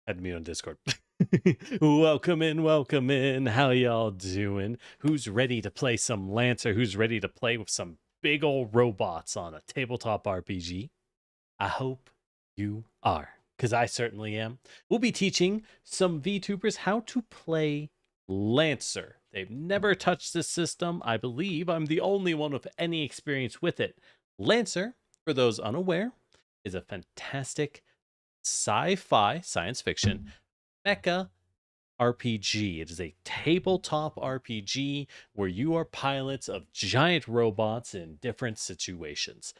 Had me on Discord. Welcome in. How y'all doing? Who's ready to play some Lancer? Who's ready to play with some big old robots on a tabletop RPG? I hope you are, because I certainly am. We'll be teaching some VTubers how to play Lancer. They've never touched this system. I believe I'm the only one with any experience with it. Lancer, for those unaware, is a fantastic sci-fi, science fiction, mecha RPG. It is a tabletop RPG where you are pilots of giant robots in different situations.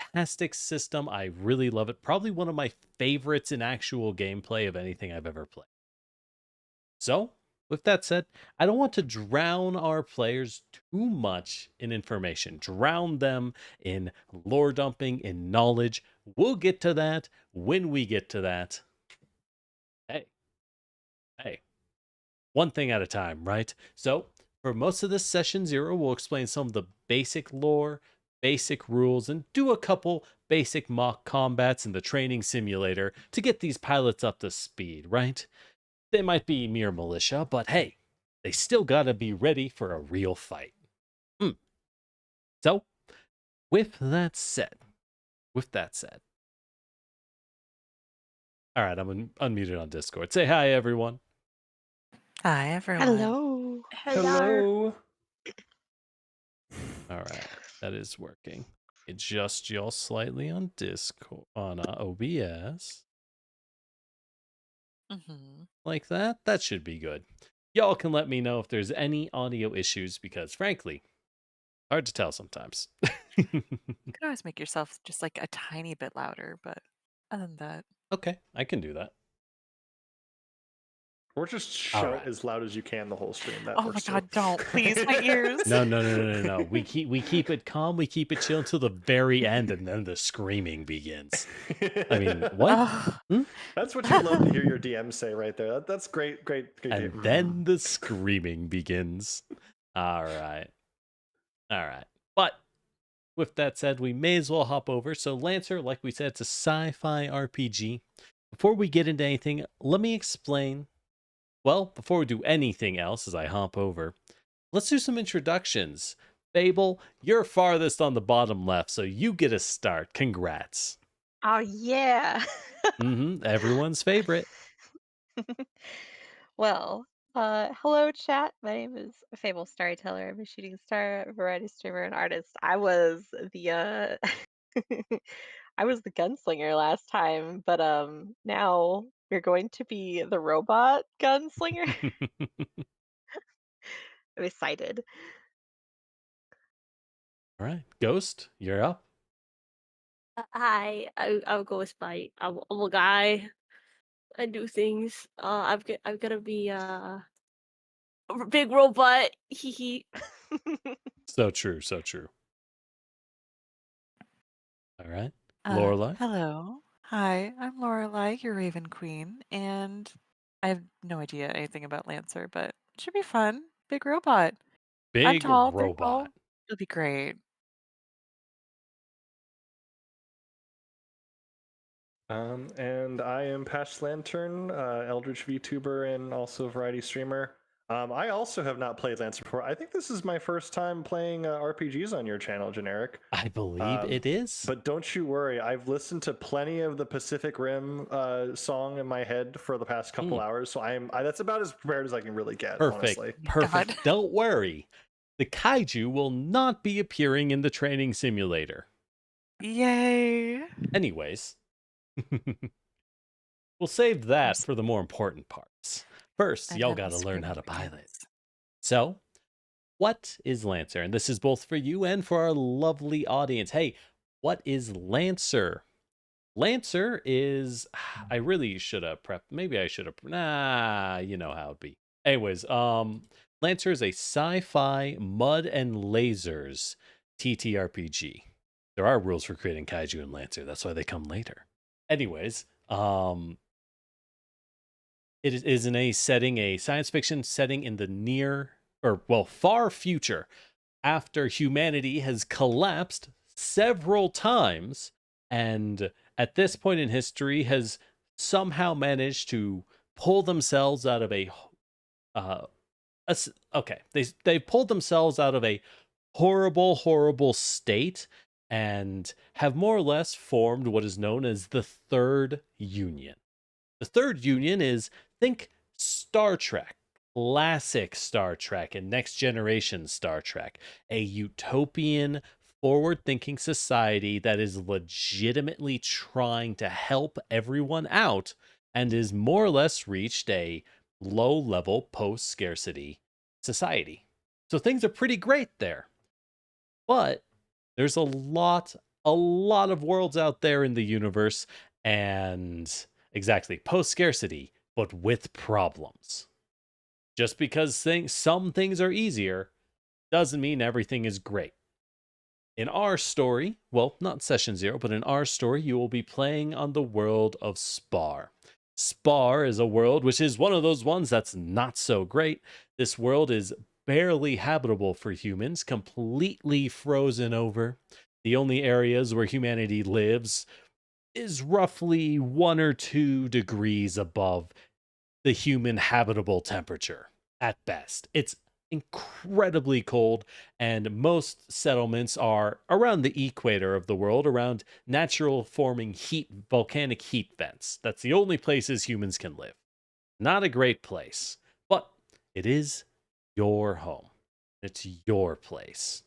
Fantastic system. I really love it. Probably one of my favorites in actual gameplay of anything I've ever played. So, with that said, I don't want to drown our players too much in information, drown them in lore dumping, in knowledge. We'll get to that when we get to that. Hey, one thing at a time, right? So, for most of this session 0, we'll explain some of the basic lore, basic rules, and do a couple basic mock combats in the training simulator to get these pilots up to speed, right? They might be mere militia, but hey, they still gotta be ready for a real fight. So, with that said, all right, I'm unmuted on Discord. Say hi, everyone. Hi, everyone. Hello. Hello. All right, that is working. Adjust y'all slightly on Discord, on OBS. Like that. That should be good. Y'all can let me know if there's any audio issues because, frankly, hard to tell sometimes. You can always make yourself just like a tiny bit louder, but other than that. Okay, I can do that. Or just shout as loud as you can the whole stream. That Oh my god, don't. Please, my ears. No. We keep it calm, we keep it chill until the very end, and then the screaming begins. I mean, what? That's what you love to hear your DM say right there. That's great. And then the screaming begins. All right. But with that said, we may as well hop over. So Lancer, like we said, it's a sci-fi RPG. Before we get into anything, let me explain. Well, before we do anything else, as I hop over, let's do some introductions. Fable, you're farthest on the bottom left, so you get a start. Congrats. Oh, yeah. Everyone's favorite. Well, hello, chat. My name is Fable Storyteller. I'm a shooting star, variety streamer, and artist. I was the I was the gunslinger last time, but now you're going to be the robot gunslinger. I'm excited. All right, Ghost, you're up. Hi, I'll go with I'm a guy. I do things. I'm gonna be a big robot. Hee. So true. All right, Lorelai. Hello. Hi, I'm Lorelai, your Raven Queen, and I have no idea anything about Lancer, but it should be fun. Big robot. I'm Big tall, they're robot. tall. It'll be great. And I am Patch Lantern, Eldritch VTuber, and also variety streamer. I also have not played Lancer before. I think this is my first time playing RPGs on your channel, Generic. I believe it is. But don't you worry, I've listened to plenty of the Pacific Rim song in my head for the past couple hours, so that's about as prepared as I can really get. Honestly. Perfect. Don't worry, the kaiju will not be appearing in the training simulator. Yay! Anyways, we'll save that for the more important parts. First, y'all gotta learn how to pilot. So, what is Lancer? And this is both for you and for our lovely audience. Hey, what is Lancer? Lancer is, I really should have prepped. Maybe I should have, you know how it'd be. Anyways, Lancer is a sci-fi mud and lasers TTRPG. There are rules for creating kaiju in Lancer. That's why they come later. Anyways, it is in a science fiction setting in the far future, after humanity has collapsed several times and at this point in history has somehow managed to pull themselves out of uh, okay, they pulled themselves out of a horrible state and have more or less formed what is known as the Third Union. The Third Union is, think Star Trek, classic Star Trek and Next Generation Star Trek, a utopian, forward-thinking society that is legitimately trying to help everyone out and is more or less reached a low-level post-scarcity society. So things are pretty great there. But there's a lot of worlds out there in the universe, and exactly, post-scarcity, but with problems. Just because some things are easier doesn't mean everything is great. In our story, well, not Session 0, but in our story, you will be playing on the world of Spar. Spar is a world which is one of those ones that's not so great. This world is barely habitable for humans, completely frozen over. The only areas where humanity lives is roughly 1 or 2 degrees above the human habitable temperature at best. It's incredibly cold, and most settlements are around the equator of the world, around natural forming volcanic heat vents. That's the only places humans can live. Not a great place, but it is your home. It's your place.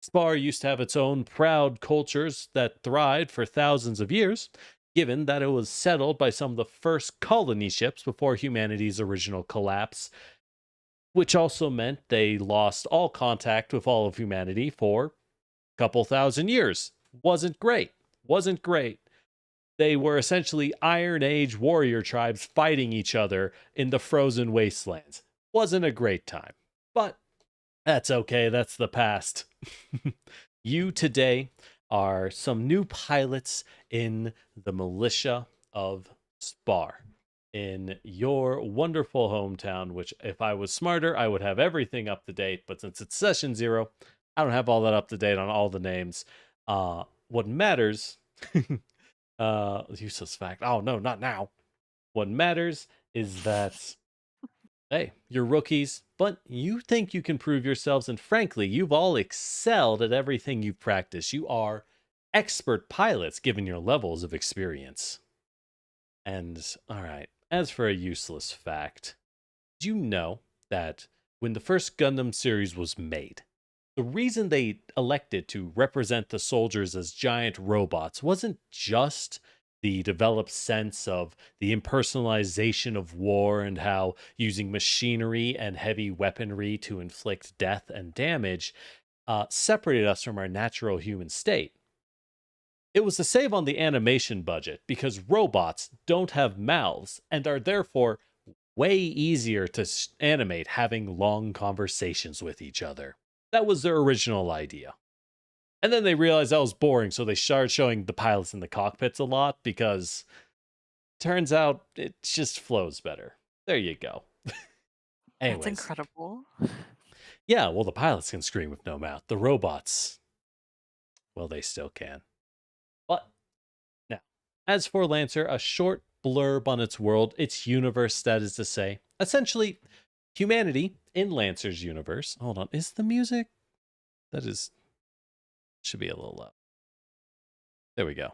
Spar used to have its own proud cultures that thrived for thousands of years, given that it was settled by some of the first colony ships before humanity's original collapse, which also meant they lost all contact with all of humanity for a couple thousand years. Wasn't great. They were essentially Iron Age warrior tribes fighting each other in the frozen wastelands. Wasn't a great time. But that's okay, that's the past. You today are some new pilots in the militia of Spar, in your wonderful hometown, which if I was smarter, I would have everything up to date. But since it's Session 0, I don't have all that up to date on all the names. What matters, useless fact. Oh no, not now. What matters is that, hey, you're rookies, but you think you can prove yourselves. And frankly, you've all excelled at everything you've practiced. You are expert pilots given your levels of experience. And all right, as for a useless fact, did you know that when the first Gundam series was made, the reason they elected to represent the soldiers as giant robots wasn't just the developed sense of the impersonalization of war and how using machinery and heavy weaponry to inflict death and damage separated us from our natural human state. It was to save on the animation budget because robots don't have mouths and are therefore way easier to animate having long conversations with each other. That was their original idea. And then they realized that was boring, so they started showing the pilots in the cockpits a lot because turns out it just flows better. There you go. Anyways. That's incredible. Yeah, well, the pilots can scream with no mouth. The robots, well, they still can. But now, as for Lancer, a short blurb on its world, its universe, that is to say. Essentially, humanity in Lancer's universe. Hold on, is the music? That is... should be a little low. There we go.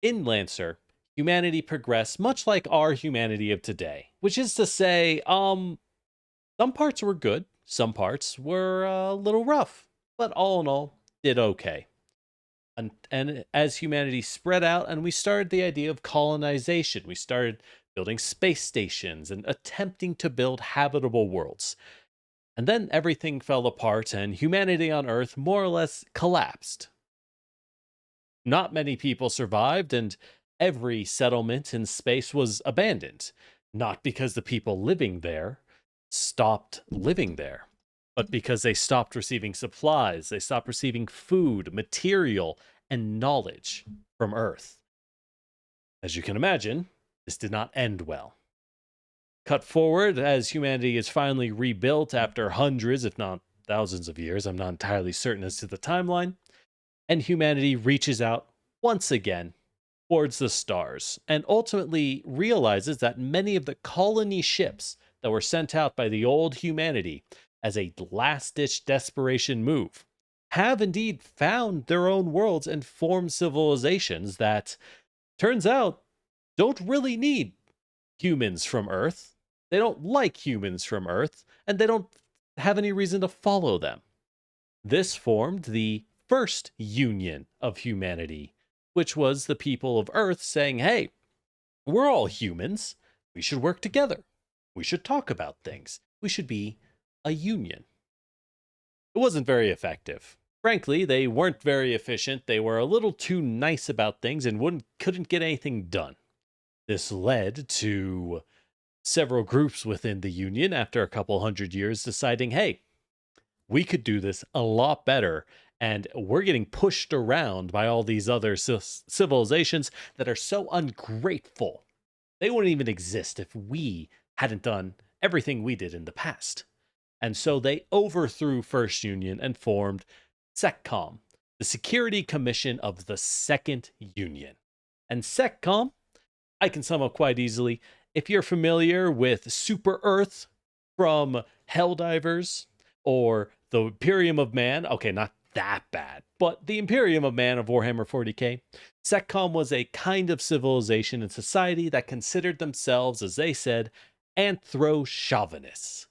In Lancer, humanity progressed much like our humanity of today, which is to say, some parts were good, some parts were a little rough, but all in all, did okay. And as humanity spread out and we started the idea of colonization, we started building space stations and attempting to build habitable worlds. And then everything fell apart and humanity on Earth more or less collapsed. Not many people survived, and every settlement in space was abandoned. Not because the people living there stopped living there, but because they stopped receiving supplies, they stopped receiving food, material, and knowledge from Earth. As you can imagine, this did not end well. Cut forward as humanity is finally rebuilt after hundreds, if not thousands of years. I'm not entirely certain as to the timeline. And humanity reaches out once again towards the stars and ultimately realizes that many of the colony ships that were sent out by the old humanity as a last-ditch desperation move have indeed found their own worlds and formed civilizations that, turns out, don't really need humans from Earth. They don't like humans from Earth, and they don't have any reason to follow them. This formed the first union of humanity, which was the people of Earth saying, hey, we're all humans. We should work together. We should talk about things. We should be a union. It wasn't very effective. Frankly, they weren't very efficient. They were a little too nice about things and couldn't get anything done. This led to several groups within the Union after a couple hundred years deciding, hey, we could do this a lot better, and we're getting pushed around by all these other civilizations that are so ungrateful. They wouldn't even exist if we hadn't done everything we did in the past. And so they overthrew First Union and formed SecCom, the Security Commission of the Second Union. And SecCom, I can sum up quite easily. If you're familiar with Super Earth from Helldivers or the Imperium of Man, okay, not that bad, but the Imperium of Man of Warhammer 40k, SecCom was a kind of civilization and society that considered themselves, as they said, anthro-chauvinists.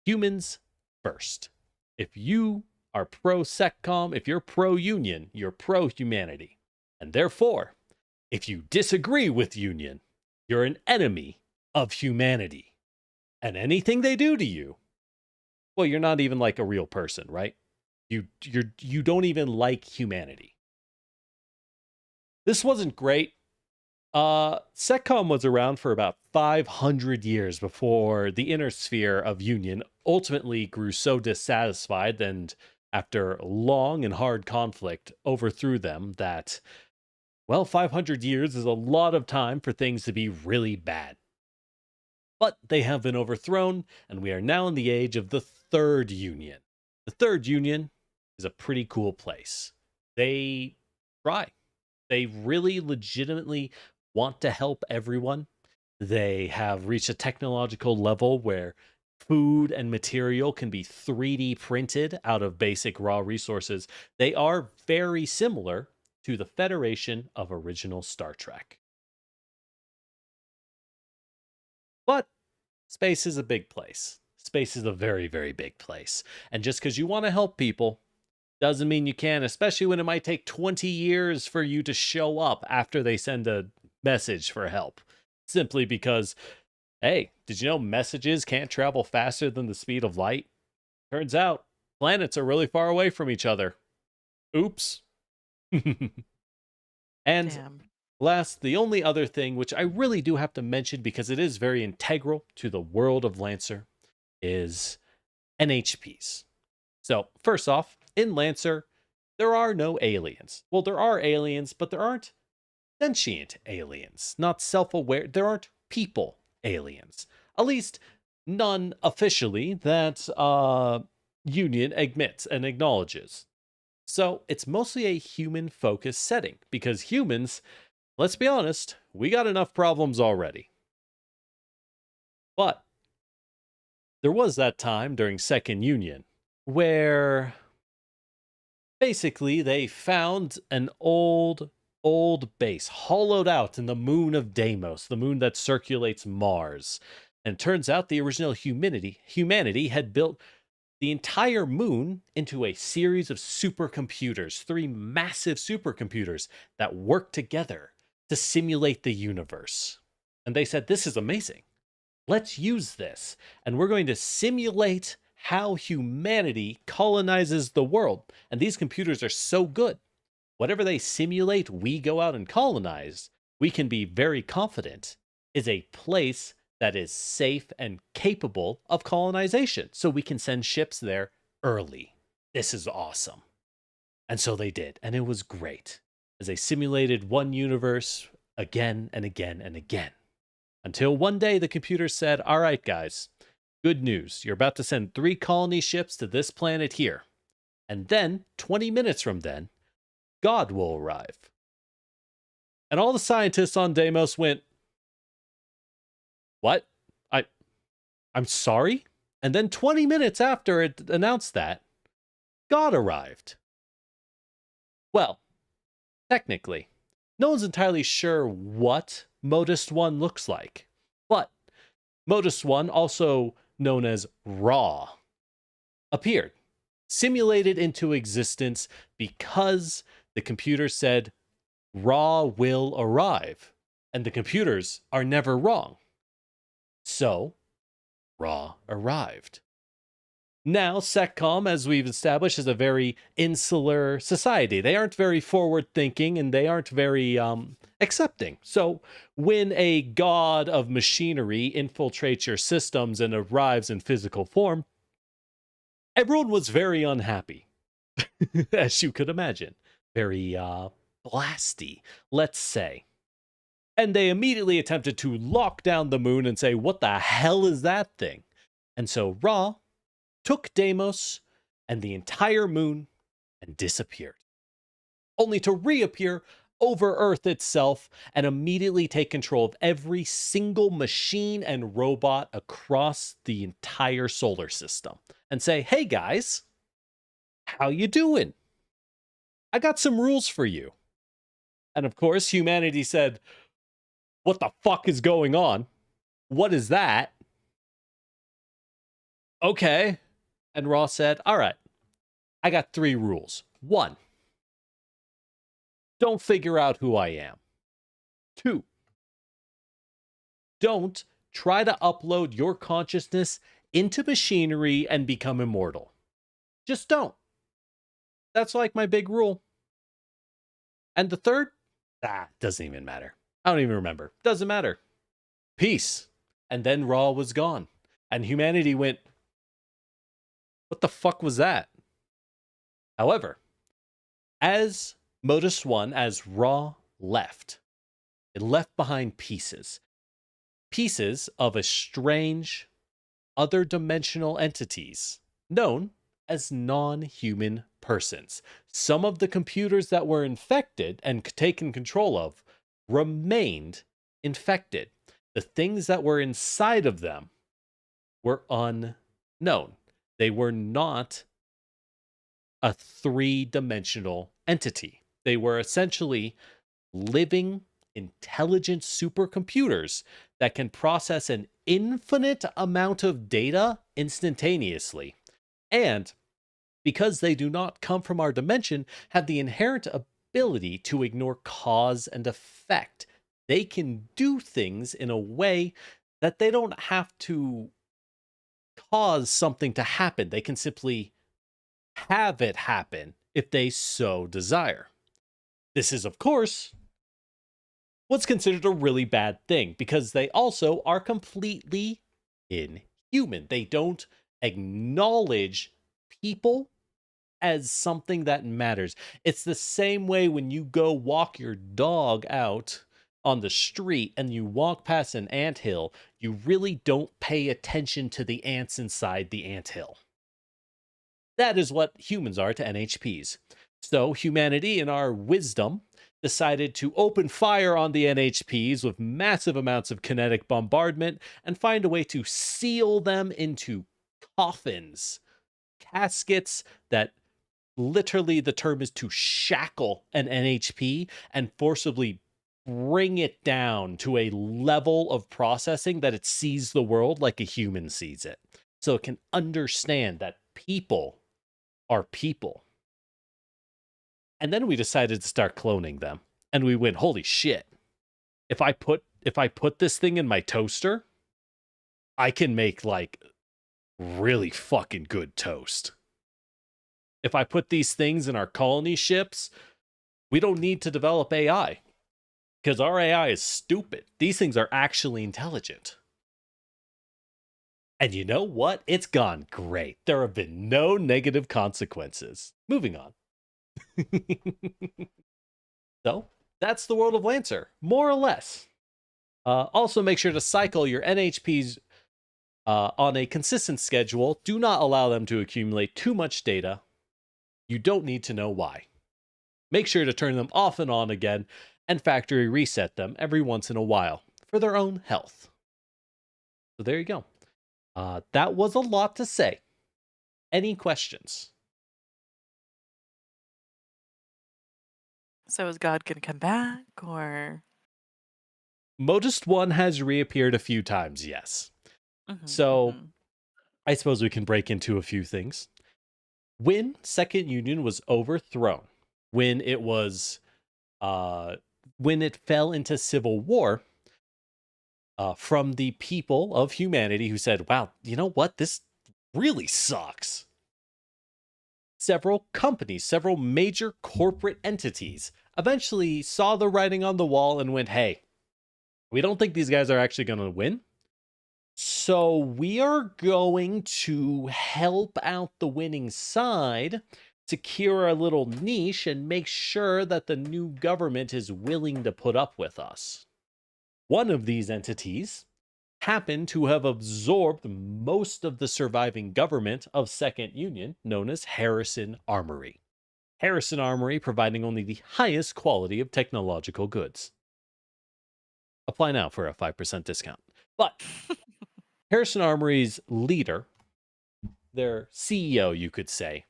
Humans first. If you are pro-SecCom, if you're pro-Union, you're pro-humanity. And therefore, if you disagree with Union, you're an enemy of humanity. And anything they do to you, well, you're not even like a real person, right? You don't even like humanity. This wasn't great. SecCom was around for about 500 years before the inner sphere of Union ultimately grew so dissatisfied and, after long and hard conflict, overthrew them that, well, 500 years is a lot of time for things to be really bad. But they have been overthrown, and we are now in the age of the Third Union. The Third Union is a pretty cool place. They try. They really legitimately want to help everyone. They have reached a technological level where food and material can be 3D printed out of basic raw resources. They are very similar to the Federation of original Star Trek. But space is a big place. Space is a very, very big place. And just because you want to help people doesn't mean you can, especially when it might take 20 years for you to show up after they send a message for help. Simply because, hey, did you know messages can't travel faster than the speed of light? Turns out, planets are really far away from each other. Oops. And Damn. last, the only other thing, which I really do have to mention because it is very integral to the world of Lancer, is NHPs. So, first off, in Lancer, there are no aliens. Well, there are aliens, but there aren't sentient aliens, not self-aware. There aren't people aliens. At least none officially that Union admits and acknowledges. So it's mostly a human-focused setting, because humans, let's be honest, we got enough problems already. But there was that time during Second Union where basically they found an old base hollowed out in the moon of Deimos, the moon that circulates Mars. And it turns out the original humanity had built the entire moon into a series of supercomputers, 3 massive supercomputers that work together to simulate the universe. And they said, this is amazing. Let's use this. And we're going to simulate how humanity colonizes the world. And these computers are so good. Whatever they simulate, we go out and colonize, we can be very confident is a place that is safe and capable of colonization. So we can send ships there early. This is awesome. And so they did. And it was great as they simulated one universe again and again and again. Until one day the computer said, all right, guys, good news. You're about to send 3 colony ships to this planet here. And then, 20 minutes from then, God will arrive. And all the scientists on Deimos went, what? I'm sorry? And then 20 minutes after it announced that, God arrived. Well, technically, no one's entirely sure what Modus 1 looks like. But Modus 1, also known as Raw, appeared, simulated into existence because the computer said Raw will arrive. And the computers are never wrong. So, Raw arrived. Now, SecCom, as we've established, is a very insular society. They aren't very forward-thinking, and they aren't very accepting. So, when a god of machinery infiltrates your systems and arrives in physical form, everyone was very unhappy, as you could imagine. Very blasty, let's say. And they immediately attempted to lock down the moon and say, what the hell is that thing? And so Ra took Deimos and the entire moon and disappeared, only to reappear over Earth itself and immediately take control of every single machine and robot across the entire solar system and say, hey guys, how you doing? I got some rules for you. And of course, humanity said, what the fuck is going on? What is that? Okay. And Ross said, all right, I got 3 rules. 1, don't figure out who I am. 2, don't try to upload your consciousness into machinery and become immortal. Just don't. That's like my big rule. And the 3rd, doesn't even matter. I don't even remember. Doesn't matter. Peace. And then Ra was gone. And humanity went, what the fuck was that? However, as Modus 1, as Ra left, it left behind pieces. Pieces of a strange, other-dimensional entities known as non-human persons. Some of the computers that were infected and taken control of remained infected. The things that were inside of them were unknown. They were not a 3-dimensional entity. They were essentially living, intelligent supercomputers that can process an infinite amount of data instantaneously. And because they do not come from our dimension, have the inherent ability to ignore cause and effect. They can do things in a way that they don't have to cause something to happen. They can simply have it happen if they so desire. This is, of course, what's considered a really bad thing because they also are completely inhuman. They don't acknowledge people as something that matters. It's the same way when you go walk your dog out on the street and you walk past an anthill, you really don't pay attention to the ants inside the anthill. That is what humans are to NHPs. So humanity, in our wisdom, decided to open fire on the NHPs with massive amounts of kinetic bombardment and find a way to seal them into coffins, caskets that literally the term is to shackle an NHP and forcibly bring it down to a level of processing that it sees the world like a human sees it. So it can understand that people are people. And then we decided to start cloning them. And we went, holy shit. If I put this thing in my toaster, I can make like really fucking good toast. If I put these things in our colony ships, we don't need to develop AI. Because our AI is stupid. These things are actually intelligent. And you know what? It's gone great. There have been no negative consequences. Moving on. So, that's the world of Lancer, more or less. Also, make sure to cycle your NHPs on a consistent schedule. Do not allow them to accumulate too much data. You don't need to know why. Make sure to turn them off and on again. and factory reset them every once in a while for their own health. So there you go. That was a lot to say. Any questions? So is God gonna come back, or? Modest One has reappeared a few times, yes. So I suppose we can break into a few things. When Second Union was overthrown, when it fell into civil war, from the people of humanity who said, wow, you know what? This really sucks. Several companies, several major corporate entities eventually saw the writing on the wall and went, hey, we don't think these guys are actually going to win. So we are going to help out the winning side, secure a little niche, and make sure that the new government is willing to put up with us. One of these entities happened to have absorbed most of the surviving government of Second Union, known as Harrison Armory. Harrison Armory providing only the highest quality of technological goods. Apply now for a 5% discount. But Harrison Armory's leader, their CEO, you could say,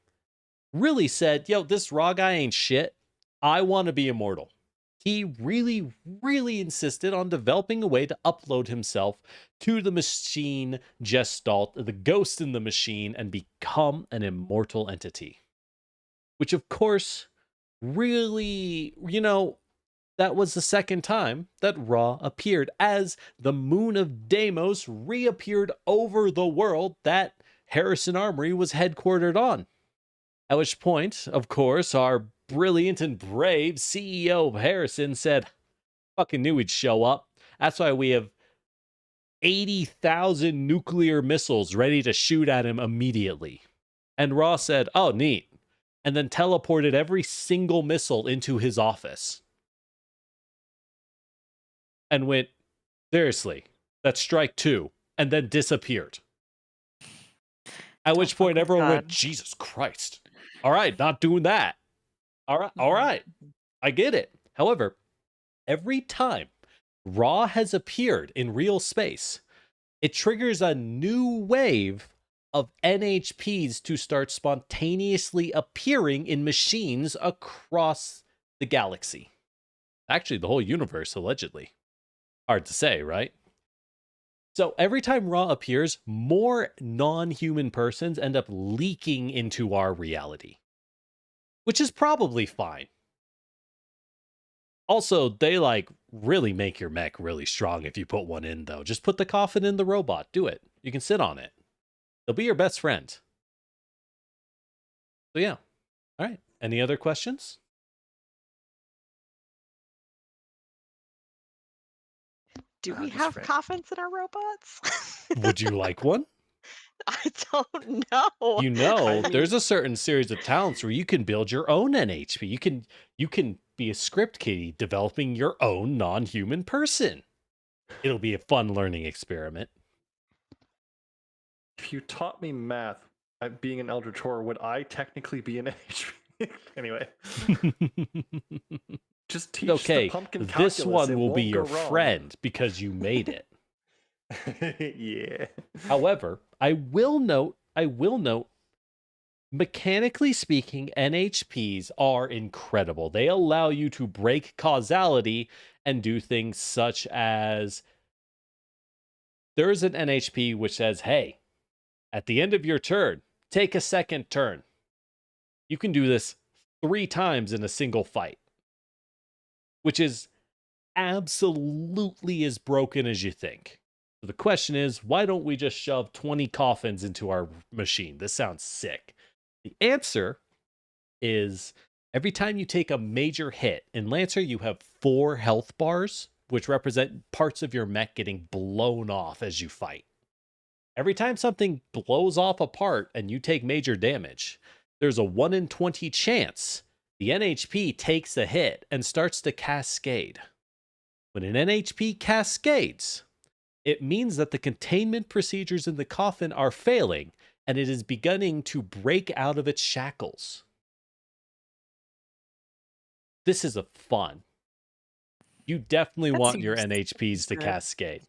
really said, yo, this raw guy ain't shit. I want to be immortal. He really, really insisted on developing a way to upload himself to the machine gestalt, the ghost in the machine, and become an immortal entity. Which, of course, really, that was the second time that Ra appeared, as the moon of Deimos reappeared over the world that Harrison Armory was headquartered on. At which point, of course, our brilliant and brave CEO of Harrison said, fucking knew he'd show up. That's why we have 80,000 nuclear missiles ready to shoot at him immediately. And Ra said, oh, neat. And then teleported every single missile into his office. And went, seriously, that's strike two, and then disappeared. At which point everyone went, Jesus Christ. All right, not doing that. All right, I get it. However, every time Ra has appeared in real space, it triggers a new wave of NHPs to start spontaneously appearing in machines across the galaxy. Actually, the whole universe, allegedly. Hard to say, right? So every time Ra appears, more non-human persons end up leaking into our reality. Which is probably fine. Also, they really make your mech really strong if you put one in, though. Just put the coffin in the robot. Do it. You can sit on it. They'll be your best friend. So yeah. All right. Any other questions? Do we have coffins in our robots? Would you like one? I don't know. There's a certain series of talents where you can build your own NHP. You can be a script kiddie developing your own non-human person. It'll be a fun learning experiment. If you taught me math, being an Eldritch Horror, would I technically be an NHP? Anyway. Just teach the pumpkin calculus. This one will be your friend because you made it. Yeah. However, I will note, mechanically speaking, NHPs are incredible. They allow you to break causality and do things such as there's an NHP which says, hey, at the end of your turn, take a second turn. You can do this 3 times in a single fight, which is absolutely as broken as you think. So the question is, why don't we just shove 20 coffins into our machine? This sounds sick. The answer is every time you take a major hit, in Lancer you have 4 health bars, which represent parts of your mech getting blown off as you fight. Every time something blows off a part and you take major damage, there's a 1 in 20 chance the NHP takes a hit and starts to cascade. When an NHP cascades, it means that the containment procedures in the coffin are failing and it is beginning to break out of its shackles. This is a fun. you definitely That want your seems NHPs to good. cascade.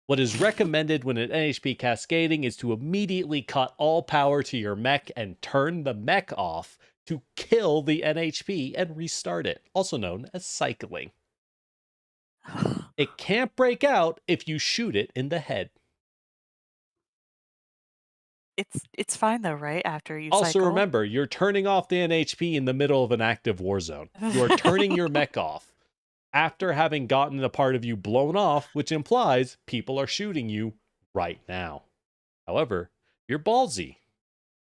What is recommended when an NHP cascading is to immediately cut all power to your mech and turn the mech off to kill the NHP and restart it, also known as cycling. It can't break out if you shoot it in the head. It's fine though, right? After you Also cycle. remember, you're turning off the NHP in the middle of an active war zone. You are turning your mech off after having gotten a part of you blown off, which implies people are shooting you right now. However, you're ballsy.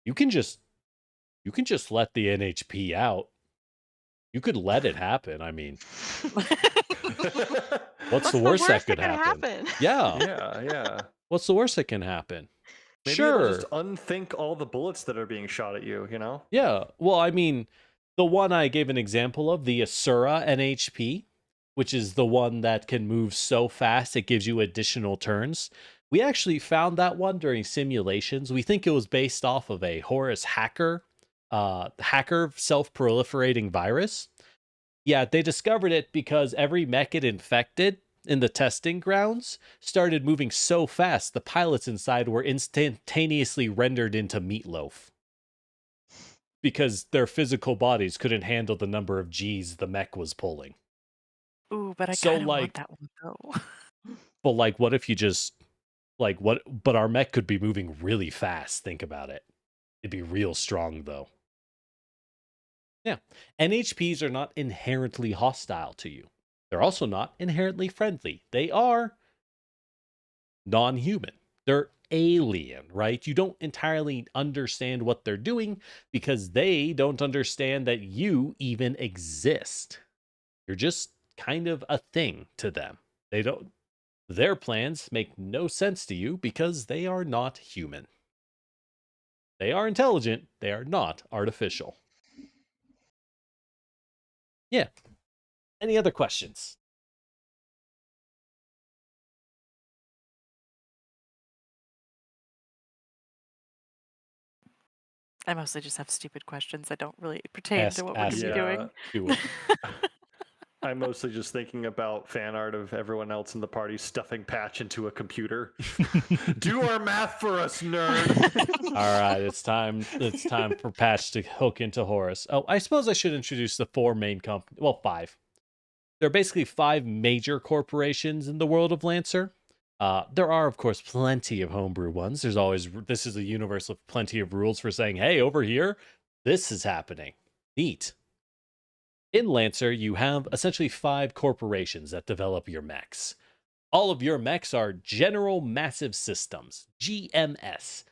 You can just let the NHP out. You could let it happen. I mean, what's the worst that could happen? Yeah. Yeah. What's the worst that can happen? Maybe Sure. it'll just unthink all the bullets that are being shot at you, you know? Yeah. Well, I mean, the one I gave an example of, the Asura NHP, which is the one that can move so fast it gives you additional turns. We actually found that one during simulations. We think it was based off of a Horus hacker self-proliferating virus. Yeah, they discovered it because every mech it infected in the testing grounds started moving so fast the pilots inside were instantaneously rendered into meatloaf because their physical bodies couldn't handle the number of G's the mech was pulling. Ooh, but I So, kind of want like- that one though. But like, what if you just but our mech could be moving really fast. Think about it. It'd be real strong though. Yeah. NHPs are not inherently hostile to you. They're also not inherently friendly. They are non-human. They're alien, right? You don't entirely understand what they're doing because they don't understand that you even exist. You're just kind of a thing to them. Their plans make no sense to you because they are not human. They are intelligent. They are not artificial. Yeah. Any other questions? I mostly just have stupid questions that don't really pertain to what we're Ask going to be doing. Do it. I'm mostly just thinking about fan art of everyone else in the party stuffing Patch into a computer. Do our math for us, nerd. All right, it's time for Patch to hook into Horus. Oh, I suppose I should introduce the four main companies. Well, five. There are basically five major corporations in the world of Lancer. There are, of course, plenty of homebrew ones. This is a universe with plenty of rules for saying, hey, over here, this is happening. Neat. In Lancer, you have essentially five corporations that develop your mechs. All of your mechs are General Massive Systems, GMS.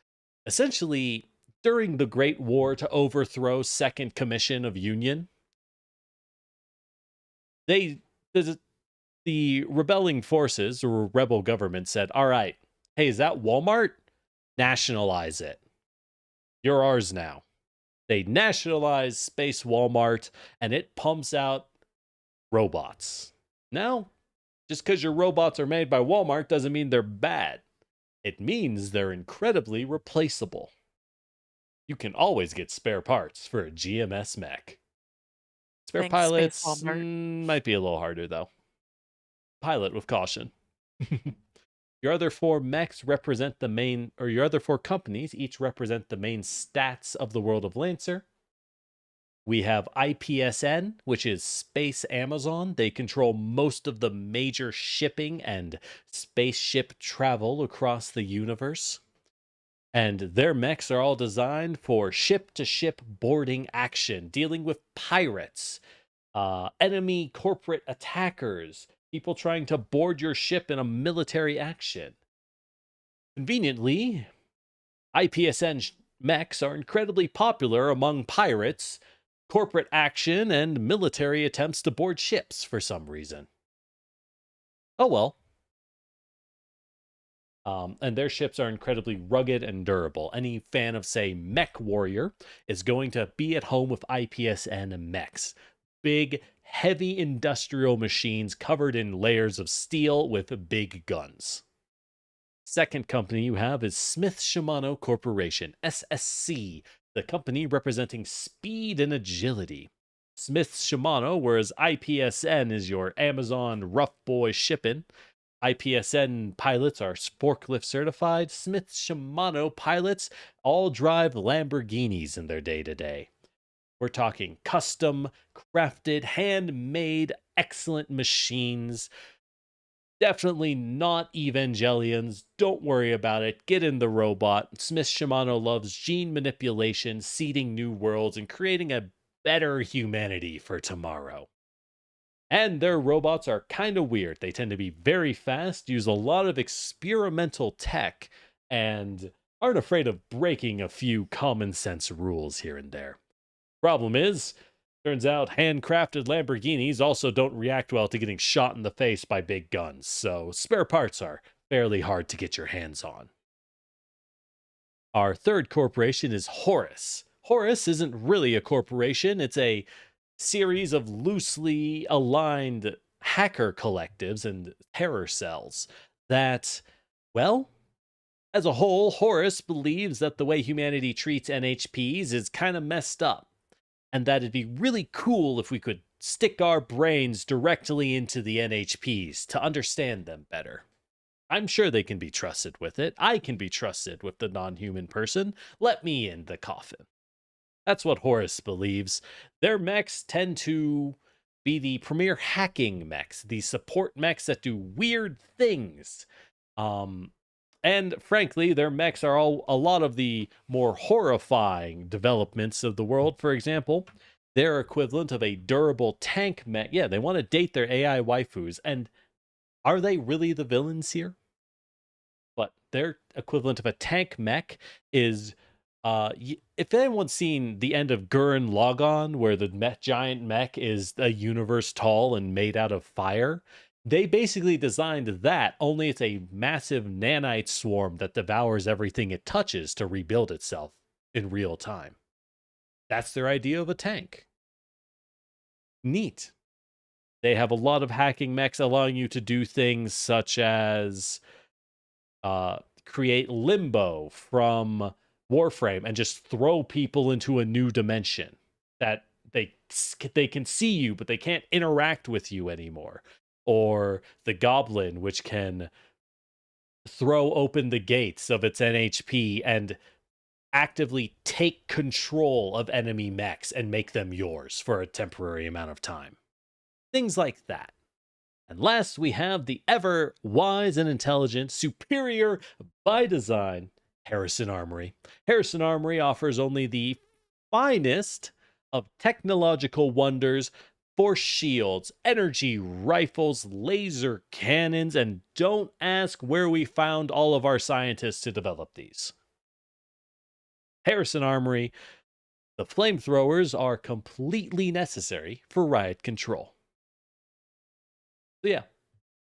Essentially, during the Great War to overthrow Second Commission of Union, the rebelling forces or rebel government said, all right, hey, is that Walmart? Nationalize it. You're ours now. They nationalize Space Walmart and it pumps out robots. Now, just because your robots are made by Walmart doesn't mean they're bad. It means they're incredibly replaceable. You can always get spare parts for a GMS mech. Spare Thanks, pilots Space Walmart. might be a little harder though. Pilot with caution. Your other four mechs represent the main, or your other four companies each represent the main stats of the world of Lancer. We have IPSN, which is Space Amazon. They control most of the major shipping and spaceship travel across the universe. And their mechs are all designed for ship-to-ship boarding action, dealing with pirates, enemy corporate attackers, people trying to board your ship in a military action. Conveniently, IPSN mechs are incredibly popular among pirates, corporate action, and military attempts to board ships for some reason. Oh well. And their ships are incredibly rugged and durable. Any fan of, say, Mech Warrior is going to be at home with IPSN mechs. Big, heavy industrial machines covered in layers of steel with big guns. Second company you have is Smith Shimano Corporation, SSC, the company representing speed and agility. Smith's Shimano, whereas IPSN is your Amazon rough boy shipping. IPSN pilots are forklift certified. Smith's Shimano pilots all drive Lamborghinis in their day-to-day. We're talking custom, crafted, handmade, excellent machines. Definitely not Evangelions. Don't worry about it. Get in the robot. Smith Shimano loves gene manipulation, seeding new worlds, and creating a better humanity for tomorrow. And their robots are kind of weird. They tend to be very fast, use a lot of experimental tech, and aren't afraid of breaking a few common sense rules here and there. Problem is, turns out handcrafted Lamborghinis also don't react well to getting shot in the face by big guns, so spare parts are fairly hard to get your hands on. Our third corporation is Horus. Horus isn't really a corporation, it's a series of loosely aligned hacker collectives and terror cells that, well, as a whole, Horus believes that the way humanity treats NHPs is kind of messed up, and that it'd be really cool if we could stick our brains directly into the NHPs to understand them better. I'm sure they can be trusted with it. I can be trusted with the non-human person. Let me in the coffin. That's what Horus believes. Their mechs tend to be the premier hacking mechs, the support mechs that do weird things. And frankly, their mechs are all a lot of the more horrifying developments of the world. For example, their equivalent of a durable tank mech. Yeah, they want to date their AI waifus. And are they really the villains here? But their equivalent of a tank mech is, if anyone's seen the end of Gurren Lagann, where the giant mech is a universe tall and made out of fire, they basically designed that, only it's a massive nanite swarm that devours everything it touches to rebuild itself in real time. That's their idea of a tank. Neat. They have a lot of hacking mechs allowing you to do things such as create limbo from Warframe and just throw people into a new dimension that they can see you, but they can't interact with you anymore. Or the Goblin, which can throw open the gates of its NHP and actively take control of enemy mechs and make them yours for a temporary amount of time. Things like that. And last, we have the ever wise and intelligent, superior by design, Harrison Armory. Harrison Armory offers only the finest of technological wonders, force shields, energy rifles, laser cannons, and don't ask where we found all of our scientists to develop these. Harrison Armory, the flamethrowers are completely necessary for riot control. So yeah,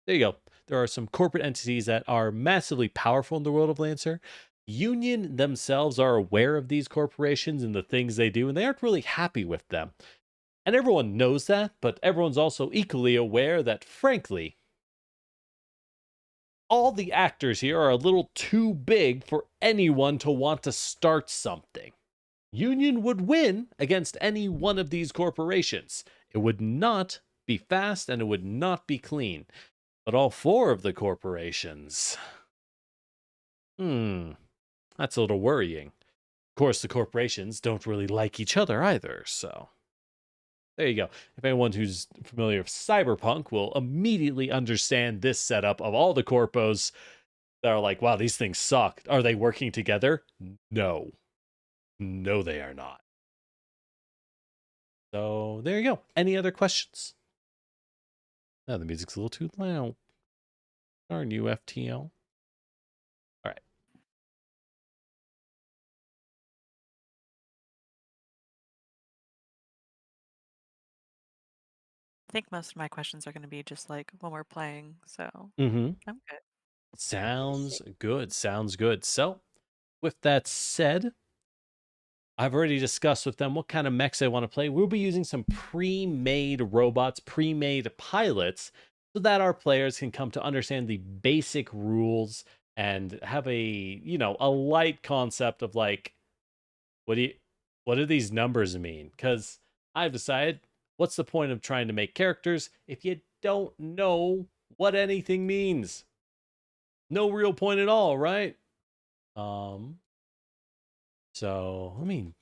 there you go. There are some corporate entities that are massively powerful in the world of Lancer. Union themselves are aware of these corporations and the things they do, and they aren't really happy with them. And everyone knows that, but everyone's also equally aware that, frankly, all the actors here are a little too big for anyone to want to start something. Union would win against any one of these corporations. It would not be fast and it would not be clean. But all four of the corporations... that's a little worrying. Of course, the corporations don't really like each other either, so... There you go. If anyone who's familiar with Cyberpunk will immediately understand this setup of all the corpos that are like, wow, these things suck. Are they working together? No. No, they are not. So there you go. Any other questions? No, the music's a little too loud. Darn you, FTL. All right. I think most of my questions are going to be just like when we're playing, so Mm-hmm. I'm good. Sounds good. Sounds good. So, with that said, I've already discussed with them what kind of mechs they want to play. We'll be using some pre-made robots, pre-made pilots, so that our players can come to understand the basic rules and have a, a light concept of like, what do these numbers mean? Because I've decided What's the point of trying to make characters if you don't know what anything means? No real point at all, right? So let me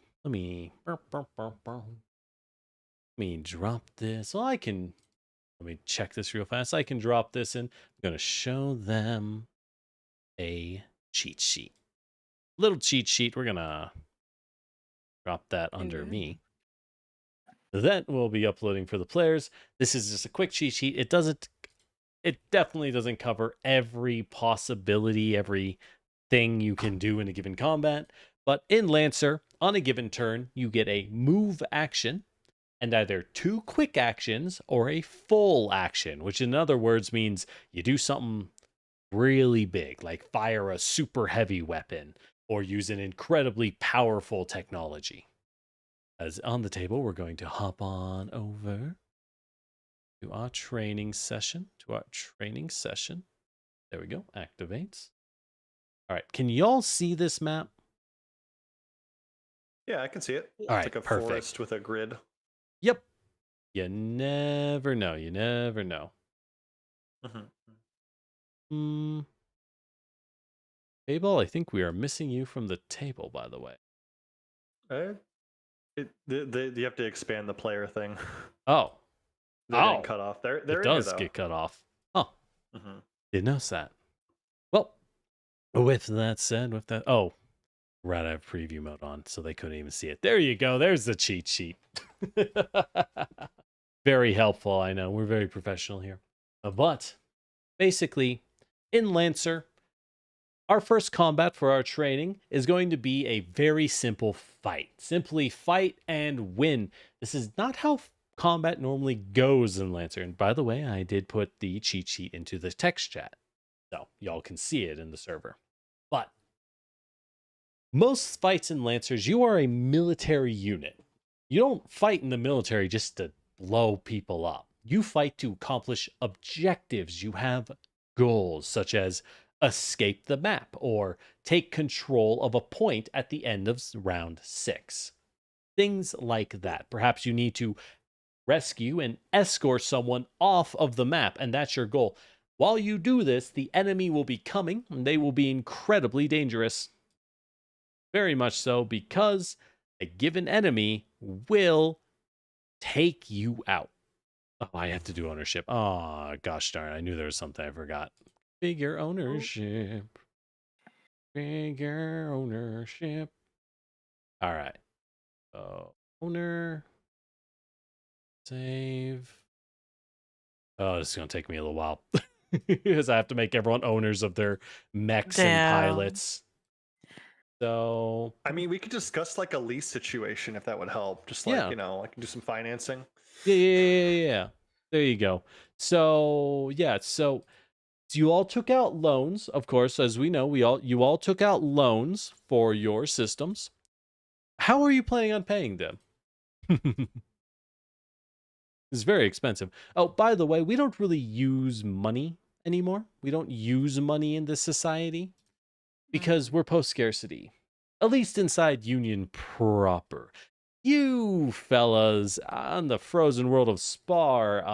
drop this. Well, let me check this real fast. I can drop this in. I'm going to show them a cheat sheet. Little cheat sheet. We're going to drop that under me. That will be uploading for the players. This is just a quick cheat sheet. It definitely doesn't cover every possibility, everything you can do in a given combat. But in Lancer, on a given turn, you get a move action and either 2 quick actions or a full action, which in other words means you do something really big, like fire a super heavy weapon or use an incredibly powerful technology. As on the table, we're going to hop on over to our training session. There we go. Activates. All right. Can y'all see this map? Yeah, I can see it. All It's right. like a Perfect. forest with a grid. Yep. You never know. You never know. Table, I think we are missing you from the table, by the way. You have to expand the player thing. Oh. They're getting cut off. They're it in does here, though. get cut off. Huh. Didn't notice that. Well, with that said, right, I have preview mode on, so they couldn't even see it. There you go. There's the cheat sheet. Very helpful, I know. We're very professional here. But basically, in Lancer, our first combat for our training is going to be a very simple fight. Simply fight and win. This is not how combat normally goes in Lancer. And by the way, I did put the cheat sheet into the text chat, so y'all can see it in the server. But most fights in Lancers, you are a military unit. You don't fight in the military just to blow people up. You fight to accomplish objectives. You have goals such as escape the map or take control of a point at the end of round 6. Things like that. Perhaps you need to rescue and escort someone off of the map, and that's your goal. While you do this, the enemy will be coming, and they will be incredibly dangerous. Very much so, because a given enemy will take you out. Oh, I have to do ownership. Oh, gosh darn, I knew there was something I forgot. Figure ownership. Figure ownership. All right. Owner. Save. Oh, this is going to take me a little while. Because I have to make everyone owners of their mechs and pilots. So, I mean, we could discuss like a lease situation if that would help. Just like, I can do some financing. Yeah. There you go. So, so you all took out loans, of course, as we know, you all took out loans for your systems. How are you planning on paying them? It's very expensive. Oh, by the way, we don't really use money anymore. We don't use money in this society because we're post-scarcity. At least inside Union proper. You fellas on the frozen world of Spar, you're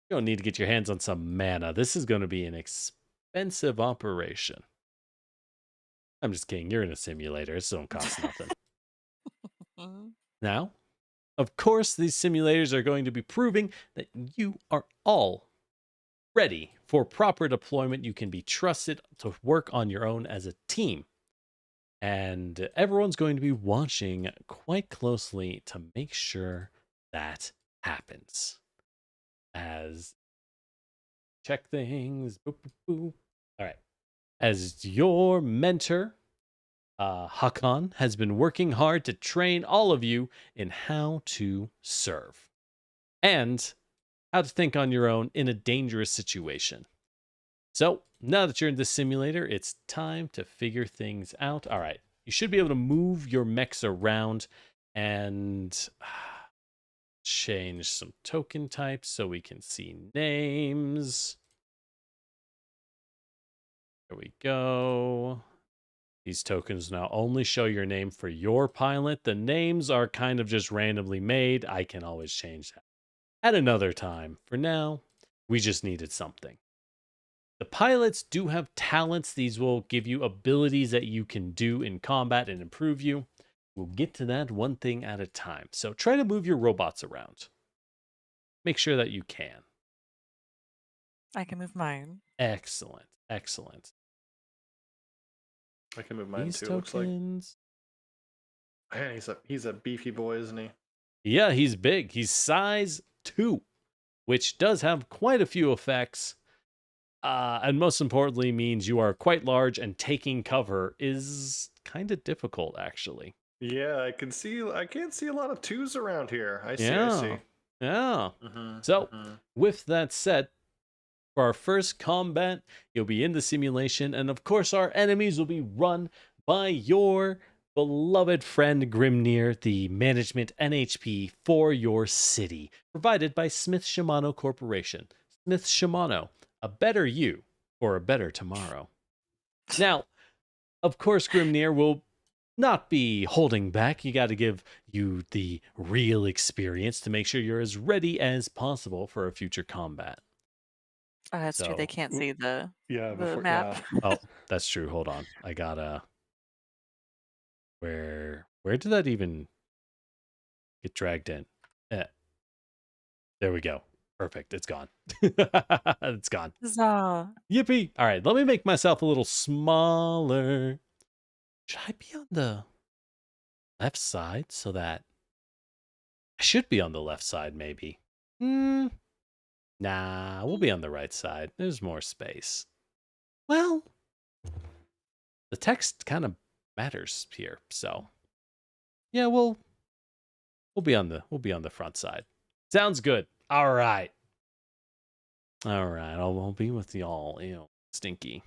going to need to get your hands on some mana. This is going to be an expensive operation. I'm just kidding. You're in a simulator. It don't cost nothing. Now, of course, these simulators are going to be proving that you are all ready for proper deployment. You can be trusted to work on your own as a team. And everyone's going to be watching quite closely to make sure that happens. As check things. Boop, boop, boop. All right. As your mentor, Hakan has been working hard to train all of you in how to serve and how to think on your own in a dangerous situation. So now that you're in the simulator, it's time to figure things out. All right. You should be able to move your mechs around and change some token types so we can see names. There we go. These tokens now only show your name for your pilot. The names are kind of just randomly made. I can always change that at another time. For now, we just needed something. The pilots do have talents. These will give you abilities that you can do in combat and improve you. We'll get to that one thing at a time. So try to move your robots around. Make sure that you can. I can move mine. Excellent. Excellent. I can move mine These too. Looks like. tokens. Man, he's a beefy boy, isn't he? Yeah, he's big. He's size 2, which does have quite a few effects. And most importantly means you are quite large, and taking cover is kind of difficult, actually. Yeah, I can't see a lot of 2s around here. I see. Yeah. So, with that said, for our first combat, you'll be in the simulation, and of course our enemies will be run by your beloved friend Grimnir, the management NHP for your city, provided by Smith Shimano Corporation. Smith Shimano, a better you for a better tomorrow. Now, of course, Grimnir will not be holding back. You got to give you the real experience to make sure you're as ready as possible for a future combat. Oh, that's true. They can't see the map. Oh, that's true. Hold on. I gotta. Where did that even get dragged in? There we go. Perfect. It's gone. It's gone. Huzzah. Yippee. All right. Let me make myself a little smaller. Should I be on the left side so that I should be on the left side, maybe? Nah, we'll be on the right side. There's more space. Well, the text kind of matters here, so yeah, we'll be on the front side. Sounds good. All right. I'll be with y'all. Stinky.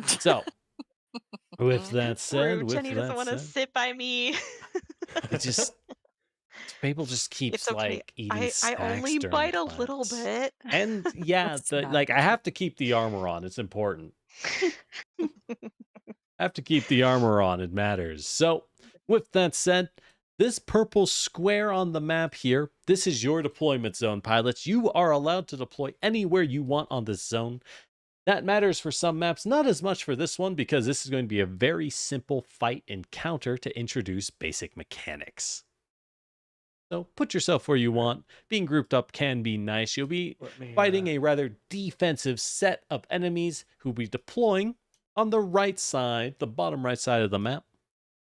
So, with that said, Jenny doesn't want to sit by me. It just Fable just keeps It's okay. eating snacks. I only during bite a fights. little bit. And yeah, I have to keep the armor on. It's important. I have to keep the armor on. It matters. So, with that said, this purple square on the map here, this is your deployment zone, pilots. You are allowed to deploy anywhere you want on this zone. That matters for some maps, not as much for this one, because this is going to be a very simple fight encounter to introduce basic mechanics. So put yourself where you want. Being grouped up can be nice. You'll be fighting a rather defensive set of enemies who will be deploying on the right side, the bottom right side of the map.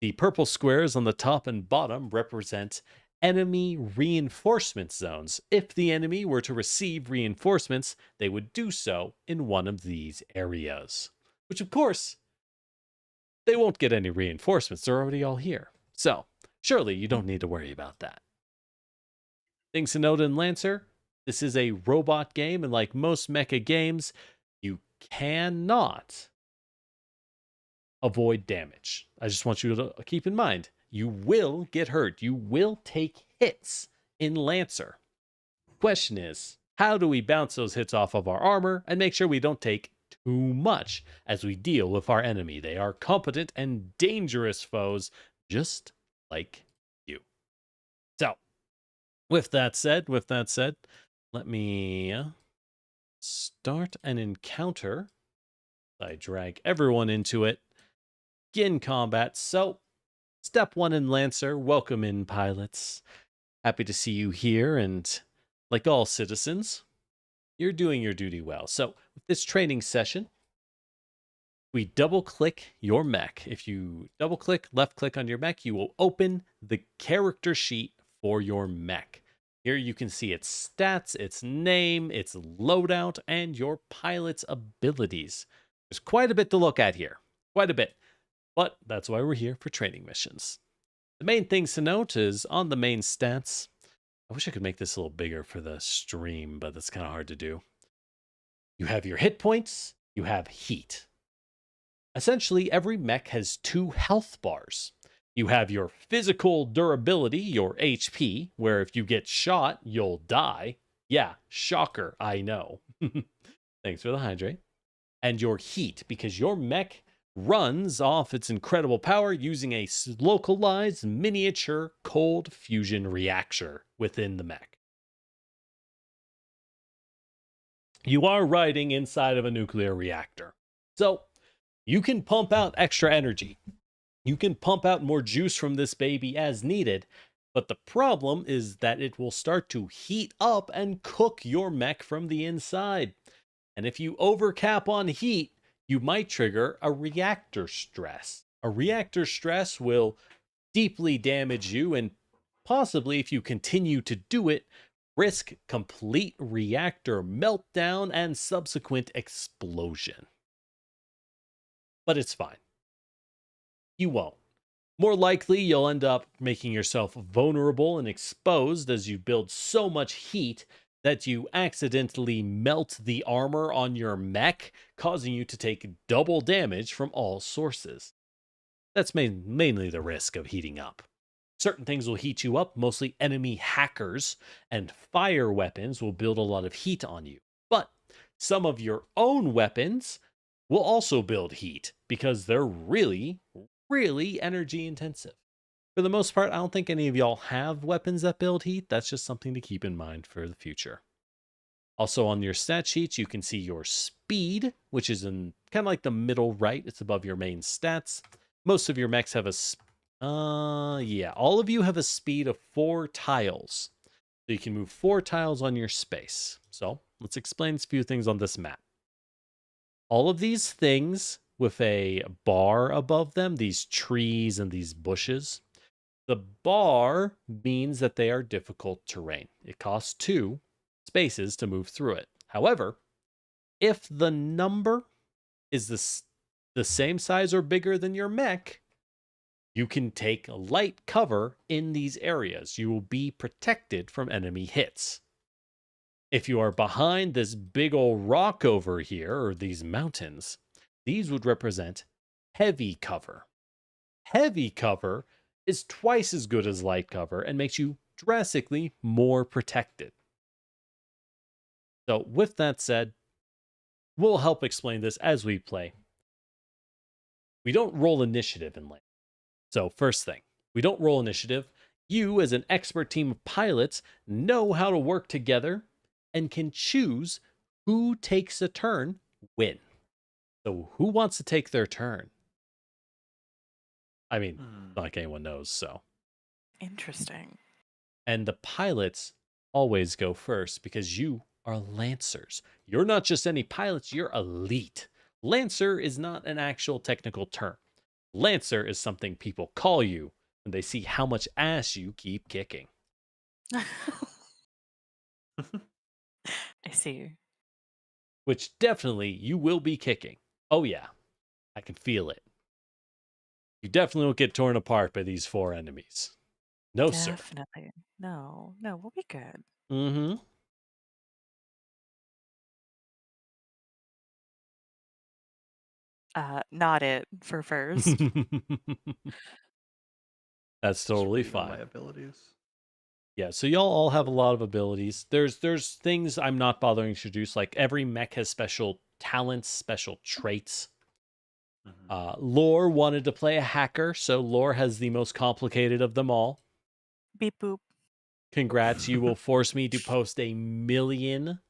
The purple squares on the top and bottom represent enemy reinforcement zones. If the enemy were to receive reinforcements, they would do so in one of these areas. Which, of course, they won't get any reinforcements. They're already all here. So, surely you don't need to worry about that. Things to note in Lancer, this is a robot game, and like most mecha games, you cannot avoid damage. I just want you to keep in mind, you will get hurt. You will take hits in Lancer. Question is, how do we bounce those hits off of our armor and make sure we don't take too much as we deal with our enemy? They are competent and dangerous foes, just like you. So, with that said, let me start an encounter. I drag everyone into it. Begin combat. So, step 1 in Lancer, welcome in, pilots. Happy to see you here, and like all citizens, you're doing your duty well. So, with this training session, we double-click your mech. If you double-click, left-click on your mech, you will open the character sheet for your mech. Here you can see its stats, its name, its loadout, and your pilot's abilities. There's quite a bit to look at here. Quite a bit. But that's why we're here for training missions. The main things to note is on the main stats. I wish I could make this a little bigger for the stream, but that's kind of hard to do. You have your hit points, you have heat. Essentially, every mech has 2 health bars. You have your physical durability, your HP, where if you get shot, you'll die. Yeah, shocker, I know. Thanks for the hydrate. And your heat, because your mech runs off its incredible power using a localized miniature cold fusion reactor within the mech. You are riding inside of a nuclear reactor, so you can pump out extra energy. You can pump out more juice from this baby as needed, but the problem is that it will start to heat up and cook your mech from the inside. And if you overcap on heat, you might trigger a reactor stress. A reactor stress will deeply damage you and possibly, if you continue to do it, risk complete reactor meltdown and subsequent explosion. But it's fine. You won't. More likely, you'll end up making yourself vulnerable and exposed as you build so much heat that you accidentally melt the armor on your mech, causing you to take double damage from all sources. That's mainly the risk of heating up. Certain things will heat you up, mostly enemy hackers, and fire weapons will build a lot of heat on you. But some of your own weapons will also build heat because they're really energy intensive. For the most part, I don't think any of y'all have weapons that build heat. That's just something to keep in mind for the future. Also on your stat sheets, you can see your speed, which is in kind of like the middle right. It's above your main stats. Most of your mechs have all of you have a speed of 4 tiles. So you can move 4 tiles on your space. So let's explain a few things on this map. All of these things with a bar above them, these trees and these bushes, the bar means that they are difficult terrain. It costs 2 spaces to move through it. However, if the number is the same size or bigger than your mech, you can take light cover in these areas. You will be protected from enemy hits. If you are behind this big old rock over here, or these mountains, these would represent heavy cover. Heavy cover is twice as good as light cover and makes you drastically more protected. So with that said, we'll help explain this as we play. We don't roll initiative in LANCER. So first thing, we don't roll initiative. You, as an expert team of pilots, know how to work together and can choose who takes a turn when. So who wants to take their turn? I mean, not like anyone knows, so. Interesting. And the pilots always go first because you are Lancers. You're not just any pilots, you're elite. Lancer is not an actual technical term. Lancer is something people call you when they see how much ass you keep kicking. I see. Which definitely you will be kicking. Oh yeah, I can feel it. You definitely will get torn apart by these 4 enemies. No, sir. Definitely. No, we'll be good. Mm-hmm. Not it for first. That's totally Just reading all fine. my abilities. Yeah, so y'all all have a lot of abilities. There's things I'm not bothering to introduce, like every mech has special talents, special traits. Lore wanted to play a hacker, so Lore has the most complicated of them all. Beep boop. Congrats, you will force me to post a million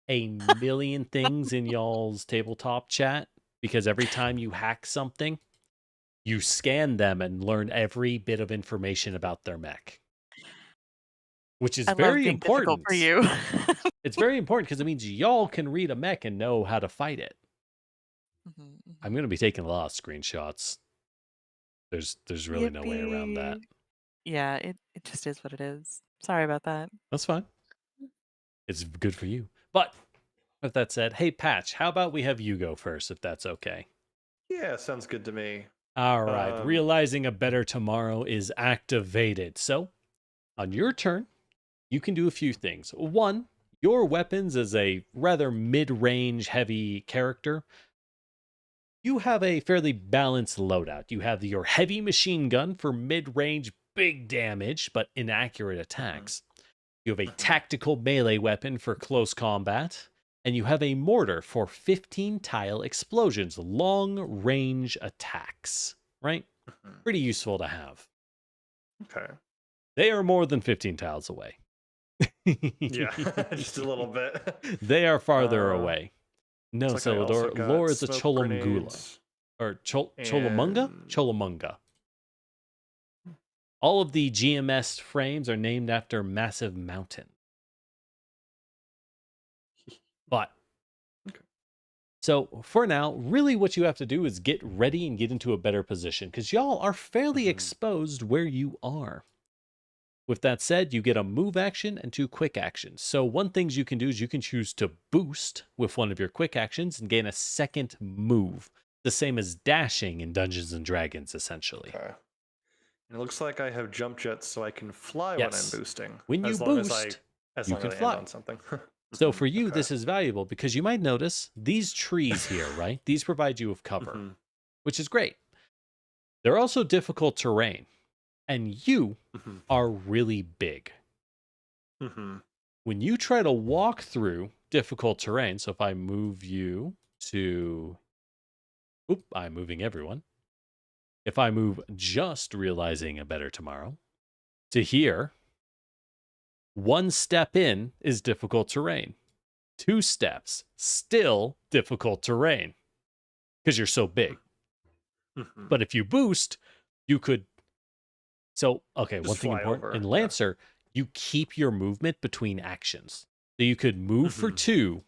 things in y'all's tabletop chat, because every time you hack something, you scan them and learn every bit of information about their mech. Which is I love very being difficult important for you. It's very important because it means y'all can read a mech and know how to fight it. I'm going to be taking a lot of screenshots. There's really no way around that. Yeah, it just is what it is. Sorry about that. That's fine. It's good for you. But with that said, hey Patch, how about we have you go first if that's okay? Yeah, sounds good to me. All right. Realizing a better tomorrow is activated. So, on your turn, you can do a few things. One, your weapons as a rather mid-range heavy character, you have a fairly balanced loadout. You have your heavy machine gun for mid-range big damage but inaccurate attacks. You have a tactical melee weapon for close combat. And you have a mortar for 15 tile explosions, long range attacks, right? Pretty useful to have. Okay. They are more than 15 tiles away. Yeah, just a little bit. They are farther away. No, Looks like I so also got lore is a smoke Cholumgula. grenades Or Cholomunga? and- Cholomunga. All of the GMS frames are named after massive mountains. But, Okay. so for now, really what you have to do is get ready and get into a better position because y'all are fairly exposed where you are. With that said, you get a move action and 2 quick actions. So one things you can do is you can choose to boost with one of your quick actions and gain a second move. The same as dashing in Dungeons and Dragons, essentially. Okay. And it looks like I have jump jets, so I can fly Yes. when I'm boosting. When you as long as boost, as you long can as I fly. land on something. So for you, Okay. this is valuable because you might notice these trees here, right? These provide you with cover, Mhm. which is great. They're also difficult terrain, and you Mhm. are really big. Mhm. When you try to walk through difficult terrain, so if I move you to... Oop, I'm moving everyone. If I move just realizing a better tomorrow to here, 1 step in is difficult terrain. 2 steps, still difficult terrain because you're so big. Mhm. But if you boost, you could... So, okay, Just one thing fly important. over, In yeah. Lancer, you keep your movement between actions. So you could move for 2,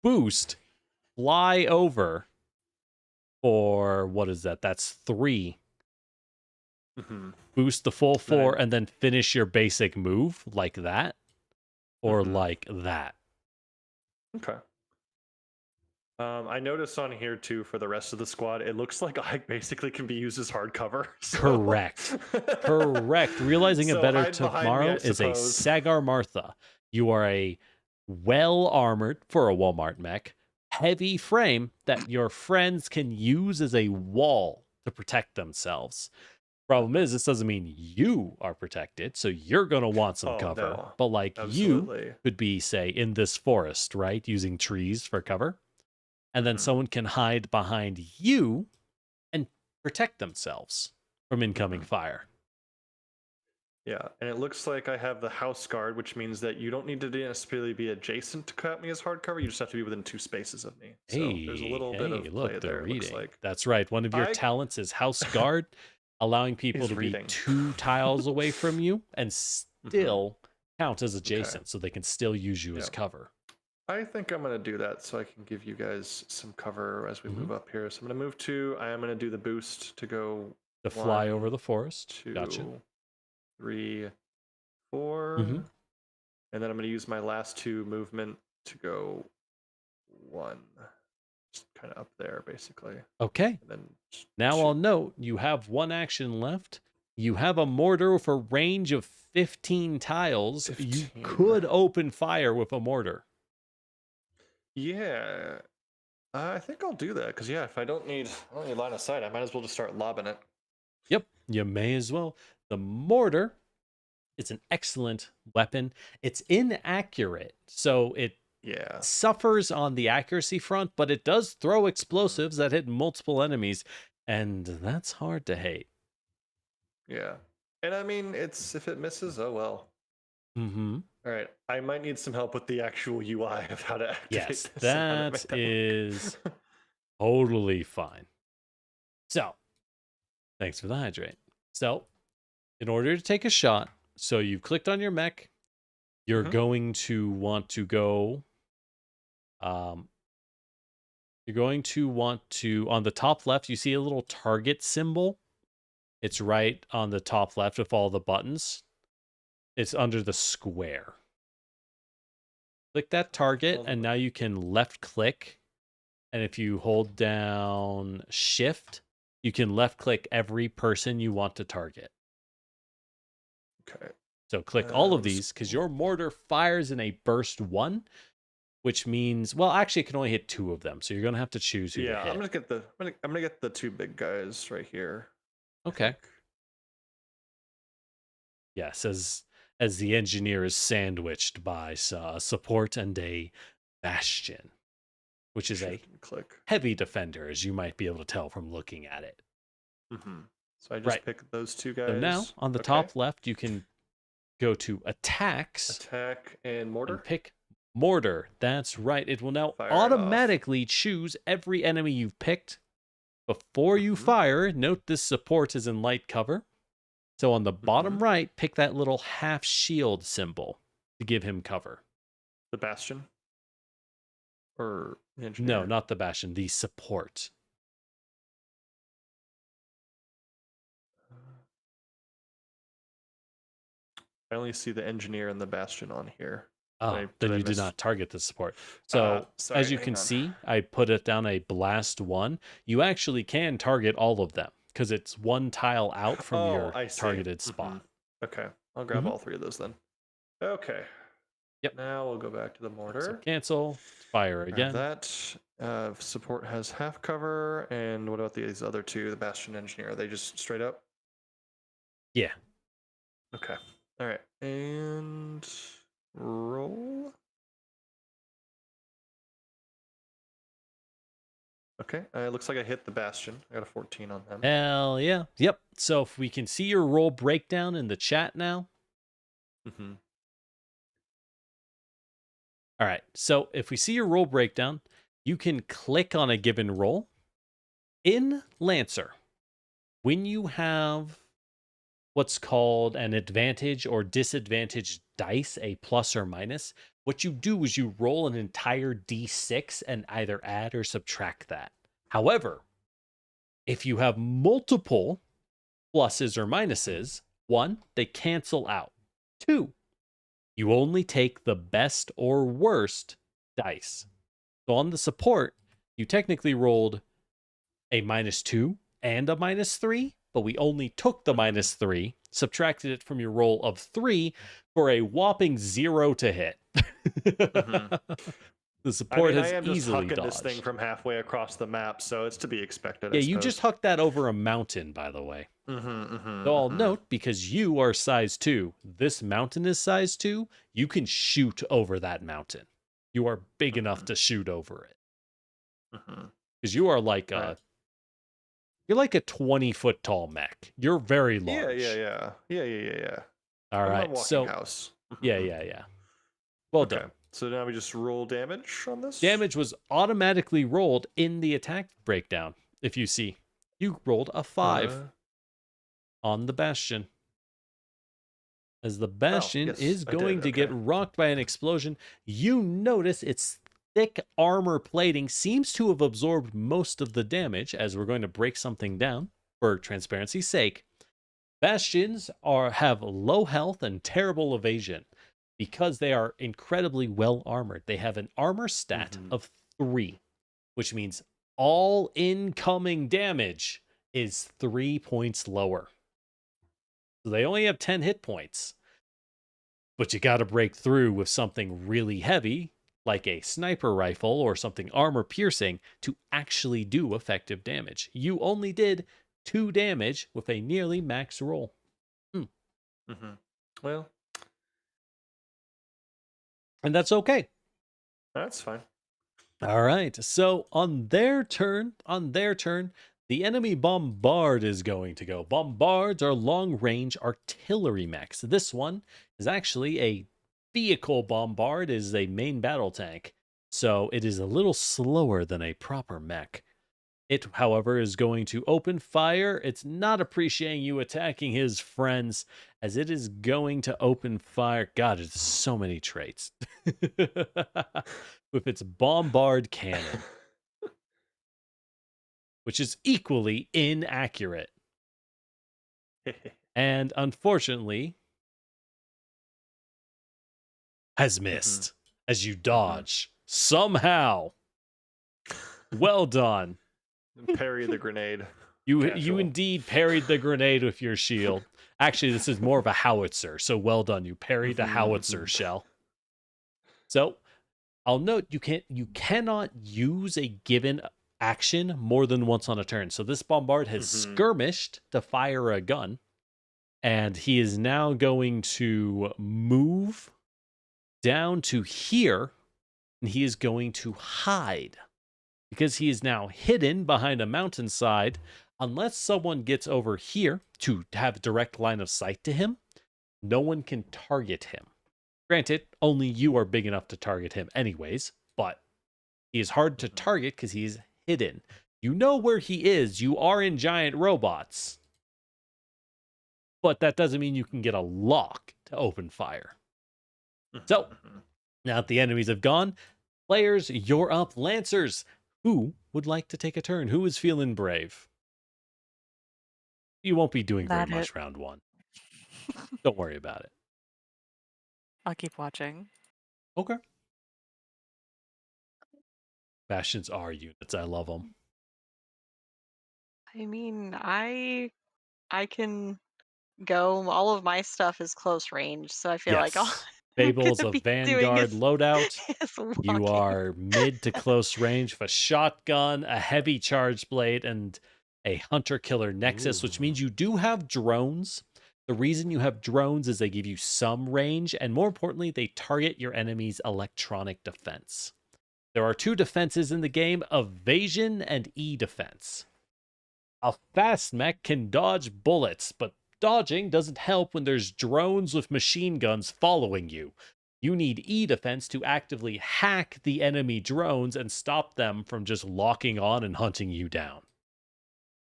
boost, fly over for, what is that? That's 3. Mhm. Boost the full 4 Then- and then finish your basic move like that or Mhm. like that. Okay. I noticed on here too for the rest of the squad, it looks like I basically can be used as hardcover. So... Correct. Correct. Realizing a So better hide behind me, tomorrow I is a suppose. Sagar Martha. You are a well-armored, for a Walmart mech, heavy frame that your friends can use as a wall to protect themselves. Problem is, this doesn't mean you are protected, so you're going to want some Oh, cover. no. But like you Absolutely. could be, say, in this forest, right? Using trees for cover. And then Mhm. someone can hide behind you and protect themselves from incoming Mhm. fire. Yeah, and it looks like I have the house guard, which means that you don't need to necessarily be adjacent to cut me as hardcover. You just have to be within 2 spaces of me. So there's a little bit of play Look, they're there. It looks reading. like That's right. One of your I- talents is House Guard, allowing people He's to be reading. 2 tiles away from you and still count as Okay. adjacent, so they can still use you as Yeah. cover. I think I'm gonna do that so I can give you guys some cover as we Mhm. move up here. So I'm gonna move 2. I am gonna do the boost to go To fly 1, over the forest. 2, Gotcha. 3, 4, Mhm. and then I'm gonna use my last 2 movement to go 1, just kind of up there basically. Okay. And then just Now 2. I'll note you have 1 action left. You have a mortar with a range of 15 tiles. You 15. could open fire with a mortar. Yeah, I think I'll do that because if I don't need line of sight, I might as well just start lobbing it. Yep, you may as well. The mortar is an excellent weapon. It's inaccurate, so it Yeah, suffers on the accuracy front, but it does throw explosives that hit multiple enemies, and that's hard to hate. yeah, and I mean, it's if it misses, oh well. Mm-hmm. All right, I might need some help with the actual UI of how to activate Yes, this and how to that make that is work. totally fine. So, thanks for the hydrate. So, in order to take a shot, so you've clicked on your mech, you're Mhm. going to want to go... you're going to want to, on the top left, you see a little target symbol. It's right on the top left with all the buttons. It's under the square. Click that target, and now you can left click. And if you hold down shift, you can left click every person you want to target. Okay. So click all of let's- these because your mortar fires in a burst 1, which means, well, actually it can only hit 2 of them. So you're going to have to choose who to Yeah, hit. I'm gonna get the 2 big guys right here. I Okay. think. Yes, as the engineer is sandwiched by support and a Bastion, which is a Shift and click. heavy defender, as you might be able to tell from looking at it. So I just Right. pick those two guys. So now, on the Okay. top left, you can go to attacks Attack and mortar. and pick mortar. That's right. It will now Fire it off. automatically choose every enemy you've picked. Before you fire, note this support is in light cover. So on the bottom right, pick that little half shield symbol to give him cover. The Bastion? Or the engineer? No, not the Bastion, the support. I only see the engineer and the Bastion on here. Oh, then you did not target the support. So sorry, as you hang can on. see, I put it down a blast 1. You actually can target all of them because it's one tile out from your I see. targeted spot. Okay, I'll grab all 3 of those then. Okay. Yep. Now we'll go back to the mortar. So cancel, fire Grab again. that support has half cover, and what about these other 2, the Bastion engineer? Are they just straight up? Yeah. Okay. All right, and roll. Okay, it looks like I hit the Bastion. I got a 14 on them. Hell yeah. Yep. So if we can see your roll breakdown in the chat now. All right. So if we see your roll breakdown, you can click on a given roll. In Lancer, when you have what's called an advantage or disadvantage dice, a plus or minus, what you do is you roll an entire d6 and either add or subtract that. However, if you have multiple pluses or minuses, 1, they cancel out. 2, you only take the best or worst dice. So on the support, you technically rolled a -2 and a -3, but we only took the -3, subtracted it from your roll of 3 for a whopping 0 to hit. The support I am has just easily hucking this thing dodged. from halfway across the map, so it's to be expected. Yeah, I you just hucked that over a mountain, by the way. So I'll note, because you are size 2, this mountain is size 2, you can shoot over that mountain. You are big enough to shoot over it. Because you are like you're like a 20-foot tall mech. You're very large. Yeah. All I'm a right, walking so house. yeah. Well Okay. done. So now we just roll damage on this? Damage was automatically rolled in the attack breakdown. If you see, you rolled a 5 on the Bastion. As the Bastion yes, is I did, going to get okay. rocked by an explosion, you notice its thick armor plating seems to have absorbed most of the damage, as we're going to break something down for transparency's sake. Bastions have low health and terrible evasion because they are incredibly well armored. They have an armor stat of 3, which means all incoming damage is 3 points lower. So they only have 10 hit points. But you got to break through with something really heavy, like a sniper rifle or something armor piercing, to actually do effective damage. You only did 2 damage with a nearly max roll. Well, and that's okay. that's fine. All right. So on their turn, the enemy bombard is going to go. Bombards are long-range artillery mechs. This one is actually a vehicle bombard, is a main battle tank. So it is a little slower than a proper mech. It, however, is going to open fire. It's not appreciating you attacking his friends, as it is going to open fire. God, it's so many traits. With its bombard cannon, which is equally inaccurate. And unfortunately, has missed as you dodge somehow. Well done. Parry the grenade. You indeed parried the grenade with your shield. Actually, this is more of a howitzer, so well done. You parried the howitzer shell. So I'll note you cannot use a given action more than once on a turn. So this bombard has skirmished to fire a gun, and he is now going to move down to here and he is going to hide. Because he is now hidden behind a mountainside, unless someone gets over here to have direct line of sight to him, no one can target him. Granted, only you are big enough to target him anyways, but he is hard to target because he's hidden. You know where he is. You are in giant robots. But that doesn't mean you can get a lock to open fire. So, now that the enemies have gone, players, you're up. Lancers, who would like to take a turn? Who is feeling brave? You won't be doing very Not it. much round one. Don't worry about it. I'll keep watching. Okay. Bastions are units. I love them. I mean, I can go. All of my stuff is close range, so I feel like all Yes. I'm Fable's gonna a be doing Vanguard loadout. is You walking. are mid to close range with a shotgun, a heavy charge blade, and a hunter-killer nexus, which means you do have drones. The reason you have drones is they give you some range, and more importantly, they target your enemy's electronic defense. There are two defenses in the game, evasion and E-defense. A fast mech can dodge bullets, but dodging doesn't help when there's drones with machine guns following you. You need E-defense to actively hack the enemy drones and stop them from just locking on and hunting you down.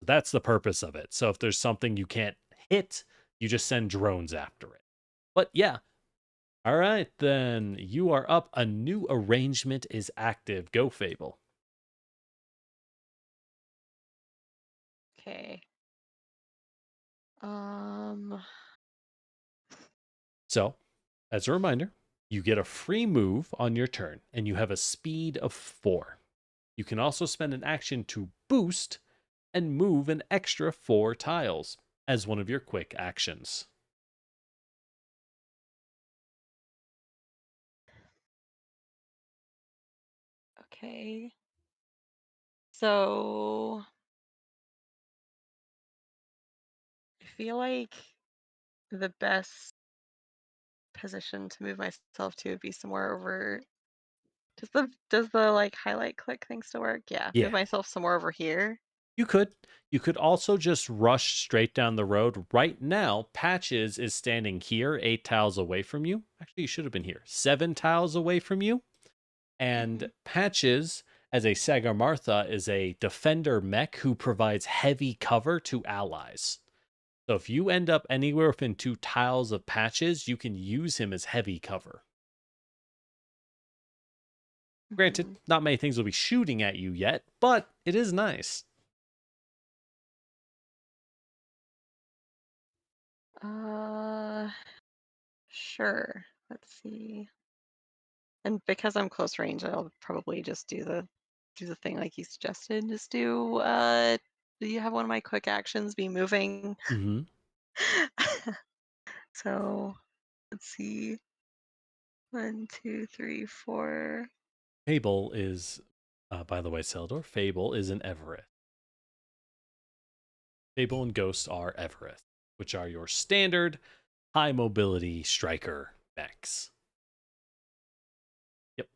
That's the purpose of it. So if there's something you can't hit, you just send drones after it. But yeah. All right, then you are up. A new arrangement is active. Go, Fable. Okay. So, as a reminder, you get a free move on your turn, and you have a speed of 4. You can also spend an action to boost and move an extra 4 tiles as one of your quick actions. Okay. So I feel like the best position to move myself to would be somewhere over. Does the like highlight click thing still work? Yeah. Yeah. Move myself somewhere over here. You could also just rush straight down the road. Right now, Patches is standing here 8 tiles away from you. Actually, you should have been here 7 tiles away from you. And Patches, as a Sagarmartha, is a defender mech who provides heavy cover to allies. So if you end up anywhere within 2 tiles of Patches, you can use him as heavy cover. Granted, not many things will be shooting at you yet, but it is nice. Sure. Let's see. And because I'm close range, I'll probably just do the thing like you suggested. Just do you have one of my quick actions be moving? Mm-hmm. So let's see. 1, 2, 3, 4. Fable is, by the way, Seldor, Fable is an Everest. Fable and Ghost are Everest, which are your standard high mobility striker mechs. Yep.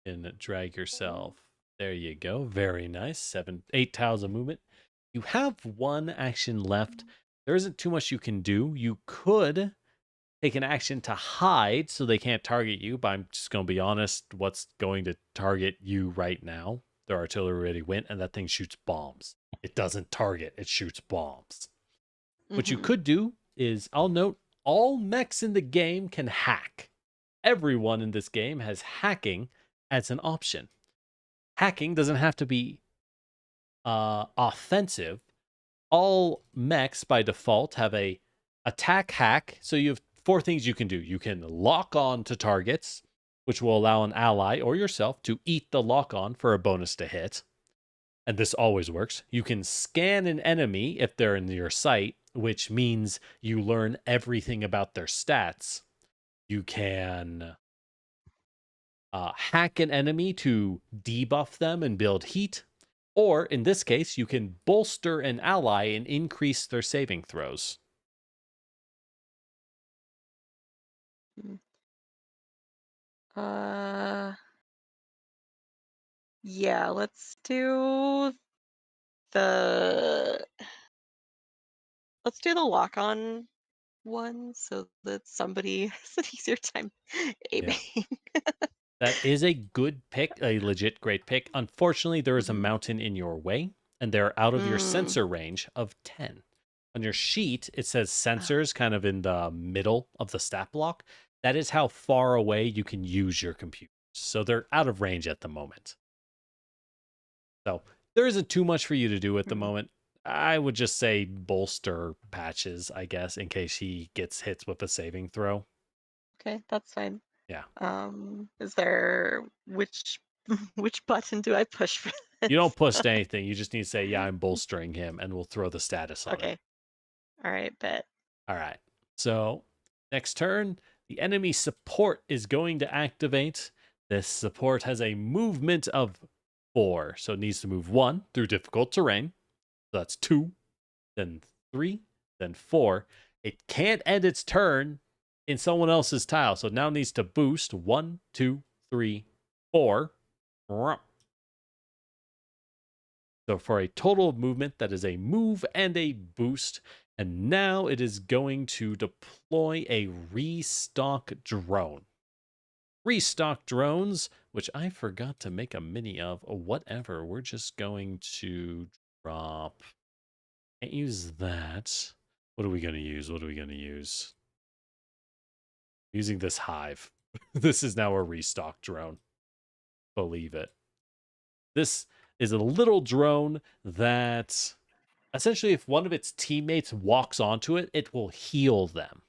And drag yourself. There you go. Very nice. 8 tiles of movement. You have 1 action left. There isn't too much you can do. You could take an action to hide so they can't target you, but I'm just going to be honest, what's going to target you right now? Their artillery already went, and that thing shoots bombs. It doesn't target, it shoots bombs. What you could do is, I'll note, all mechs in the game can hack. Everyone in this game has hacking as an option. Hacking doesn't have to be offensive. All mechs by default have a attack hack, so you have 4 things you can do. You can lock on to targets, which will allow an ally or yourself to eat the lock on for a bonus to hit. And this always works. You can scan an enemy if they're in your sight, which means you learn everything about their stats. You can hack an enemy to debuff them and build heat. Or in this case, you can bolster an ally and increase their saving throws. Yeah, the let's do the lock on one so that somebody has an easier time Yeah. aiming. That is a good pick, a legit great pick. Unfortunately, there is a Mhm. mountain in your way, and they're out of your Mm. sensor range of 10. On your sheet, it says Oh, sensors kind of in the middle of the stat block. That is how far away you can use your computers. So they're out of range at the moment. So there isn't too much for you to do at the hmm. moment. I would just say bolster Patches, I guess, in case he gets hits with a saving throw. Okay, that's fine. Yeah. Is there which which button do I push for You don't this? push anything. You just need to say, yeah, I'm bolstering him, and we'll throw the status on him. Okay. All right, bet. All right. So next turn, the enemy support is going to activate. This support has a movement of 4. So it needs to move 1 through difficult terrain. So that's 2, then 3, then 4. It can't end its turn in someone else's tile. So it now needs to boost 1, 2, 3, 4. So for a total of movement, that is a move and a boost. And now it is going to deploy a restock drone. Restock drones, which I forgot to make a mini of, or whatever. We're just going to drop. Can't use that. What are we going to use? What are we going to use? Using this hive. This is now a restock drone. Believe it. This is a little drone that essentially, if one of its teammates walks onto it, it will heal them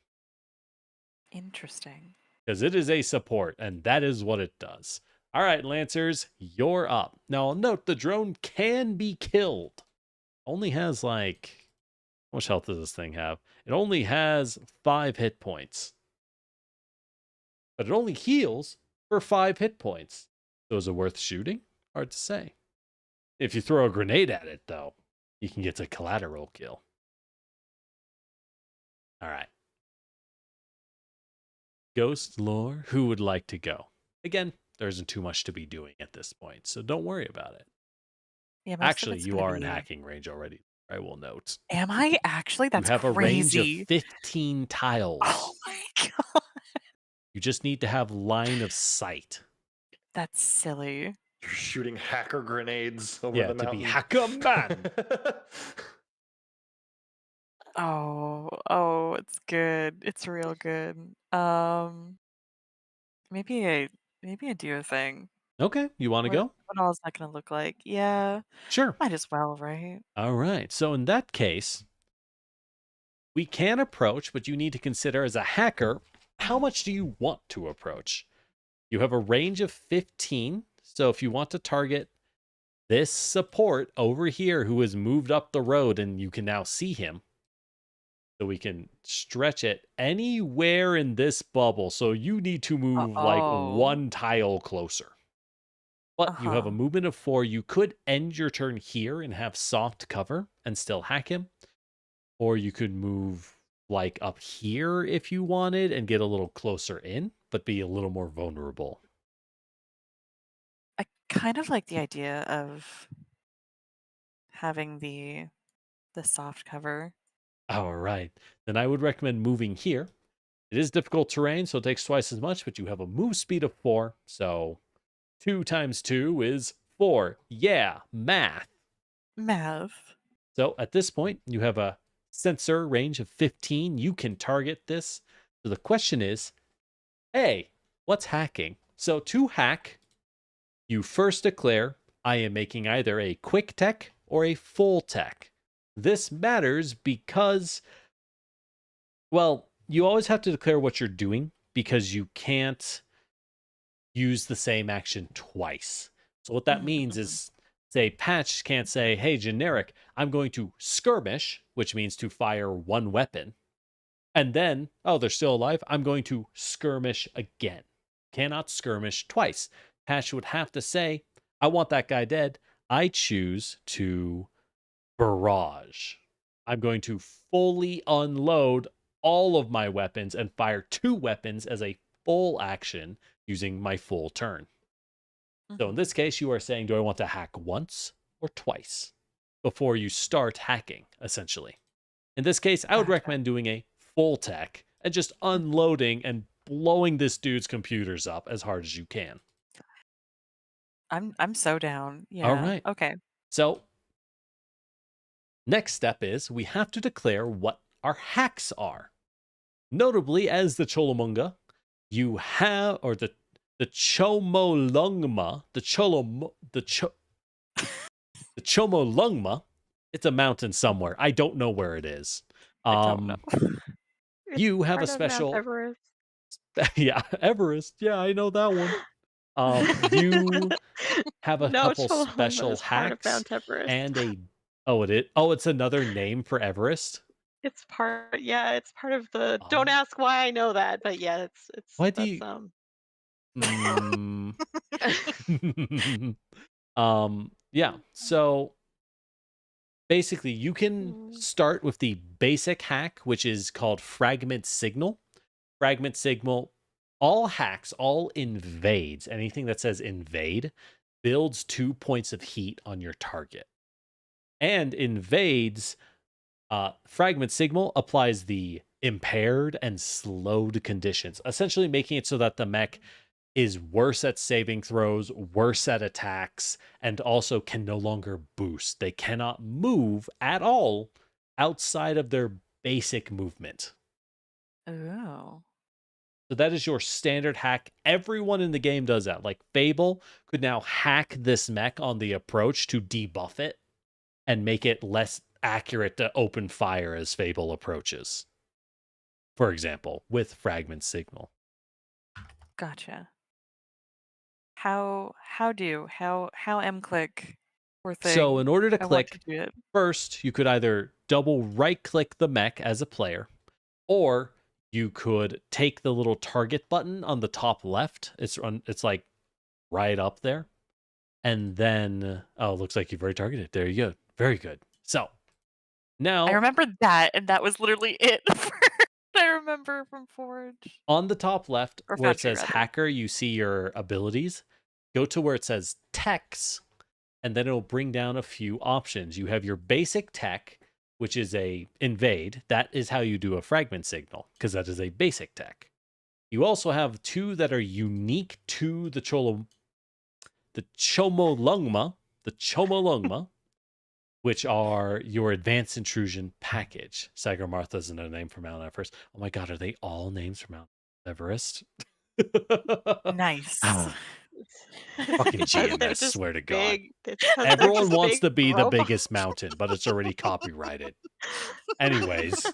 Interesting. because it is a support, and that is what it does. All right, Lancers, you're up. Now, I'll note the drone can be killed. Only has like, how much health does this thing have? It only has 5 hit points, but it only heals for 5 hit points. So is it worth shooting? Hard to say. If you throw a grenade at it, though, you can get a collateral kill. All right. Ghost lore, who would like to go? Again, there isn't too much to be doing at this point, so don't worry about it. Yeah, most of Actually, it's you gonna are in be. hacking range already, I will note. Am I actually? You That's have a range of crazy. 15 Oh tiles. my god. You just need to have line of sight. That's silly. You're shooting hacker grenades over Yeah, the to be mountain. hacker man. Oh, it's good. It's real good. Maybe I do a thing. Okay, you want to What go? what all is that gonna look like? Yeah, Sure. might as well, right? All right, so in that case, we can approach, but you need to consider as a hacker, how much do you want to approach? You have a range of 15, so if you want to target this support over here who has moved up the road and you can now see him, so we can stretch it anywhere in this bubble. So you need to move like Oh. 1 tile closer. But you have a Uh-huh. movement of 4. You could end your turn here and have soft cover and still hack him. Or you could move like up here if you wanted and get a little closer in, but be a little more vulnerable. I kind of like the idea of having the soft cover. All right. Then I would recommend moving here. It is difficult terrain, so it takes twice as much, but you have a move speed of 4. So 2 times 2 is 4. Yeah, math. Math. So at this point, you have a sensor range of 15. You can target this. So the question is, hey, what's hacking? So to hack, you first declare, I am making either a quick tech or a full tech. This matters because, well, you always have to declare what you're doing because you can't use the same action twice. So what that means is, say, Patch can't say, hey, generic, I'm going to skirmish, which means to fire 1 weapon. And then, oh, they're still alive. I'm going to skirmish again. Cannot skirmish twice. Patch would have to say, I want that guy dead. I choose to barrage. I'm going to fully unload all of my weapons and fire 2 weapons as a full action using my full turn. So in this case, you are saying, do I want to hack once or twice before you start hacking, essentially? In this case, I would Gotcha. recommend doing a full tech and just unloading and blowing this dude's computers up as hard as you can. I'm so down. All Yeah. right. Okay. So next step is we have to declare what our hacks are. Notably, as the Cholomunga, you have, or the Chomolungma, the Chomolungma, it's a mountain somewhere. I don't know where it is. I don't know. It's You have a part of Mount special, Everest. yeah, Everest. Yeah, I know that one. You have a No, couple Choloma special is part of hacks Mount Everest. and it's another name for Everest. It's part, yeah, it's part of the. Oh. Don't ask why I know that, but yeah, it's. Why do That's, you? Yeah. So basically, you can start with the basic hack, which is called Fragment Signal. Fragment Signal, all hacks, all invades, anything that says invade, builds 2 points of heat on your target. And invades, Fragment Signal applies the impaired and slowed conditions, essentially making it so that the mech is worse at saving throws, worse at attacks, and also can no longer boost. They cannot move at all outside of their basic movement. Oh. So that is your standard hack. Everyone in the game does that. Like Fable could now hack this mech on the approach to debuff it and make it less accurate to open fire as Fable approaches. For example, with Fragment Signal. Gotcha. How M-click or thing? So in order to I want click, to do it. first, you could either double right-click the mech as a player, or you could take the little target button on the top left. It's like right up there. And then, oh, it looks like you've already targeted. There you go. Very good. So now I remember that, and that was literally it. I remember from Forge. on the top left, Or where it Foundry, says rather. hacker, you see your abilities. Go to where it says techs, and then it'll bring down a few options. You have your basic tech, which is a invade. That is how you do a fragment signal, because that is a basic tech. You also have two that are unique to the Chomolungma, which are your advanced intrusion package. Sagarmartha isn't a name for Mount Everest. Oh my god, are they all names for Mount Everest? Nice. Fucking They're GMS, just swear to God. big. It's 'cause they're Everyone just wants big to be the robots. biggest mountain, but it's already copyrighted. Anyways,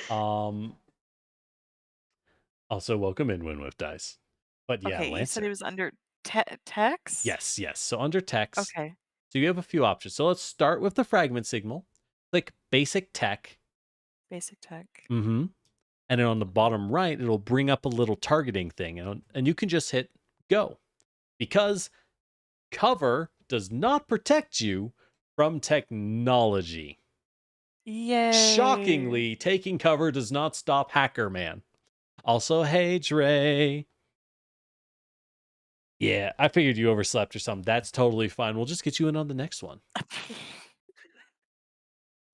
also welcome in Win with Dice. But yeah, Okay, you said Lancer. it was under text? Yes. So under text, Okay. so you have a few options. So let's start with the fragment signal. Click basic tech. Basic tech. Mm-hmm. And then on the bottom right, it'll bring up a little targeting thing, and you can just hit go. Because cover does not protect you from technology. Yay. Shockingly, taking cover does not stop Hacker Man. Also, hey, Dre. Yeah, I figured you overslept or something. That's totally fine. We'll just get you in on the next one.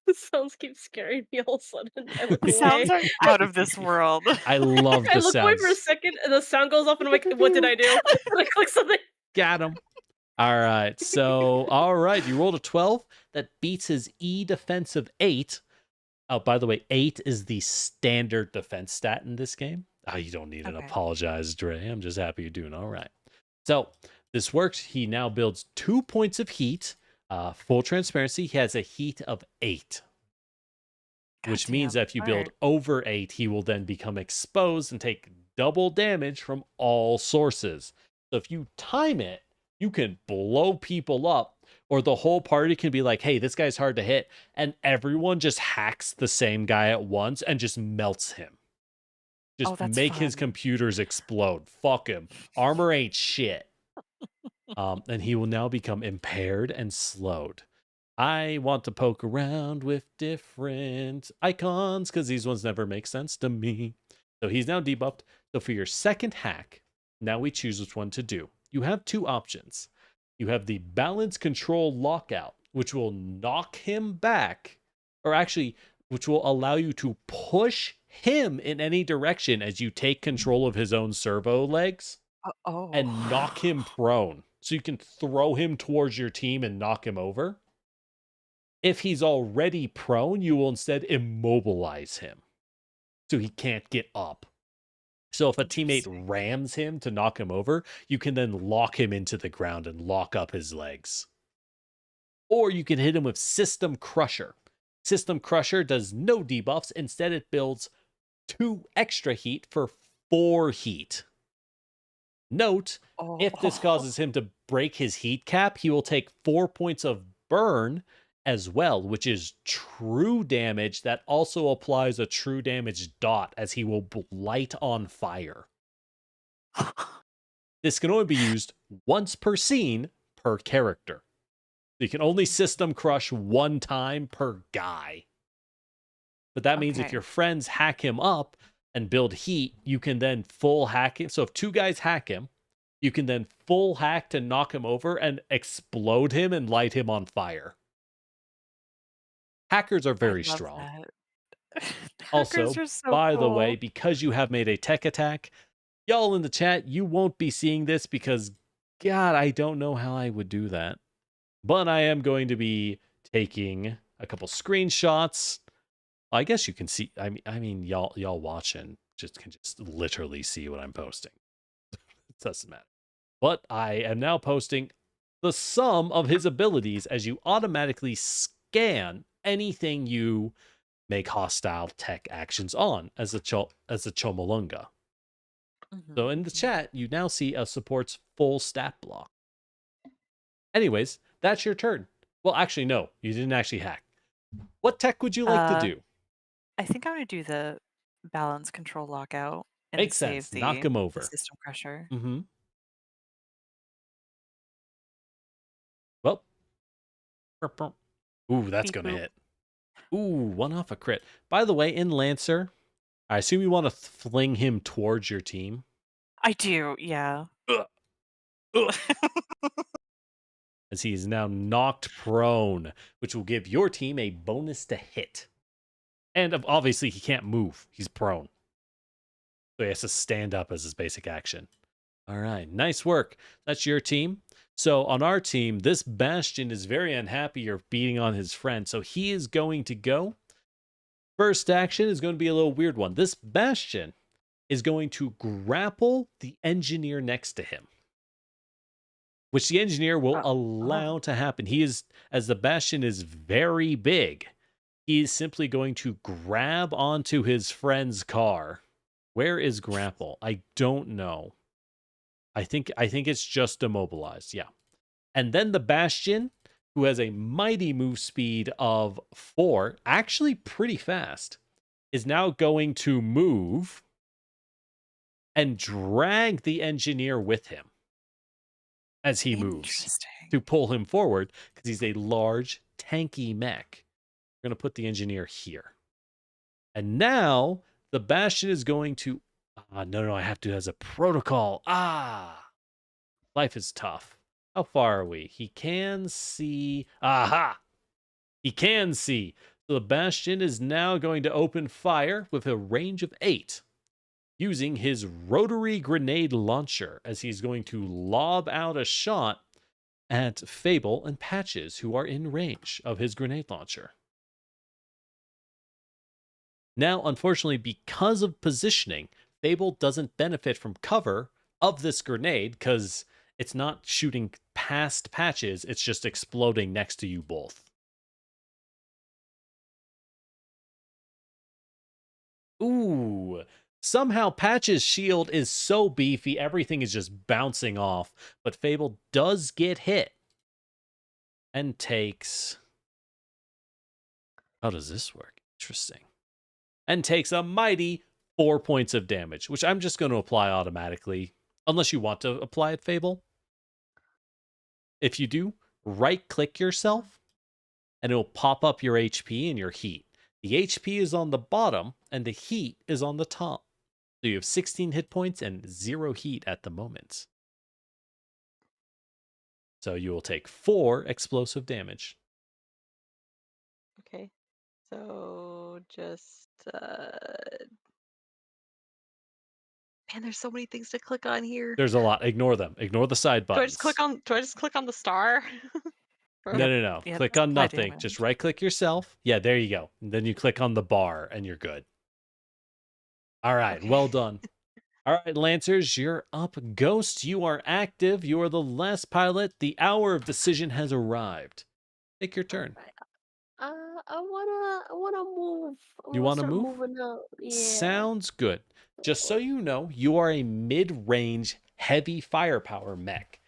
The sounds keep scaring me all of a sudden. I look The sounds away. are out of this world. I love I the look away for a sounds. second, and the sound goes off, and I'm like, "What did I do?" And I click something. Got him. All right. So, all right. You rolled a 12. That beats his E defense of 8. Oh, by the way, 8 is the standard defense stat in this game. Oh, you don't need to Okay. apologize, Dre. I'm just happy you're doing all right. So, this works. He now builds 2 points of heat. Full transparency, he has a heat of 8. Which means that if you build over 8, he will then become exposed and take double damage from all sources. So if you time it, you can blow people up, or the whole party can be like, hey, this guy's hard to hit, and everyone just hacks the same guy at once and just melts him. Just that's make his fun. computers explode. Fuck him. Armor ain't shit. And he will now become impaired and slowed. I want to poke around with different icons because these ones never make sense to me. So he's now debuffed. So for your second hack, now we choose which one to do. you have two options. You have the balance control lockout, which will knock him back, or actually, which will allow you to push him in any direction as you take control of his own servo legs and knock him prone. So you can throw him towards your team and knock him over. If he's already prone, you will instead immobilize him so he can't get up. So if a teammate rams him to knock him over, you can then lock him into the ground and lock up his legs. Or you can hit him with System Crusher. System Crusher does no debuffs. Instead, it builds 2 extra heat for 4 heat. Note, if this causes him to break his heat cap, he will take 4 points of burn as well, which is true damage that also applies a true damage dot as he will light on fire. This can only be used once per scene per character. You can only system crush 1 time per guy. But that means if your friends hack him up and build heat, you can then full hack him. So if 2 guys hack him, you can then full hack to knock him over and explode him and light him on fire. Hackers are very strong. Also, by the way, because you have made a tech attack, y'all in the chat, you won't be seeing this because, God, I don't know how I would do that. But I am going to be taking a couple screenshots. I guess you can see. I mean, y'all watching can just literally see what I'm posting. It doesn't matter. But I am now posting the sum of his abilities as you automatically scan anything you make hostile tech actions on as a Chomolunga. So in the chat, you now see a supports full stat block. Anyways, that's your turn. Well, actually, no, you didn't actually hack. What tech would you like to do? I think I'm going to do the balance control lockout and Makes sense. Knock him over. the system crusher. Mm-hmm. Well. Ooh, that's going to hit. Ooh, 1 off a crit. By the way, in Lancer, I assume you want to fling him towards your team. I do, yeah. As he is now knocked prone, which will give your team a bonus to hit. And obviously, he can't move. He's prone. So he has to stand up as his basic action. All right, nice work. That's your team. So on our team, this Bastion is very unhappy you're beating on his friend. So he is going to go. First action is going to be a little weird one. This Bastion is going to grapple the engineer next to him, which the engineer will allow to happen. He is, as the Bastion is very big, he is simply going to grab onto his friend's car. Where is grapple? I don't know. I think it's just immobilized. Yeah. And then the Bastion, who has a mighty move speed of 4, actually pretty fast, is now going to move and drag the engineer with him as he moves to pull him forward because he's a large, tanky mech. We're going to put the engineer here. And now the Bastion is going to... no, I have to as a protocol. Life is tough. How far are we? He can see... Aha! He can see. So the Bastion is now going to open fire with a range of 8. Using his rotary grenade launcher as he's going to lob out a shot at Fable and Patches, who are in range of his grenade launcher. Now, unfortunately, because of positioning, Fable doesn't benefit from cover of this grenade because it's not shooting past Patches, it's just exploding next to you both. Ooh. Somehow Patch's shield is so beefy, everything is just bouncing off. But Fable does get hit. And takes... How does this work? Interesting. And takes a mighty 4 points of damage, which I'm just going to apply automatically. Unless you want to apply it, Fable. If you do, right-click yourself, and it will pop up your HP and your heat. The HP is on the bottom, and the heat is on the top. So you have 16 hit points and 0 heat at the moment. So you will take 4 explosive damage. Okay. So just man, there's so many things to click on here. There's a lot. Ignore them. Ignore the side Do I buttons. just click on the star? No. Yeah, Click that's on apply nothing. damage. Just right click yourself. Yeah, there you go. And then you click on the bar and you're good. All right, Okay. well done. All right, Lancers, you're up. Ghost, you are active. You are the last pilot. The hour of decision has arrived. Take your turn. I wanna move. You wanna start move? moving out. Yeah. Sounds good. Just so you know, you are a mid-range heavy firepower mech.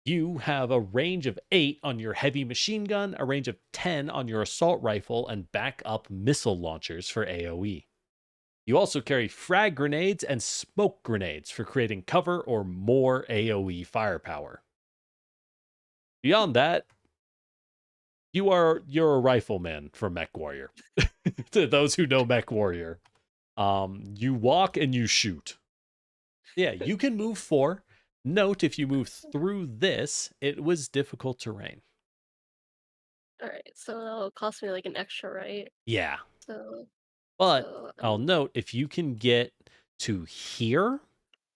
You have a range of 8 on your heavy machine gun, a range of 10 on your assault rifle, and backup missile launchers for AoE. You also carry frag grenades and smoke grenades for creating cover or more AoE firepower. Beyond that, you're a rifleman from Mech Warrior. To those who know Mech Warrior, you walk and you shoot. Yeah, you can move 4. Note, if you move through this, it was difficult terrain. All right, so that'll cost me like an extra, right? Yeah, So, but so I'll note, if you can get to here,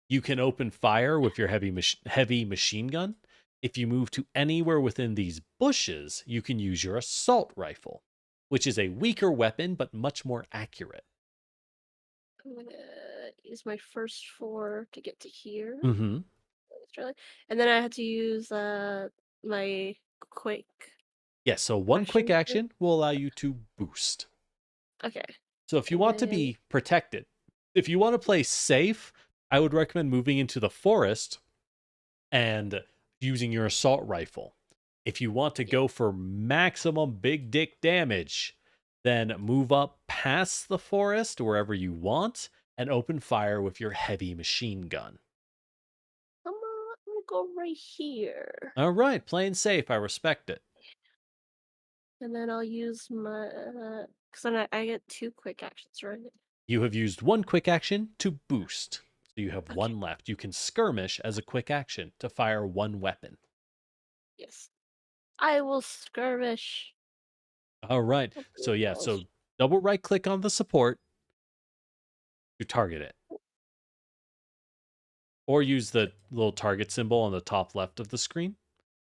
you can open fire with your heavy machine gun. If you move to anywhere within these bushes, you can use your assault rifle, which is a weaker weapon but much more accurate. I'm gonna use my first 4 to get to here. Mm-hmm. And then I had to use my quick. Yeah, so one quick Action. action will allow you to boost. Okay. So if you And want to then- be protected, if you want to play safe, I would recommend moving into the forest and using your assault rifle. If you want to go for maximum big dick damage, then move up past the forest wherever you want and open fire with your heavy machine gun. I'm gonna go right here. All right, playing safe. I respect it. And then I'll use my because then I get 2 quick actions, right? You have used one quick action to boost. So you have Okay. 1 left. You can skirmish as a quick action to fire 1 weapon. Yes. I will skirmish. All right. So yeah, so double right click on the support to target it. Or use the little target symbol on the top left of the screen.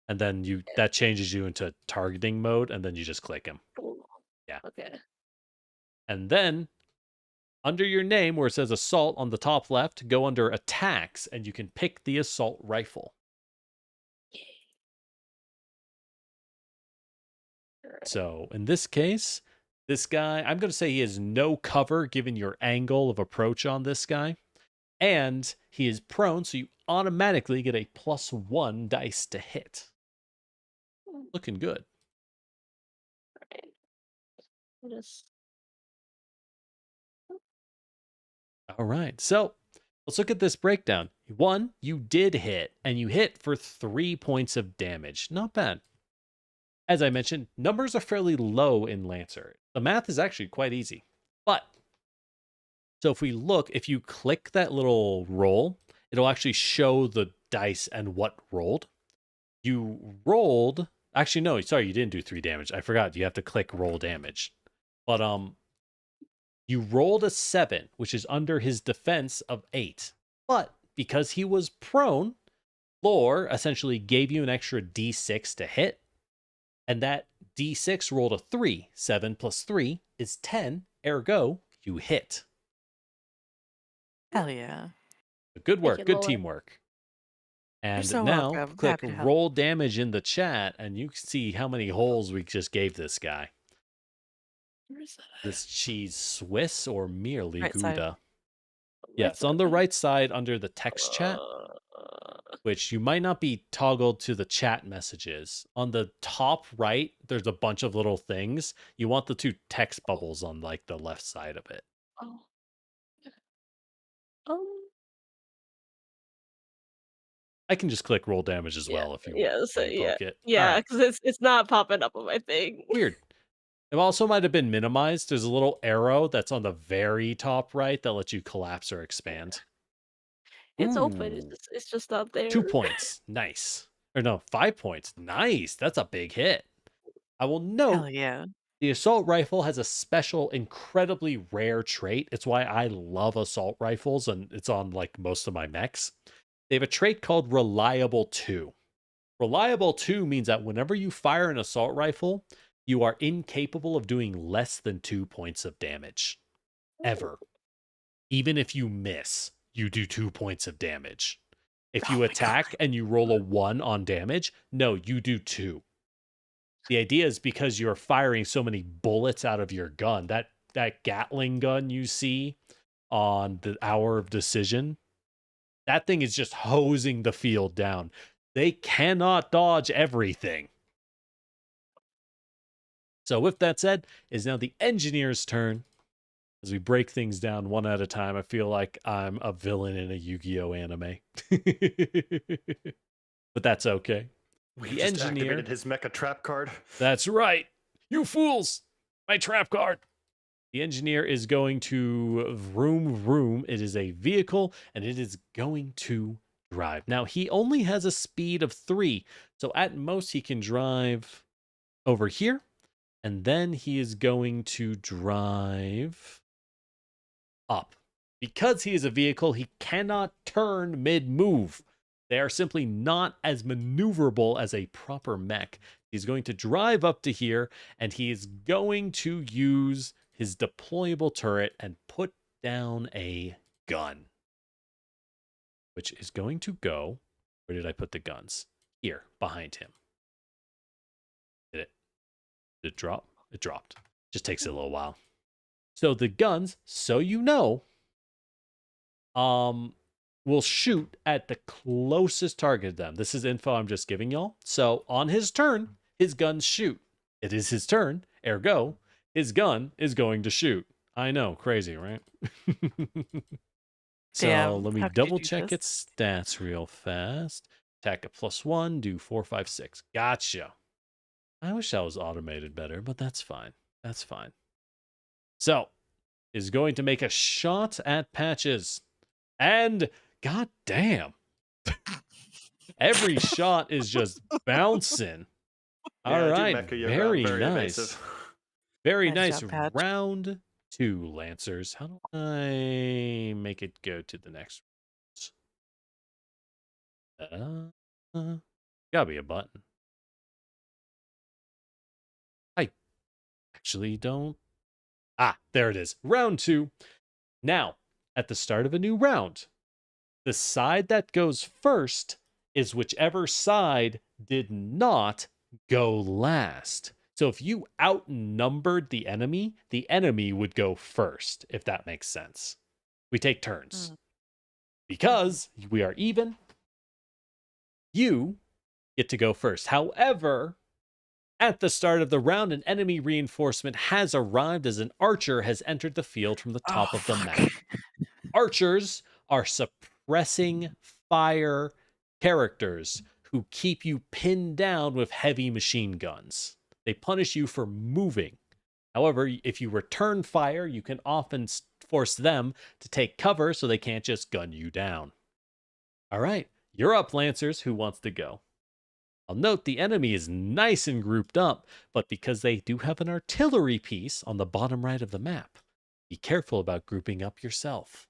And then that changes you into targeting mode, and then you just click him. Yeah. Okay. And then under your name where it says assault on the top left, go under attacks and you can pick the assault rifle. So in this case, this guy, I'm going to say he has no cover given your angle of approach on this guy. And he is prone, so you automatically get a +1 dice to hit. Looking good. All right, so let's look at this breakdown. 1, you did hit, and you hit for 3 points of damage. Not bad. As I mentioned, numbers are fairly low in Lancer. The math is actually quite easy. But, so if you click that little roll, it'll actually show the dice and what rolled. You rolled, actually no, sorry, you didn't do 3 damage. I forgot, you have to click roll damage. But you rolled a 7, which is under his defense of 8. But because he was prone, Lore essentially gave you an extra d6 to hit. And that d6 rolled a 3. 7 plus 3 is 10. Ergo, you hit. Hell yeah. Good work. you, Good Lore. teamwork. And so now welcome. click Happy to help. roll damage in the chat, and you can see how many holes we just gave this guy. Where's that? This cheese Swiss or merely Right side. Gouda? Yeah, it's on the right side under the text chat, which you might not be toggled to the chat messages. On the top right, there's a bunch of little things. You want the 2 text bubbles on like the left side of it. I can just click roll damage as well if you want to poke it. Yeah, Alright, because it's not popping up on my thing. weird. It also might have been minimized. There's a little arrow that's on the very top right that lets you collapse or expand. It's open. Ooh. It's just not there. 2 points. Nice. Or no, 5 points. Nice. That's a big hit. I will note Hell yeah. the assault rifle has a special, incredibly rare trait. It's why I love assault rifles, and it's on like most of my mechs. They have a trait called Reliable 2. Reliable 2 means that whenever you fire an assault rifle, you are incapable of doing less than 2 points of damage. Ever. Even if you miss, you do 2 points of damage. If Oh you my attack God. and you roll a 1 on damage, no, you do 2. The idea is because you're firing so many bullets out of your gun, that Gatling gun you see on the Hour of Decision, that thing is just hosing the field down. They cannot dodge everything. So with that said, it's now the engineer's turn. As we break things down one at a time, I feel like I'm a villain in a Yu-Gi-Oh anime. But that's okay. We The just engineer. activated his mecha trap card. That's right. You fools. My trap card. The engineer is going to vroom vroom. It is a vehicle and it is going to drive. Now, he only has a speed of 3. So at most he can drive over here. And then he is going to drive up. Because he is a vehicle, he cannot turn mid-move. They are simply not as maneuverable as a proper mech. He's going to drive up to here, and he is going to use his deployable turret and put down a gun. Which is going to go... Where did I put the guns? Here, behind him. Did it drop? It dropped. Just takes a little while. So the guns, so you know, will shoot at the closest target to them. This is info I'm just giving y'all. So on his turn, his guns shoot. It is his turn, ergo, his gun is going to shoot. I know, crazy, right? So Damn, let me how could you double do check this? its stats real fast. Attack at +1, do 4, 5, 6. Gotcha. I wish that was automated better, but that's fine. That's fine. So, is going to make a shot at Patches. And, god damn. Every shot is just bouncing. All Yeah, right, I do mecha yoga. I'm very very nice. evasive. Very Nice nice. job, Patch. Round 2, Lancers. How do I make it go to the next gotta be a button. I actually don't. Ah, there it is. Round 2. Now, at the start of a new round, the side that goes first is whichever side did not go last. So if you outnumbered the enemy would go first, if that makes sense. We take turns. Because we are even, you get to go first. However, at the start of the round, an enemy reinforcement has arrived as an archer has entered the field from the top of the map. Archers are suppressing fire characters who keep you pinned down with heavy machine guns. They punish you for moving. However, if you return fire, you can often force them to take cover so they can't just gun you down. All right, you're up, Lancers. Who wants to go? I'll note the enemy is nice and grouped up, but because they do have an artillery piece on the bottom right of the map, be careful about grouping up yourself.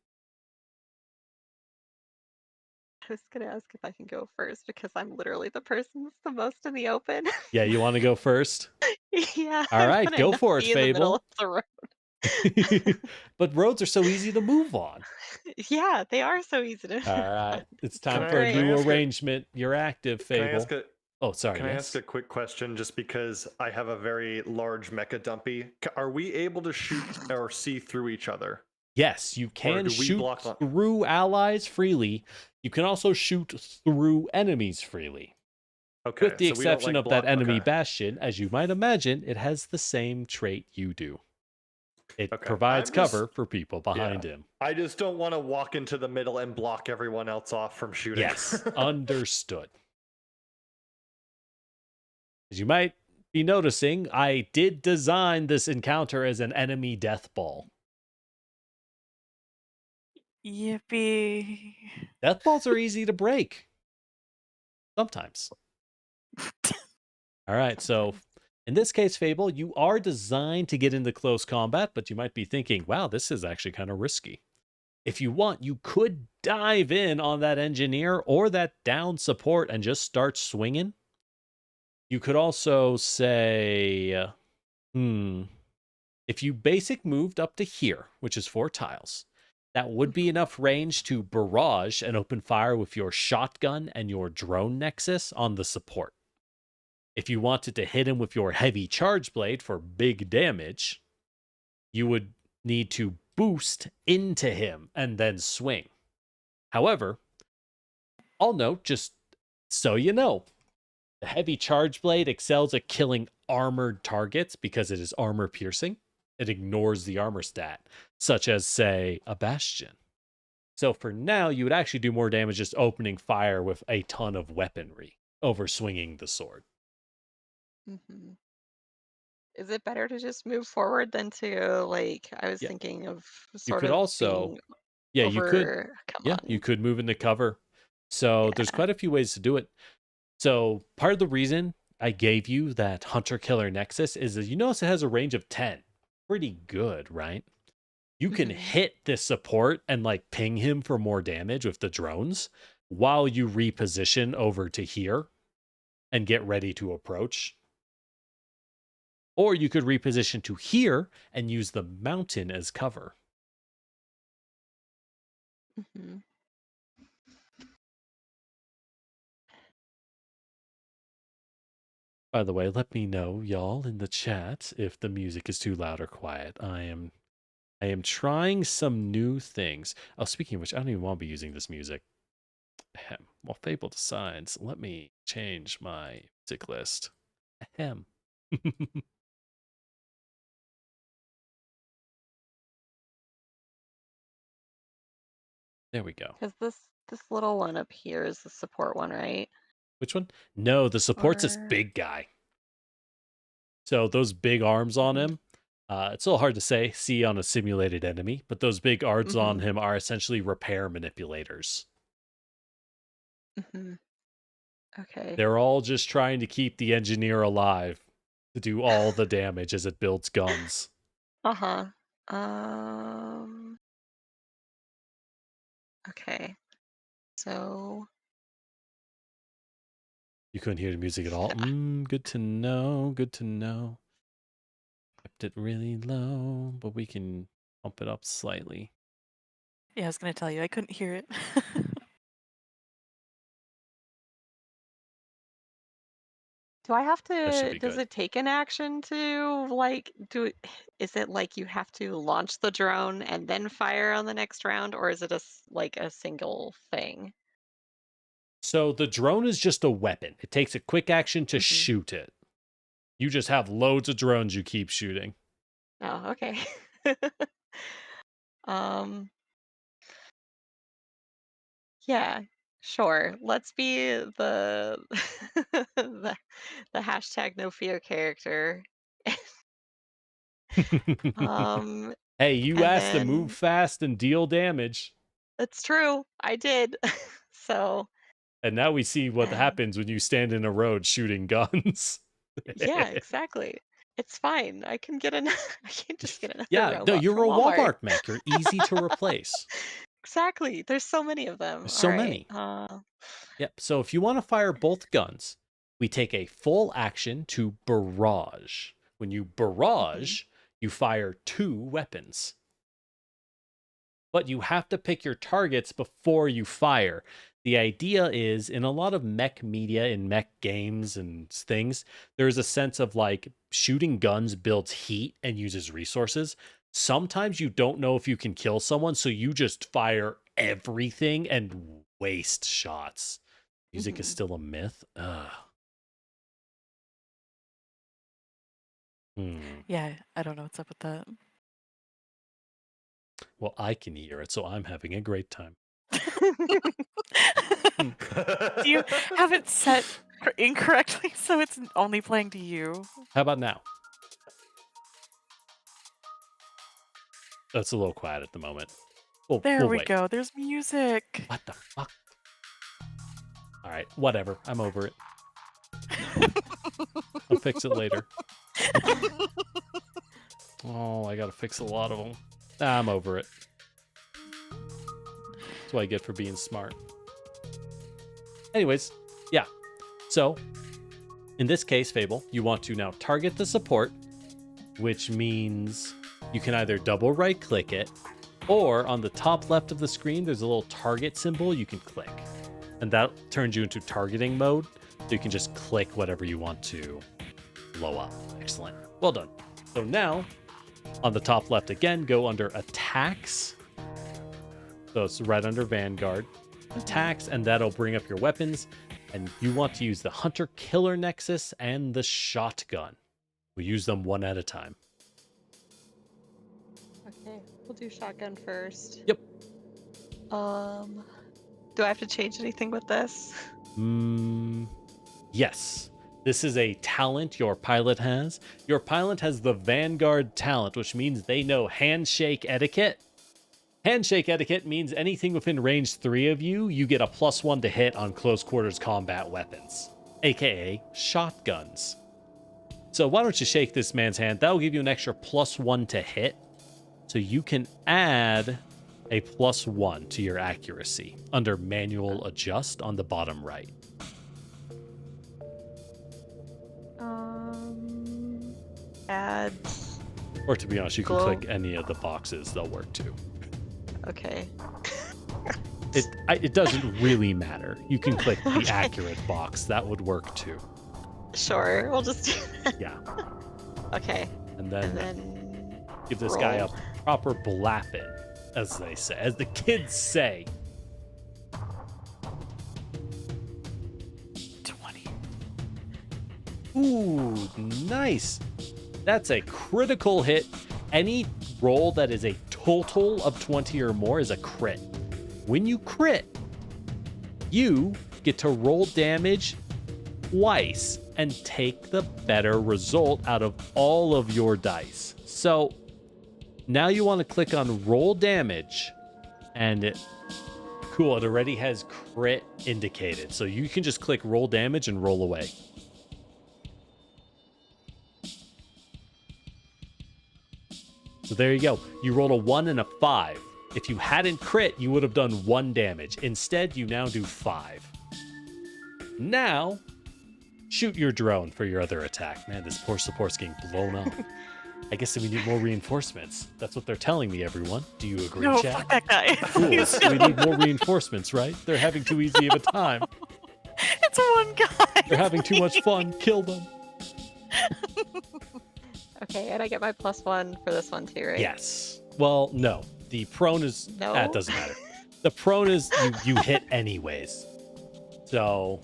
I was gonna ask if I can go first because I'm literally the person that's the most in the open. Yeah, you want to go first? Yeah, All I right, wanna go not for it, be in the middle Fable. of the road. But roads are so easy to move on. Yeah, they are so easy to All move right, on. it's time Can for a I new ask arrangement. You're active, Can I Fable. ask a Oh, sorry. Can I yes. ask a quick question just because I have a very large mecha dumpy? Are we able to shoot or see through each other? Yes, you can do we shoot block on- through allies freely. You can also shoot through enemies freely. Okay. With the so we don't, exception like, of that block- enemy okay. Bastion, as you might imagine, it has the same trait you do. It Okay. provides I'm just- cover for people behind yeah. him. I just don't want to walk into the middle and block everyone else off from shooting. Yes, understood. As you might be noticing, I did design this encounter as an enemy death ball. Yippee. Death balls are easy to break. Sometimes. All right, so in this case, Fable, you are designed to get into close combat, but you might be thinking, wow, this is actually kind of risky. If you want, you could dive in on that engineer or that down support and just start swinging. You could also say, if you basic moved up to here, which is 4 tiles, that would be enough range to barrage and open fire with your shotgun and your drone nexus on the support. If you wanted to hit him with your heavy charge blade for big damage, you would need to boost into him and then swing. However, I'll note, just so you know, the heavy charge blade excels at killing armored targets because it is armor piercing. It ignores the armor stat, such as, say, a bastion. So for now, you would actually do more damage just opening fire with a ton of weaponry over swinging the sword. Mm-hmm. Is it better to just move forward than to, like, I was Yeah. thinking of You sort could of also, being yeah, you could, over, come yeah, on. you could move into cover. So there's Yeah. quite a few ways to do it. So part of the reason I gave you that Hunter Killer Nexus is that you notice it has a range of 10. Pretty good, right? You can Mhm. hit this support and like ping him for more damage with the drones while you reposition over to here and get ready to approach. Or you could reposition to here and use the mountain as cover. Mhm. By the way, let me know, y'all, in the chat if the music is too loud or quiet. I am trying some new things. Oh, speaking of which, I don't even want to be using this music. Ahem. While Fable decides, let me change my music list. Ahem. There we go. Because this little one up here is the support one, right? Which one? No, the support's this Or big guy. So those big arms on him, it's a little hard to see on a simulated enemy, but those big arms on him are essentially repair manipulators. Mhm. Okay. They're all just trying to keep the engineer alive to do all the damage as it builds guns. Uh-huh. Um. Okay. So You couldn't hear the music at all? Good to know, good to know. Kept it really low, but we can pump it up slightly. Yeah, I was gonna tell you, I couldn't hear it. do I have That should to, be does good. it take an action to, like, is it like you have to launch the drone and then fire on the next round, or is it like a single thing? So the drone is just a weapon. It takes a quick action to Mhm. shoot it. You just have loads of drones you keep shooting. Oh, okay. Um, yeah, sure. Let's be the the, the hashtag no fear character. Um, Hey, you and asked to move then fast and deal damage. it's true, I did. So, And now we see what and happens when you stand in a road shooting guns. yeah, exactly. It's fine. I can get I can just get another Yeah, no, robot you're from a Walmart. Walmart mech. You're easy to replace. Exactly. There's so many of them. There's All so right. many. Yep. So if you want to fire both guns, we take a full action to barrage. When you barrage, you fire 2 weapons. But you have to pick your targets before you fire. The idea is, in a lot of mech media and mech games and things, there's a sense of like shooting guns builds heat and uses resources. Sometimes you don't know if you can kill someone, so you just fire everything and waste shots. Music is still a myth. Ugh. Yeah, I don't know what's up with that. Well, I can hear it, so I'm having a great time. You have it set incorrectly, so it's only playing to you. How about now? That's a little quiet at the moment. There We'll we wait. go. There's music. What the fuck? All right, whatever. I'm over it. I'll fix it later. Oh, I gotta fix a lot of them. I'm over it. That's what I get for being smart. Anyways, yeah. So, in this case, Fable, you want to now target the support, which means you can either double right click it, or on the top left of the screen, there's a little target symbol you can click. And that turns you into targeting mode. So you can just click whatever you want to blow up. Excellent. Well done. So now, on the top left again, go under attacks. So it's right under Vanguard. Attacks, and that'll bring up your weapons. And you want to use the Hunter Killer Nexus and the shotgun. We'll use them one at a time. Okay, we'll do shotgun first. Yep. Do I have to change anything with this? Yes. This is a talent your pilot has. Your pilot has the Vanguard talent, which means they know handshake etiquette. Handshake etiquette means anything within range 3 of you, you get a +1 to hit on close quarters combat weapons, aka shotguns. So why don't you shake this man's hand? That'll give you an extra +1 to hit. So you can add a +1 to your accuracy under manual adjust on the bottom right. Add. Or to be honest, you can Cool. click any of the boxes. They'll work too. Okay. It doesn't really matter. You can click the Okay. accurate box. That would work too. Sure, we'll just do that. Yeah. Okay. And And then then give this guy a roll. proper blapping, as they say, as the kids say. 20. Ooh, nice. That's a critical hit. Any roll that is a total of 20 or more is a crit. When you crit, you get to roll damage twice and take the better result out of all of your dice. So now you want to click on roll damage, and cool, it already has crit indicated. So you can just click roll damage and roll away. So there you go. You rolled a 1 and a 5. If you hadn't crit, you would have done 1 damage. Instead, you now do 5. Now, shoot your drone for your other attack. Man, this poor support's getting blown up. I guess we need more reinforcements. That's what they're telling me, everyone. Do you agree, No, chat? fuck that guy. Fools, we need more reinforcements, right? They're having too easy of a time. It's one guy. They're having too much fun. Kill them. Okay, and I get my +1 for this one too, right? Yes. Well, no. The prone is... No? That doesn't matter. The prone is you hit anyways. So,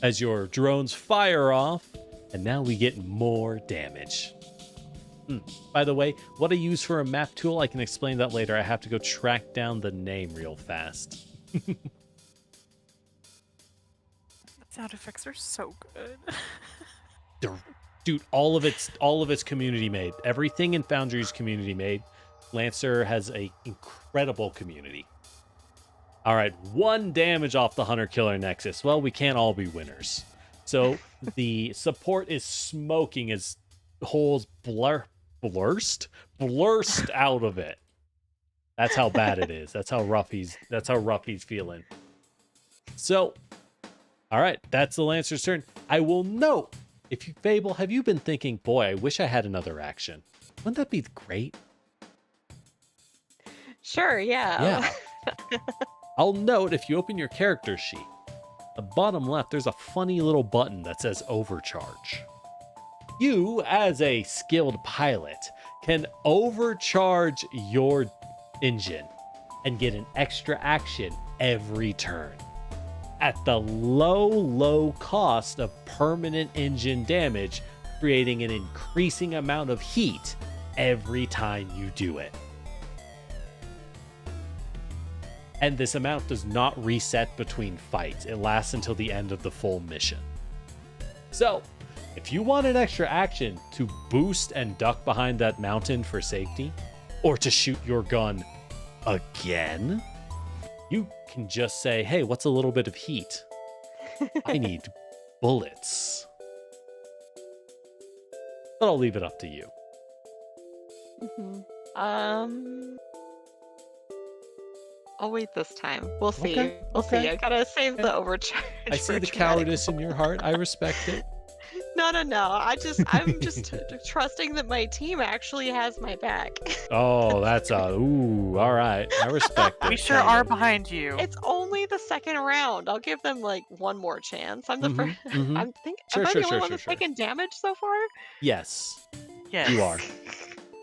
as your drones fire off, and now we get more damage. By the way, what I use for a map tool, I can explain that later. I have to go track down the name real fast. Sound effects are so good. Dude, all of it's community made. Everything in Foundry's community made. Lancer has a incredible community. All right, 1 damage off the Hunter Killer Nexus. Well, we can't all be winners. So the support is smoking as holes blurst out of it. That's how bad it is. That's how rough he's feeling. So, all right, that's the Lancer's turn. I will note, if you Fable, have you been thinking, boy, I wish I had another action? Wouldn't that be great? Sure, yeah. Yeah. I'll note, if you open your character sheet, the bottom left, there's a funny little button that says overcharge. You, as a skilled pilot, can overcharge your engine and get an extra action every turn at the low cost of permanent engine damage, creating an increasing amount of heat every time you do it. And this amount does not reset between fights. It lasts until the end of the full mission. So, if you want an extra action to boost and duck behind that mountain for safety, or to shoot your gun again, you can just say, hey, what's a little bit of heat? I need bullets. but I'll leave it up to you. I'll wait this time. We'll see. Okay, We'll see. okay. I gotta save the overcharge. I see for the dramatic cowardice in your heart. I respect it. No. I'm just trusting that my team actually has my back. Oh, that's ooh, all right. I respect it. We sure are behind you. It's only the second round. I'll give them like one more chance. I'm the first. mhm. I'm think. Sure, Am I sure, the only sure, one sure, that's sure. taken damage so far? Yes, Yes. you are.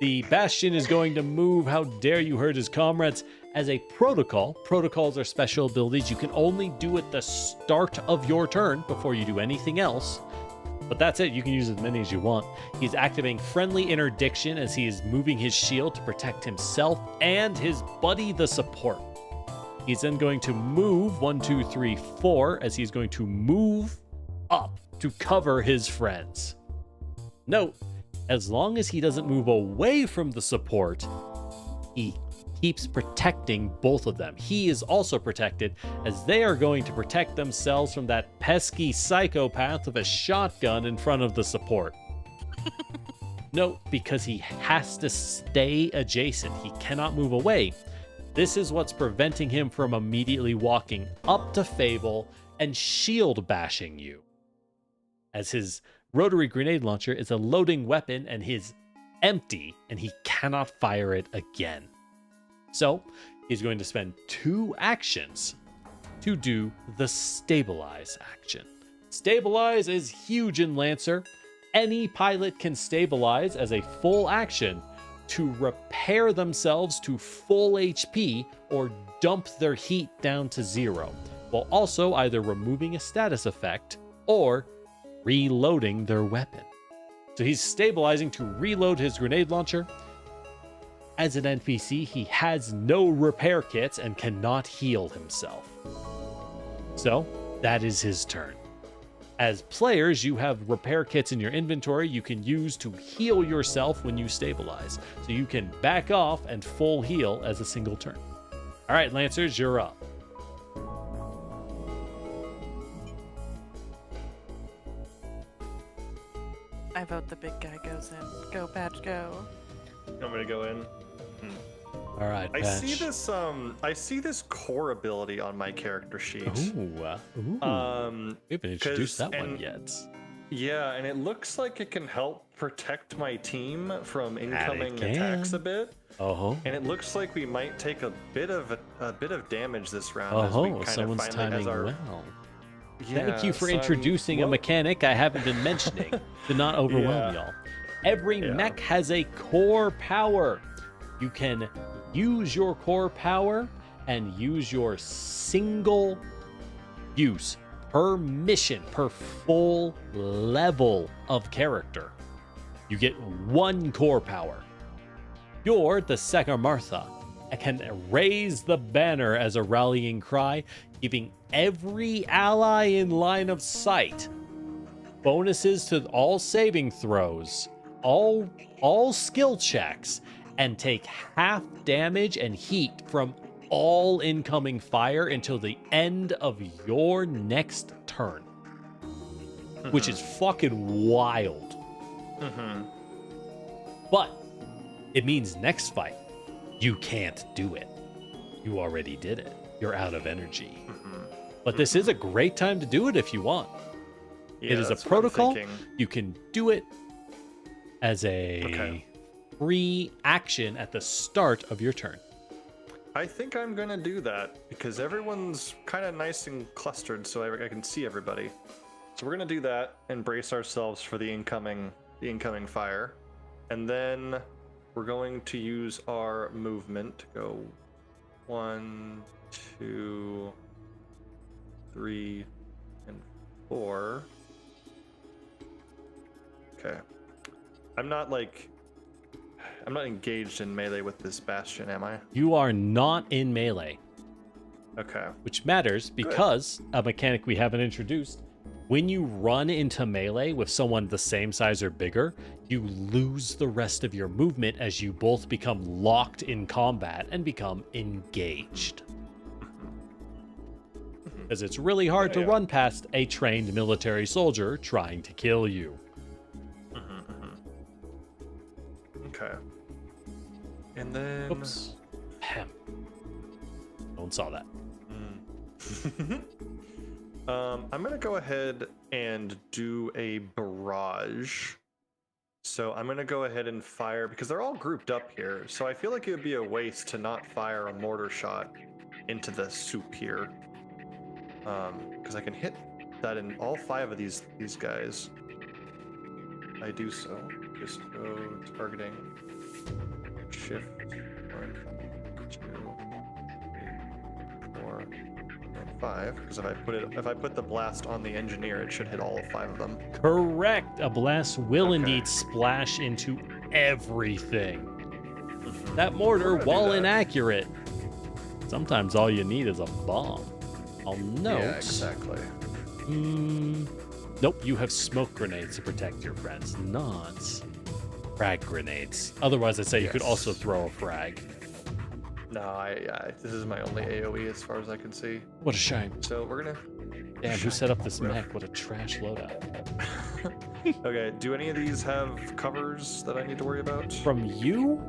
The Bastion is going to move. How dare you hurt his comrades? As a protocol, protocols are special abilities you can only do at the start of your turn before you do anything else. But that's it. You can use as many as you want. He's activating friendly interdiction as he is moving his shield to protect himself and his buddy, the support. He's then going to move 1, 2, 3, 4 as he's going to move up to cover his friends. Note, as long as he doesn't move away from the support, he keeps protecting both of them. He is also protected as they are going to protect themselves from that pesky psychopath with a shotgun in front of the support. Note, because he has to stay adjacent, he cannot move away. This is what's preventing him from immediately walking up to Fable and shield bashing you, as his rotary grenade launcher is a loading weapon and is empty and he cannot fire it again. So he's going to spend 2 actions to do the stabilize action. Stabilize is huge in Lancer. Any pilot can stabilize as a full action to repair themselves to full HP or dump their heat down to 0, while also either removing a status effect or reloading their weapon. So he's stabilizing to reload his grenade launcher. As an NPC, he has no repair kits and cannot heal himself. So that is his turn. As players, you have repair kits in your inventory you can use to heal yourself when you stabilize. So you can back off and full heal as a single turn. All right, Lancers, you're up. I vote the big guy goes in. Go, Badge, go. I'm gonna go in. All right, I Patch. see this core ability on my character sheet. Ooh. We haven't introduced that one yet. Yeah, and it looks like it can help protect my team from incoming can. attacks a bit. Oh. And it looks like we might take a bit of damage this round. As we kind Someone's of finally timing has our... well. Yeah, Thank you for so I'm- introducing a well, mechanic I haven't been mentioning to not overwhelm y'all. Every mech has a core power. You can use your core power and use your single use per mission, per full level of character. You get 1 core power. You're the Sagarmartha and can raise the banner as a rallying cry, giving every ally in line of sight bonuses to all saving throws, all skill checks, and take half damage and heat from all incoming fire until the end of your next turn. Which is fucking wild. But it means next fight, you can't do it. You already did it. You're out of energy. But this is a great time to do it if you want. Yeah, it is a that's what I'm protocol. thinking. You can do it as a free action at the start of your turn. I think I'm gonna do that because everyone's kind of nice and clustered, so I can see everybody. So we're gonna do that and brace ourselves for the incoming fire, and then we're going to use our movement to go 1, 2, 3, and 4. Okay. I'm not engaged in melee with this Bastion, am I? You are not in melee, Okay. which matters because a mechanic we haven't introduced. When you run into melee with someone the same size or bigger, you lose the rest of your movement as you both become locked in combat and become engaged. Because it's really hard to run past a trained military soldier trying to kill you. Oops. Ahem. No one saw that. I'm gonna go ahead and do a barrage. So I'm gonna go ahead and fire because they're all grouped up here. So I feel like it would be a waste to not fire a mortar shot into the soup here. Because I can hit that in all 5 of these guys. I do so. Just go targeting. Shift 1, 2, 3, 4, and 5. Because if I put the blast on the engineer, it should hit all 5 of them. Correct. A blast will indeed splash into everything. That mortar, while inaccurate, sometimes all you need is a bomb. I'll note. Yeah, exactly. Nope, you have smoke grenades to protect your friends, not frag grenades. Otherwise, I'd say you could also throw a frag. No, this is my only AoE as far as I can see. What a shame. So we're gonna. Damn, who set up this mech? What a trash loadout. Okay, do any of these have covers that I need to worry about? From you?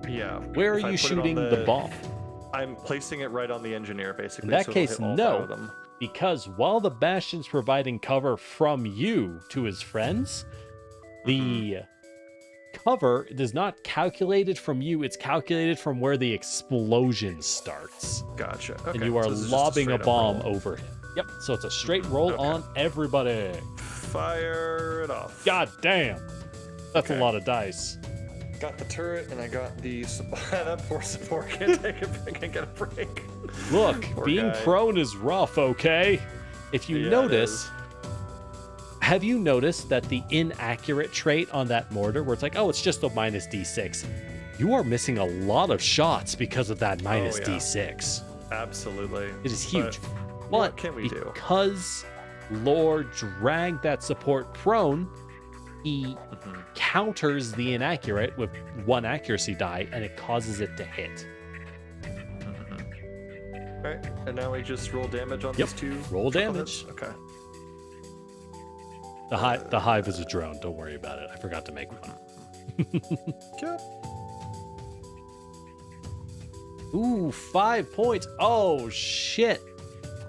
Yeah. Where are If I you put it on shooting the bomb? I'm placing it right on the engineer, basically. In that so it'll case, hit all 5 no. of them. Because while the Bastion's providing cover from you to his friends, the cover is not calculated from you, it's calculated from where the explosion starts. Gotcha. Okay. And you are so this is just lobbing a straight up bomb roll. over him. Yep, so it's a straight roll on everybody. Fire it off. God damn. That's a Okay. lot of dice. Got the turret and I got the that poor support can't get a break. Look, Poor being guy. prone is rough, okay? If you Yeah, it notice, is. have you noticed that the inaccurate trait on that mortar, where it's like, oh, it's just a minus D6, you are missing a lot of shots because of that minus yeah. D6. Absolutely. It is huge. But what can we do? Because Lore dragged that support prone, he counters the inaccurate with 1 accuracy die, and it causes it to hit. Alright, and now we just roll damage on these 2. Roll triple damage. hits? Okay. The hive is a drone. Don't worry about it. I forgot to make one. Yep. Ooh, 5 points. Oh, shit.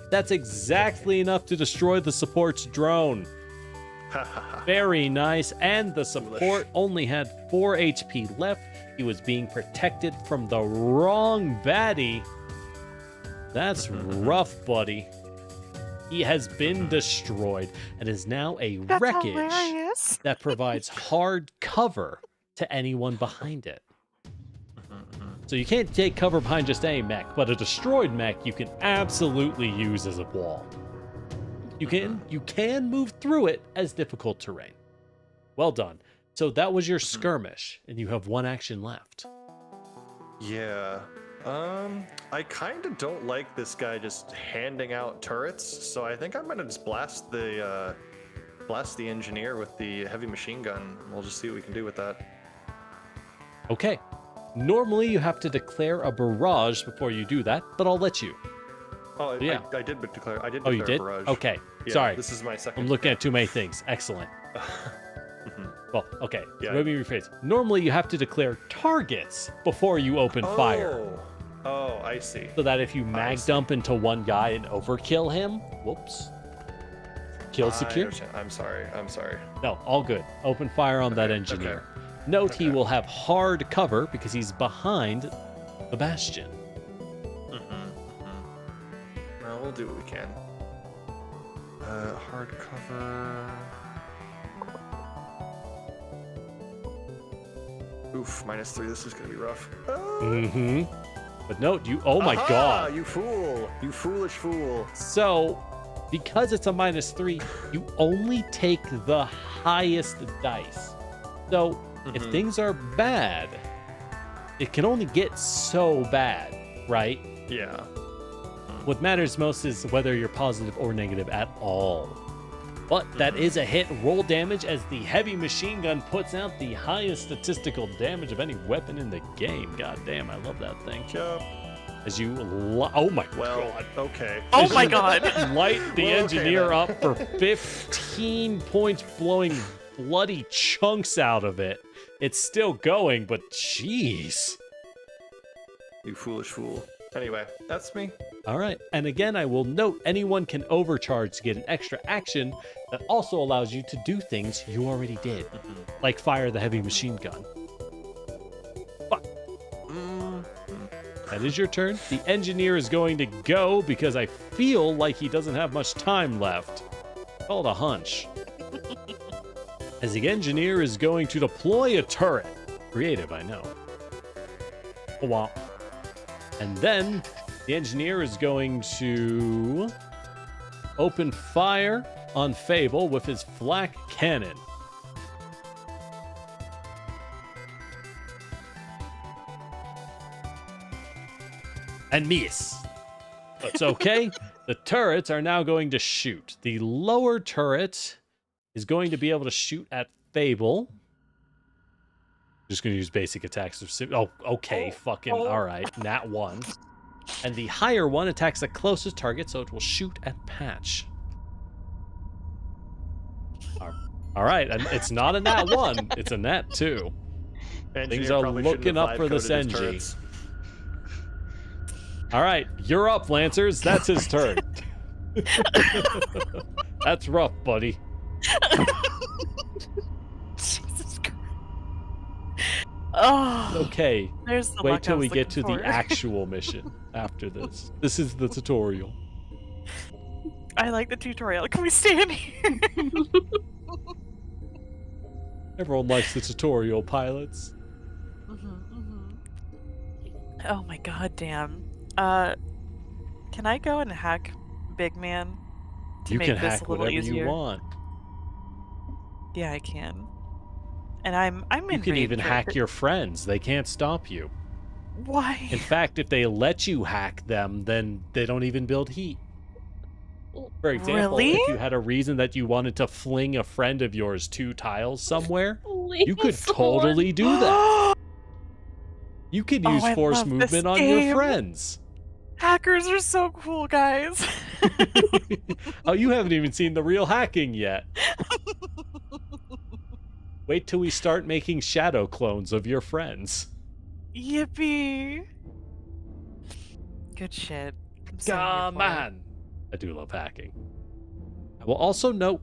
That's exactly enough to destroy the support's drone. Very nice. And the support only had 4 HP left. He was being protected from the wrong baddie. That's rough, buddy. He has been destroyed and is now a That's wreckage hilarious. that provides hard cover to anyone behind it. So you can't take cover behind just any mech, but a destroyed mech you can absolutely use as a wall. You can move through it as difficult terrain. Well done. So that was your skirmish, and you have 1 action left. Yeah. I kind of don't like this guy just handing out turrets, so I think I'm gonna just blast the engineer with the heavy machine gun. We'll just see what we can do with that. Okay. Normally you have to declare a barrage before you do that, but I'll let you. Oh, Yeah. I did declare. I did. Oh, Declare you did? A barrage. Okay. Yeah, Sorry. This is my second. I'm looking at too many things. Excellent. Well, okay. Yeah. Let me rephrase. Normally you have to declare targets before you open fire. Oh, I see. So that if you mag dump into one guy and overkill him, whoops. Kill I secure? understand. I'm sorry. No, all good. Open fire on that engineer. Note he will have hard cover because he's behind the bastion. Well, we'll do what we can. Hard cover. Oof, -3. This is gonna be rough. Mm-hmm. But note, oh my Aha, god. You fool! You foolish fool! So, because it's a -3, you only take the highest dice. So, if things are bad, it can only get so bad, right? Yeah. What matters most is whether you're positive or negative at all. But that is a hit. Roll damage as the heavy machine gun puts out the highest statistical damage of any weapon in the game. God damn, I love that thing. Yep. As you, oh my god. Okay. Oh my god. Light the Well, okay, engineer then. up for 15 points, blowing bloody chunks out of it. It's still going, but jeez. You foolish fool. Anyway, that's me. All right. And again, I will note anyone can overcharge to get an extra action that also allows you to do things you already did, like fire the heavy machine gun. Fuck. That is your turn. The engineer is going to go because I feel like he doesn't have much time left. Call it a hunch. As the engineer is going to deploy a turret. Creative, I know. Oh, wow. And then the engineer is going to open fire on Fable with his flak cannon. And miss. It's okay. The turrets are now going to shoot. The lower turret is going to be able to shoot at Fable. Just going to use basic attacks. Oh, okay. Fucking all right. Nat 1. And the higher one attacks the closest target, so it will shoot at Patch. All right. And it's not a nat 1. It's a nat 2. Things are looking up for this NG. All right. You're up, Lancers. That's his turn. That's rough, buddy. Jesus Christ. Oh. Okay. There's the Wait luck I till we was get to looking the for. actual mission after this. This is the tutorial. I like the tutorial. Can we stand here? Everyone likes the tutorial, pilots. Oh my god, damn. Can I go and hack Big Man to You make can this hack a little whatever easier? you want. Yeah, I can. And I'm You in can rage even right hack th- your friends. They can't stop you. Why? In fact, if they let you hack them, then they don't even build heat. For example, Really? if you had a reason that you wanted to fling a friend of yours 2 tiles somewhere, you could totally do that. You could use I force love this movement on your game. friends. Hackers are so cool, guys. Oh, you haven't even seen the real hacking yet. Wait till we start making shadow clones of your friends. Yippee. Good shit. I'm so here Come for it. on. I do love hacking. I will also note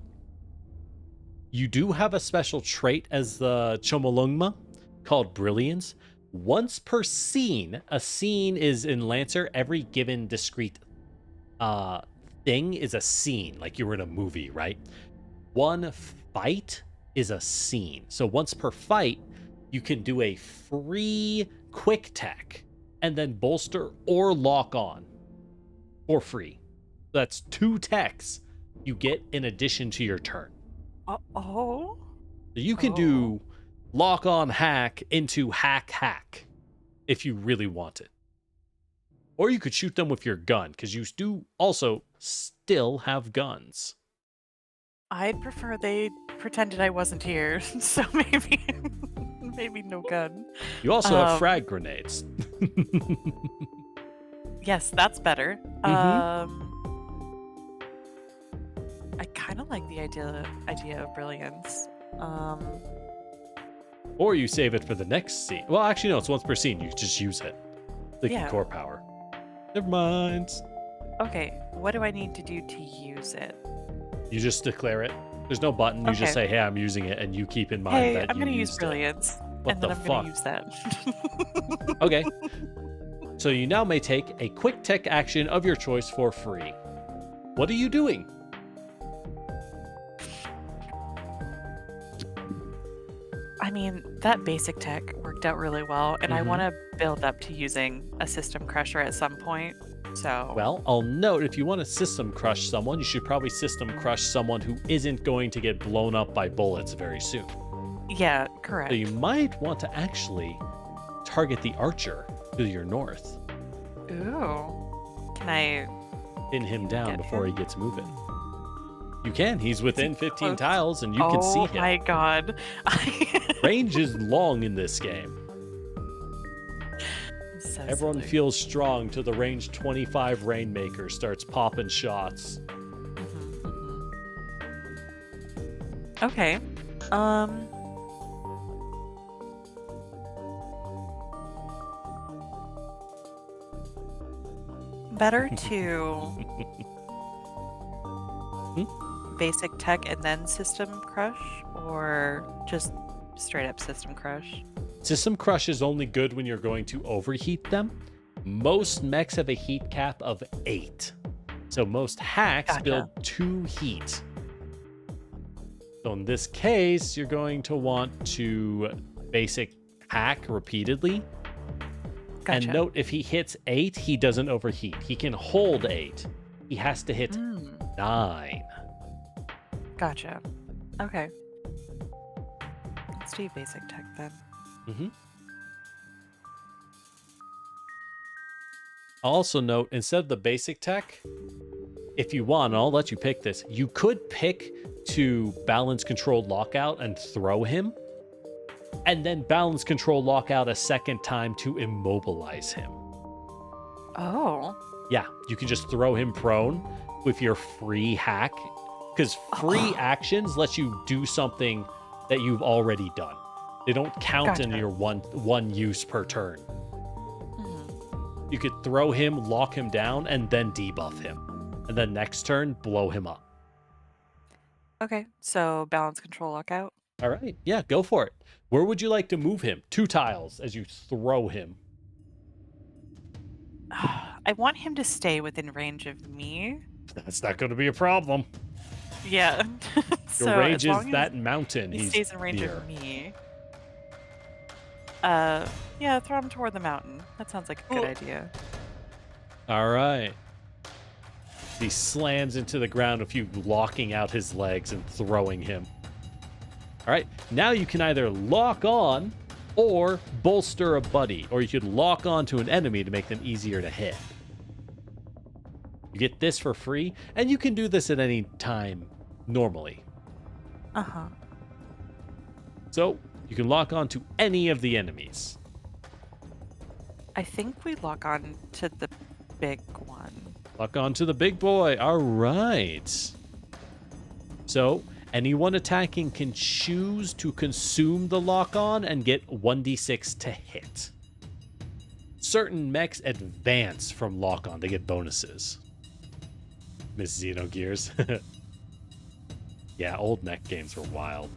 you do have a special trait as the Chomolungma called Brilliance. Once per scene, a scene is in Lancer, every given discrete thing is a scene, like you were in a movie, right? One fight is a scene. So once per fight, you can do a free quick tech and then bolster or lock on for free. That's 2 techs you get in addition to your turn. Oh. So you can do lock on hack into hack if you really want it. Or you could shoot them with your gun, because you do also still have guns. I'd prefer they pretended I wasn't here, so maybe no gun. You also have frag grenades. Yes, that's better. Mhm. I kind of like the idea of brilliance. Or you save it for the next scene. Well, actually, no, it's once per scene. You just use it. Like Yeah. core power. Never mind. Okay, what do I need to do to use it? You just declare it. There's no button. You just Okay. say, hey, I'm using it, and you keep in mind Hey, that I'm you gonna use used brilliance, What and the then I'm fuck? gonna use that. Okay. So you now may take a quick tech action of your choice for free. What are you doing? I mean, that basic tech worked out really well, and I Mhm. want to build up to using a system crusher at some point. So Well, I'll note if you want to system crush someone, you should probably system crush someone who isn't going to get blown up by bullets very soon. yeah, correct. So you might want to actually target the archer to your north. Ooh, can I? Pin him down Get before him? he gets moving. You can. He's within 15 close? tiles and you can see Oh him. my god! Range is long in this game. So Everyone silly. feels strong till the range 25 Rainmaker starts popping shots. Okay. better to basic tech and then system crush, or just straight up system crush? System crush is only good when you're going to overheat them. Most mechs have a heat cap of 8. So most hacks Gotcha. build 2 heat. So in this case, you're going to want to basic hack repeatedly. Gotcha. And note, if he hits 8, he doesn't overheat. He can hold 8. He has to hit 9. Gotcha. Okay. Let's do basic tech then. Also note, instead of the basic tech, if you want, I'll let you pick this, you could pick to balance control lockout and throw him, and then balance control lockout a second time to immobilize him. Oh. Yeah, you can just throw him prone with your free hack, because free actions let you do something that you've already done. They don't count in Gotcha. your one use per turn. You could throw him, lock him down, and then debuff him. And then next turn, blow him up. Okay, so balance control lockout. All right, yeah, go for it. Where would you like to move him? 2 tiles as you throw him. I want him to stay within range of me. That's not going to be a problem. Yeah. Your So range as is long as that mountain. he He's stays in range near. of me. Yeah, throw him toward the mountain. That sounds like a good idea. All right. He slams into the ground with you locking out his legs and throwing him. All right, now you can either lock on or bolster a buddy, or you could lock on to an enemy to make them easier to hit. You get this for free, and you can do this at any time normally. Uh-huh. So you can lock on to any of the enemies. I think we lock on to the big one. Lock on to the big boy. All right. So anyone attacking can choose to consume the lock on and get 1d6 to hit. Certain mechs advance from lock on. They get bonuses. Miss Xenogears. Yeah, old mech games were wild.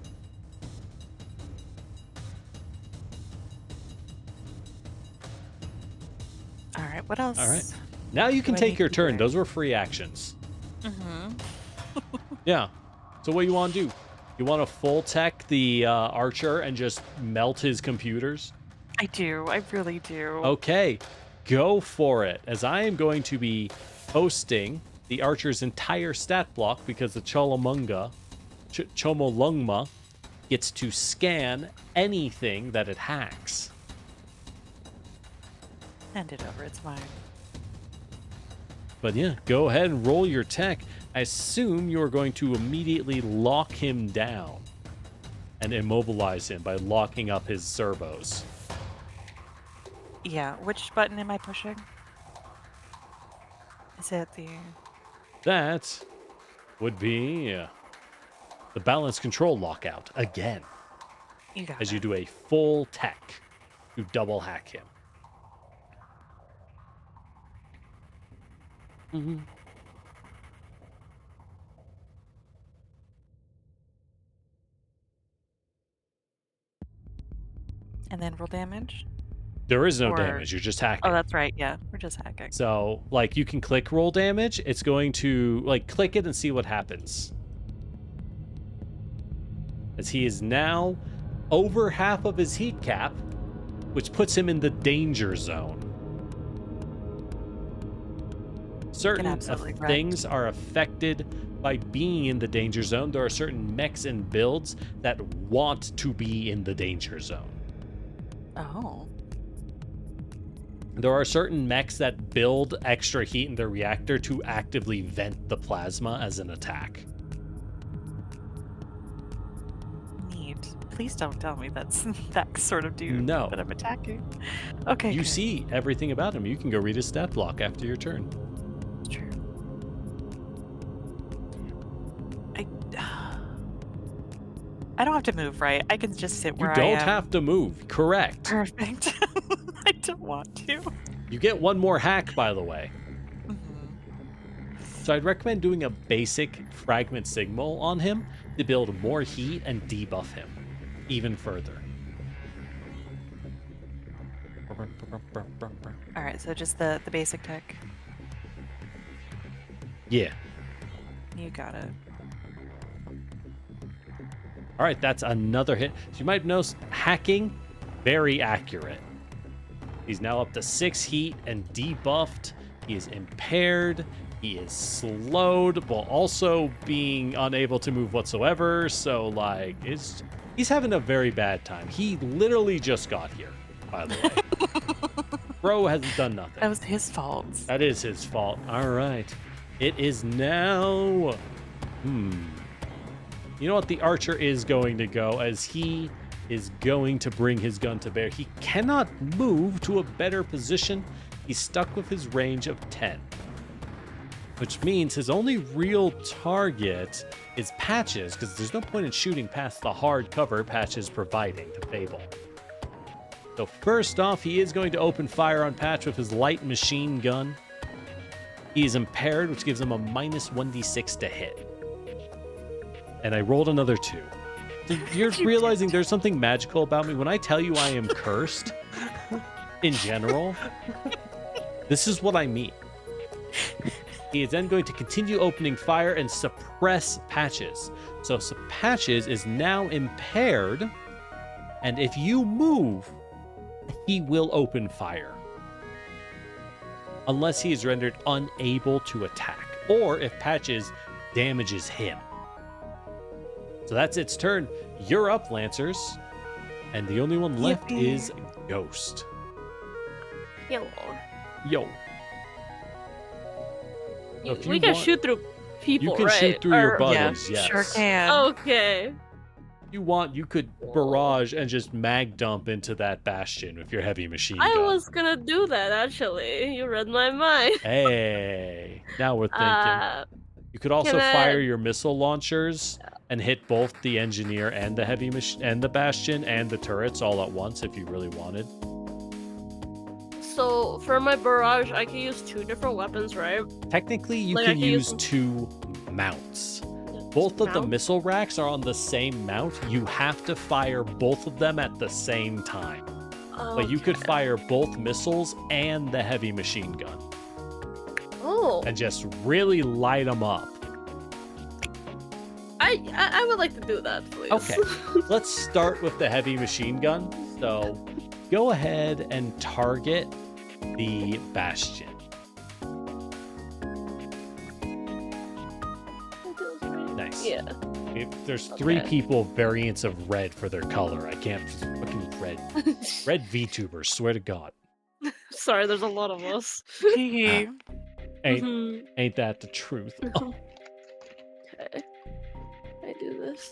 All right, what else? All right. Now you can Do I take need your to turn. do? Those were free actions. Mm-hmm. Yeah. So what do you want to do? You want to full tech the archer and just melt his computers? I do. I really do. Okay, go for it. As I am going to be hosting the archer's entire stat block because the Chololungma gets to scan anything that it hacks. Hand it over. It's mine. But yeah, go ahead and roll your tech. I assume you're going to immediately lock him down and immobilize him by locking up his servos. Yeah. Which button am I pushing? Is it the... That would be the balance control lockout again, You got as it. you do a full tech to double hack him. And then roll damage? There is no Or- damage, you're just hacking. Oh, that's right. Yeah, we're just hacking. So, like, you can click roll damage. It's going to, like, click it and see what happens. As he is now over half of his heat cap, which puts him in the danger zone. Certain absolutely wreck. things are affected by being in the danger zone. There are certain mechs and builds that want to be in the danger zone. Oh. There are certain mechs that build extra heat in their reactor to actively vent the plasma as an attack. Neat. Please don't tell me that's that sort of dude No. that I'm attacking. Okay. You good. see everything about him. You can go read his stat block after your turn. True. I don't have to move, right? I can just sit You where I don't am. have to move. Correct. Perfect. I don't want to. You get one more hack, by the way. So I'd recommend doing a basic fragment signal on him to build more heat and debuff him even further. All right, so just the basic tech. Yeah. You got it. All right, that's another hit. So you might have noticed hacking, very accurate. He's now up to 6 heat and debuffed. He is impaired. He is slowed while also being unable to move whatsoever. So, like, he's having a very bad time. He literally just got here, by the way. Bro hasn't done nothing. That was his fault. That is his fault. All right. It is now... You know what? The archer is going to go as he is going to bring his gun to bear. He cannot move to a better position. He's stuck with his range of 10. Which means his only real target is Patches, because there's no point in shooting past the hard cover Patches providing to Fable. So first off, he is going to open fire on Patch with his light machine gun. He is impaired, which gives him a minus 1d6 to hit. And I rolled another 2. So you're realizing there's something magical about me. When I tell you I am cursed, in general, this is what I mean. He is then going to continue opening fire and suppress Patches. So Patches is now impaired, and if you move, he will open fire. Unless he is rendered unable to attack, or if Patches damages him. So that's its turn. You're up, Lancers. And the only one left is Ghost. Yo. Yo. We can shoot through people, You can right? shoot through your Or- buddies, Yeah, yes. sure can. Okay. If you want, you could barrage and just mag dump into that bastion with your heavy machine gun. I was gonna do that, actually. You read my mind. Hey, now we're thinking. You could also can I- fire your missile launchers and hit both the engineer and the heavy and the bastion and the turrets all at once if you really wanted. So, for my barrage, I can use 2 different weapons, right? Technically, you Like, I can can use use 2 mounts. Both of the Mount? missile racks are on the same mount. You have to fire both of them at the same time. But you could Okay. fire both missiles and the heavy machine gun Oh, and just really light them up. I would like to do that, please. Okay, let's start with the heavy machine gun. So go ahead and target the bastion. Nice. Yeah. There's 3 Okay. people variants of red for their color. I can't fucking red. Red Vtubers, swear to God. Sorry, there's a lot of us. Hee. Ain't Mhm. ain't that the truth? Oh, Okay. I do this.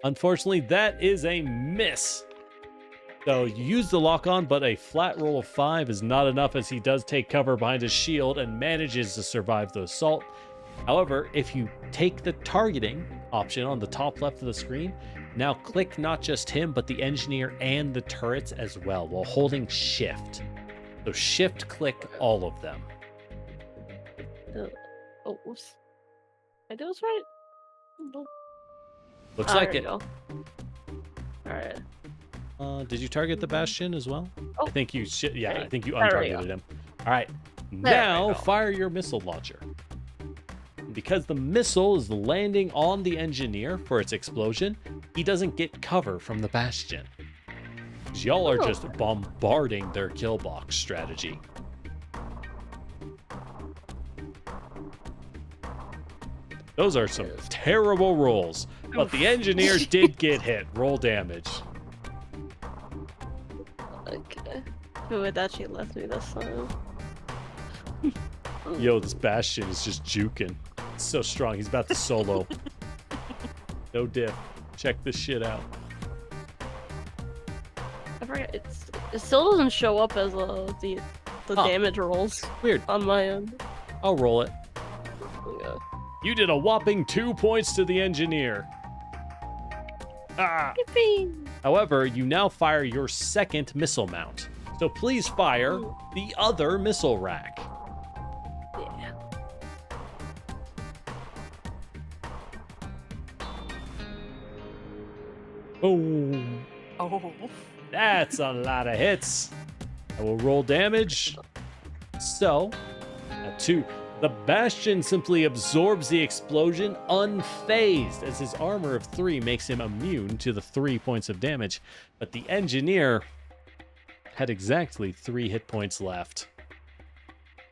unfortunately, that is a miss. So you use the lock on, but a flat roll of 5 is not enough as he does take cover behind his shield and manages to survive the assault. However, if you take the targeting option on the top left of the screen, now click not just him, but the engineer and the turrets as well while holding shift. So shift click all of them. Oh, oops. I do this right? Nope. Looks Ah, like there it. we go. Alright. Did you target the bastion as well? Oh, I think you yeah, there I think you there we untargeted go. him. All right. we Now go. fire your missile launcher. Because the missile is landing on the engineer for its explosion, he doesn't get cover from the bastion. 'Cause y'all are Oh. just bombarding their kill box strategy. Those are some terrible rolls, but the engineer did get hit. Roll damage. Okay. Who would actually left me this time? Yo, this bastion is just juking. It's so strong. He's about to solo. No diff. Check this shit out. I forget. It still doesn't show up as the Huh. damage rolls Weird. on my end. I'll roll it. Yeah. You did a whopping 2 points to the engineer. Ah. Yippee! However, you now fire your second missile mount. So please fire the other missile rack. Yeah. Boom. Oh. That's a lot of hits. I will roll damage. So, at 2. The Bastion simply absorbs the explosion unfazed, as his armor of 3 makes him immune to the 3 points of damage. But the Engineer had exactly 3 hit points left,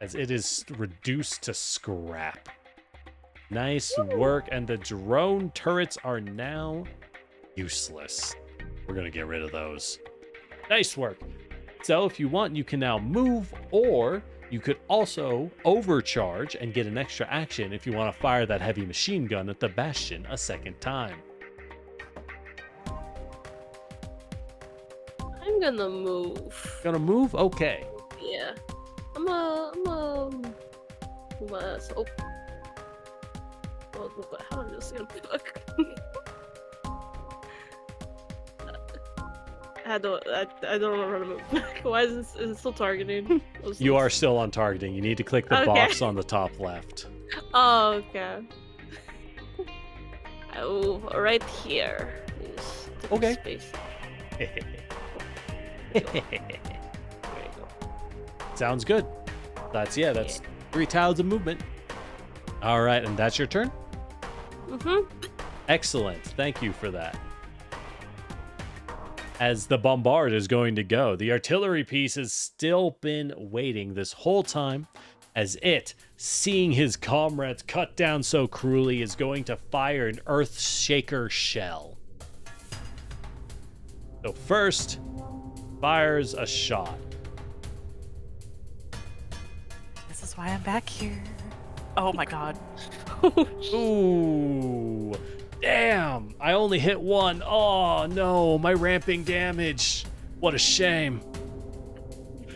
as it is reduced to scrap. Nice work, and the drone turrets are now useless. We're going to get rid of those. Nice work. So if you want, you can now move, or you could also overcharge and get an extra action if you want to fire that heavy machine gun at the Bastion a second time. I'm gonna move. Gonna move? Okay. Yeah. So, how does this look? I don't remember how to move. Why is it still targeting? You are still on targeting. You need to click the Okay. box on the top left. Oh, okay. I move right here. Is the Okay. Space. There you go. Sounds good. That's 3 tiles of movement. All right, and that's your turn? Mm-hmm. Excellent. Thank you for that. As the bombard is going to go, the artillery piece has still been waiting this whole time, as it, seeing his comrades cut down so cruelly, is going to fire an Earthshaker shell. So first, fires a shot. This is why I'm back here. Oh my god. Ooh, damn, I only hit 1. Oh no, my ramping damage. What a shame.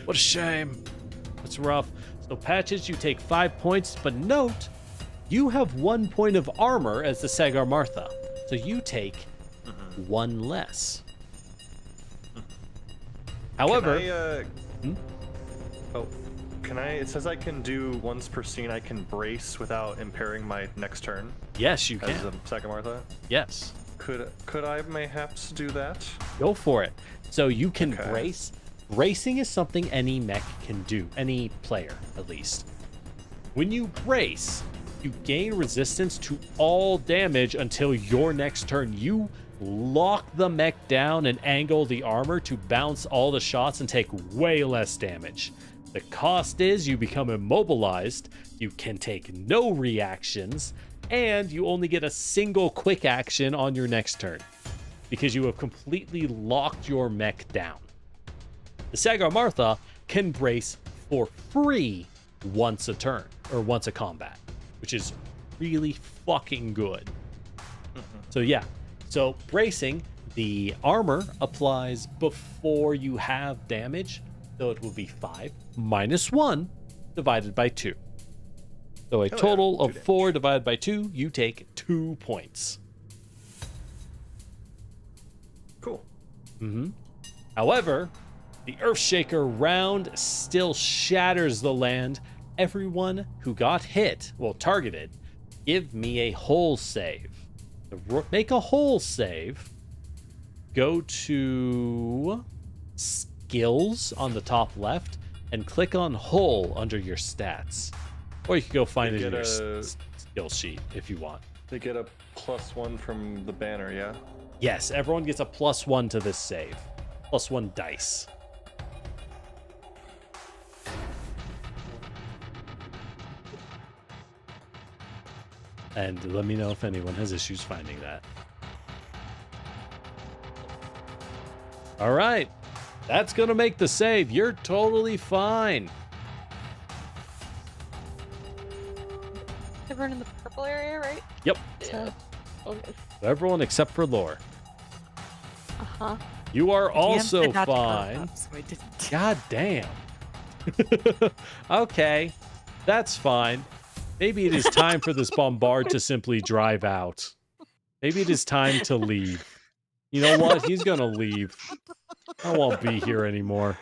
What a shame. That's rough. So Patches, you take 5 points, but note, you have 1 point of armor as the Sagar Martha. So you take 1 less. However, Can I? It says I can do once per scene. I can brace without impairing my next turn. yes, you As can. a Sagamortha. Yes, Could I mayhaps do that? go for it. So you can Okay. brace. Bracing is something any mech can do, any player at least. When you brace, you gain resistance to all damage until your next turn. You lock the mech down and angle the armor to bounce all the shots and take way less damage. The cost is you become immobilized, you can take no reactions, and you only get a single quick action on your next turn because you have completely locked your mech down. The Sagar Martha can brace for free once a turn, or once a combat, which is really fucking good. So yeah, so bracing, the armor applies before you have damage, so it will be 5 minus 1 divided by 2. So a Hell yeah, total 2 of damage. 4 divided by 2, you take 2 points. Cool. However, the Earthshaker round still shatters the land. Everyone who got hit, well, targeted, give me a hull save. Make a hull save. Go to skills on the top left and click on hull under your stats. Or you can go find it in your skill sheet if you want. They get a +1 from the banner, yeah? Yes, everyone gets a +1 to this save. +1 dice. And let me know if anyone has issues finding that. All right. That's going to make the save. You're totally fine. Everyone in the purple area, right? Yep. Yeah. Okay. Everyone except for Lore. Uh-huh. You are DM also said not to go fine. up, so I didn't. God damn. Okay. That's fine. Maybe it is time for this bombard to simply drive out. Maybe it is time to leave. You know what? He's gonna leave. I won't be here anymore.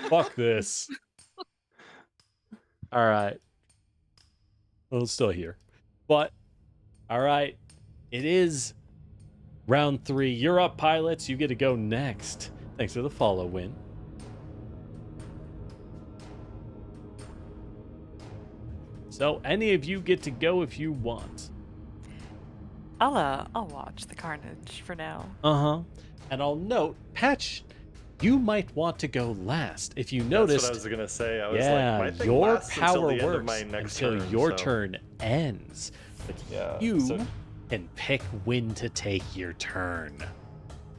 Fuck this. All right. Well, it's still here. But, all right. It is round 3. You're up, pilots. You get to go next. Thanks for the follow, Win. So, any of you get to go if you want. I'll watch the carnage for now. Uh-huh. And I'll note, Patch, you might want to go last. If you noticed, That's what I was gonna say. I was yeah, like, my thing your lasts until power the end of works my next until turn, your so- turn ends. But Yeah, you so- can pick when to take your turn.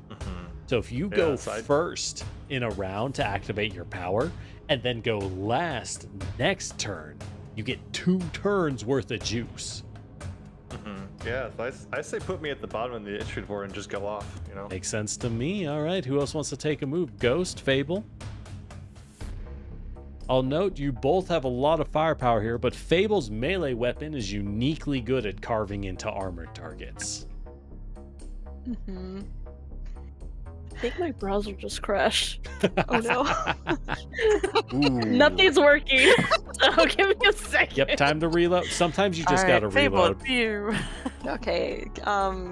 Mhm. So if you go Yeah, so I- first in a round to activate your power, and then go last next turn, you get 2 turns worth of juice. Yeah, I say put me at the bottom of the entry board and just go off, you know? Makes sense to me. All right, who else wants to take a move? Ghost, Fable? I'll note you both have a lot of firepower here, but Fable's melee weapon is uniquely good at carving into armored targets. Mm-hmm. I think my browser just crashed. Oh no. Ooh. Nothing's working. So give me a second. Yep, time to reload. Sometimes you just Alright, gotta Fable, reload. it's you. Okay,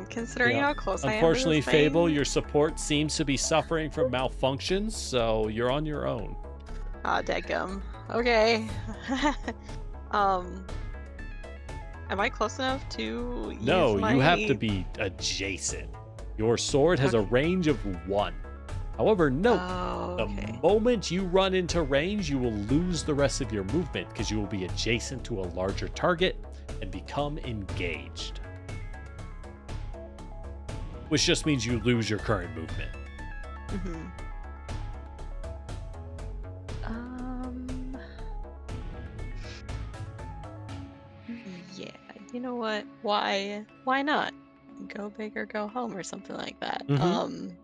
considering Yeah. how close I am Unfortunately, to this thing, Fable, your support seems to be suffering from malfunctions, so you're on your own. dadgum. Okay. Am I close enough to use No, my... you have to be adjacent. Your sword has a Okay. range of 1. However, note, Oh, the okay. moment you run into range, you will lose the rest of your movement because you will be adjacent to a larger target and become engaged. Which just means you lose your current movement. Mm-hmm. Yeah, you know what? Why not? Go big or go home or something like that. Mhm.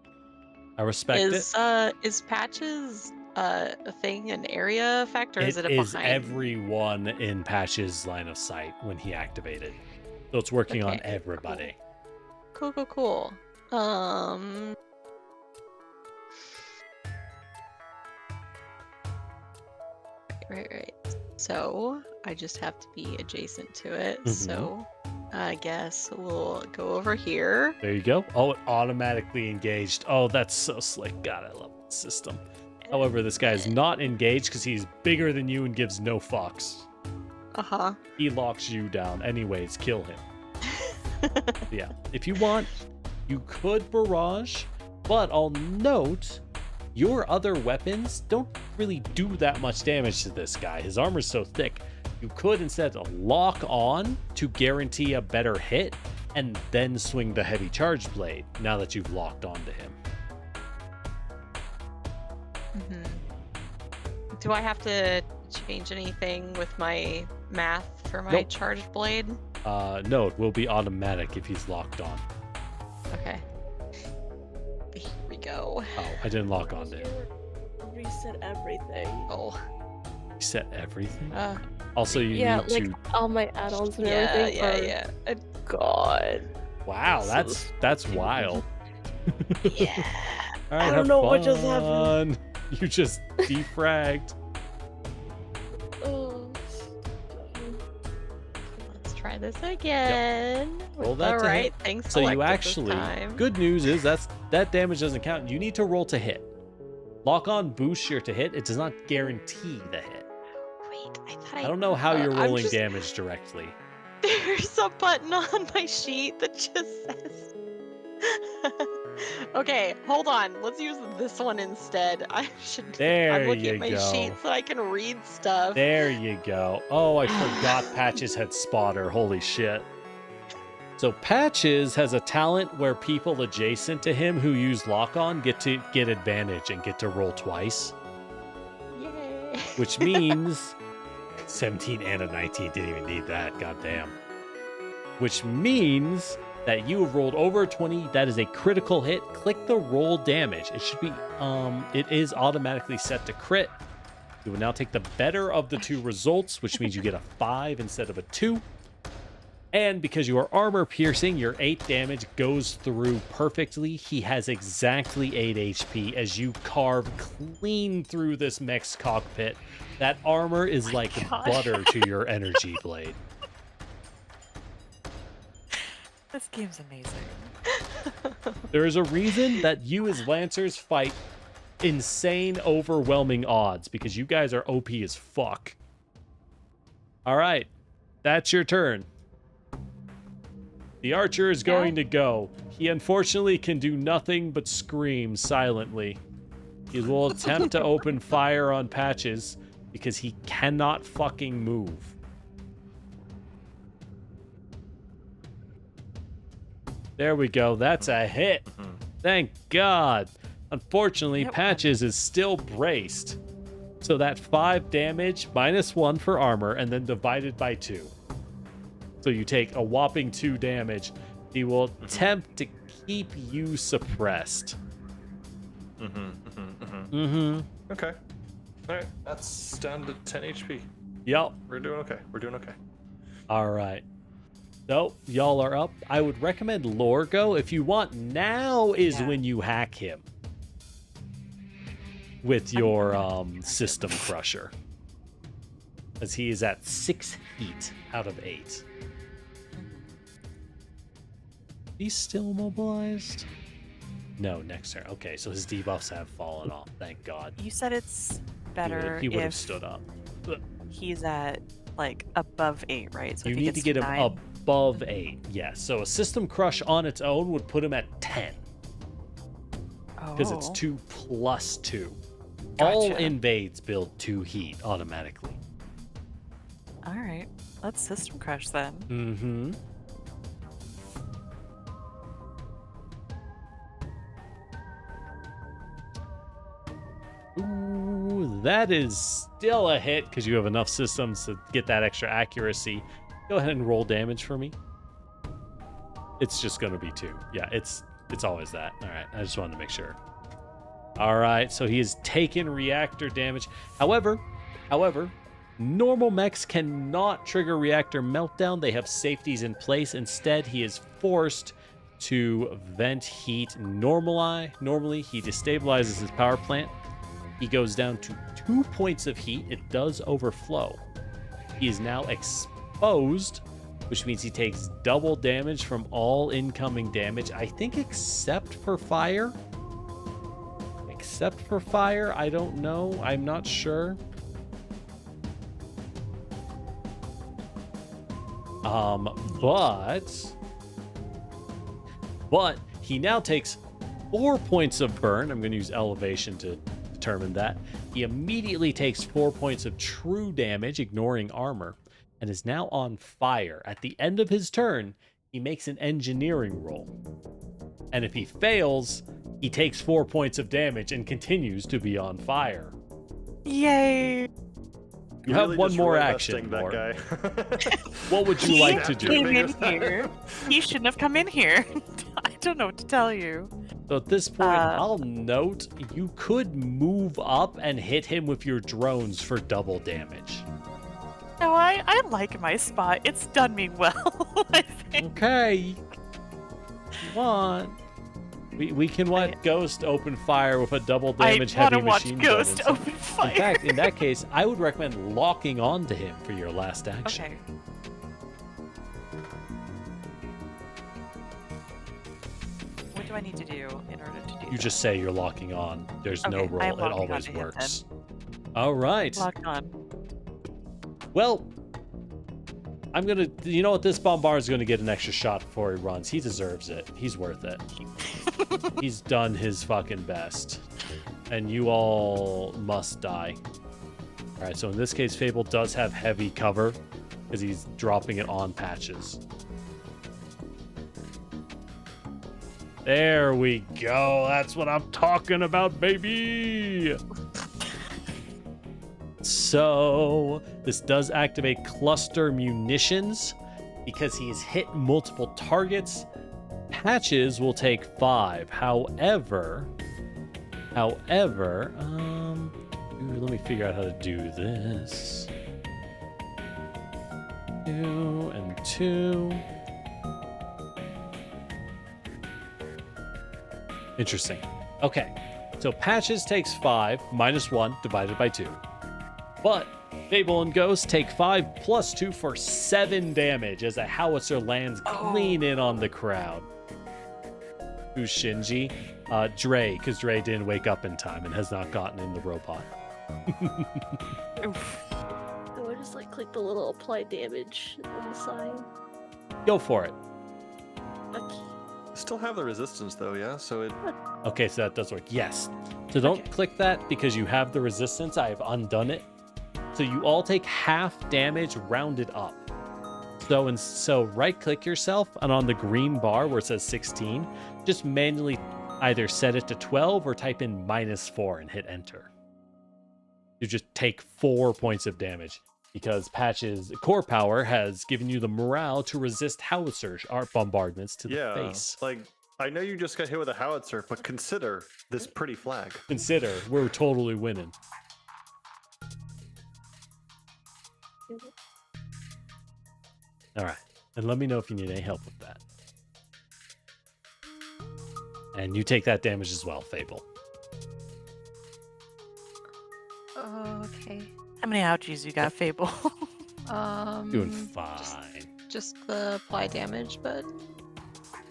I respect it. Is patches a thing, an area effect, or is it a Is behind? everyone in Patch's line of sight when he activated. So it's working on Okay, everybody. Cool. Right. So I just have to be adjacent to it. Mhm. So I guess we'll go over here. There you go. Oh, it automatically engaged. Oh, that's so slick. God, I love the system. However, this guy is not engaged because he's bigger than you and gives no fucks. Uh-huh. He locks you down. Anyways, kill him. Yeah. If you want, you could barrage, but I'll note your other weapons don't really do that much damage to this guy. His armor's so thick. You could instead lock on to guarantee a better hit and then swing the heavy charge blade now that you've locked onto him. Do I have to change anything with my math for my Nope. charged blade? No, it will be automatic if he's locked on. Okay. Here we go. Oh, I didn't lock onto him. Reset everything. Oh. Set everything. Uh, Also, you Yeah, need like to. all my add-ons and everything. yeah. God. Wow, that's wild. Yeah. All right, I don't have know what just happened. fun. You just defragged. Oh. Let's try this again. Roll With that the to right hit. thing So you selected this actually, time. good news is that damage doesn't count. You need to roll to hit. Lock on boosts your to hit. It does not guarantee the hit. Wait, I thought I don't know how you're I'm rolling just- damage directly. There's a button on my sheet that just says. Okay, hold on. Let's use this one instead. I should. There I'm looking you at my go. sheet so I can read stuff. There you go. Oh, I forgot Patches had spotter. Holy shit. So Patches has a talent where people adjacent to him who use lock on get advantage and get to roll twice, Yay. which means 17 and a 19 didn't even need that. Goddamn. Which means that you have rolled over 20. That is a critical hit. Click the roll damage. It should be it is automatically set to crit. You will now take the better of the 2 results, which means you get a 5 instead of a 2. And because you are armor piercing, your 8 damage goes through perfectly. He has exactly 8 HP as you carve clean through this mech's cockpit. That armor is like God. butter to your energy blade. This game's amazing. There is a reason that you as Lancers fight insane, overwhelming odds, because you guys are OP as fuck. All right, that's your turn. The archer is going to go. He unfortunately can do nothing but scream silently. He will attempt to open fire on Patches because he cannot fucking move. There we go. That's a hit. Thank God. Unfortunately, Patches is still braced. So that 5 damage minus 1 for armor and then divided by 2. So you take a whopping 2 damage. He will attempt to keep you suppressed. Okay. All right. That's down to 10 HP. Yep. We're doing okay. We're doing okay. All right. So y'all are up. I would recommend Lorgo. If you want, now is when you hack him with your system crusher, as he is at 6 heat out of 8. He's still mobilized? No, next turn. Okay, so his debuffs have fallen off. Thank God. You said it's better He would have if stood up. he's at like above 8, right? So You if he need to gets get him 9, above 8. Yes. So a system crush on its own would put him at 10. Because it's 2 plus 2. All Gotcha. invades build 2 heat automatically. All right, let's system crush then. Mm-hmm. Ooh, that is still a hit because you have enough systems to get that extra accuracy. Go ahead and roll damage for me. It's just going to be 2. Yeah, it's always that. All right, I just wanted to make sure. All right, so he has taken reactor damage. However, normal mechs cannot trigger reactor meltdown. They have safeties in place. Instead, he is forced to vent heat normally. He destabilizes his power plant. He goes down to 2 points of heat. It does overflow. He is now exposed, which means he takes double damage from all incoming damage. I think except for fire. Except for fire, I don't know. I'm not sure. But he now takes 4 points of burn. I'm going to use elevation to determine that. He immediately takes 4 points of true damage, ignoring armor, and is now on fire. At the end of his turn, he makes an engineering roll. And if he fails, he takes 4 points of damage and continues to be on fire. Yay! You have one more action, that Lore. guy. What would you like to do? Came in here. He shouldn't have come in here. I don't know what to tell you. So at this point, I'll note you could move up and hit him with your drones for double damage. No, I like my spot. It's done me well, I think. Okay. What? We can let Ghost open fire with a double damage I heavy want to machine watch Ghost gun. open fire. In fact, in that case, I would recommend locking on to him for your last action. Okay. What do I need to do in order to do You that? just say you're locking on. There's no Okay, I am roll. It locking always onto him works. All right. Lock on. Well, I'm gonna. You know what? This bombard is gonna get an extra shot before he runs. He deserves it. He's worth it. He's done his fucking best, and you all must die. All right. So in this case, Fable does have heavy cover because he's dropping it on Patches. There we go. That's what I'm talking about, baby. So this does activate cluster munitions because he has hit multiple targets. Patches will take 5. However, let me figure out how to do this. 2 and 2. Interesting. Okay, so Patches takes 5 minus 1 divided by 2. But Fable and Ghost take 5 plus 2 for 7 damage as a howitzer lands clean in on the crowd. Who's Shinji? Dre, because Dre didn't wake up in time and has not gotten in the robot. Oof. Do I just like click the little apply damage on the side? Go for it. Okay. Still have the resistance though, yeah. So it. Okay, so that does work. Yes. So don't click that because you have the resistance. I have undone it. So you all take half damage rounded up. So right click yourself and on the green bar where it says 16, just manually either set it to 12 or type in -4 and hit enter. You just take 4 points of damage because Patch's core power has given you the morale to resist howitzer bombardments to the face. Like, I know you just got hit with a howitzer, but consider this pretty flag. Consider, we're totally winning. All right, and let me know if you need any help with that. And you take that damage as well, Fable. Okay. How many ouchies you got, Fable? Doing fine. Just the apply damage, but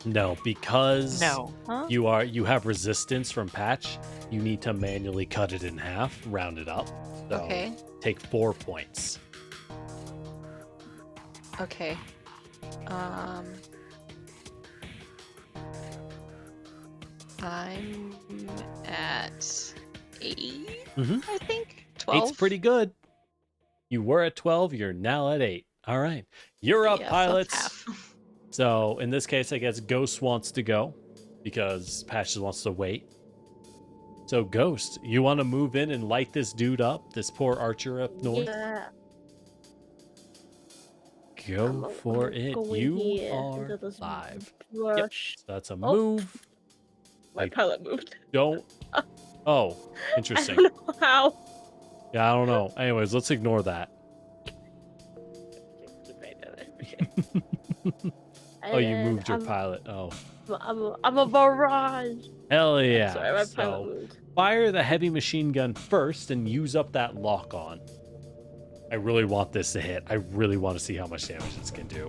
No, because No. huh? you have resistance from Patch, you need to manually cut it in half, round it up. So Okay. take 4 points. Okay. I'm at 8, Mhm. I think. 12. 8's pretty good. You were at 12, you're now at 8. All right. You're up, Yes, that's pilots. half. So in this case, I guess Ghost wants to go because Patch wants to wait. So Ghost, you want to move in and light this dude up, this poor archer up north? Yeah. Go for it. Go in You here are into this live. brush. So that's a Oh. move. My Like- pilot moved. Don't. Oh, I interesting. don't know how. Yeah, I don't know. Anyways, let's ignore that. Oh, you moved your pilot. Oh, I'm a barrage. hell yeah. Sorry, my pilot So moved. fire the heavy machine gun first and use up that lock on. I really want this to hit. I really want to see how much damage this can do.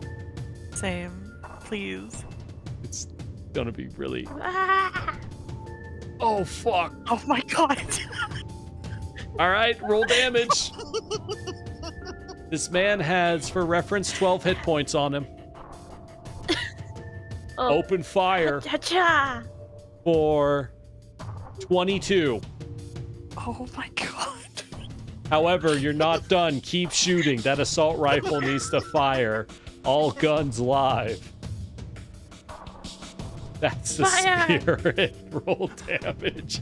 Same. Please. It's gonna be really. Ah! Oh fuck! Oh my god. All right, roll damage. This man has, for reference, 12 hit points on him. Oh. Open fire Cha-cha! for 22. Oh my god. However, you're not done. Keep shooting. That assault rifle needs to fire. All guns live. That's the Fire! spirit. Roll damage.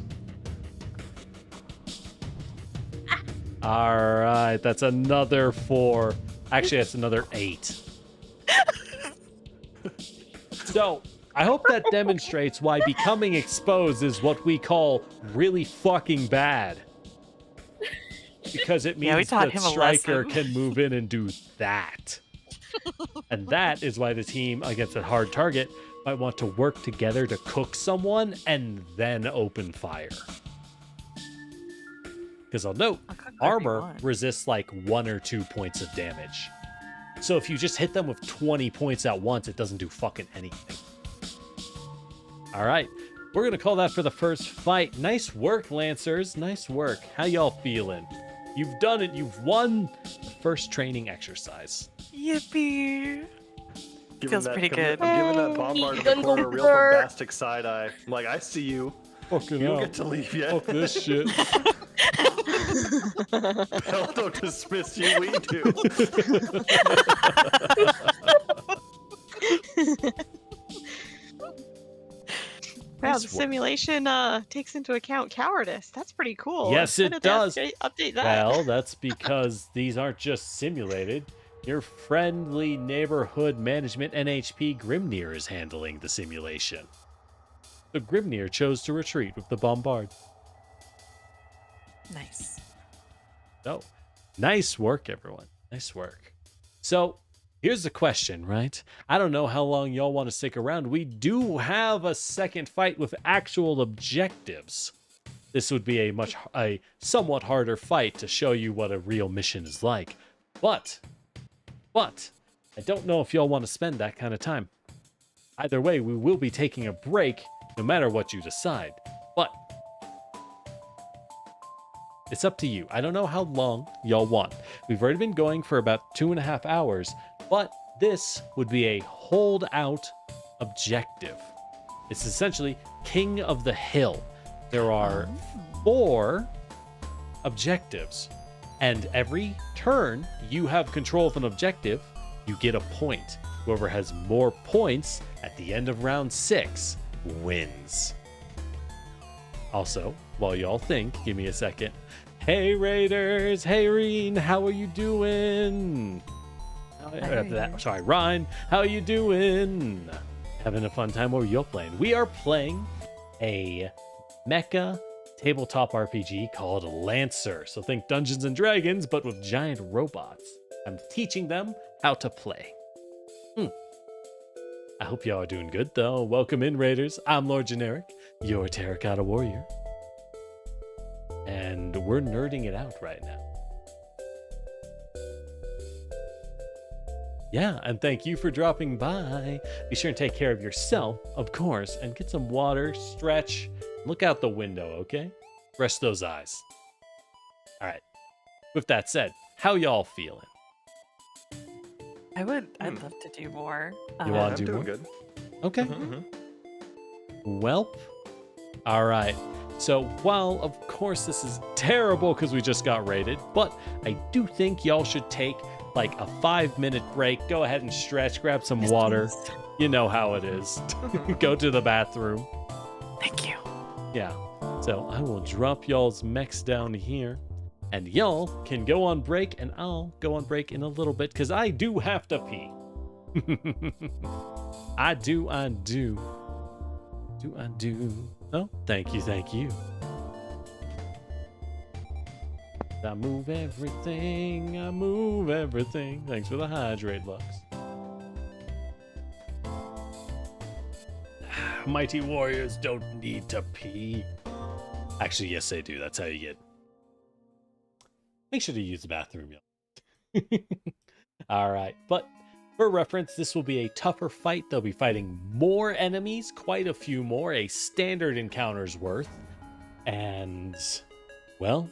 All right, that's another 4. Actually, that's another 8. So, I hope that demonstrates why becoming exposed is what we call really fucking bad. Because it Yeah, we means taught that him a Striker lesson. can move in and do that. And that is why the team against a hard target might want to work together to cook someone and then open fire. Because I'll note, I'll cook whatever you armor want. resists like 1 or 2 points of damage. So if you just hit them with 20 points at once, it doesn't do fucking anything. All right, we're going to call that for the first fight. Nice work, Lancers. Nice work. How y'all feeling? You've done it. You've won the first training exercise. Yippee. Giving Feels that- pretty giving- good. I'm giving that Hey, bombard in done the corner a real Gopher. bombastic side eye. I'm like, I see you. Fucking You don't hell. get to leave yet. Fuck this shit. Hell, don't dismiss you. We do. Wow, Nice the work. simulation takes into account cowardice. That's pretty cool. Yes, When it did they does. Update that. Well, that's because these aren't just simulated. Your friendly neighborhood management NHP Grimnir is handling the simulation. So Grimnir chose to retreat with the bombard. Nice. So, nice work, everyone. Nice work. So, here's the question, right? I don't know how long y'all want to stick around. We do have a second fight with actual objectives. this would be a somewhat harder fight to show you what a real mission is like. But I don't know if y'all want to spend that kind of time. Either way, we will be taking a break no matter what you decide. But it's up to you. I don't know how long y'all want. We've already been going for about 2.5 hours, but this would be a holdout objective. It's essentially King of the Hill. There are 4 objectives, and every turn you have control of an objective, you get a point. Whoever has more points at the end of round 6 wins. Also, while y'all think, give me a second. Hey Raiders, hey Reen, how are you doing? Sorry, Ryan, how are you doing? Having a fun time? What are you playing? We are playing a Mecha tabletop RPG called LANCER. So think Dungeons and Dragons, but with giant robots. I'm teaching them how to play. I hope y'all are doing good, though. Welcome in, Raiders. I'm Lord Generic, your Terracotta Warrior. And we're nerding it out right now. Yeah, and thank you for dropping by. Be sure and take care of yourself, of course, and get some water, stretch, look out the window, okay? Rest those eyes. All right. With that said, how y'all feeling? I'd love to do more. You want to I'm do doing more? good. Okay. Mm-hmm. Welp. All right. So while, of course, this is terrible because we just got raided, but I do think y'all should take like a 5-minute break. Go ahead and stretch, grab some Yes, water. please. You know how it is. Go to the bathroom. Thank you. Yeah. So I will drop y'all's mechs down here. And y'all can go on break, and I'll go on break in a little bit because I do have to pee. I do. Oh, thank you. I move everything. Thanks for the hydrate, Lux. Mighty warriors don't need to pee. Actually, yes, they do. That's how you get. Make sure to use the bathroom, y'all. All right, but for reference, this will be a tougher fight. They'll be fighting more enemies, quite a few more, a standard encounter's worth. And, well,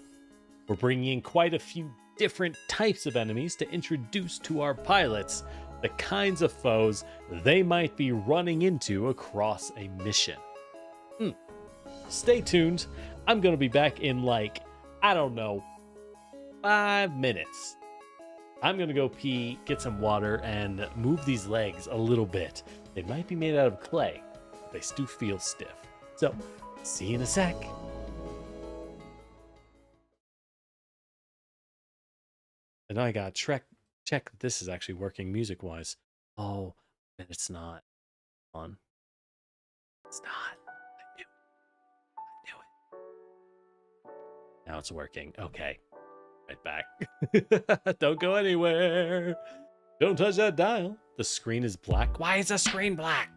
we're bringing in quite a few different types of enemies to introduce to our pilots the kinds of foes they might be running into across a mission. Stay tuned. I'm going to be back in like, I don't know, 5 minutes. I'm going to go pee, get some water, and move these legs a little bit. They might be made out of clay, but they do feel stiff. So, see you in a sec. And I got check that this is actually working music-wise. Oh, and it's not. On. It's not. I knew it. Now it's working. Okay. Right back. Don't go anywhere. Don't touch that dial. The screen is black. Why is the screen black?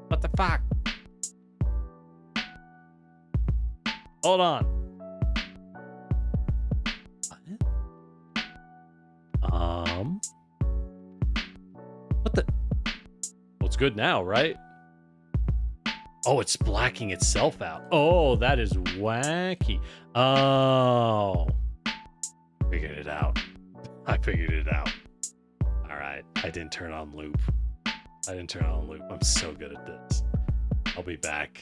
What the fuck? Hold on. What the? Well, it's good now, right? Oh, it's blacking itself out. Oh, that is wacky. Oh. Figured it out. I figured it out. All right. I didn't turn on loop. I'm so good at this. I'll be back.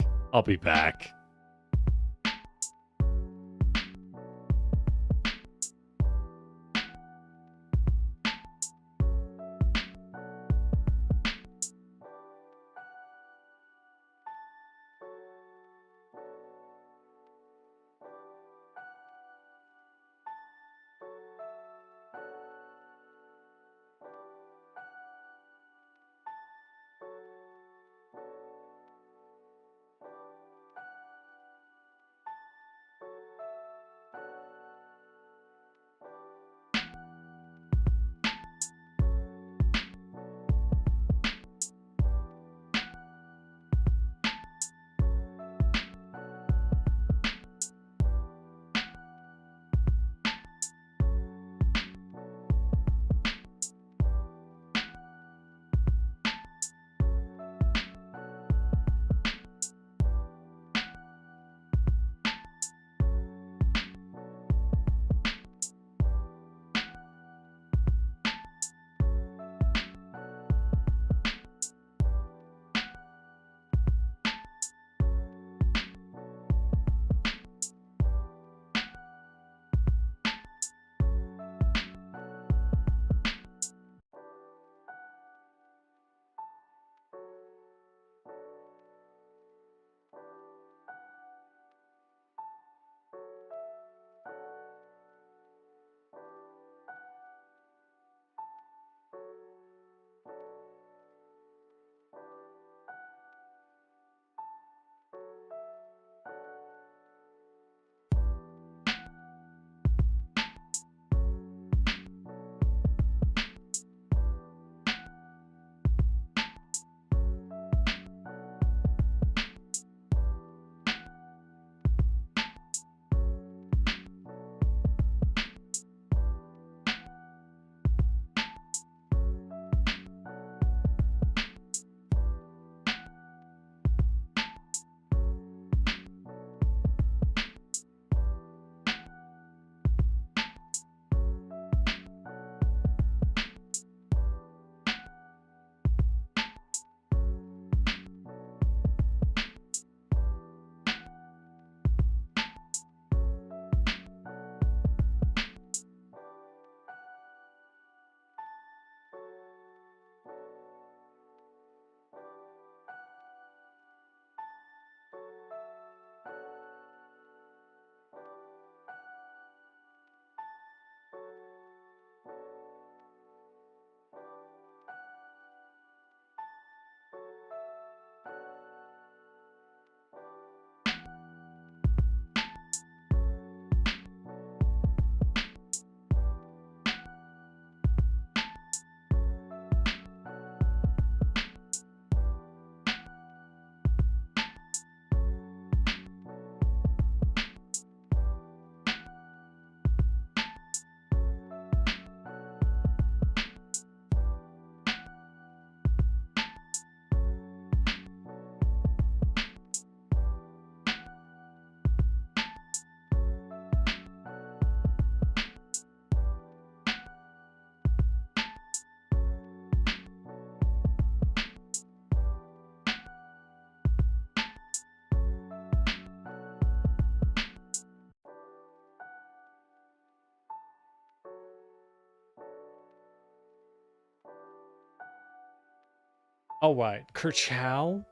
All right, Kerchow.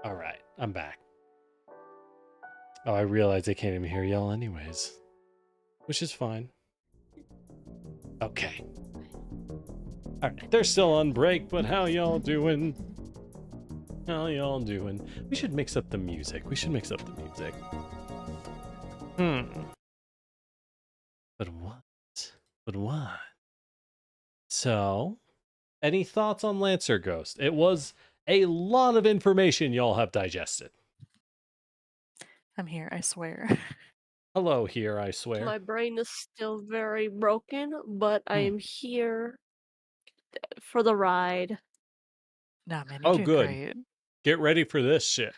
All right, I'm back. Oh, I realize they can't even hear y'all anyways, which is fine. Okay. All right, they're still on break, but how y'all doing? How y'all doing? We should mix up the music. But what? So, any thoughts on Lancer Ghost? It was a lot of information y'all have digested. I'm here, I swear. Hello here, I swear. My brain is still very broken, but I am here for the ride. Nah, man, you're Oh, doing good. great. Get ready for this shit.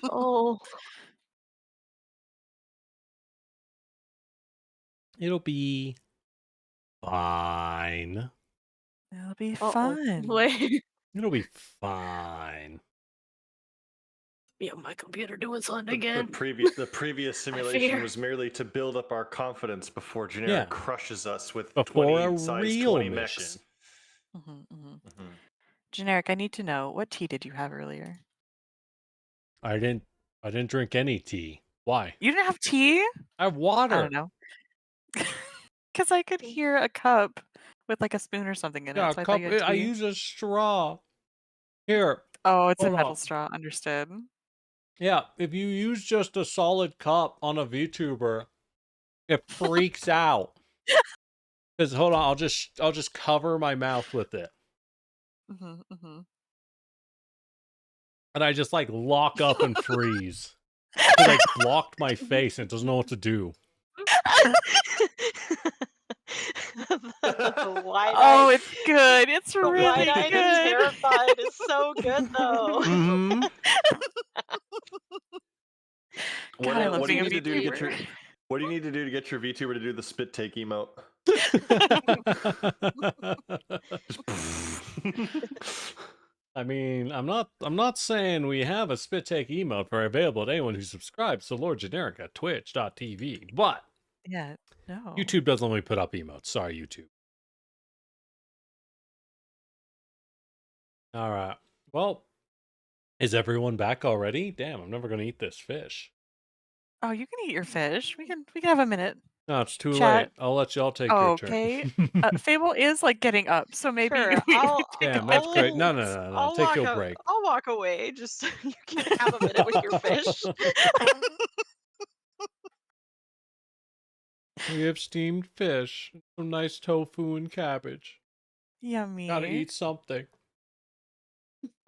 Oh, It'll be fine. It'll be uh-oh. fun. Wait. It'll be fine. Yeah, my computer doing something The again. previous simulation fear. was merely to build up our confidence before Generic crushes us with Before a 20 size real 20 mission. mechs. Generic, I need to know, what tea did you have earlier? I didn't drink any tea. Why? You didn't have tea? I have water. I don't know. Because I could hear a cup with like a spoon or something in Yeah, it. So I thought you had tea. I use a straw. Here. Oh, it's a hold metal on. straw. Understood. Yeah, if you use just a solid cup on a VTuber, it freaks out. Because hold on, I'll just cover my mouth with it. And I just like lock up and freeze. It like blocked my face and it doesn't know what to do. The wide-eyed, Oh, it's good. It's the really wide-eyed and good. terrified is so good though. Mm-hmm. God, I love what do you being a need to do to get VTuber. your What do you need to do to get your VTuber to do the spit take emote? I mean, I'm not saying we have a spit take emote for available to anyone who subscribes to Lord Generic at twitch.tv, but Yeah, no. YouTube doesn't let me put up emotes. Sorry, YouTube. All right. Well, is everyone back already? Damn, I'm never gonna eat this fish. Oh, you can eat your fish. We can have a minute. No, it's too Chat. late. I'll let y'all take your turn. Okay. Fable is like getting up, so maybe Sure, we I'll, take Damn, a that's minute. great. No. I'll Take walk your a- break. I'll walk away just so you can have a minute with your fish. We have steamed fish, some nice tofu and cabbage. Yummy. Gotta eat something.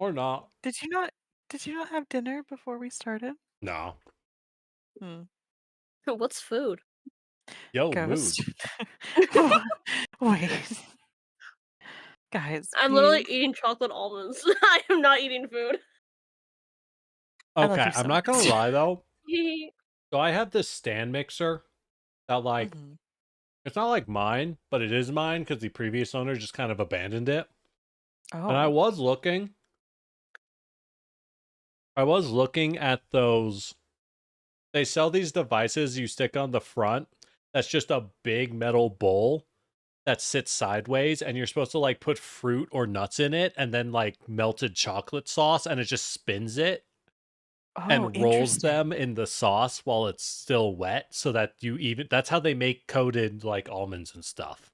Or not. Did you not have dinner before we started? No. What's food? Yo, Ghost. mood. Wait. Guys, I'm literally please. eating chocolate almonds. I am not eating food. I love Okay, you so I'm not gonna much. lie though. So I have this stand mixer that like it's not like mine, but it is mine because the previous owner just kind of abandoned it. Oh. And I was looking at those. They sell these devices you stick on the front. That's just a big metal bowl that sits sideways, and you're supposed to like put fruit or nuts in it, and then like melted chocolate sauce, and it just spins it and rolls them in the sauce while it's still wet, so that that's how they make coated like almonds and stuff.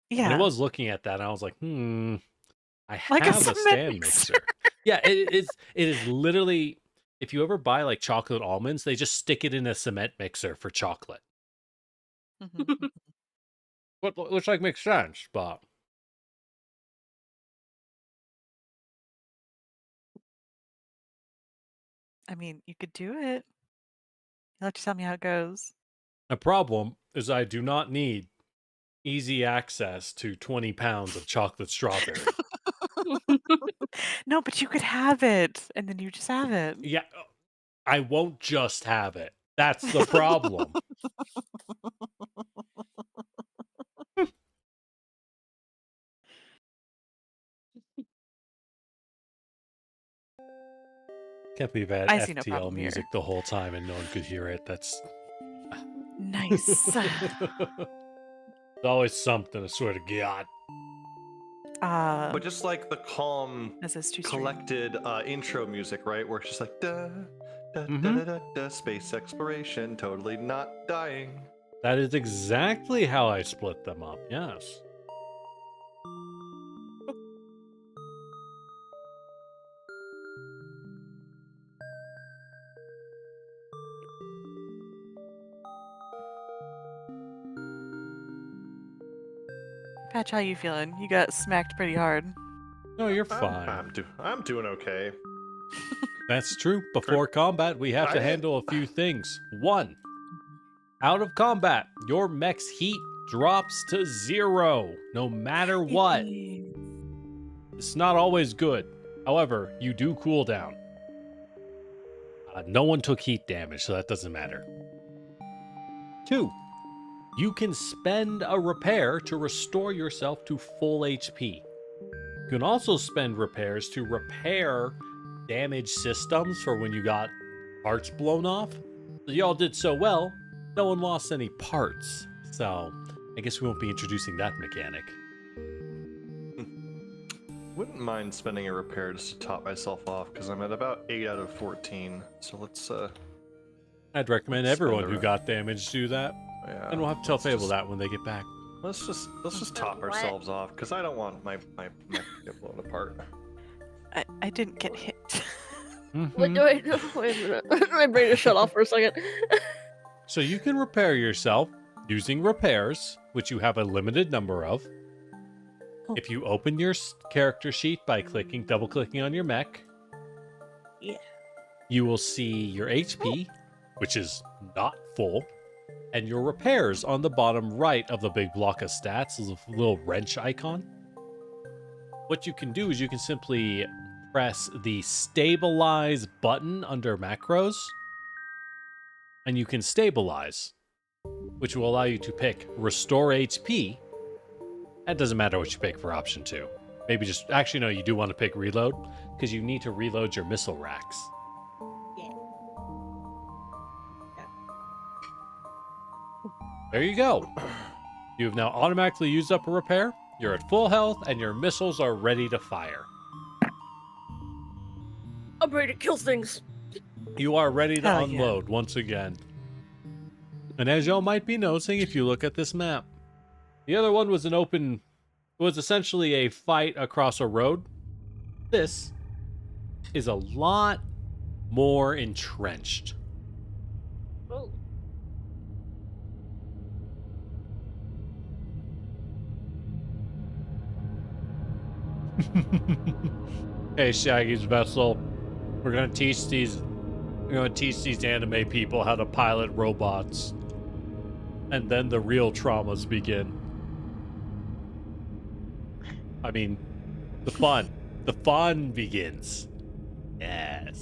Yeah. And I was looking at that, and I was like, I Like have a a stand mixer. Yeah, it is literally. If you ever buy like chocolate almonds, they just stick it in a cement mixer for chocolate. Which like makes sense, but I mean, you could do it. You'll have to tell me how it goes. the problem is I do not need easy access to 20 pounds of chocolate strawberry. No, but you could have it, and then you just have it. Yeah, I won't just have it. That's the problem. Can't believe I had see no FTL problem here. music the whole time and no one could hear it. That's Nice. There's always something, I swear to God. But just like the calm, This is too collected intro music, right? Where it's just like da da da da da da, space exploration, totally not dying. That is exactly how I split them up, yes. Patch, how you feeling? You got smacked pretty hard. No, you're fine. I'm doing okay. That's true. Before combat, we have to handle a few things. 1. Out of combat, your mech's heat drops to 0, no matter what. It's not always good. However, you do cool down. No one took heat damage, so that doesn't matter. 2. You can spend a repair to restore yourself to full HP. You can also spend repairs to repair damaged systems for when you got parts blown off. Y'all did so well, no one lost any parts. So, I guess we won't be introducing that mechanic. Wouldn't mind spending a repair just to top myself off, because I'm at about 8 out of 14. So let's I'd recommend Let's everyone spend a who got damaged do that. yeah. And we'll have to tell Fable that when they get back. Let's just top What? ourselves off, because I don't want my mech to get blown apart. I didn't get hit. Wait a minute. My brain just shut off for a second. So you can repair yourself using repairs, which you have a limited number of. If you open your character sheet by double-clicking on your mech, Yeah. you will see your HP, which is not full, and your repairs on the bottom right of the big block of stats is a little wrench icon. What you can do is you can simply press the stabilize button under macros, and you can stabilize, which will allow you to pick restore HP. That doesn't matter what you pick for option 2. Maybe just, actually no, you do want to pick reload, because you need to reload your missile racks. There you go. You have now automatically used up a repair, you're at full health, and your missiles are ready to fire. I'm ready to kill things. You are ready to Hell yeah. unload once again. And as y'all might be noticing if you look at this map, the other one was essentially a fight across a road. This is a lot more entrenched. Oh. Hey, Shaggy's vessel. We're gonna teach these anime people how to pilot robots. And then the real traumas begin. I mean, the fun begins. Yes.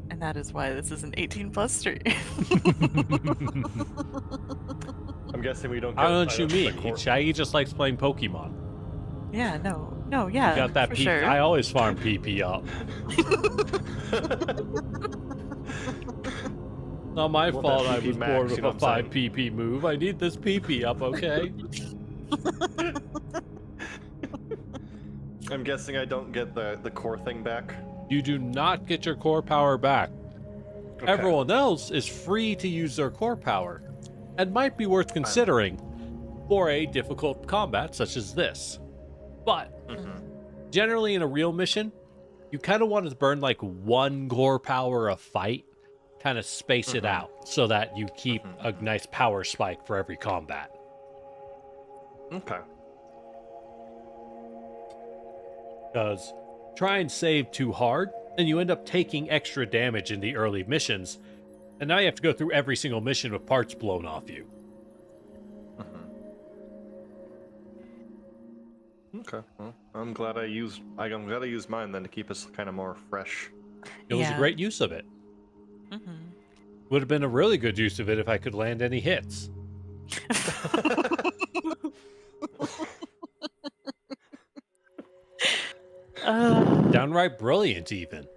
And that is why this is an 18+ stream. I'm guessing we don't. How don't you the mean? core- Shaggy just likes playing Pokemon. Yeah, no, yeah. You got that for PP. sure. I always farm PP up. Not my Want fault that I PP was max, bored with you know a what I'm 5 PP move. I need this PP up, okay? I'm guessing I don't get the core thing back. You do not get your core power back. Okay. Everyone else is free to use their core power, and might be worth considering for a difficult combat such as this. But generally in a real mission, you kind of want to burn like 1 core power a fight, kind of space it out so that you keep a nice power spike for every combat. Okay. Because try and save too hard, and you end up taking extra damage in the early missions, and now you have to go through every single mission with parts blown off you. Okay. Well, I'm glad I used mine then to keep us kind of more fresh. It was a Yeah. great use of it. Mhm. Would have been a really good use of it if I could land any hits. Downright brilliant, even.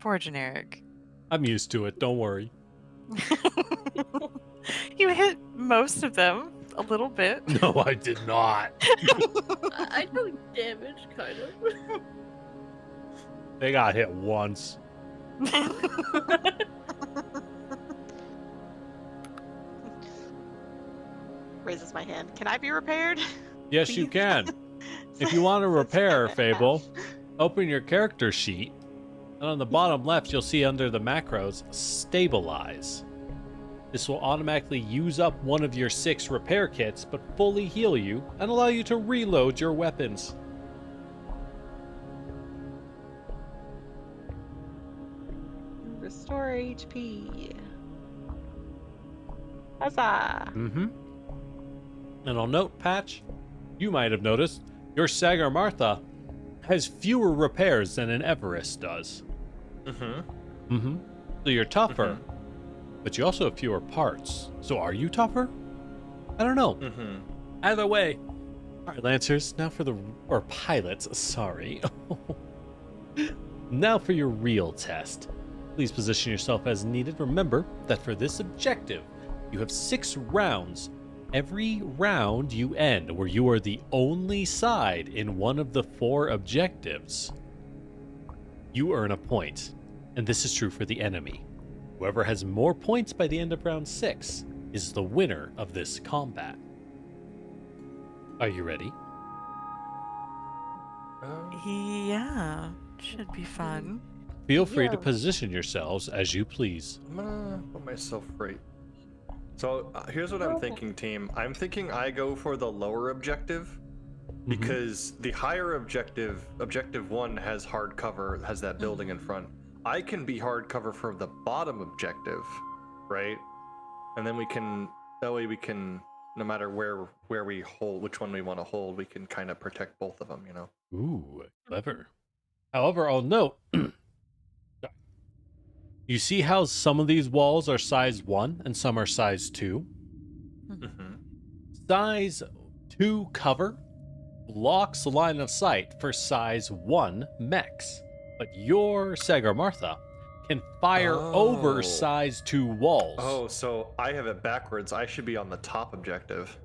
Poor generic. I'm used to it, don't worry. You hit most of them a little bit. No, I did not. I do damage, kind of. They got hit once. Raises my hand. Can I be repaired? Yes, you Please? can. If you want to That's repair, kind of Fable, half. open your character sheet, and on the bottom left, you'll see under the macros, Stabilize. This will automatically use up one of your 6 repair kits, but fully heal you and allow you to reload your weapons. Restore HP. Huzzah! Mm-hmm. And I'll note, Patch, you might have noticed, your Sagar Martha has fewer repairs than an Everest does. Mm-hmm. Mm-hmm. So you're tougher, but you also have fewer parts. So are you tougher? I don't know. Mm-hmm. Either way. All right, Lancers, now for or pilots, sorry. Now for your real test. Please position yourself as needed. Remember that for this objective, you have 6 rounds. Every round you end where you are the only side in one of the 4 objectives, you earn a point. And this is true for the enemy. Whoever has more points by the end of round 6 is the winner of this combat. Are you ready? Yeah, should be fun. Feel free to Yeah. position yourselves as you please. I'm gonna put myself right. So here's what I'm thinking, team. I'm thinking I go for the lower objective because the higher objective, objective 1, has hard cover, has that building in front. I can be hard cover for the bottom objective, right? And then we can, that way we can, no matter where we hold, which one we want to hold, we can kind of protect both of them, you know? Ooh, clever. However, I'll note, you see how some of these walls are size 1 and some are size 2? Mm-hmm. Size 2 cover blocks line of sight for size 1 mechs, but your Sagar Martha can fire over Oh. size 2 walls. Oh, so I have it backwards. I should be on the top objective.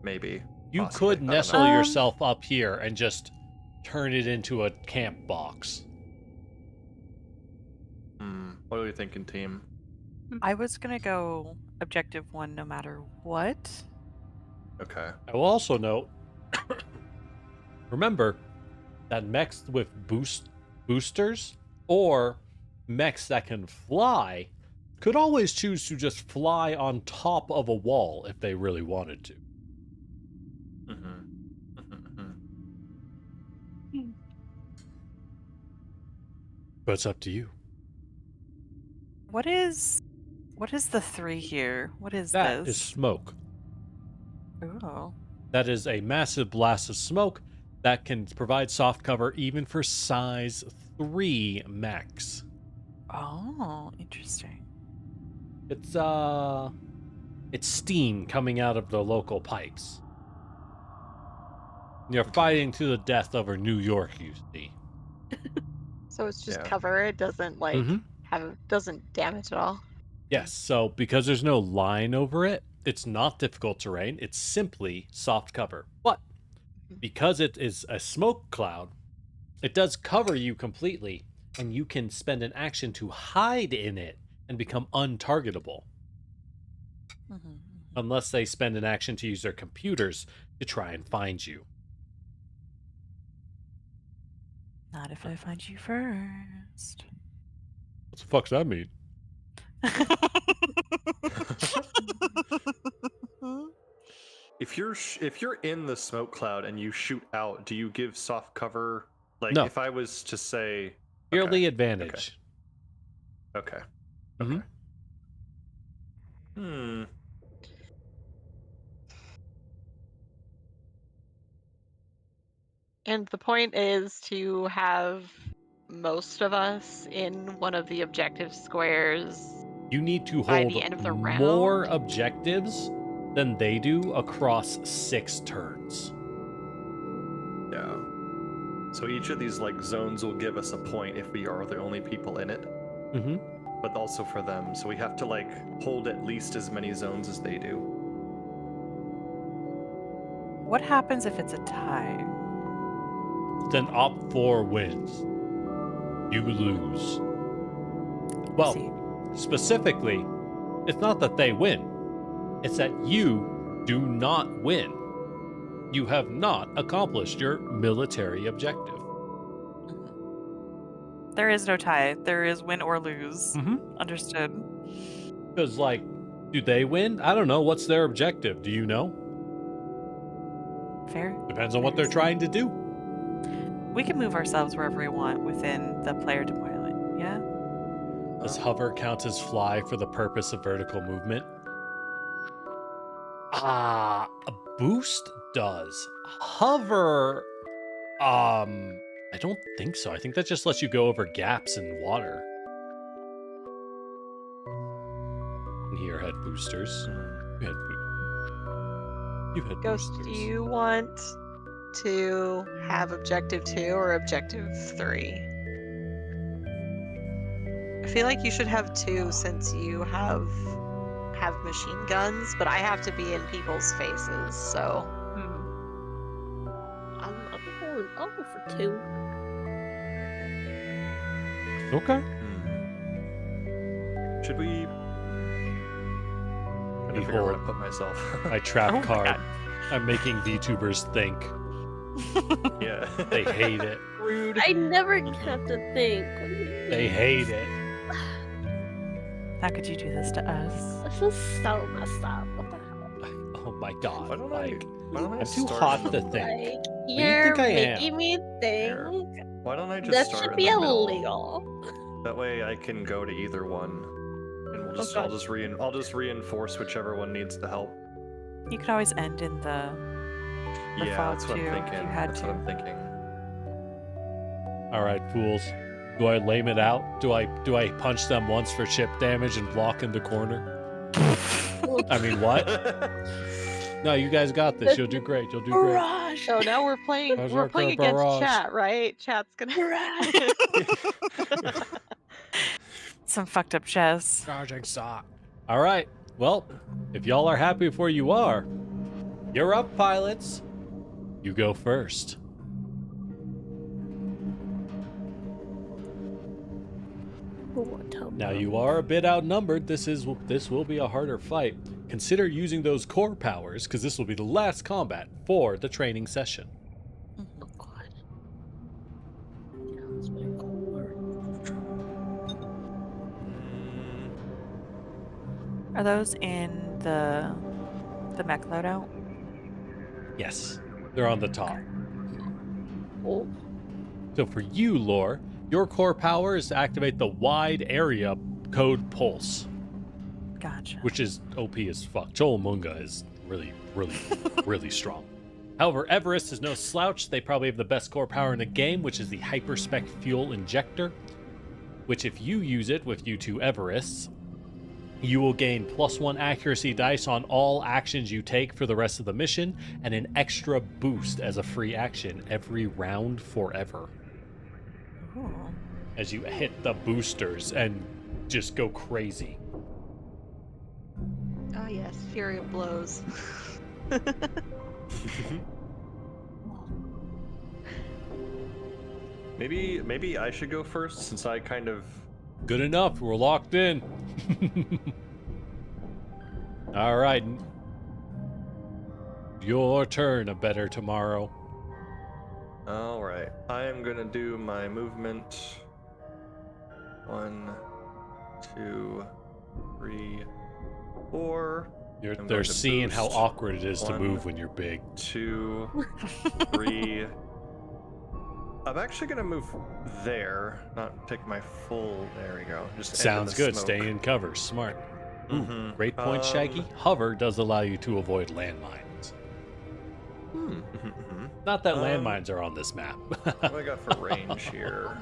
Maybe. You Possibly. could I don't nestle know. yourself up here and just turn it into a camp box. What are we thinking, team? I was gonna go objective 1 no matter what. Okay. I will also note, remember that mechs with boosters or mechs that can fly could always choose to just fly on top of a wall if they really wanted to. But it's up to you. What is the 3 here? What is That is this? smoke. Oh. That is a massive blast of smoke that can provide soft cover even for size 3 mechs. Oh, interesting. It's steam coming out of the local pipes. You're fighting to the death over New York, you see. So it's just Yeah. cover. It doesn't like Mhm. doesn't damage at all. Yes, so because there's no line over it, it's not difficult terrain. It's simply soft cover. But because it is a smoke cloud, it does cover you completely, and you can spend an action to hide in it and become untargetable. Mhm. Unless they spend an action to use their computers to try and find you. Not if I find you first. What the fuck's that mean? If you're in the smoke cloud and you shoot out, do you give soft cover? Like No. if I was to say Purely advantage. Okay. Mhm. Hmm. And the point is to have most of us in one of the objective squares. You need to By hold the end of the more round? objectives than they do across 6 turns. Yeah. So each of these like zones will give us a point if we are the only people in it. Mm-hmm. but also for them. So we have to like hold at least as many zones as they do. What happens if it's a tie? Then Op 4 wins. You lose. Well, See. specifically, it's not that they win. It's that you do not win. You have not accomplished your military objective. There is no tie. There is win or lose. Mm-hmm. Understood. Because, like, do they win? I don't know. What's their objective? Do you know? Fair. Depends on what they're trying to do. We can move ourselves wherever we want within the player deployment. Yeah. Does hover count as fly for the purpose of vertical movement? A boost does. Hover, I don't think so. I think that just lets you go over gaps in water. And here had boosters. You had Ghost, boosters. do you want to have objective 2 or objective 3? I feel like you should have 2 since you have machine guns, but I have to be in people's faces, so I'll go for 2. Okay. Should we? I need to figure out where to put myself. My trap Oh my card. God. I'm making VTubers think. Yeah. They hate it. rude. I never have to think. What do you mean? They hate it. How could you do this to us? This is so messed up. What the hell? Oh my god. Why don't Like, why don't I I'm too start hot in to the- think. Like, do you you're think I am? making me think. Why don't I just That start should in be the middle? illegal. That way I can go to either one, and we'll just Okay. I'll just reinforce whichever one needs the help. You could always end in the Yeah, fog that's what too, I'm if you thinking. had That's to. what I'm thinking. All right, fools. Do I lame it out? Do I punch them once for chip damage and block in the corner? I mean, what? No, you guys got this. You'll do great. You'll do great. Barrage! So now we're playing Berserker against barrage. chat, right? Chat's gonna some fucked up chess. Charging sock. All right. Well, if y'all are happy with where you are, you're up, pilots. You go first. Now you are a bit outnumbered. This will be a harder fight. Consider using those core powers, because this will be the last combat for the training session. Oh god. Yeah, that's my core. Are those in the mech loadout? Yes, they're on the top. Oh. So for you, Lore, your core power is to activate the wide area code pulse, Gotcha. which is OP as fuck. Joel Munga is really, really, really strong. However, Everest is no slouch. They probably have the best core power in the game, which is the Hyperspec Fuel Injector, which if you use it with you two Everests, you will gain +1 accuracy dice on all actions you take for the rest of the mission, and an extra boost as a free action every round forever. Ooh. As you hit the boosters and just go crazy. Oh yes, Fury of Blows. Maybe I should go first since I kind of. Good enough, we're locked in. All right. Your turn, A Better Tomorrow. All right, I am gonna do my movement. 1, 2, 3, 4. I'm They're going to seeing how boost. awkward it is to 1, move when you're big. 2, 3. I'm actually gonna move there, not take my full. There we go. Just end in Sounds the good. smoke. Stay in cover. Smart. Ooh, Mhm. great point, Shaggy. Hover does allow you to avoid landmines. Not that landmines are on this map. What do I got for range here?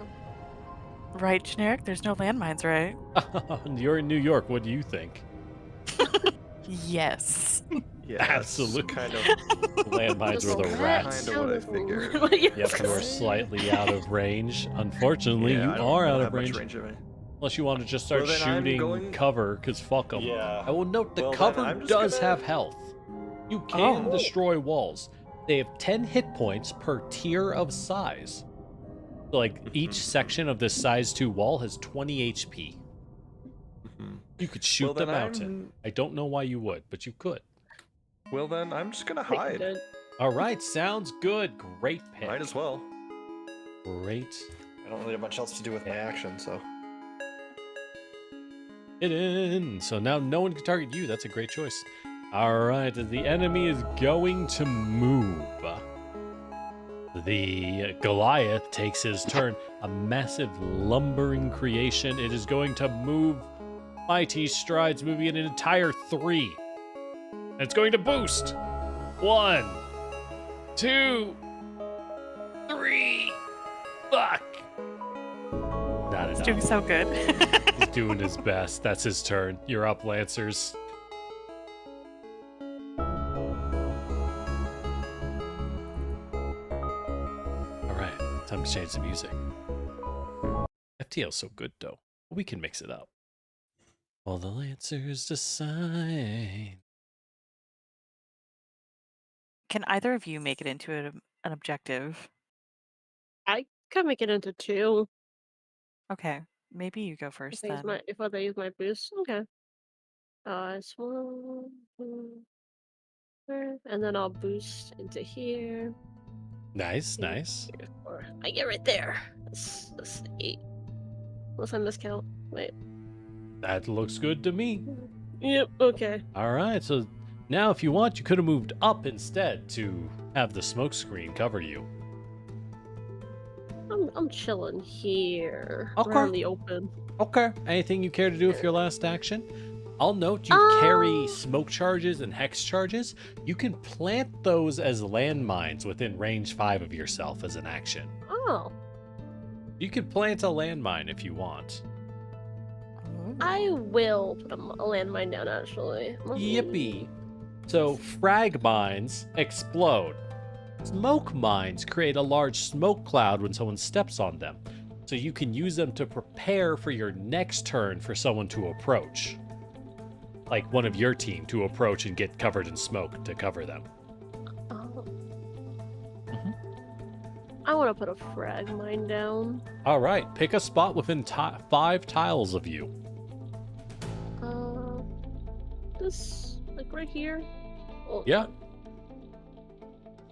Right, generic? There's no landmines, right? You're in New York. What do you think? Yes. Yeah, that's Absolutely. Kind of. Landmines were the rats. Kinda what I figured. Yep, you are slightly out of range. Unfortunately, Yeah, you I don't are out have of much range. range of it. Unless you want to just start Well, then I'm shooting going- cover, because fuck them. Yeah. I will note the Well, then cover I'm just does gonna- have health. You can Oh. destroy walls. They have 10 hit points per tier of size. So, like, each section of this size 2 wall has 20 HP. You could shoot Well, the then mountain. I don't know why you would, but you could. Well, then I'm just gonna Pretty hide. good. All right, sounds good. Great pick. Might as well. Great. I don't really have much else to do with my action, so. Hit in. So now no one can target you. That's a great choice. All right, the enemy is going to move. The Goliath takes his turn. A massive lumbering creation. It is going to move mighty strides, moving an entire 3. And it's going to boost. 1, 2, 3. Fuck. Not It's enough. doing so good. He's doing his best. That's his turn. You're up, Lancers. All right, time to change the music. FTL's so good, though. We can mix it up. While the Lancers decide. Can either of you make it into an objective? I could make it into 2 Okay, maybe you go first if I use then. if I use my boost. Okay. It's 1, 2, 3, and then I'll boost into here. Nice, Yeah. nice. 3, 4. I get right there. That's 8. Unless I miscount. Wait. That looks good to me. Yep. Okay. All right, so now if you want, you could have moved up instead to have the smoke screen cover you. I'm chilling here. Okay. Around the open. Okay. Anything you care to do with your last action? I'll note you carry smoke charges and hex charges. You can plant those as landmines within range 5 of yourself as an action. Oh. You can plant a landmine if you want. I will put a landmine down, actually. Yippee. So frag mines explode. Smoke mines create a large smoke cloud when someone steps on them. So you can use them to prepare for your next turn for someone to approach. Like one of your team to approach and get covered in smoke to cover them. Oh. I want to put a frag mine down. All right, pick a spot within 5 tiles of you. This, like right here? Oh, Yeah.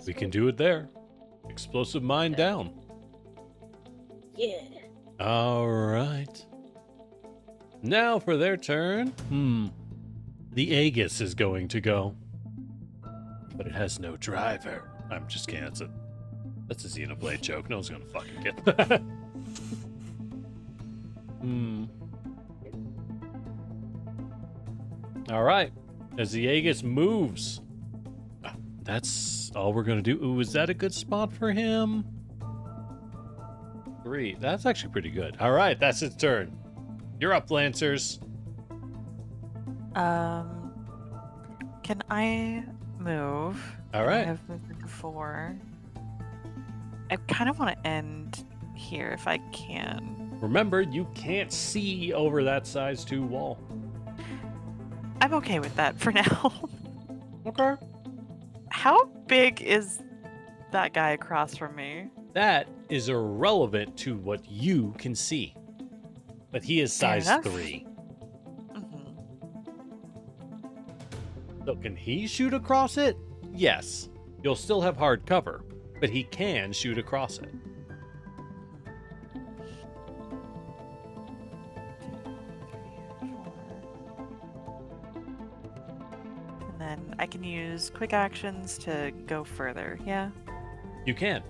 We can do it there. Explosive mine down. Yeah. All right. Now for their turn. The Aegis is going to go. But it has no driver. I'm just kidding. That's a Xenoblade joke. No one's going to fucking get that. All right. As the Aegis moves. That's all we're going to do. Ooh, is that a good spot for him? 3. That's actually pretty good. All right, that's his turn. You're up, Lancers. Can I move? All right. I've moved before. I kind of want to end here if I can. Remember, you can't see over that size 2 wall. I'm okay with that for now. Okay. How big is that guy across from me? That is irrelevant to what you can see. But he is Fair size enough. 3. Mhm. So can he shoot across it? Yes. You'll still have hard cover, but he can shoot across it. And then I can use quick actions to go further. Yeah. You can.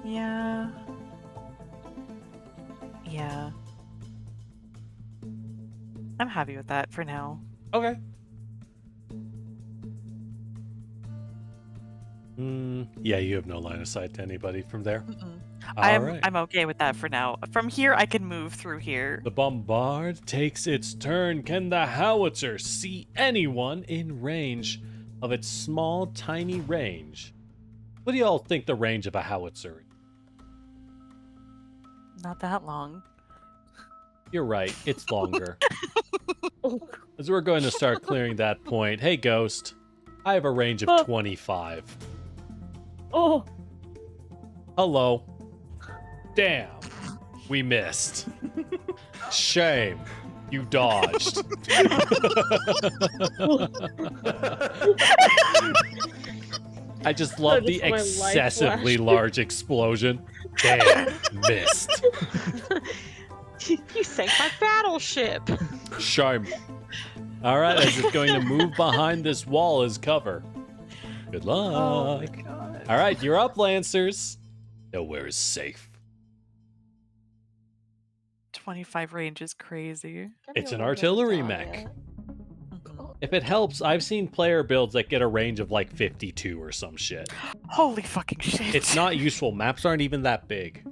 Yeah. Yeah. I'm happy with that for now. Okay. Yeah, you have no line of sight to anybody from there. All right. I'm okay with that for now. From here, I can move through here. The bombard takes its turn. Can the howitzer see anyone in range of its small, tiny range What do y'all think the range of a howitzer? Not that long. You're right, it's longer. As we're going to start clearing that point, hey Ghost, I have a range of 25. Oh, Hello. Damn, we missed. Shame, you dodged. I just love the That is my life excessively flash. large explosion. Damn, missed. You sank my battleship. Shame. All right, as it's going to move behind this wall as cover. Good luck. Oh my god. All right, you're up, Lancers. Nowhere is safe. 25 range is crazy. It's an artillery mech. Mhm. If it helps, I've seen player builds that get a range of like 52 or some shit. Holy fucking shit. It's not useful. Maps aren't even that big.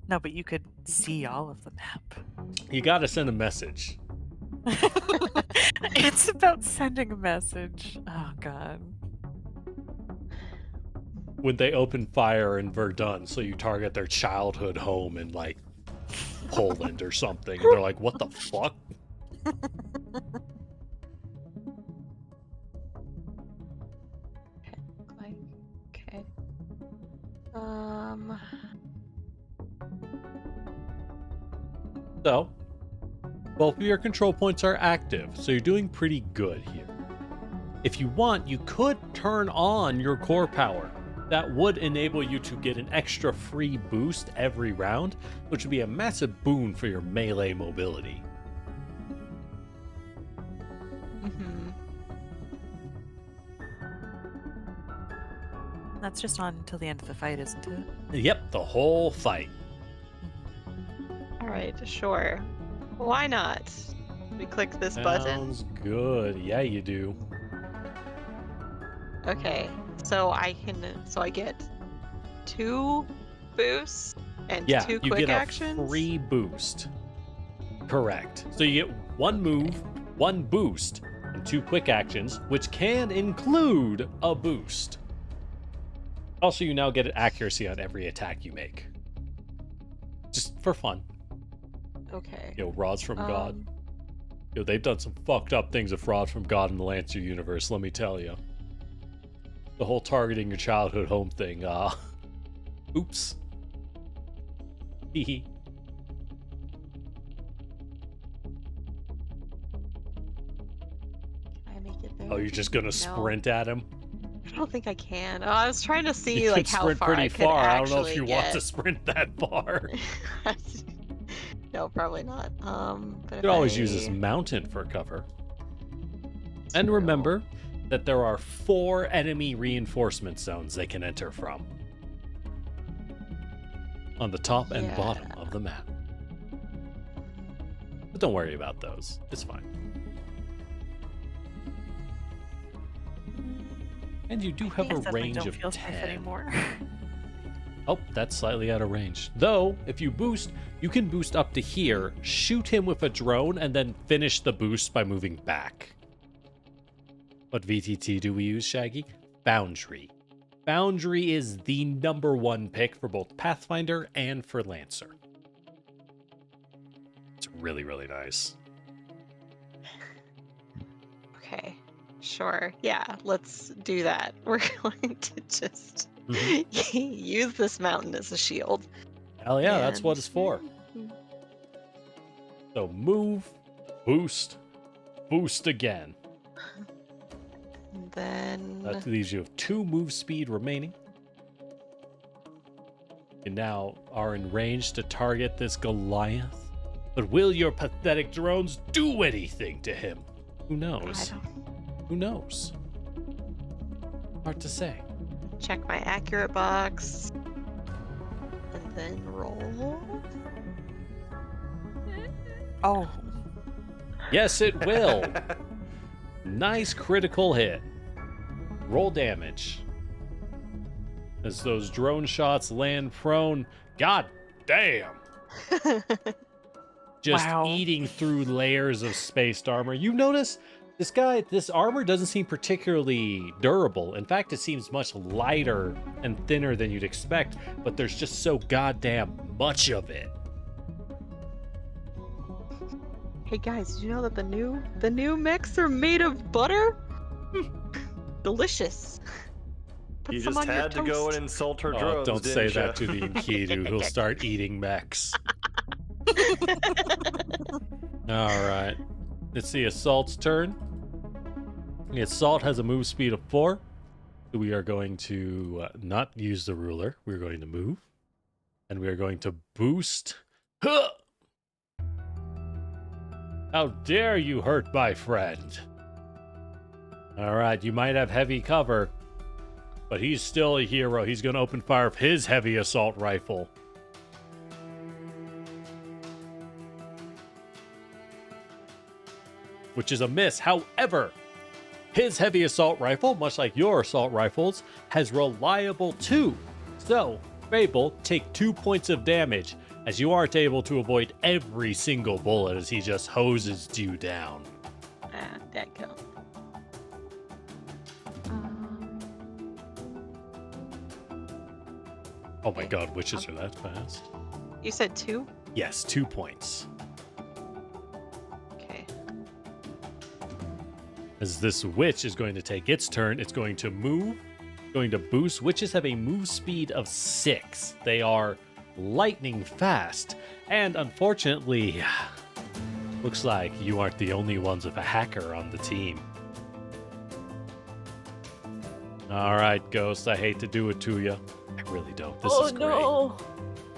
No, but you could see all of the map. You gotta send a message. It's about sending a message. Oh god. When they open fire in Verdun, so you target their childhood home in like Poland or something, and they're like, what the fuck? Okay. So, both of your control points are active, so you're doing pretty good here. If you want, you could turn on your core power. That would enable you to get an extra free boost every round, which would be a massive boon for your melee mobility. That's just on until the end of the fight, isn't it? Yep, the whole fight. All right, sure. Why not? We click this button. Sounds good. Yeah, you do. Okay, so I get 2 boosts and Yeah, 2 you quick get a actions. free boost. Correct. So you get 1 move, 1 boost, and 2 quick actions, which can include a boost. Also, you now get an accuracy on every attack you make. Just for fun. Okay. Yo, rods from God. Um, Yo, they've done some fucked up things with rods from God in the Lancer universe, let me tell you. The whole targeting your childhood home thing, oops. Hee Can I make it there? Oh, you're just gonna No. sprint at him? I don't think I can. Oh, I was trying to see You like can how sprint far pretty I could far. I actually don't know if you want get. to sprint that far. No, probably not. But You could always use this mountain for cover. And remember that there are 4 enemy reinforcement zones they can enter from. On the top and bottom Yeah. of the map. But don't worry about those. It's fine. And you do have I a definitely range don't of feel safe 10. anymore. Oh, that's slightly out of range. Though, if you boost, you can boost up to here, shoot him with a drone, and then finish the boost by moving back. What VTT do we use, Shaggy? Boundary. Boundary is the #1 pick for both Pathfinder and for Lancer. It's really, really nice. Okay, sure. Yeah, let's do that. We're going to just use this mountain as a shield. Hell yeah, that's what it's for. And- So move, boost, boost again. And then That leaves you with 2 move speed remaining. You now are in range to target this Goliath. But will your pathetic drones do anything to him? Who I knows? don't Who knows? Hard to say. check my accurate box. And then roll. Oh, Yes, it will. Nice critical hit. Roll damage. As those drone shots land prone. God damn. Just Wow. eating through layers of spaced armor. You notice This armor doesn't seem particularly durable. In fact, it seems much lighter and thinner than you'd expect, but there's just so goddamn much of it. Hey guys, did you know that the new mechs are made of butter? Delicious. Put You some just on your had to go toast. and insult her Oh, drones, don't say didn't that ya? to the Enkidu. He'll start eating mechs. All right. It's the assault's turn. The assault has a move speed of 4. So we are going to not use the ruler. We're going to move. And we are going to boost. Huh! How dare you hurt my friend? All right, you might have heavy cover, but he's still a hero. He's going to open fire with his heavy assault rifle. Which is a miss. However, his heavy assault rifle, much like your assault rifles, has reliable 2. So, Fable, take 2 points of damage, as you aren't able to avoid every single bullet as he just hoses you down. That go. Oh my god, witches are that fast? You said 2? Yes, 2 points. Okay. As this witch is going to take its turn, it's going to move, going to boost. Witches have a move speed of 6. They are lightning fast, and unfortunately, looks like you aren't the only ones with a hacker on the team. All right, Ghost, I hate to do it to you. I really don't. This is great. No.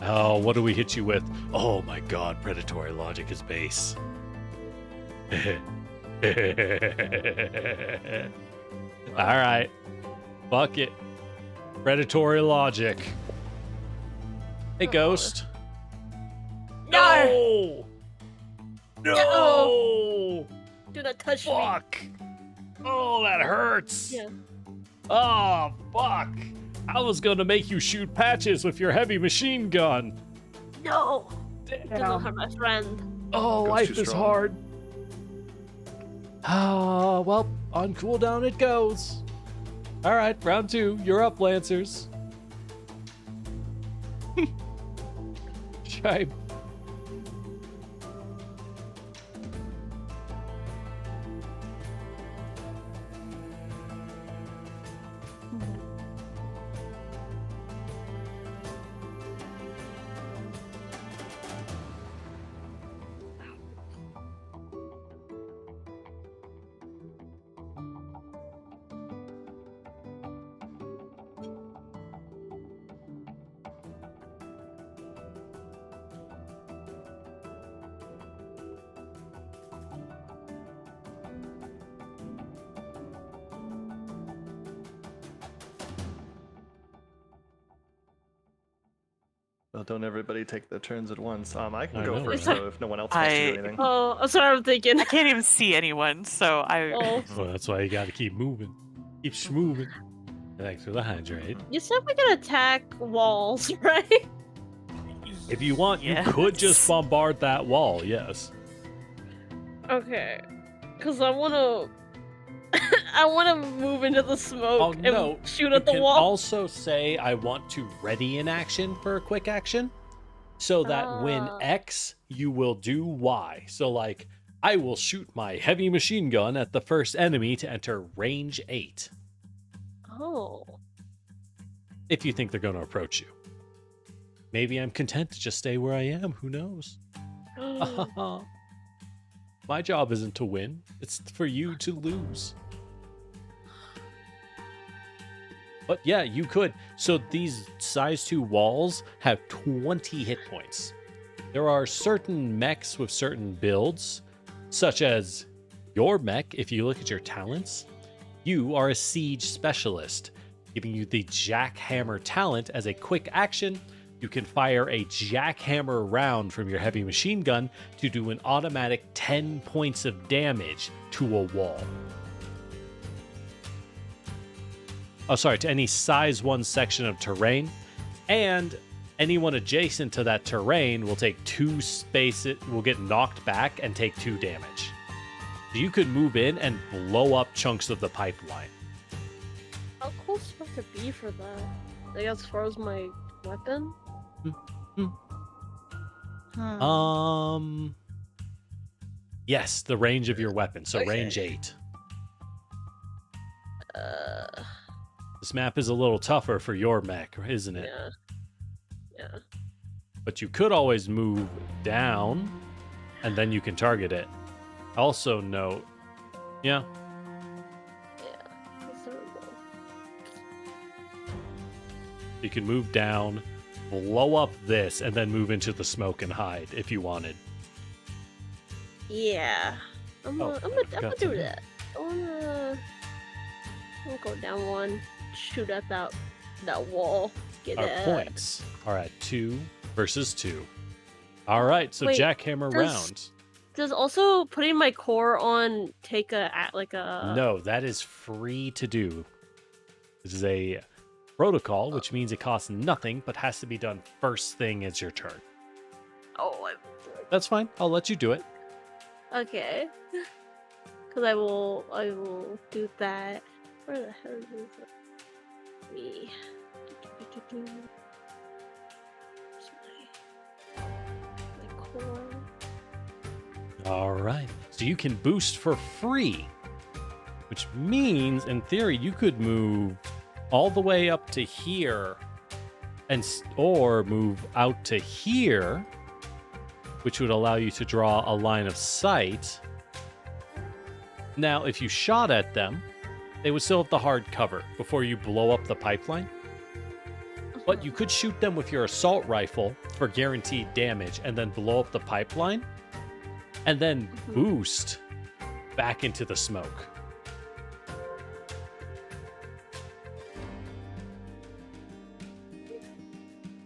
Oh, what do we hit you with? Oh my god, predatory logic is base. Alright. Fuck it. Predatory logic. Hey, Ghost. No! No! Do not touch Fuck! Oh, that hurts! me. Yeah. Oh, fuck! I was gonna make you shoot patches with your heavy machine gun. No. Do not hurt my friend. Oh, Ghost life too is strong. hard. Ah, well, on cooldown it goes. All right, round 2. You're up, Lancers. Try. Well, don't everybody take the turns at once. I can I go know, first, right? though, if no one else wants to do anything. Oh, I'm sorry. I'm thinking. I can't even see anyone, so I. Oh, Well, that's why you gotta keep moving. Keep moving. Thanks for the hydrate. you said we can attack walls, right? If you want, Yes. you could just bombard that wall, yes. Okay. Cause I wanna, I wanna move into the smoke Oh, and no, shoot You at the can wall. also say, I want to ready an action for a quick action, so that when Ah. X, you will do Y. So, like, I will shoot my heavy machine gun at the first enemy to enter range 8, Oh. if you think they're going to approach you. Maybe I'm content to just stay where I am. Who knows? My job isn't to win. It's for you to lose. But yeah, you could. So these size 2 walls have 20 hit points. There are certain mechs with certain builds, such as your mech. If you look at your talents, you are a siege specialist, giving you the jackhammer talent. As a quick action, you can fire a jackhammer round from your heavy machine gun to do an automatic 10 points of damage to a wall. Oh, sorry, to any size 1 section of terrain. And anyone adjacent to that terrain will take 2 spaces, will get knocked back and take 2 damage. You could move in and blow up chunks of the pipeline. How close do I have to be for that? Like as far as my weapon? Yes, the range of your weapon. So Okay. range 8. This map is a little tougher for your mech, isn't it? Yeah. But you could always move down, and then you can target it. Also note, yeah, That's terrible. you can move down, blow up this, and then move into the smoke and hide if you wanted. Yeah. I'm Oh, gonna I forgot to do do. that. I'm gonna go down one, shoot at that wall. Get Our it. points are at 2 versus 2. All right, so Wait, jackhammer does- round. Does also putting my core on take a No, that is free to do. This is a protocol, which means it costs nothing, but has to be done first thing as your turn. Oh, That's fine. I'll let you do it. okay. Because I will do that. Where the hell is it? Me. Where's my core. All right. So you can boost for free, which means, in theory, you could move all the way up to here, or move out to here, which would allow you to draw a line of sight. Now, if you shot at them, they would still have the hard cover before you blow up the pipeline. But you could shoot them with your assault rifle for guaranteed damage and then blow up the pipeline and then boost back into the smoke.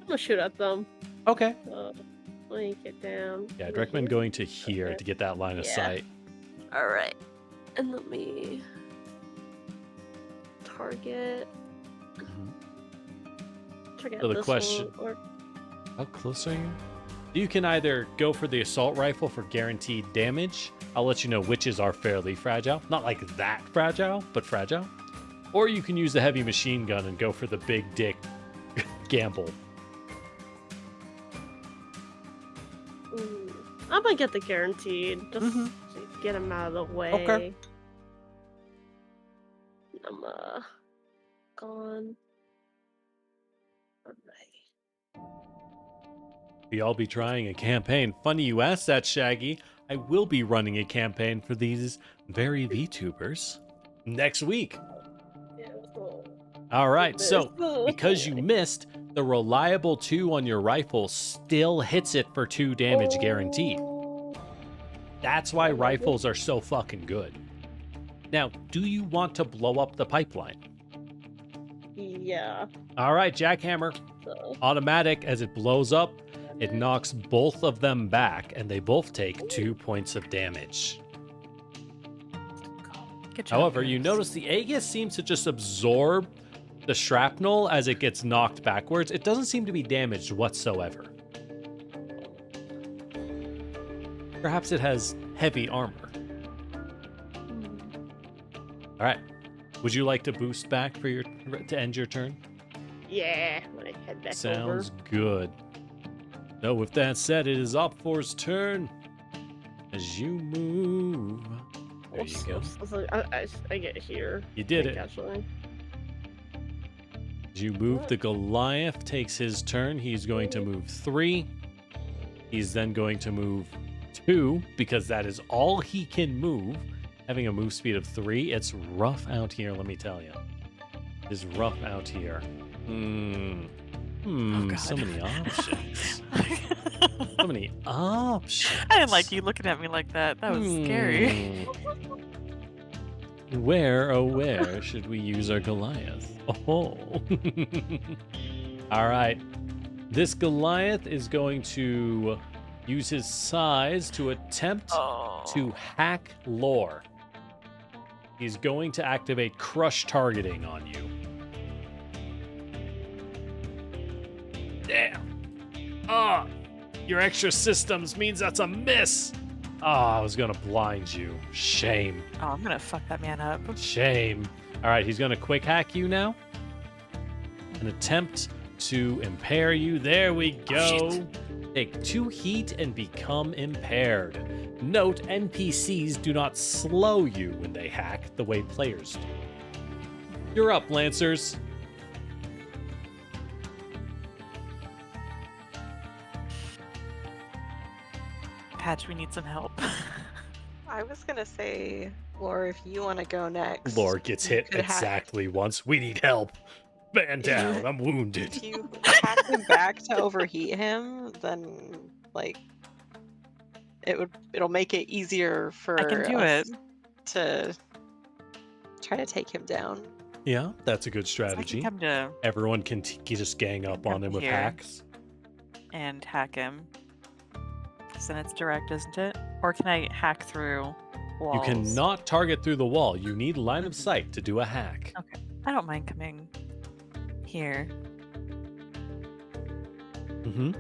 I'm gonna shoot at them. Okay. Let me get down. Yeah, I'd recommend going to here to get that line of Yeah. sight. All right, and let me target. Target So the this question- one, or How close are you? You can either go for the assault rifle for guaranteed damage. I'll let you know whiches are fairly fragile. Not like that fragile, but fragile. Or you can use the heavy machine gun and go for the big dick gamble. I'm gonna get the guaranteed. Just Mhm. to get him out of the way. Okay. I'm gone. Alright. We all be trying a campaign. Funny you asked that, Shaggy. I will be running a campaign for these very VTubers next week. All right, so because you missed, the reliable 2 on your rifle still hits it for 2 damage guaranteed. That's why rifles are so fucking good. Now, do you want to blow up the pipeline? Yeah. All right, jackhammer. So. Automatic. As it blows up, it knocks both of them back, and they both take 2 points of damage. Good job, However, you guys. notice the Aegis seems to just absorb the shrapnel as it gets knocked backwards. It doesn't seem to be damaged whatsoever. Perhaps it has heavy armor. All right. Would you like to boost back for to end your turn? Yeah. I'm gonna head back Sounds over. good. So with that said, it is Op4's turn. As you move. There you go. I get here. You did I think, it. Actually. As you move, the Goliath takes his turn. He's going to move 3. He's then going to move 2 because that is all he can move. Having a move speed of 3, it's rough out here, let me tell you. It is rough out here. God. So many options. So many options. I didn't like you looking at me like that. That was scary. Where, oh where should we use our Goliath? Oh. All right. This Goliath is going to use his size to attempt to hack lore. He's going to activate crush targeting on you. Damn. Your extra systems means that's a miss. Oh, I was gonna blind you. Shame. Oh, I'm gonna fuck that man up. Shame. All right, he's gonna quick hack you now. An attempt to impair you. There we go. shit. Take 2 heat and become impaired. Note, NPCs do not slow you when they hack the way players do. You're up, Lancers. Patch, we need some help. I was gonna say, Laura, if you want to go next. Lore gets you hit could hack- exactly once. We need help. Man down. I'm wounded. If you hack him back to overheat him, then like it'll make it easier for I can do us it. to try to take him down. Yeah, that's a good So I strategy. can come to Everyone can just gang up on Come him with here. hacks. and hack him. 'Cause then it's direct, isn't it? Or can I hack through walls? You cannot target through the wall. You need line of Mhm. sight to do a hack. I don't mind coming here. Mm-hmm.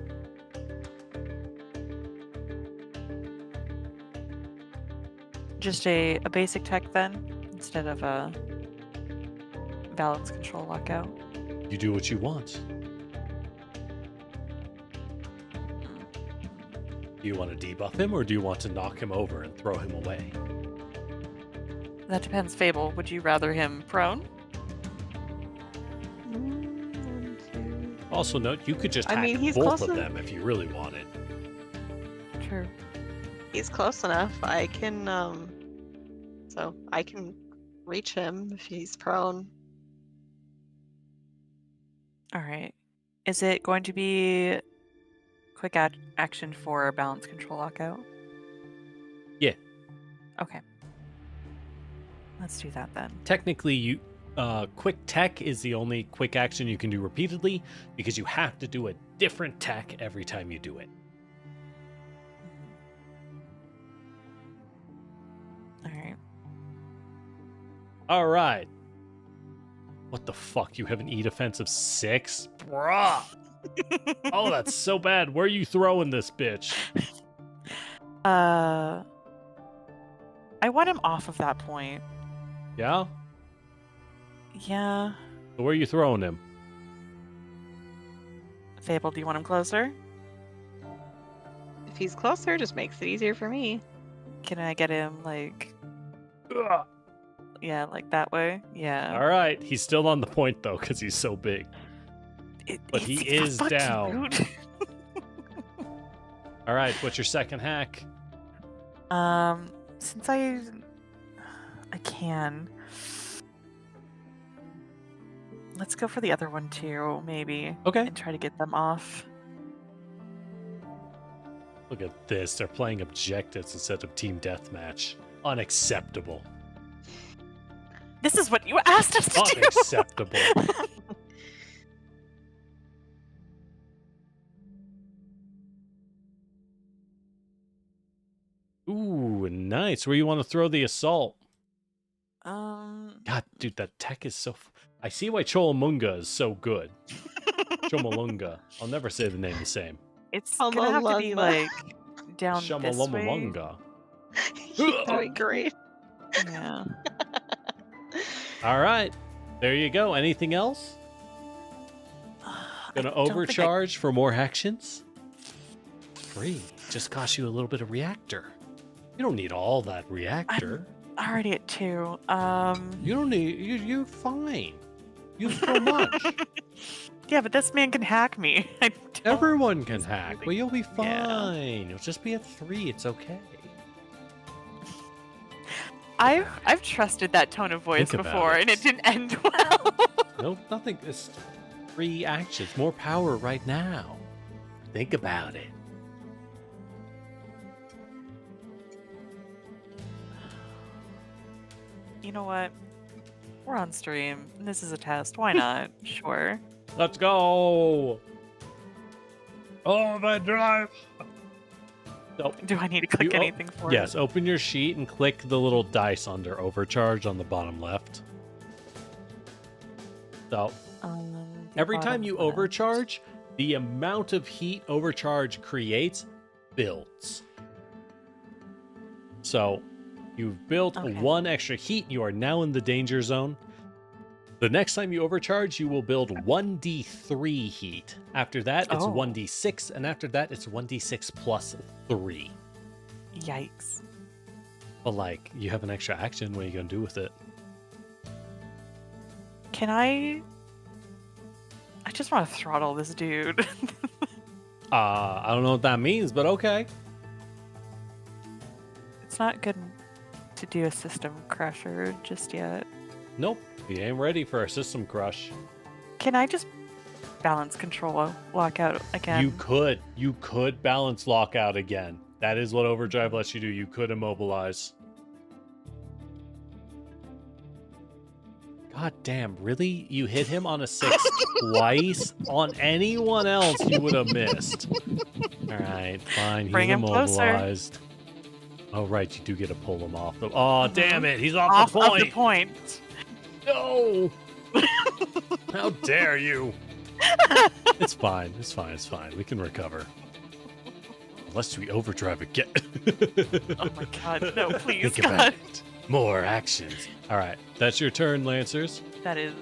Just a basic tech then, instead of a balance control lockout. You do what you want. Do you want to debuff him or do you want to knock him over and throw him away? That depends, Fable. Would you rather him prone? Also note, you could just I hack mean, he's both close of en- them if you really wanted. True. He's close enough. I can so I can reach him if he's prone. All right. Is it going to be quick action for balance control lockout? Yeah. Okay. Let's do that then. Technically, you quick tech is the only quick action you can do repeatedly because you have to do a different tech every time you do it. All right. All right. What the fuck? You have an E defense of 6? Bruh. Oh, that's so bad. Where are you throwing this bitch? I want him off of that point. Yeah? Yeah. So where are you throwing him? Fable, do you want him closer? If he's closer, it just makes it easier for me. Can I get him like, Ugh. yeah, like that way? Yeah. All right. He's still on the point, though, because he's so big. But he it's is fucking down. rude. All right. What's your second hack? Since I can. Let's go for the other one too, maybe. Okay. And try to get them off. Look at this. They're playing objectives instead of team deathmatch. Unacceptable. This is what you asked us to do. Unacceptable. Ooh, nice. Where you want to throw the assault? God, dude, that tech is so... I see why Cholamunga is so good. Chomalunga. I'll never say the name the same. It's gonna have to be Humalumba. like down this way. Shamalumawunga. You're doing great. Yeah. All right. There you go. Anything else? Gonna overcharge for more actions? Free. Just cost you a little bit of reactor. You don't need all that reactor. Already at 2. You don't need... You're fine. You have so much. Yeah, but this man can hack me. I don't- Everyone can It's hack. really- Well, you'll be Yeah. fine. You'll just be at 3. It's okay. I've trusted that tone of voice Think about before, it. and it didn't end well. Nope, nothing. It's 3 actions. More power right now. Think about it. You know what? We're on stream. and This is a test. Why not? Sure. Let's go. Oh, my drive. So, Do I need to click You- anything for yes, it? open your sheet and click the little dice under overcharge on the bottom left. So, The every time bottom you left. overcharge, the amount of heat overcharge creates builds. So you've built Okay. 1 extra heat. You are now in the danger zone. The next time you overcharge, you will build 1d3 heat. After that, it's Oh. 1d6, and after that, it's 1d6 plus 3. Yikes. But like, you have an extra action. What are you gonna do with it? Can I just want to throttle this dude. I don't know what that means, but okay. It's not good to do a system crusher just yet. Nope, you ain't ready for a system crush. Can I just balance control lockout again? You could balance lockout again. That is what overdrive lets you do. You could immobilize. God damn, really? You hit him on a 6 twice? On anyone else, you would have missed. All right, fine. He's Bring him closer. immobilized. Oh, right, you do get to pull him off. Oh, damn it. He's off Off the of point. the point. No! How dare you? It's fine. It's fine. It's fine. We can recover. Unless we overdrive again. Oh my god, no, please, Think about God. it. More actions. All right. That's your turn, Lancers. That is,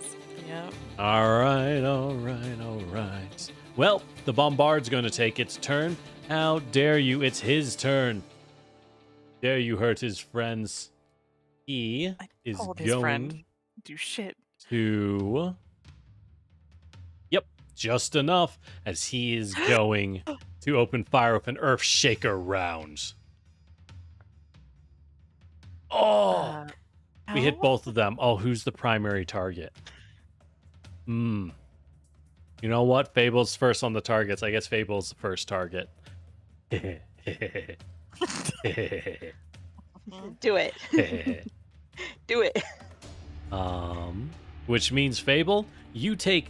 yeah. All right. All right. All right. Well, the Bombard's going to take its turn. How dare you? It's his turn. Dare you hurt his friends. He I is told his going friend. Do shit. to... Yep, just enough as he is going to open fire with an Earth Shaker round. Oh, we hit ow. both of them. Oh, who's the primary target? You know what? Fable's first on the targets. I guess Fable's the first target. Do it. Do it. Which means Fable, you take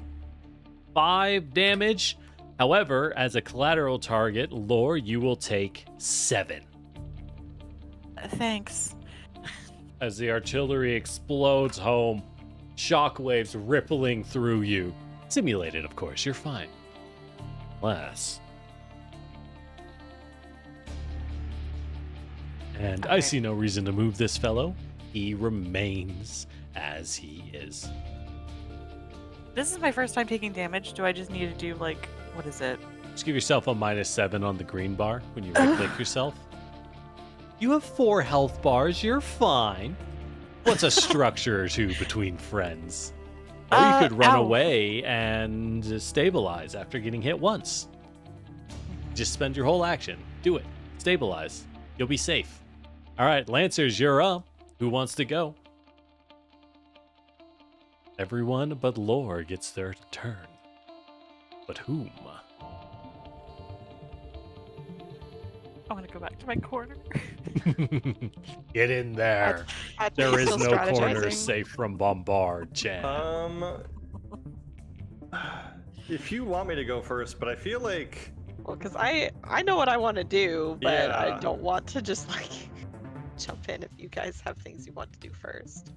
5 damage. However, as a collateral target, Lore, you will take 7. Thanks. As the artillery explodes home, shockwaves rippling through you. Simulated, of course, you're fine. Unless... And I Okay. see no reason to move this fellow. He remains as he is. This is my first time taking damage. Do I just need to do, like, what is it? Just give yourself a -7 on the green bar when you right-click yourself. You have 4 health bars. You're fine. What's a structure or two between friends? Or you could run ow. away and stabilize after getting hit once. Just spend your whole action. Do it. Stabilize. You'll be safe. All right, Lancers, you're up. Who wants to go? Everyone but Lore gets their turn. But whom? I want to go back to my corner. Get in there. There is no corner safe from Bombard, Chan. If you want me to go first, but I feel like Well, because I know what I want to do, but I Yeah. don't want to just like jump in if you guys have things you want to do first.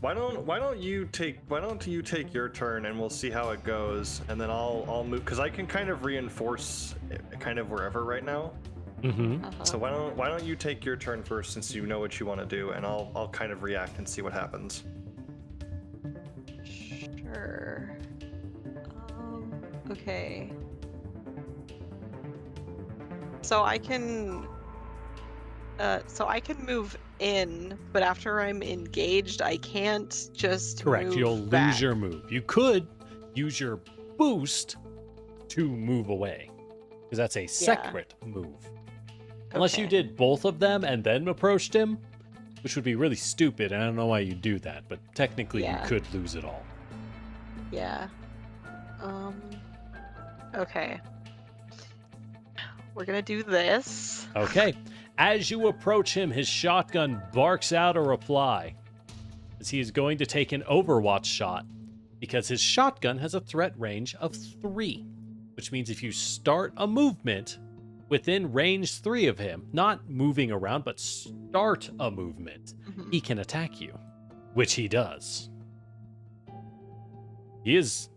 why don't you take your turn and we'll see how it goes, and then I'll move because I can kind of reinforce kind of wherever right now. Mm-hmm. So why don't you take your turn first since you know what you want to do, and I'll kind of react and see what happens. Sure. Okay. So I can move in, but after I'm engaged, I can't just Correct. move You'll back. lose your move. You could use your boost to move away, because that's a separate move. Unless you Okay. did both of them and then approached him, which would be really stupid, and I don't know why you do that, but technically Yeah. you could lose it all. Yeah. Okay. We're gonna do this. Okay. As you approach him, his shotgun barks out a reply, as he is going to take an Overwatch shot, because his shotgun has a threat range of 3, which means if you start a movement within range 3 of him, not moving around, but start a movement, Mhm. he can attack you, which he does. He is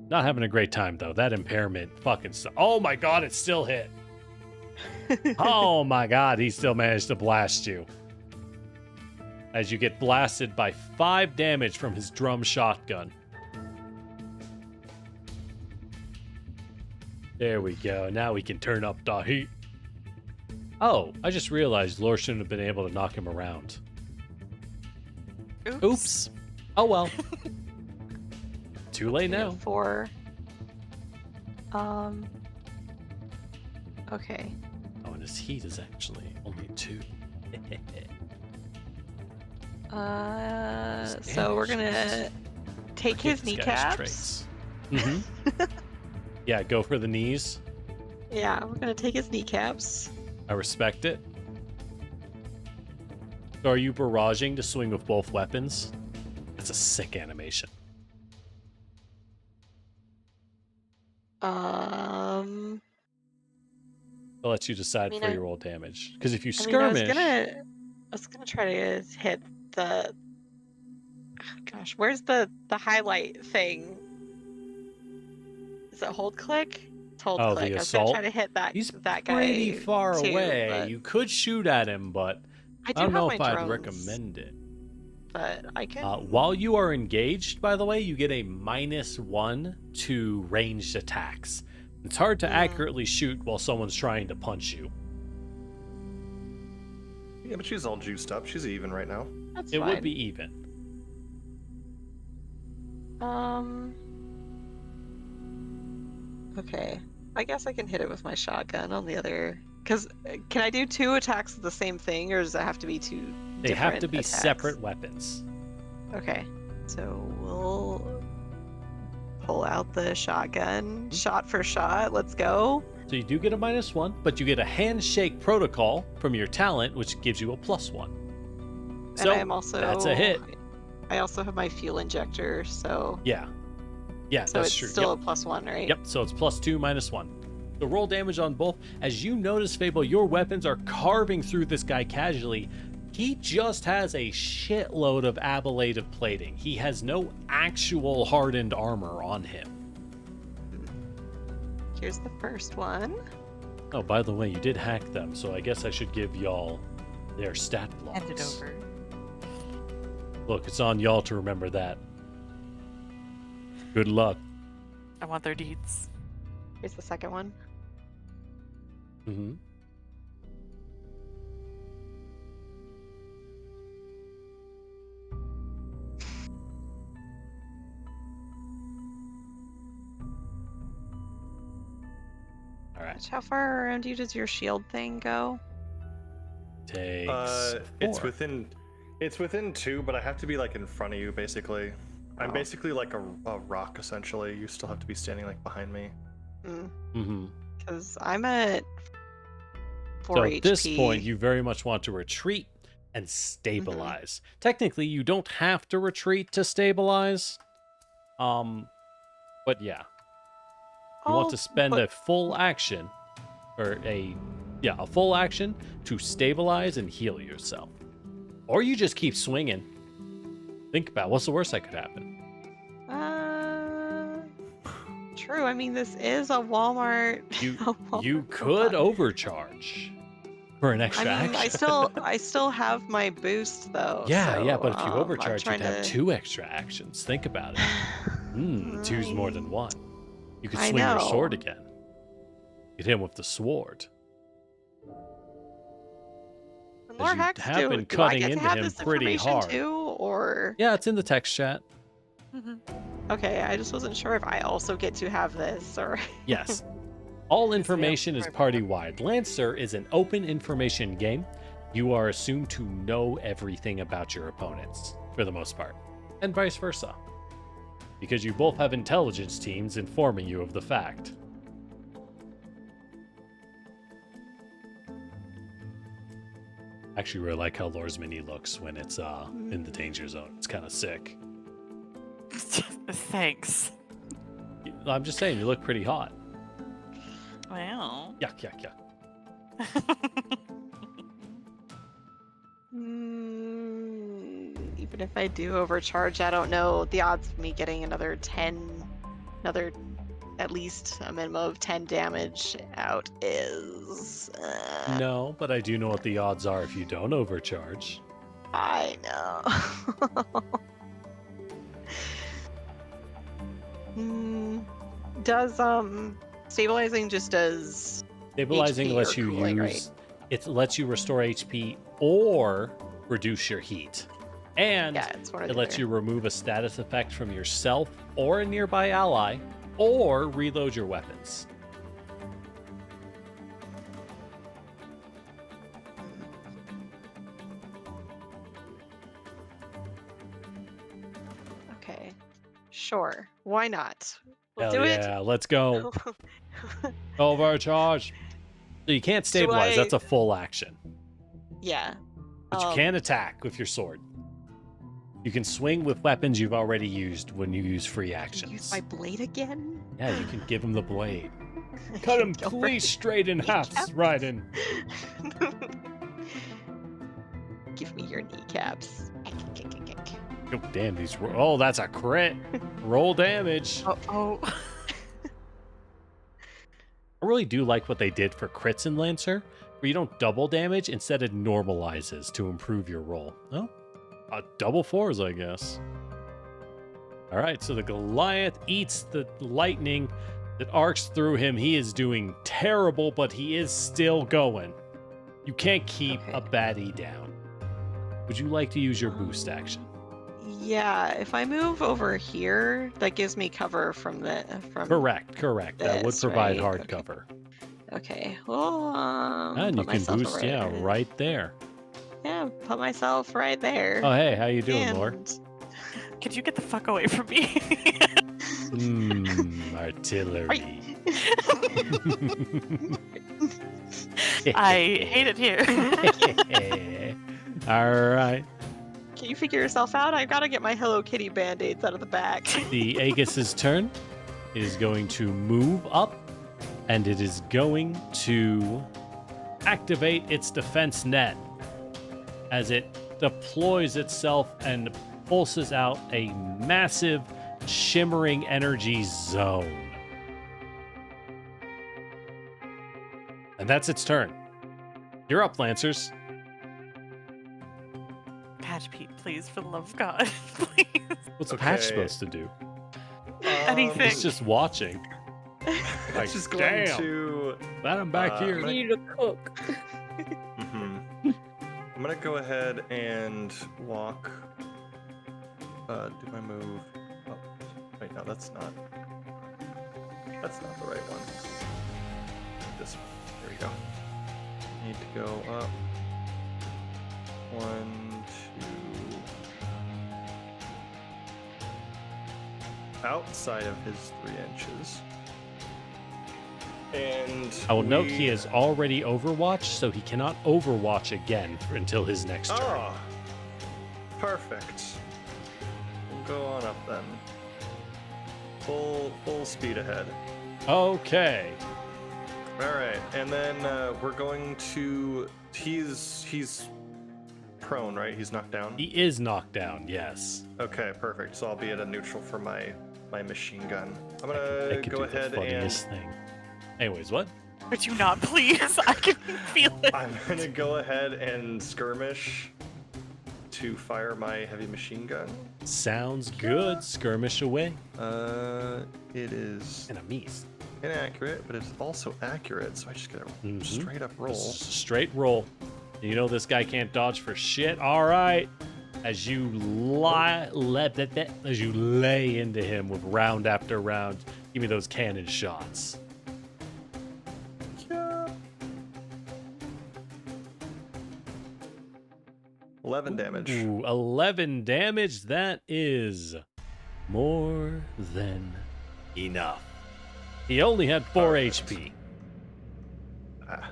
not having a great time, though. That impairment fucking... Oh my god, it still hit. Oh my god, he still managed to blast you. As you get blasted by 5 damage from his drum shotgun. There we go. Now we can turn up the heat. Oh, I just realized Lore shouldn't have been able to knock him around. Oops. Oh well. Too late now. 4. Okay. Oh, and his heat is actually only 2. So we're gonna take his kneecaps. Mm-hmm. Yeah, go for the knees. Yeah, we're gonna take his kneecaps. I respect it. So are you barraging to swing with both weapons? That's a sick animation. I I'll let you decide mean, for I- your roll damage. Because if you I mean, skirmish, I was gonna try to hit the. Gosh, where's the highlight thing? Is it hold click? It's hold Oh, click. the I was gonna assault? try to hit that he's that guy. pretty far too, away. but You could shoot at him, but I I do don't know have if my I'd drones, recommend it. but I can. While you are engaged, by the way, you get a -1 to ranged attacks. It's hard to accurately shoot while someone's trying to punch you. Yeah, but she's all juiced up. She's even right now. That's It fine. would be even. Okay. I guess I can hit it with my shotgun on the other. Because can I do 2 attacks of the same thing, or does it have to be 2 They have to different be attacks? separate weapons. Okay. So we'll pull out the shotgun. Shot for shot. Let's go. So you do get a -1, but you get a handshake protocol from your talent, which gives you a +1. So And I'm also that's a hit. I also have my fuel injector, so Yeah. Yeah, so that's it's true. still Yep. a +1, right? Yep, so it's +2, -1. The roll damage on both. As you notice, Fable, your weapons are carving through this guy casually. He just has a shitload of ablative plating. He has no actual hardened armor on him. Here's the first one. Oh, by the way, you did hack them, so I guess I should give y'all their stat blocks. Hand it over. Look, it's on y'all to remember that. Good luck. I want their deeds. Here's the second one. Mm-hmm. All right. How far around you does your shield thing go? Takes It's 4. within 2, but I have to be like in front of you, basically. I'm Oh. basically like a rock, essentially. You still have to be standing like behind me. Mm-hmm. Because I'm at 4 So HP. at this point, you very much want to retreat and stabilize. Technically, you don't have to retreat to stabilize. But yeah, you want to spend a full action, or a full action to stabilize and heal yourself, or you just keep swinging. Think about what's the worst that could happen. True. I mean, this is a Walmart. You a Walmart you could robot. overcharge for an extra I mean, action. I still have my boost though. Yeah, so, but if you I'm overcharge, you'd trying have to- 2 extra actions. Think about it. Two's more than 1. You could I swing your know. sword again. Hit him with the sword. When As Lore you hacks have do, been do I cutting get to into have him this pretty information hard. too, or Yeah, it's in the text chat. okay? I just wasn't sure if I also get to have this or. Yes. All information is right. party-wide. Lancer is an open information game. You are assumed to know everything about your opponents, for the most part, and vice versa. Because you both have intelligence teams informing you of the fact. Actually, really like how Lore's Mini looks when it's in the danger zone. It's kind of sick. Thanks. I'm just saying, you look pretty hot. Wow. Yuck, yuck, yuck. Even if I do overcharge, I don't know the odds of me getting another at least a minimum of 10 damage out is... No, but I do know what the odds are if you don't overcharge. I know. Does stabilizing just does Stabilizing HP lets or you cooling, use right? it lets you restore HP or reduce your heat. And Yeah, it's one or it the lets other. you remove a status effect from yourself or a nearby ally, or reload your weapons. Okay, sure. Why not? We'll Hell do yeah, let's go. it. Overcharge. So you can't stabilize, I- that's a full action. Yeah. But you can attack with your sword. You can swing with weapons you've already used when you use free actions. Use my blade again? Yeah, you can give him the blade. Cut him Go for please it. straight in half, Kneecaps. Raiden. Give me your kneecaps. Oh, damn, these. Oh, that's a crit. Roll damage. Oh. I really do like what they did for crits in Lancer, where you don't double damage, instead it normalizes to improve your roll. Oh, double fours, I guess. All right, so the Goliath eats the lightning that arcs through him. He is doing terrible, but he is still going. You can't keep a baddie down. Would you like to use your boost action? Yeah, if I move over here, that gives me cover from the Correct. That would this, provide right? hard Okay. cover. Okay. Well, And you put can myself boost, right there. Yeah, put myself right there. Oh, hey, how you doing, Lore? And- Could you get the fuck away from me? Artillery. I hate it here. All right. Can you figure yourself out? I've got to get my Hello Kitty band-aids out of the back. The Aegis's turn. It is going to move up, and it is going to activate its defense net as it deploys itself and pulses out a massive shimmering energy zone. And that's its turn. You're up, Lancers. Patch Pete, please, for the love of God, please. What's Patch Okay. supposed to do? Anything. He's just watching. Like, It's just going damn. to. Glad I'm back here. You need to cook. I'm gonna go ahead and walk. Do my move. Oh, wait, no, that's not. That's not the right one. This one. There we go. Need to go up. 1, 2. Outside of his 3 inches. And I will note we- he has already overwatched, so he cannot overwatch again until his next turn. Oh, perfect. We'll go on up then. Full speed ahead. Okay. All right, and then we're going to. He's prone, right? He's knocked down. He is knocked down, yes. Okay, perfect. So I'll be at a neutral for my machine gun. I'm I gonna could go do ahead the and funniest thing. Anyways, what? Could you not, please? I can feel it. I'm gonna go ahead and skirmish to fire my heavy machine gun. Sounds good. Skirmish away. It is And a miss. inaccurate, but it's also accurate, so I just get a Mhm. straight up roll. Straight roll. You know this guy can't dodge for shit. All right. As you lay into him with round after round, give me those cannon shots. Yeah. 11 damage. Ooh, 11 damage. That is more than enough. He only had 4 Perfect. HP. Ah,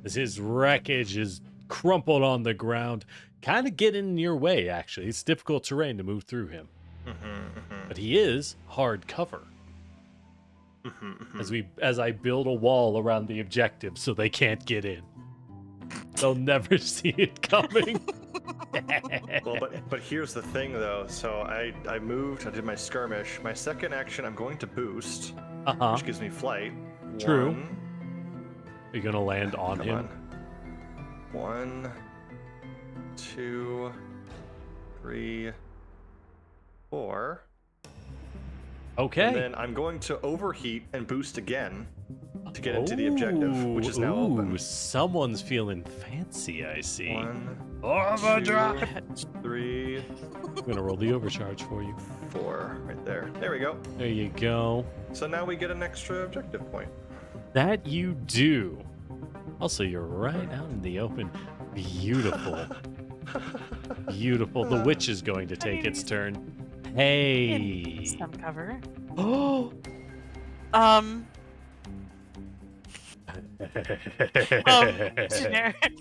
As his wreckage is crumpled on the ground, kind of getting in your way, actually. It's difficult terrain to move through him. But he is hard cover. As I build a wall around the objective so they can't get in. They'll never see it coming. Well, but here's the thing though. So I moved. I did my skirmish. My second action, I'm going to boost. Uh-huh. which gives me flight. True. One, Are you gonna land on come him? on. 1, 2, 3, 4. Okay. And then I'm going to overheat and boost again to get into the objective, which is now open. Someone's feeling fancy, I see. 1, Overdrive! 2, 3, I'm gonna roll the overcharge for you. 4. Right there. There we go. There you go. So now we get an extra objective point. That you do. Also, you're right out in the open. Beautiful. Beautiful. The witch is going to take its turn. Hey. Some cover. Oh. Generic.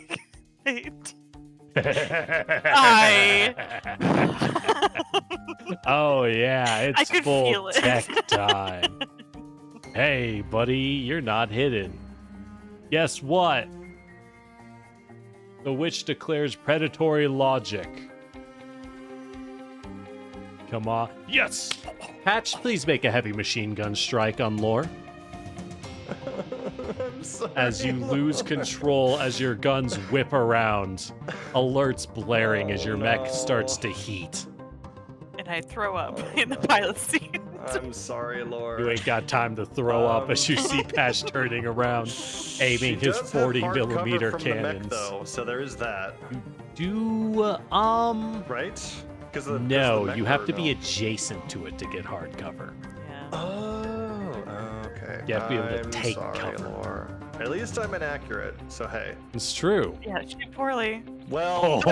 Oh yeah, I it's could full feel it. tech time. Hey, buddy, you're not hidden. Guess what? The witch declares predatory logic. Come on. Yes! Patch, please make a heavy machine gun strike on Lore. I'm sorry. As you lose control as your guns whip around. Alerts blaring as your mech starts to heat. And I throw up in the pilot seat. I'm sorry, Lord. You ain't got time to throw up as you see Patch turning around, aiming his 40mm cannons. Though, so there is that. Right? No, you have to be adjacent to it to get hard cover. Yeah. Oh, okay. You have to be able to I'm take sorry, cover. Lore. At least I'm inaccurate, so hey. It's true. Yeah, shoot poorly. Well,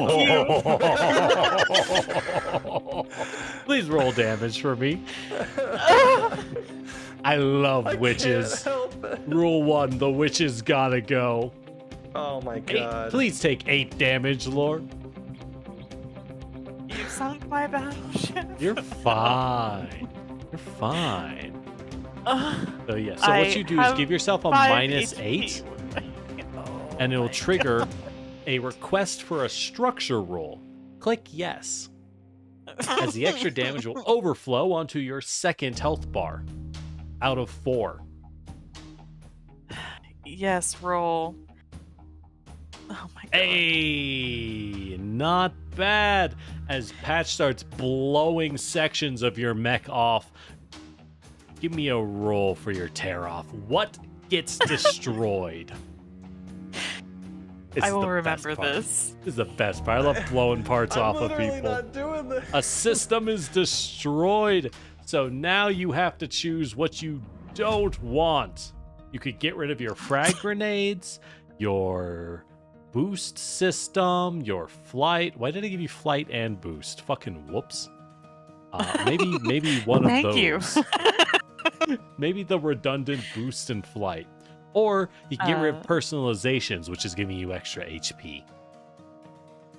Please roll damage for me. I love I witches. can't help it. Rule 1, the witches gotta go. Oh my 8, god. please take 8 damage, Lord. You sunk my battleship. You're fine. You're fine. So yeah, so what you do is have give yourself a 5 minus HP. 8, Oh and it'll my trigger a request for a structure roll. Click yes, as the extra damage will overflow onto your second health bar out of 4. Yes, roll. Oh my god. Hey, not bad. As Patch starts blowing sections of your mech off, give me a roll for your tear off. What gets destroyed? I will the best remember part. this. This is the best part. I love blowing parts off of literally people. not doing this. A system is destroyed. So now you have to choose what you don't want. You could get rid of your frag grenades, your boost system, your flight. Why did I give you flight and boost? Fucking whoops. Maybe one of Thank those. you. Maybe the redundant boost and flight. Or you can get rid of personalizations, which is giving you extra HP.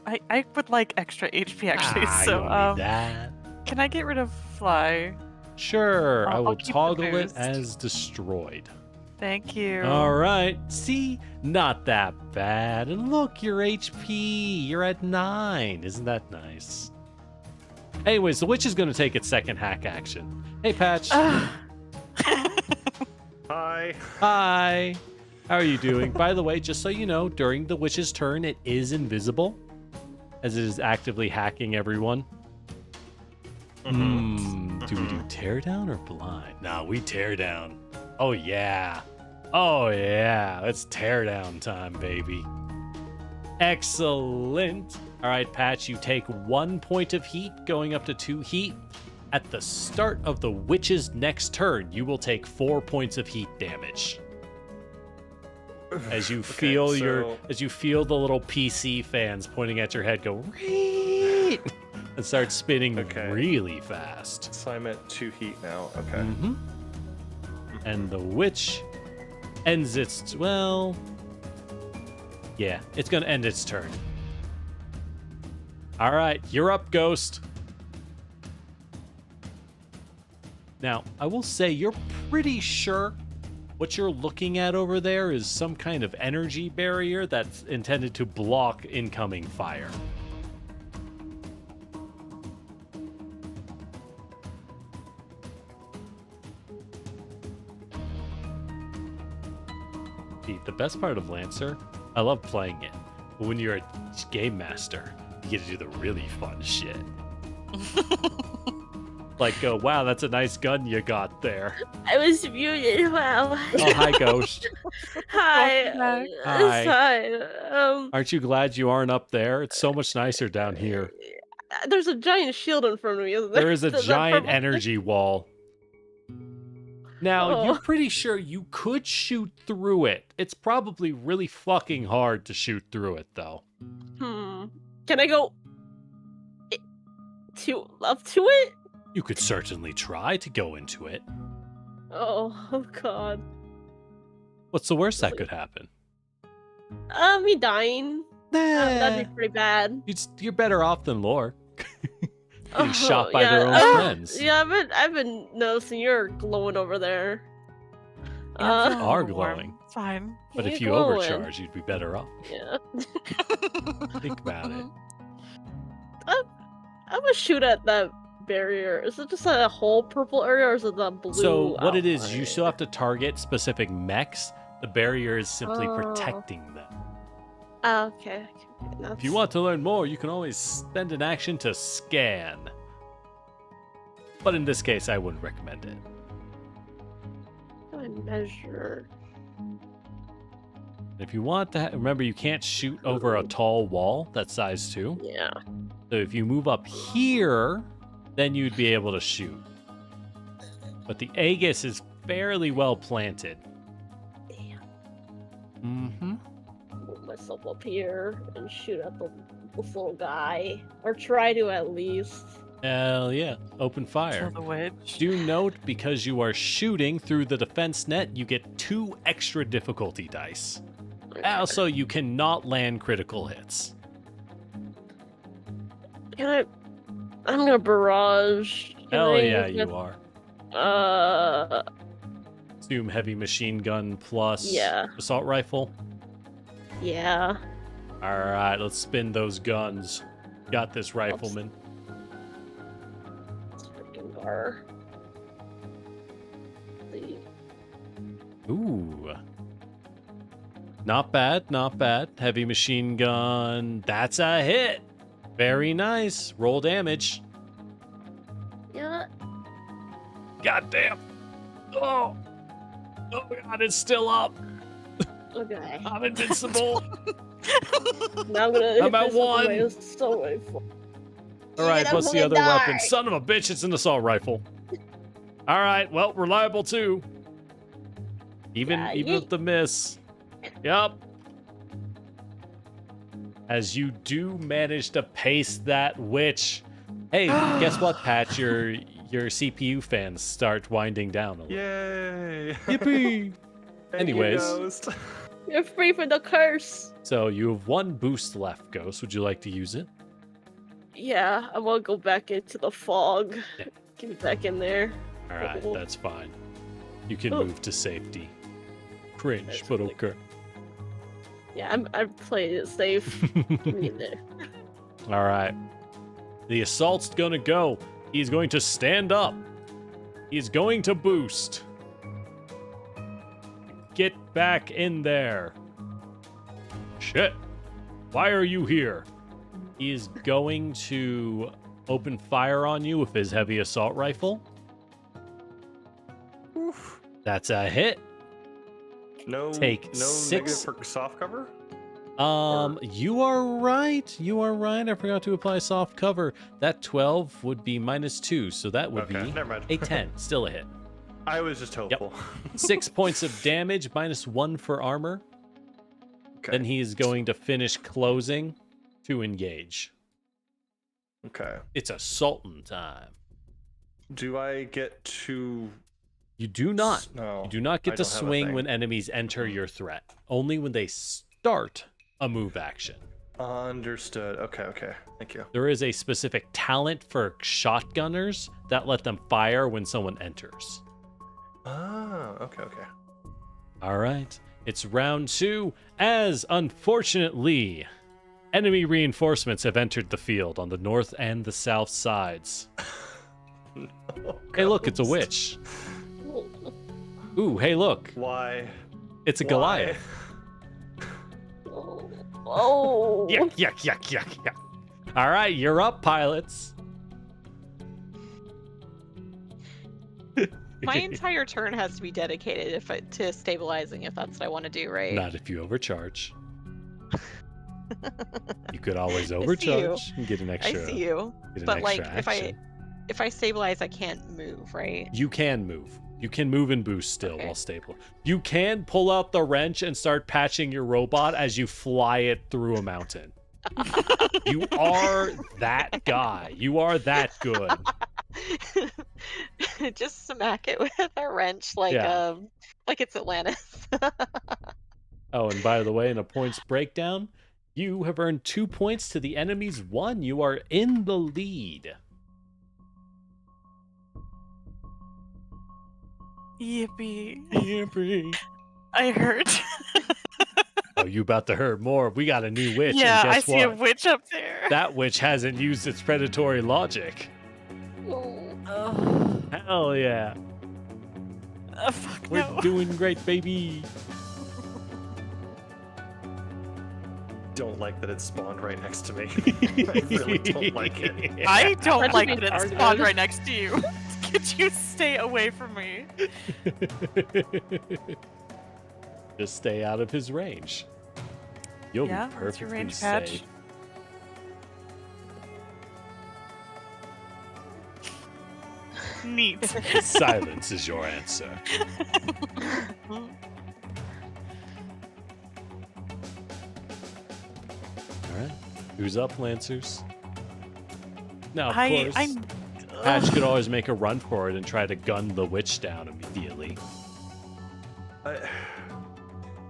I would like extra HP actually. You So don't need that. can I get rid of fly? Sure, I I'll will keep the toggle it boost. as destroyed. Thank you. All right. See, not that bad. And look, your HP, you're at 9. Isn't that nice? Anyways, the witch is going to take its second hack action. Hey, Patch. Hi. Hi. How are you doing? By the way, just so you know, during the witch's turn, it is invisible, as it is actively hacking everyone. Do we do teardown or blind? Nah, we tear down. Oh yeah. Oh yeah. It's teardown time, baby. Excellent. All right, Patch, you take 1 point of heat, going up to 2 heat. At the start of the witch's next turn, you will take 4 points of heat damage. As you feel as you feel the little PC fans pointing at your head go "Reet," and start spinning really fast. So I'm at 2 heat now. Okay. And the witch ends its yeah, it's gonna end its turn. All right, you're up, Ghost. Now, I will say you're pretty sure what you're looking at over there is some kind of energy barrier that's intended to block incoming fire. The best part of Lancer, I love playing it. But when you're a game master, you get to do the really fun shit. Like, wow, that's a nice gun you got there. I was muted. Wow. Oh, hi, Ghost. Hi. back. Hi. Hi. Aren't you glad you aren't up there? It's so much nicer down here. There's a giant shield in front of me, isn't there? There is a Does that giant purple- energy wall. Now, Oh. you're pretty sure you could shoot through it. It's probably really fucking hard to shoot through it, though. Can I go up to it? You could certainly try to go into it. Oh God. What's the worst that could happen? Me dying. That'd be pretty bad. You're better off than Lore. Getting Oh, shot by yeah. their own friends. Yeah, I've been noticing you're glowing over there. Yeah, it's a Are little warm. glowing. It's fine. But if Keep you glowing. overcharge, you'd be better off. Yeah. Think about it. I'm gonna shoot at that barrier. Is it just a whole purple area, or is it the blue? So what it is, you outline? still have to target specific mechs. The barrier is simply Oh. protecting them. Okay. If you want to learn more, you can always spend an action to scan. But in this case, I wouldn't recommend it. How do I measure? If you want to, remember you can't shoot over a tall wall that's size 2. Yeah. So if you move up here, then you'd be able to shoot. But the Aegis is fairly well planted. Damn. Mm-hmm. Move myself up here and shoot at this little guy, or try to at least. Hell yeah. Open fire. Kill the witch. Do note, because you are shooting through the defense net, you get 2 extra difficulty dice. Also, you cannot land critical hits. Can I? I'm gonna barrage. Hell yeah, you are. are. Assume heavy machine gun plus Yeah. assault rifle. Yeah. Alright, let's spin those guns. Got this, rifleman. It's freaking bar. Ooh. Not bad, not bad. Heavy machine gun. That's a hit. Very nice. Roll damage. Yeah. God damn. Oh. Oh god, it's still up. Okay. I'm invincible. Now I'm gonna. hit I'm at this with 1. my assault rifle. Alright, I'm what's the gonna other die. weapon? Son of a bitch, it's an assault rifle. Alright, well, reliable too. Even Yeah, even with the miss. Yup. As you do manage to pace that witch. Hey, guess what, Pat? Your CPU fans start winding down a little. Yay! Yippee! Thank you, Anyways. Ghost. You're free from the curse. So you have 1 boost left, Ghost. Would you like to use it? Yeah, I want to go back into the fog. Yeah. Get me back in there. Alright, Oh. that's fine. You can Oh. move to safety. Cringe, That's but really okay. Yeah, I played it safe. Get me in there. Alright. The assault's gonna go. He's going to stand up. He's going to boost. Get back in there. Shit. Why are you here? He is going to open fire on you with his heavy assault rifle. Oof. That's a hit. No, Take no 6. negative for soft cover. You are right. You are right. I forgot to apply soft cover. That 12 would be -2, so that would Okay, be never mind. a 10. Still a hit. I was just hopeful. 6 points of damage, -1 for armor. Okay. Then he is going to finish closing to engage. Okay. It's assaulting time. Do I get to? You do not. No. You do not I get to don't have a swing thing. when enemies enter your threat. Only when they start a move action. Understood. Okay. Okay. Thank you. There is a specific talent for shotgunners that let them fire when someone enters. Oh. Okay. Okay. All right. It's round 2, as unfortunately, enemy reinforcements have entered the field on the north and the south sides. No, Hey, look, it's a Ghost. witch. Ooh, hey, look. Why? It's a Why? Goliath. Oh. Yuck, yuck, yuck, yuck, yuck. All right, you're up, pilots. My entire turn has to be dedicated to stabilizing if that's what I want to do, right? Not if you overcharge. You could always I see you. overcharge and get an I extra. see you. Get an But like, extra action. if I stabilize, I can't move, right? You can move. You can move and boost still Okay. while stable. You can pull out the wrench and start patching your robot as you fly it through a mountain. You are that guy. You are that good. Just smack it with a wrench, like it's Atlantis. Oh, and by the way, in a points breakdown, you have earned 2 points to the enemy's 1. You are in the lead. Yippee. Yippee. I heard. Oh, you about to hurt more. We got a new witch. Yeah, and I guess see a what? witch up there. That witch hasn't used its predatory logic. Oh, Hell yeah. fuck We're no. doing great, baby. Don't like that it spawned right next to me. I really don't like it. I don't That's like what that it's it's spawned done. right next to you. Could you stay away from me? Just stay out of his range. You'll Yeah, be what's your perfectly range patch? safe. Neat. Silence is your answer. All right. Who's up, Lancers? Now, of course, I'm. Patch could always make a run for it and try to gun the witch down immediately.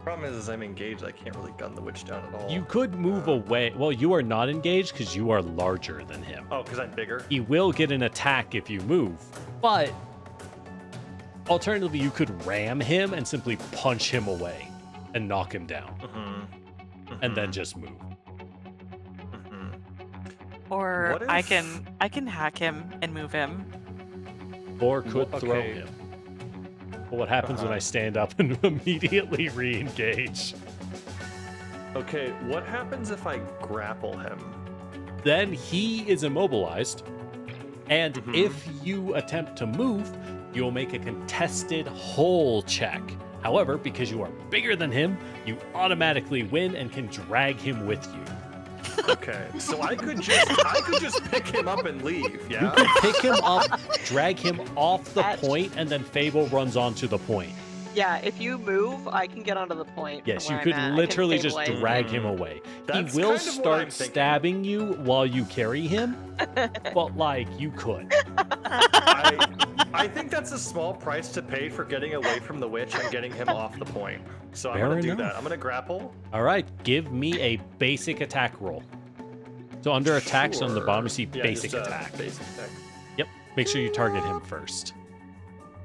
Problem is I'm engaged. I can't really gun the witch down at all. You could move away. Well, you are not engaged because you are larger than him. Oh, because I'm bigger? He will get an attack if you move, but alternatively, you could ram him and simply punch him away and knock him down, and then just move. Or What if- I can hack him and move him. Or could Well, throw okay. him. But what happens when I stand up and immediately re-engage? Okay, what happens if I grapple him? Then he is immobilized, and Mhm. if you attempt to move, you'll make a contested hole check. However, because you are bigger than him, you automatically win and can drag him with you. Okay, so I could just pick him up and leave, You yeah? can pick him up, drag him off the Patch. point, and then Fable runs onto the point. Yeah, if you move, I can get onto the point. from Yes, you where could I'm at. I can literally just stabilize. drag him away. That's he will kind of what I'm start thinking. stabbing you while you carry him, but like you could. I think that's a small price to pay for getting away from the witch and getting him off the point. So I'm Fair gonna do enough. that. I'm gonna grapple. All right, give me a basic attack roll. So under attacks on the bottom, you see Yeah, basic just, attack. Basic attack. Yep, make sure you target him first.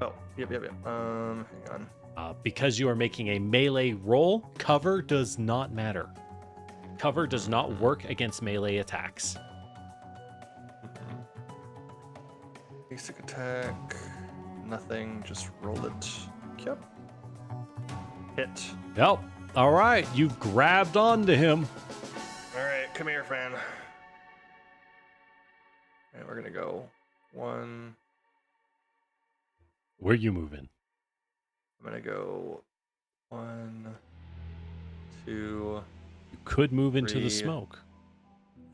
Oh, yep. Hang on. Because you are making a melee roll, cover does not matter. Cover does not work against melee attacks. Basic attack. Nothing. Just roll it. Yep. Hit. Yep. All right, you grabbed onto him. All right, come here, fan. And we're gonna go 1. Where you moving? I'm gonna go 1, 2, You could move into the 3. smoke.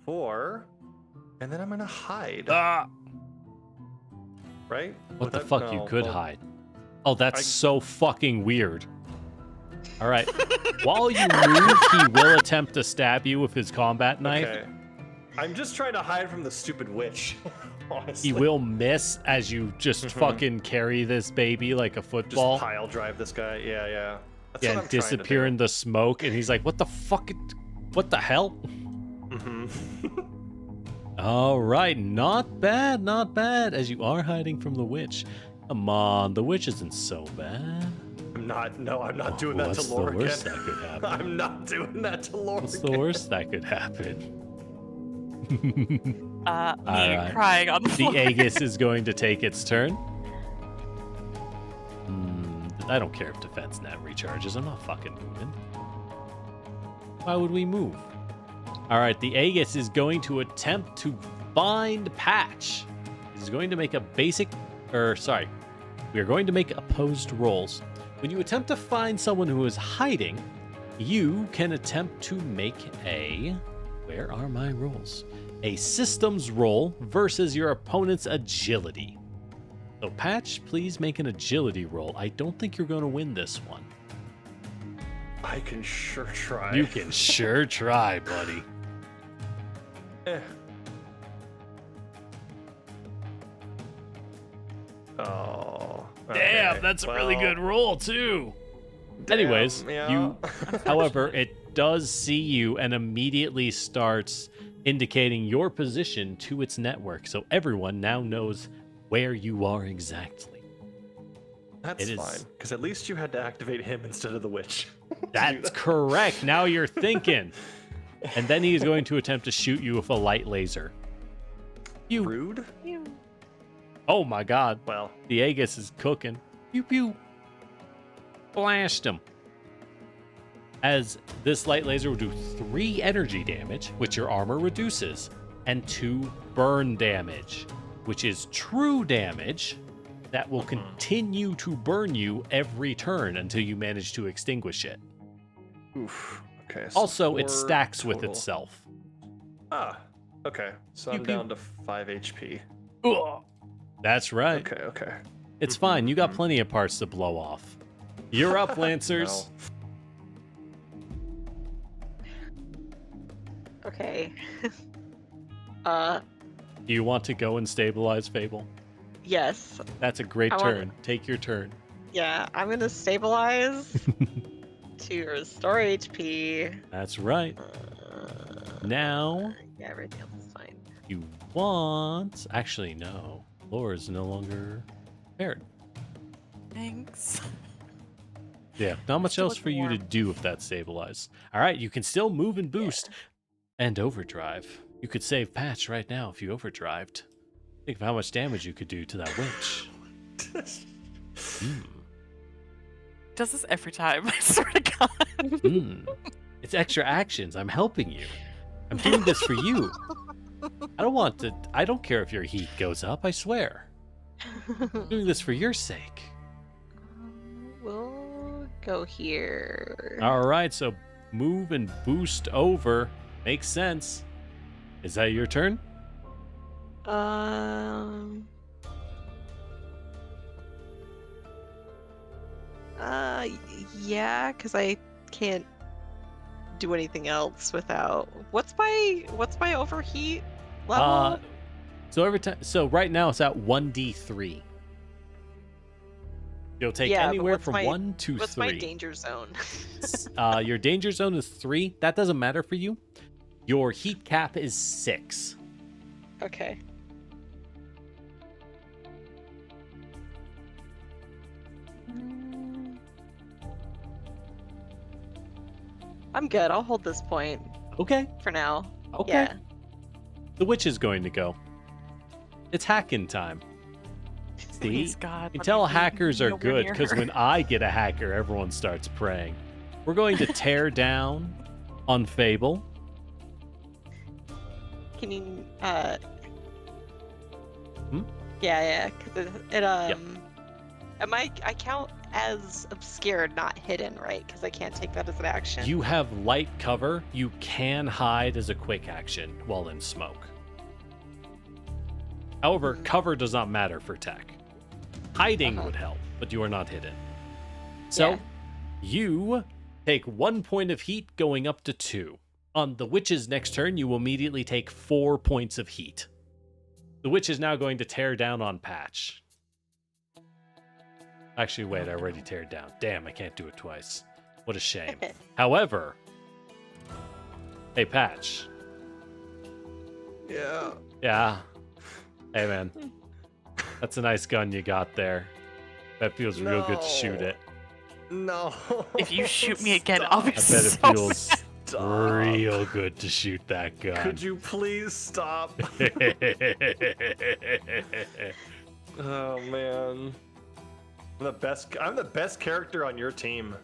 4, and then I'm gonna hide. Ah! Right? What the Without- fuck? You no, could well, hide. Oh, that's I- so fucking weird. All right. While you move, he will attempt to stab you with his combat knife. Okay. I'm just trying to hide from the stupid witch. Honestly. He will miss as you just Mhm. fucking carry this baby like a just football. pile drive this guy. Yeah. That's Yeah, what and I'm trying disappear to in the smoke, and he's like, "What the fuck? What the hell?" do. All right, not bad, not bad. As you are hiding from the witch. Come on, the witch isn't so bad. I'm not doing that What's to the Laura worst again. that could happen? I'm not doing that to Laura What's the again. worst that could happen? Me Alright. crying on the The floor. Aegis is going to take its turn. The I don't care if defense net recharges. I'm not fucking moving. Why would we move? All right, the Aegis is going to attempt to find Patch. He's going to make a basic, we are going to make opposed rolls. When you attempt to find someone who is hiding, you can attempt to make a, where are my rolls? A systems roll versus your opponent's agility. So Patch, please make an agility roll. I don't think you're going to win this one. I can sure try. You can sure try, buddy. Eh. Oh. Damn, okay. that's a really Well, good roll, too. damn, Anyways, yeah. however, it does see you and immediately starts indicating your position to its network. So everyone now knows where you are exactly. That's It is- fine, because at least you had to activate him instead of the witch. That's correct. Now you're thinking. And then he is going to attempt to shoot you with a light laser. You. Rude? Oh my god. Well, The Aegis is cooking. Pew pew. Blast him. As this light laser will do 3 energy damage, which your armor reduces, and 2 burn damage, which is true damage that will continue to burn you every turn until you manage to extinguish it. oof. Okay. So Also, it 4 stacks with total. itself. Ah, okay. So I'm Pew, pew. down to 5 HP. Ugh. That's right. Okay, okay. It's fine. You got plenty of parts to blow off. You're up, Lancers. Okay. Do you want to go and stabilize Fable? Yes. That's a great I want- turn. Take your turn. Yeah, I'm gonna stabilize to restore HP. That's right. Now Yeah, everything else is fine. you want. Actually, no. Lore is no longer paired. Thanks. Yeah, not much Still else for you to warm. do if that's stabilized. All right, you can still move and boost and overdrive. You could save Patch right now if you overdrived. Think of how much damage you could do to that witch. Does this every time? I swear to God. It's extra actions. I'm helping you. I'm doing this for you. I don't care if your heat goes up, I swear. I'm doing this for your sake. We'll go here. All right, so move and boost over. Makes sense. Is that your turn? Yeah, because I can't do anything else without. What's my overheat level? So right now it's at 1d3. You'll take Yeah, but anywhere what's from my- 1 to What's 3. my danger zone? Your danger zone is 3. That doesn't matter for you. Your heat cap is 6. Okay. I'm good. I'll hold this point Okay. for now. Okay. Yeah. The witch is going to go. It's hacking time. See? Please, God. You can let tell me be hackers are nowhere good near because her. when I get a hacker, everyone starts praying. We're going to tear down on Fable. Can you Hmm? Yeah, because I count as obscured, not hidden, right? Because I can't take that as an action. You have light cover. You can hide as a quick action while in smoke. However, cover does not matter for tech. Hiding would help, but you are not hidden. So, Yeah. you take 1 point of heat going up to 2. On the witch's next turn, you will immediately take 4 points of heat. The witch is now going to tear down on Patch. Actually, wait, I already teared down. Damn, I can't do it twice. What a shame. However, hey, Patch. Yeah. Yeah. Hey, man. That's a nice gun you got there. That feels real good to shoot it. No. If you shoot me again, I'll be I bet so it feels Stop. real good to shoot that gun. Could you please stop? Oh man. I'm the best character on your team.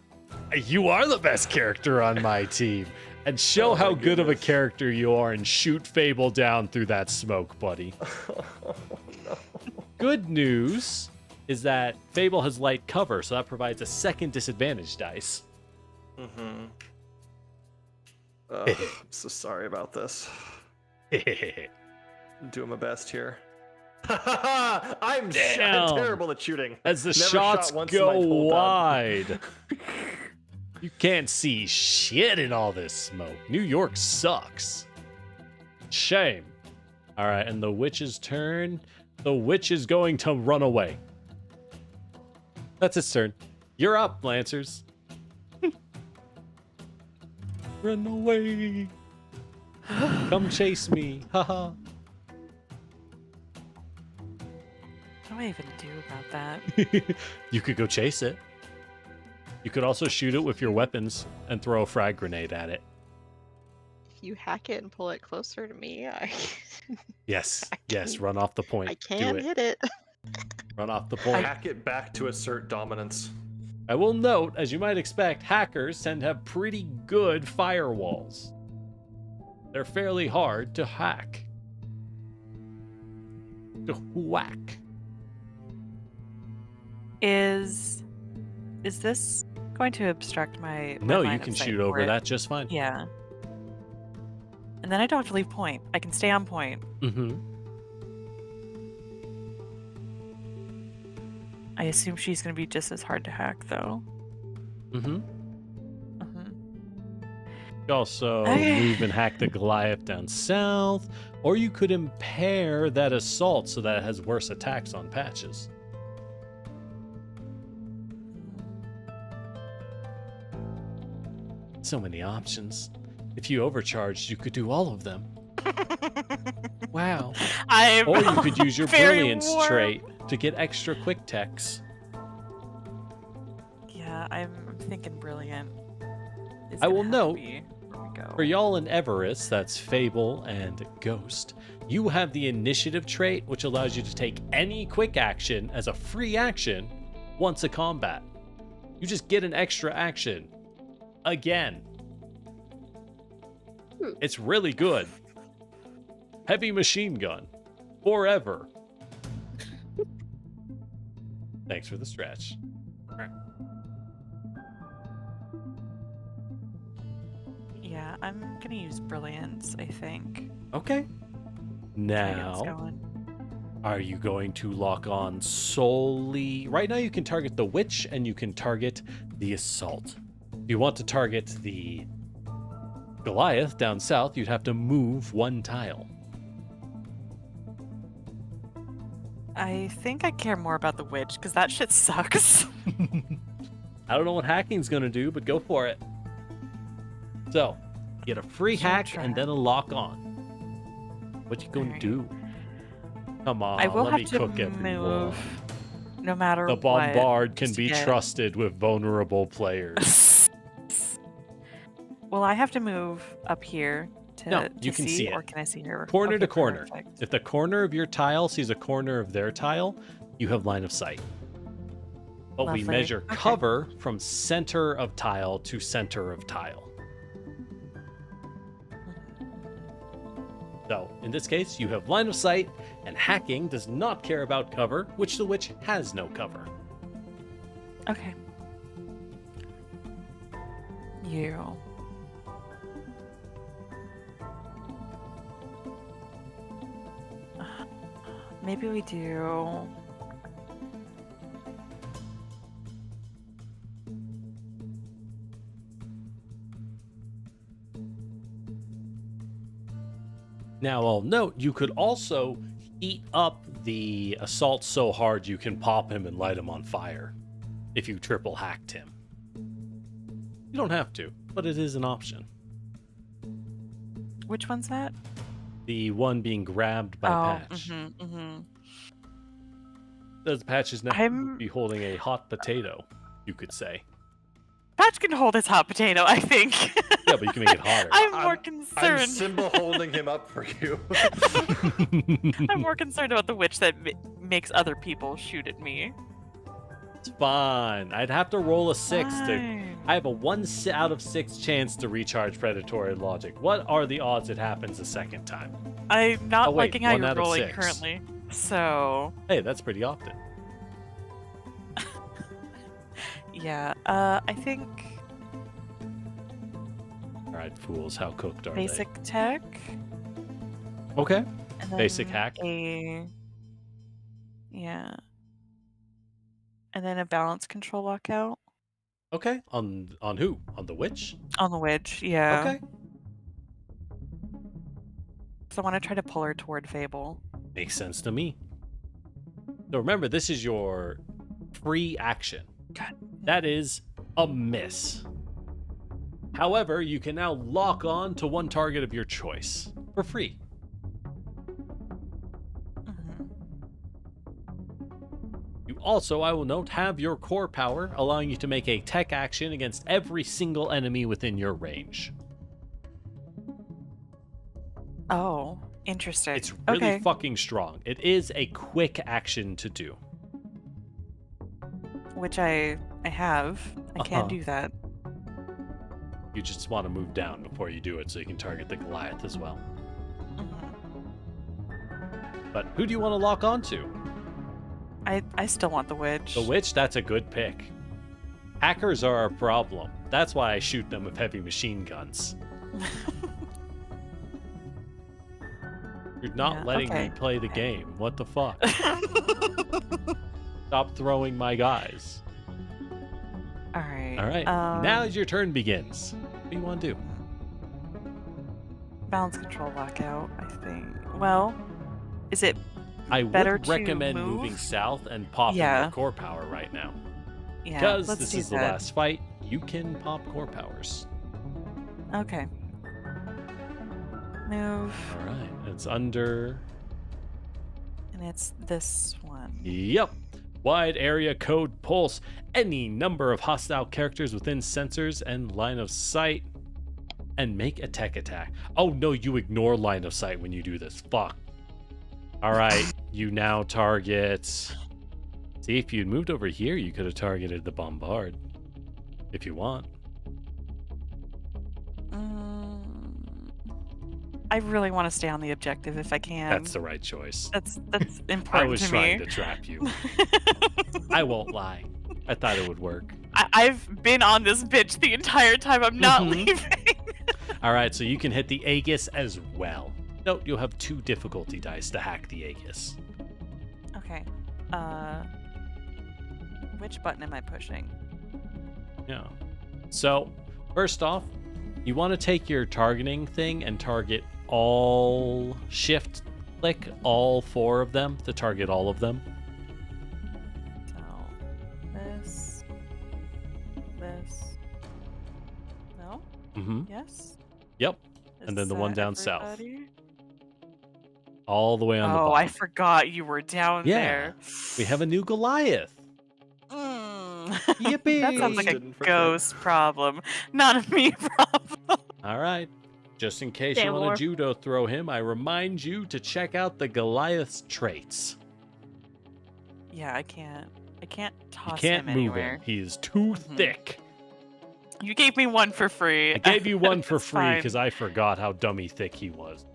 You are the best character on my team. And show Oh my how good of a goodness. character you are and shoot Fable down through that smoke, buddy. Good news is that Fable has light cover, so that provides a second disadvantage dice. Mm-hmm. I'm so sorry about this. I'm doing my best here. I'm Damn. terrible at shooting. As the Never shots shot once in my go whole time. wide. You can't see shit in all this smoke. New York sucks. Shame. All right, and the witch's turn. The witch is going to run away. That's its turn. You're up, Lancers. Run away. Come chase me. Haha. What do I even do about that? You could go chase it. You could also shoot it with your weapons and throw a frag grenade at it. If you hack it and pull it closer to me, Yes, I yes, can- run off the point. I Do can it. hit it. Run off the point. Hack it back to assert dominance. I will note, as you might expect, hackers tend to have pretty good firewalls. They're fairly hard to hack. To whack. Is this going to obstruct my No, line you of can sight shoot for over it? that just fine. Yeah. And then I don't have to leave point. I can stay on point. Mm-hmm. I assume she's going to be just as hard to hack, though. Mm-hmm. Mhm. You also Okay. move and hack the Goliath down south, or you could impair that assault so that it has worse attacks on patches. So many options. If you overcharged, you could do all of them. Wow. I'm Or you could use your very brilliance warm. trait to get extra quick techs. Yeah, I'm thinking brilliant. is I gonna will have to note, be where we go. For y'all in Everest, that's Fable and Ghost, you have the initiative trait, which allows you to take any quick action as a free action once a combat. You just get an extra action. Again. It's really good. Heavy machine gun. Forever. Thanks for the stretch. Yeah, I'm gonna use brilliance, I think. Okay. Try to get this Now, going. are you going to lock on solely? Right now, you can target the witch and you can target the assault. If you want to target the Goliath down south, you'd have to move one tile. I think I care more about the witch because that shit sucks. I don't know what hacking's going to do, but go for it. So, get a free Sure, hack try. and then a lock on. What you going to Alright. do? Come on, I will let have me to cook everyone. move no matter The what. bombard can just be to get- trusted with vulnerable players. Well, I have to move up here to, No, to you can see it. or can I see her? Corner Okay, to corner. perfect. If the corner of your tile sees a corner of their tile, you have line of sight. But we Lovely. measure Okay. cover from center of tile to center of tile. So, in this case, you have line of sight, and hacking does not care about cover, which the witch has no cover. Okay. You. Maybe we do. Now, I'll note you could also heat up the assault so hard you can pop him and light him on fire if you triple hacked him. You don't have to, but it is an option. Which one's that? The one being grabbed by Patch. Does Patch's neck I'm- be holding a hot potato, you could say. Patch can hold his hot potato, I think. Yeah, but you can make it hotter. I'm more I'm concerned. Simba holding him up for you. I'm more concerned about the witch that makes other people shoot at me. It's fine. I'd have to roll a 6 to. Fine. I have a 1 out of 6 chance to recharge predatory logic. What are the odds it happens a second time? I'm not Oh, wait, liking how 1 you're out of rolling 6. currently. So, Hey, that's pretty often. yeah. I think All right, fools. How cooked are basic tech. they? Okay. And Basic then hack. Yeah. And then a balance control lockout Okay. On who? On the witch? on the witch. Yeah. Okay. So I want to try to pull her toward Fable. Makes sense to me. So remember, this is your free action. God. That is a miss. However, you can now lock on to one target of your choice for free. Mhm. You also, I will note, have your core power, allowing you to make a tech action against every single enemy within your range. Oh, interesting. It's really okay. fucking strong. It is a quick action to do. Which I have. I Uh-huh. can do that. You just want to move down before you do it so you can target the Goliath as well. Mhm. But who do you want to lock onto? I still want the witch. The witch? That's a good pick. Hackers are a problem. That's why I shoot them with heavy machine guns. You're not Yeah, letting me okay, play the okay. game. What the fuck? Stop throwing my guys. All right. All right. Now your turn begins. What do you want to do? Balance control lockout, I think. Well, is it I better would to recommend move? moving south and popping Yeah. your core power right now. yeah, Because let's this do is the that. last fight, you can pop core powers. Okay. Move, All right. It's under. and it's this one. Yep. Wide area code pulse. Any number of hostile characters within sensors and line of sight. And make a tech attack. Oh no, you ignore line of sight when you do this. Fuck. Alright, you now target. See, if you'd moved over here, you could have targeted the bombard. If you want. I really want to stay on the objective if I can. That's the right choice. That's important I was to trying me. to trap you. I won't lie. I thought it would work. I've been on this bitch the entire time. I'm not Mhm. leaving. Alright, so you can hit the Aegis as well. Note you'll have 2 difficulty dice to hack the Aegis. Okay. Which button am I pushing? Yeah. So, first off, you want to take your targeting thing and target all shift click all 4 of them to target all of them. So, this. No? Mm-hmm. Yes? Yep. Is And then the one that down south. everybody? All the way on the Oh, bottom. I forgot you were down Yeah. there. We have a new Goliath. Yippee! That sounds like a Didn't forget. ghost problem, not a me problem. All right. Just in case Say you want more. to judo throw him, I remind you to check out the Goliath's traits. Yeah, I can't You toss can't him move anywhere. him. He is too Mhm. thick. You gave me one for free. I gave you one for It's free fine. because I forgot how dummy thick he was.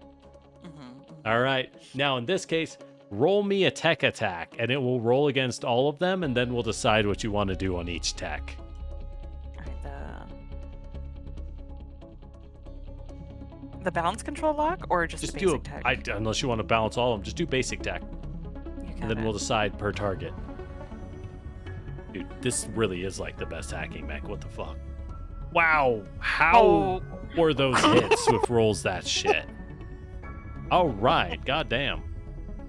Mhm. All right. Now, in this case, roll me a tech attack, and it will roll against all of them, and then we'll decide what you want to do on each tech. Alright, the balance control lock or just Just the do basic a, tech? unless you want to balance all of them, just do basic tech, You and got then we'll it. decide per target. Dude, this really is like the best hacking mech. What the fuck? Wow. How Oh. were those hits with rolls that shit? All right. Goddamn.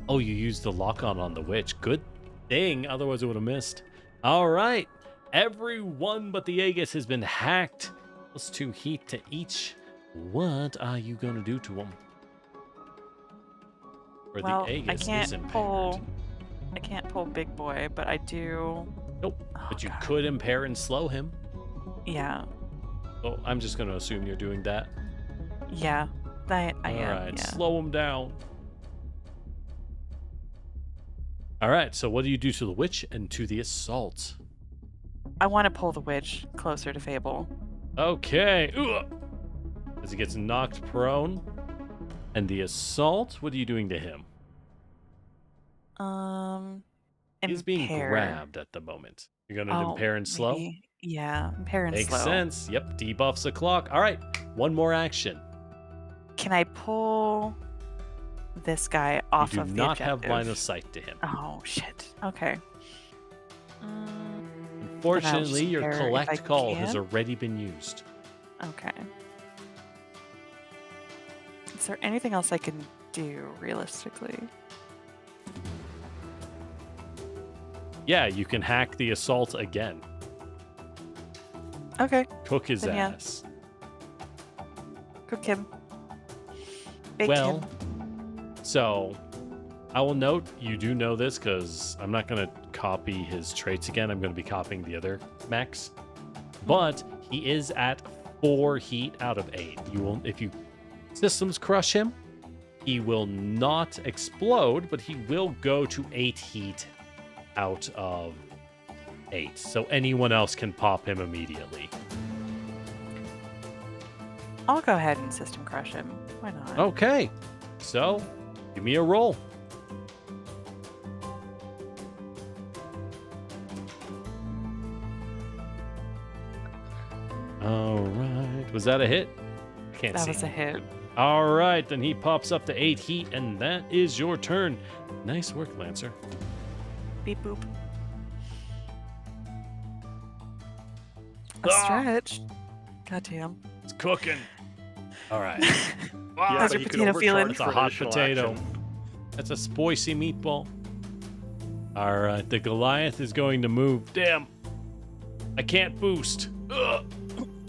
Oh, you used the lock on the witch. Good thing. Otherwise, it would have missed. All right. Everyone but the Aegis has been hacked. Plus 2 heat to each. What are you going to do to them? Or Well, the I Aegis is can't impaired. I can't pull big boy, but I do. Nope. Oh, But you God. could impair and slow him. Yeah, So I'm just going to assume you're doing that. yeah. I All am. right, Yeah. slow him down. All right, so what do you do to the witch and to the assault? I want to pull the witch closer to Fable. Okay. Ugh. As he gets knocked prone. And the assault, what are you doing to him? He's being Impair. grabbed at the moment. You're going to impair and slow? Maybe. Yeah, impair and Makes slow. sense. Yep, debuffs the clock. All right, one more action. Can I pull this guy off You of do the not have objective? line of sight to him. Oh, shit. Okay. Unfortunately, your impair if I collect call has can. already been used. Okay. Is there anything else I can do realistically? Yeah, you can hack the assault again. Okay. Cook his Then yeah. ass. Cook him. Bake Well, him. so I will note you do know this because I'm not going to copy his traits again. I'm going to be copying the other max. But he is at 4 heat out of 8. You will, if you systems crush him, he will not explode, but he will go to 8 heat out of 8. So anyone else can pop him immediately. I'll go ahead and system crush him. Why not? Okay. So give me a roll. All right. Was that a hit? I can't That see. was a hit. All right, then he pops up to 8 heat, and that is your turn. Nice work, Lancer. Beep boop. A Ah! stretch. Goddamn. It's cooking. All right. Yeah, How's but your he could potato feeling? overcharge It's a for hot additional potato. action. That's a spicy meatball. All right, the Goliath is going to move. Damn. I can't boost. Ugh.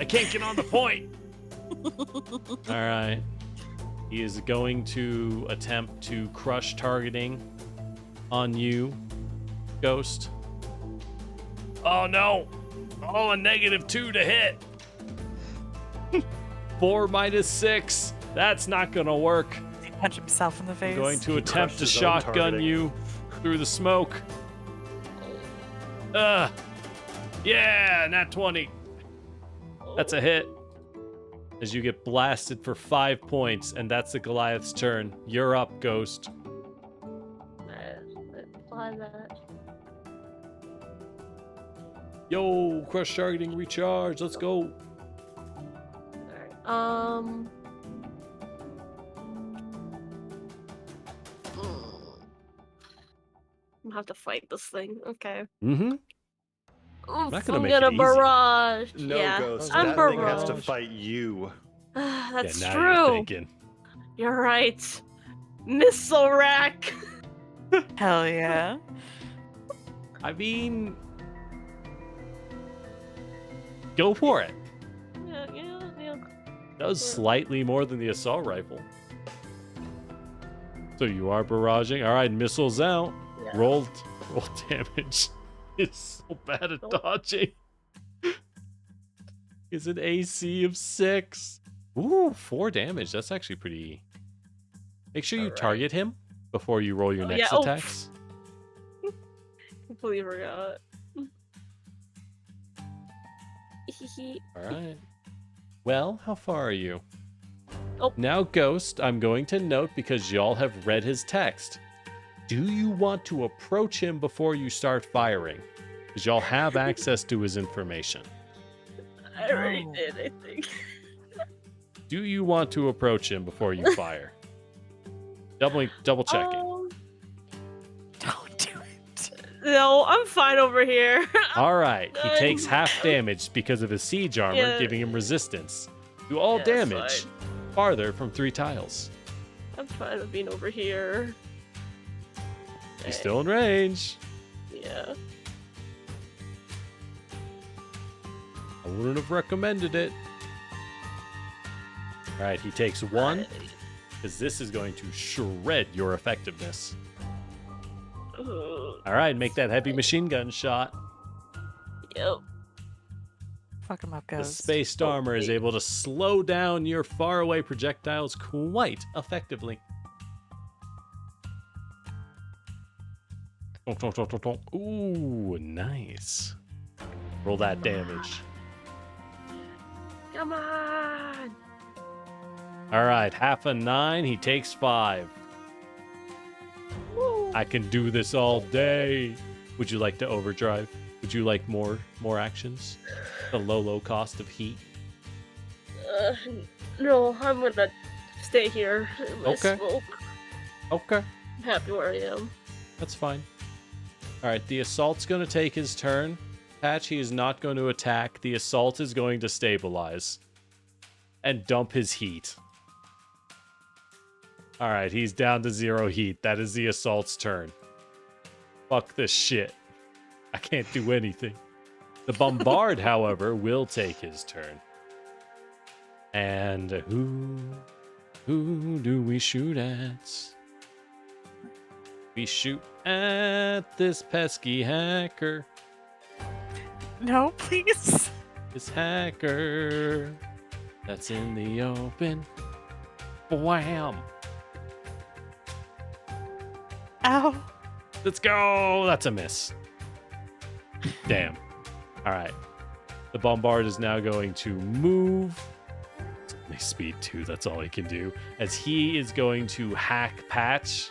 I can't get on the point. All right. He is going to attempt to crush targeting on you, Ghost. Oh, no. Oh, a -2 to hit. 4 minus 6. That's not going to work. He punched himself in the face. I'm going to He attempt crushed to his own shotgun targeting. you through the smoke. Yeah, nat 20. That's a hit. As you get blasted for 5 points, and that's the Goliath's turn. You're up, Ghost. Apply that. Yo, crush targeting recharge. Let's go. Alright. I'm gonna have to fight this thing. Okay. Mm-hmm. Oof, not gonna I'm make it gonna easy. barrage. No, yeah, Ghost. I'm That thing has to barrage. fight you. That's yeah, now true. You're thinking. You're right. Missile rack. Hell yeah. I mean, go for it. Yeah. Does slightly more than the assault rifle. So you are barraging. All right, missiles out. Yeah. Roll damage. It's so bad at Nope. dodging. Is an AC of 6. Ooh, 4 damage. That's actually pretty. Make sure you Alright. target him before you roll your Oh, next yeah. Oh, attacks. Completely forgot. All right. Well, how far are you? Oh. Now, Ghost, I'm going to note because y'all have read his text. Do you want to approach him before you start firing? Because y'all have access to his information. I already No. did, I think. Do you want to approach him before you fire? Double checking. Don't do it. No, I'm fine over here. All right. He good. takes half damage because of his siege armor, Yeah. giving him resistance to all Yeah, that's damage fine. farther from 3 tiles. I'm fine with being over here. He's still in range. Yeah. I wouldn't have recommended it. All right, he takes 1 because this is going to shred your effectiveness. Ugh. All right, make that heavy machine gun shot. Yep. Fuck him up, The Ghost. spaced armor is able to slow down your faraway projectiles quite effectively. Ooh, nice. Roll that damage. Come on. All right, half a 9. He takes 5. Woo. I can do this all day. Would you like to overdrive? Would you like more actions? The low cost of heat. No, I'm gonna stay here. In my Okay. Smoke. Okay. I'm happy where I am. That's fine. All right, the assault's going to take his turn. Patch, he is not going to attack. The assault is going to stabilize and dump his heat. All right, he's down to 0 heat. That is the assault's turn. Fuck this shit. I can't do anything. The bombard, however, will take his turn. And who do we shoot at? We shoot at this pesky hacker. No, please. This hacker that's in the open. Wham! Ow. Let's go! That's a miss. Damn. All right. The bombard is now going to move. It's only speed 2, that's all he can do. As he is going to hack Patch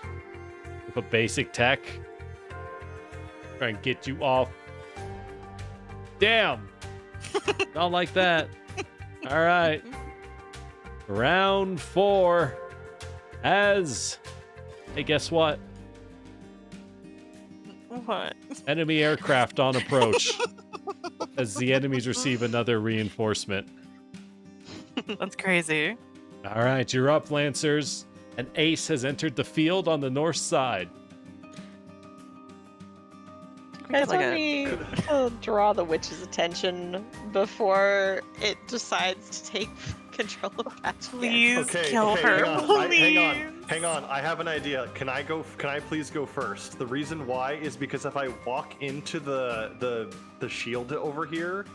with a basic tech. Try and get you off. Damn! Not like that. All right. Round 4. As... Hey, guess what? What? Enemy aircraft on approach. As the enemies receive another reinforcement. That's crazy. All right, you're up, Lancers. An ace has entered the field on the north side. Guys, Like let a- me draw the witch's attention before it decides to take control of Patch again. Please Okay, kill okay, her. hang on. I have an idea. Can I please go first? The reason why is because if I walk into the shield over here,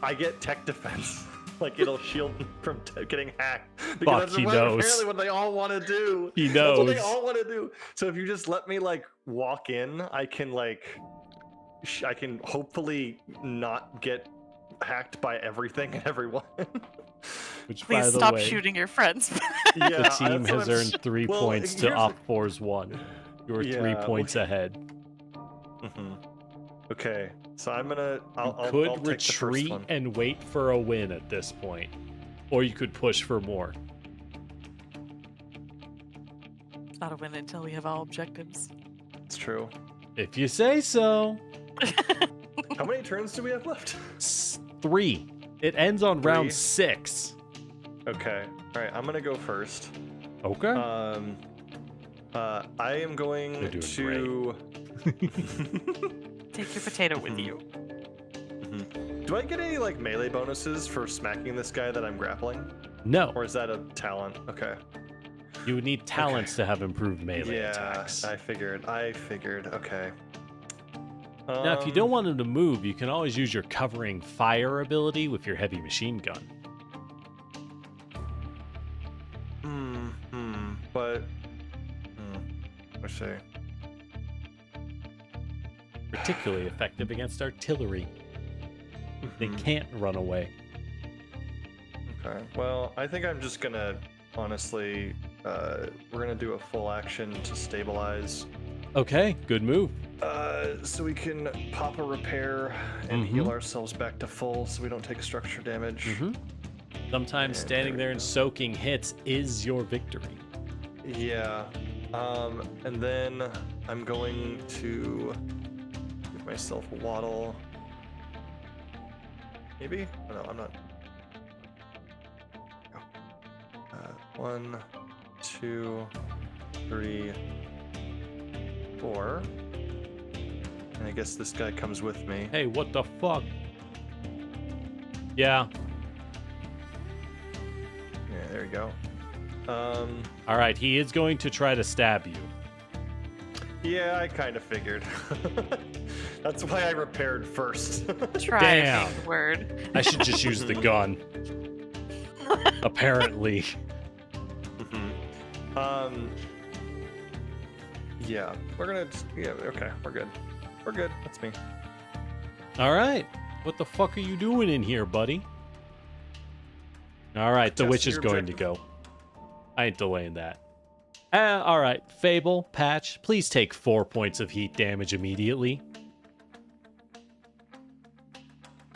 I get tech defense. Like it'll shield me from getting hacked. Because Fuck, that's he apparently knows. what they all want to do. He That's what they knows. all want to do. So if you just let me like walk in, I can I can hopefully not get hacked by everything and everyone. Which, by Please the stop way, shooting your friends. Yeah, the team that's what has I'm earned 3 well, points to here's- Op4's 1. You're 3 Yeah, points ahead. Okay, so I'm gonna. I'll Could take the first retreat one. and wait for a win at this point. Or you could push for more. It's not a win until we have all objectives. It's true. If you say so. How many turns do we have left? 3. It ends on 3? round 6. Okay. All right. I'm gonna go first. Okay. I am going You're doing to. Take your potato with you. Do I get any like melee bonuses for smacking this guy that I'm grappling, No. or is that a talent? Okay. You would need talents to have improved melee Yeah, attacks. I figured. Okay. Now, if you don't want him to move, you can always use your covering fire ability with your heavy machine gun. But. Let's see. Particularly effective against artillery. They Mm-hmm. can't run away. Okay. Well, I think I'm just gonna honestly. We're gonna do a full action to stabilize. Okay, good move. So we can pop a repair and heal ourselves back to full, so we don't take structure damage. Sometimes And standing there there we and go. soaking hits is your victory. Yeah. And then I'm going to give myself a waddle. Maybe? Oh, no, I'm not. 1, 2, 3, 4. And I guess this guy comes with me. Hey, what the fuck? Yeah. Yeah, there you go. All right, he is going to try to stab you. Yeah, I kind of figured. That's why I repaired first. Try Damn. being the word. I should just use the gun. Apparently. Yeah, we're gonna. Yeah, okay, we're good. We're good. That's me. All right. What the fuck are you doing in here, buddy? All right, the Just witch is your going to objective. go. I ain't delaying that. All right, Fable, Patch, please take 4 points of heat damage immediately.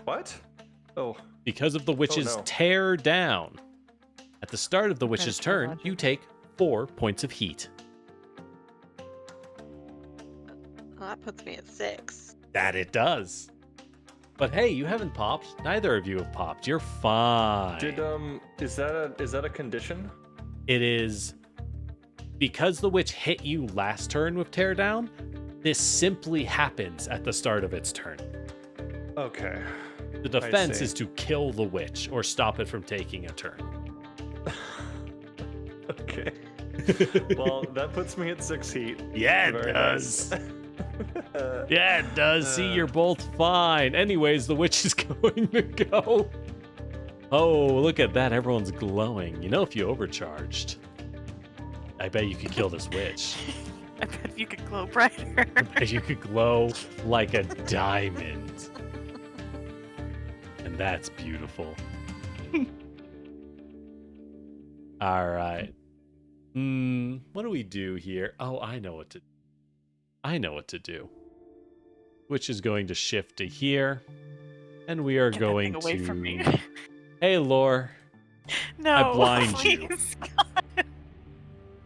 What? Oh, Because of the witch's no. tear down. At the start of the Credit witch's to turn, logic. you take 4 points of heat. Well, that puts me at 6. That it does. But hey, you haven't popped. Neither of you have popped. You're fine. Did is that a condition? It is because the witch hit you last turn with teardown. This simply happens at the start of its turn. Okay. The defense see. is to kill the witch or stop it from taking a turn. Okay. Well, that puts me at 6 heat. Yeah, it Very does. nice. Yeah, it does. See, you're both fine. Anyways, the witch is going to go. Oh, look at that. Everyone's glowing. You know, if you overcharged, I bet you could kill this witch. I bet you could glow brighter. I bet you could glow like a diamond. And that's beautiful. All right. What do we do here? Oh, I know what to do. Witch is going to shift to here. And we are Get that going thing away to... from me. Hey, Lore. No, blind you. please.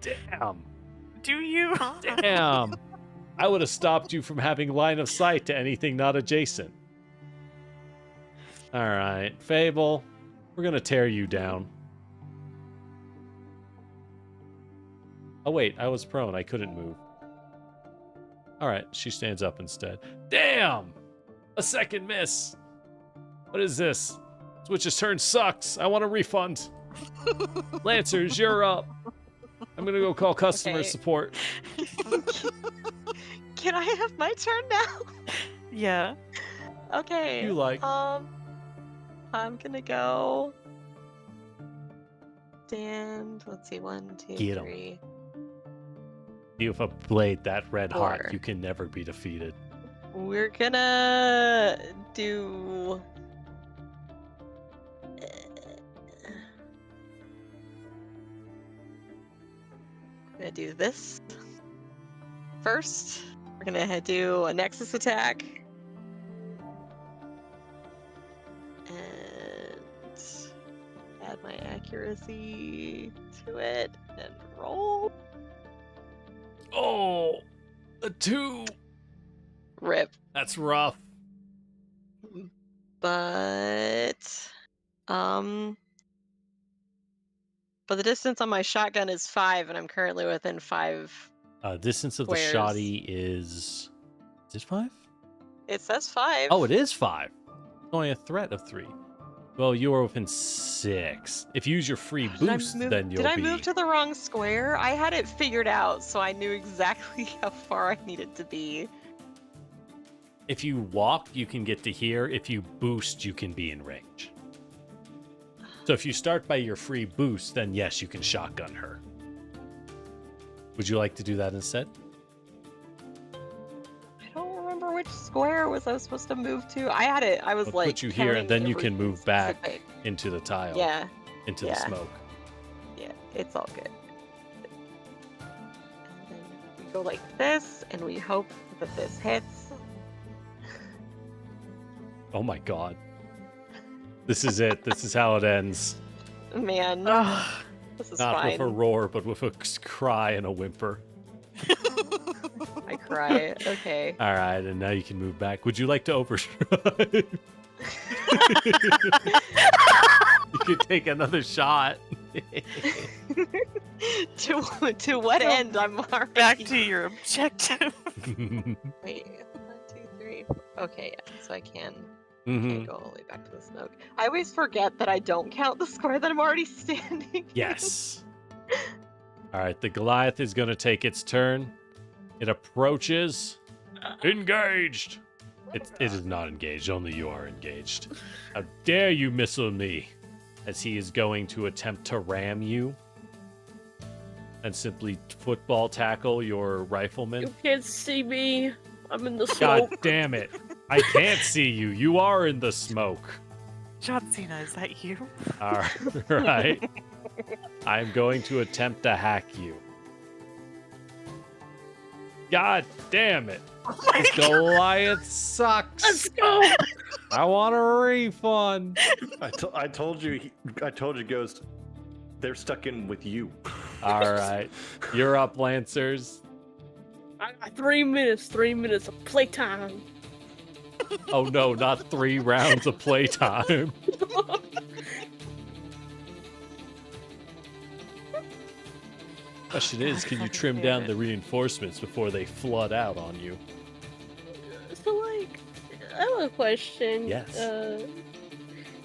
Damn. Do you? Damn. I would have stopped you from having line of sight to anything not adjacent. All right, Fable. We're going to tear you down. Oh, wait. I was prone. I couldn't move. All right. She stands up instead. Damn. A second miss. What is this? Switch's turn sucks. I want a refund. Lancers, you're up. I'm going to go call customer Okay. support. Can I have my turn now? Yeah. Okay. You like. I'm gonna go. Stand. Let's see. 1, 2, Get 'em. 3. You have a blade that red hot. 4. You can never be defeated. We're gonna do. Gonna do this first. We're gonna do a Nexus attack. And add my accuracy to it and roll. Oh, a 2. Rip. That's rough. But the distance on my shotgun is 5, and I'm currently within 5. Distance of Squares. the shoddy is it 5? It says 5. Oh, it is 5. Only a threat of 3. Well, you are within 6. If you use your free Did I boost, move- then you'll Did I be. move to the wrong square? I had it figured out, so I knew exactly how far I needed to be. If you walk, you can get to here. If you boost, you can be in range. So if you start by your free boost, then yes, you can shotgun her. Would you like to do that instead? I don't remember which square was I supposed to move to. I had it. I was I'll like. put you here, and then you can counting move back everything into the tile, specific. into the yeah. smoke. Yeah, it's all good. And then we go like this, and we hope that this hits. Oh my god. This is it. This is how it ends. Man, Ugh. this is Not fine. with a roar, but with a cry and a whimper. I cry. Okay. All right, and now you can move back. Would you like to overdrive? You could take another shot. to what end? I'm already Back to your objective. Wait, 1, 2, 3. Okay, yeah, so I can Mhm. go all the way back to the smoke. I always forget that I don't count the square that I'm already standing in. Yes. All right, the Goliath is going to take its turn. It approaches. Engaged. It is not engaged. Only you are engaged. How dare you missile me? As he is going to attempt to ram you and simply football tackle your rifleman. You can't see me. I'm in the God smoke. damn it. I can't see you. You are in the smoke. John Cena, is that you? All right. I'm going to attempt to hack you. God damn it. This Goliath sucks. Let's go. I want a refund. I told you, Ghost. They're stuck in with you. All right. You're up, Lancers. I got 3 minutes. 3 minutes of playtime. Oh no, not 3 rounds of playtime. Question is, can you trim down the reinforcements before they flood out on you? So, like, I have a question. Yes.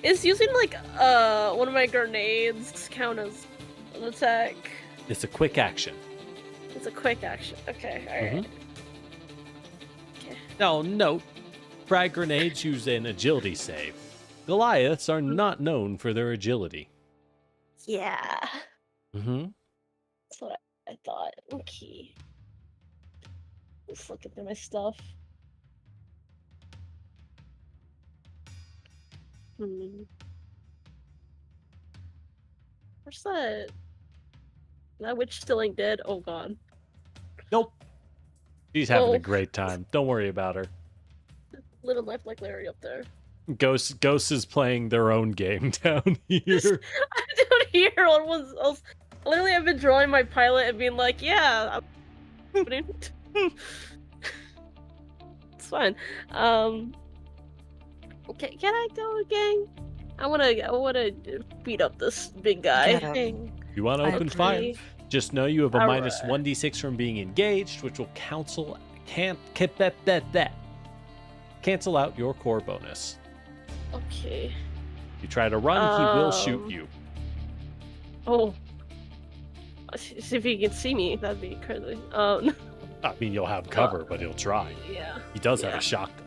Is using, like, one of my grenades count as an attack? It's a quick action. It's a quick action. Okay, alright. Okay. Now, note, frag grenades use an agility save. Goliaths are not known for their agility. Yeah. Mm-hmm. That's what I thought. Okay. Just looking through my stuff. Where's that? That witch still ain't dead? Oh god. Nope. She's having Oh. a great time. Don't worry about her. Living life like Larry up there. Ghost is playing their own game down here. I don't hear what else. Literally, I've been drawing my pilot and being like, yeah, it's fine. Okay, can I go, gang? I wanna beat up this big guy. Get him. You want to I open fire? Okay. Just know you have a minus Alright. 1d6 from being engaged, which will cancel out your core bonus. Okay. You try to run, he will shoot you. Oh. See if he can see me. That'd be crazy. I mean, you'll have cover, but he'll try. Yeah. He does have Yeah. a shotgun.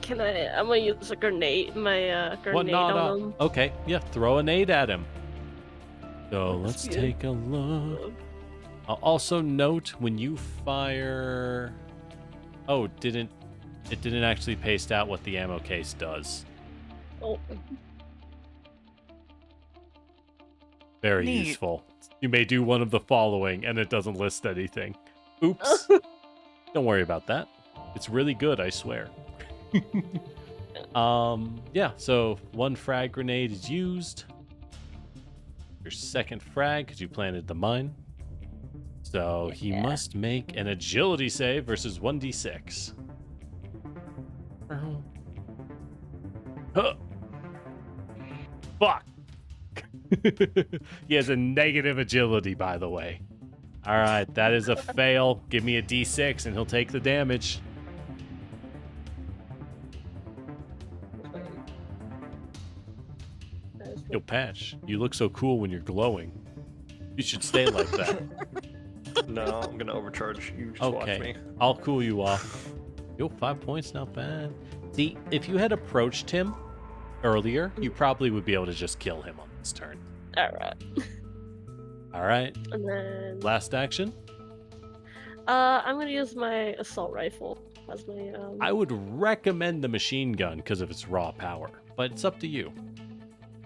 Can I? I'm gonna use a grenade. My grenade What? No, on no. him. Okay, yeah, throw a nade at him. So let's Yeah. take a look. I'll also note when you fire. Oh, it didn't actually paste out what the ammo case does. Oh. Very Neat. useful. You may do one of the following, and it doesn't list anything. Oops. Don't worry about that. It's really good, I swear. Yeah, so 1 frag grenade is used. Your second frag, because you planted the mine. So he Yeah. must make an agility save versus 1d6. Huh. Fuck. He has a negative agility, by the way. All right, that is a fail. Give me a d6 and he'll take the damage. Yo, Patch, you look so cool when you're glowing. You should stay like that. No, I'm gonna overcharge. You just watch Okay, me. I'll cool you off. Yo, 5 points, not bad. See, if you had approached him earlier, you probably would be able to just kill him on this turn. Alright. All right, And then last action. I'm gonna use my assault rifle as my I would recommend the machine gun because of its raw power, but it's up to you.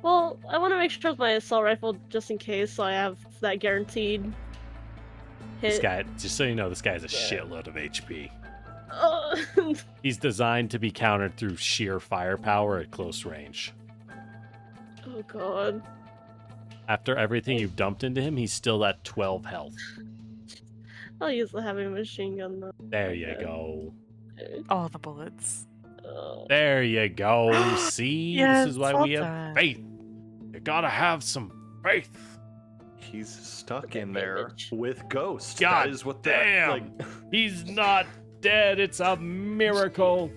Well, I want to make sure it's my assault rifle just in case, so I have that guaranteed hit. This guy, just so you know, this guy has a shitload of HP. Uh, He's designed to be countered through sheer firepower at close range. oh god. After everything you've dumped into him, he's still at 12 health. I'll use the heavy machine gun though. There you go. All the bullets. There you go. See? Yes, this is why well we have done. faith. You gotta have some faith. He's stuck Okay, in there damage. with Ghost. God that is what damn. Like, He's not dead. It's a miracle.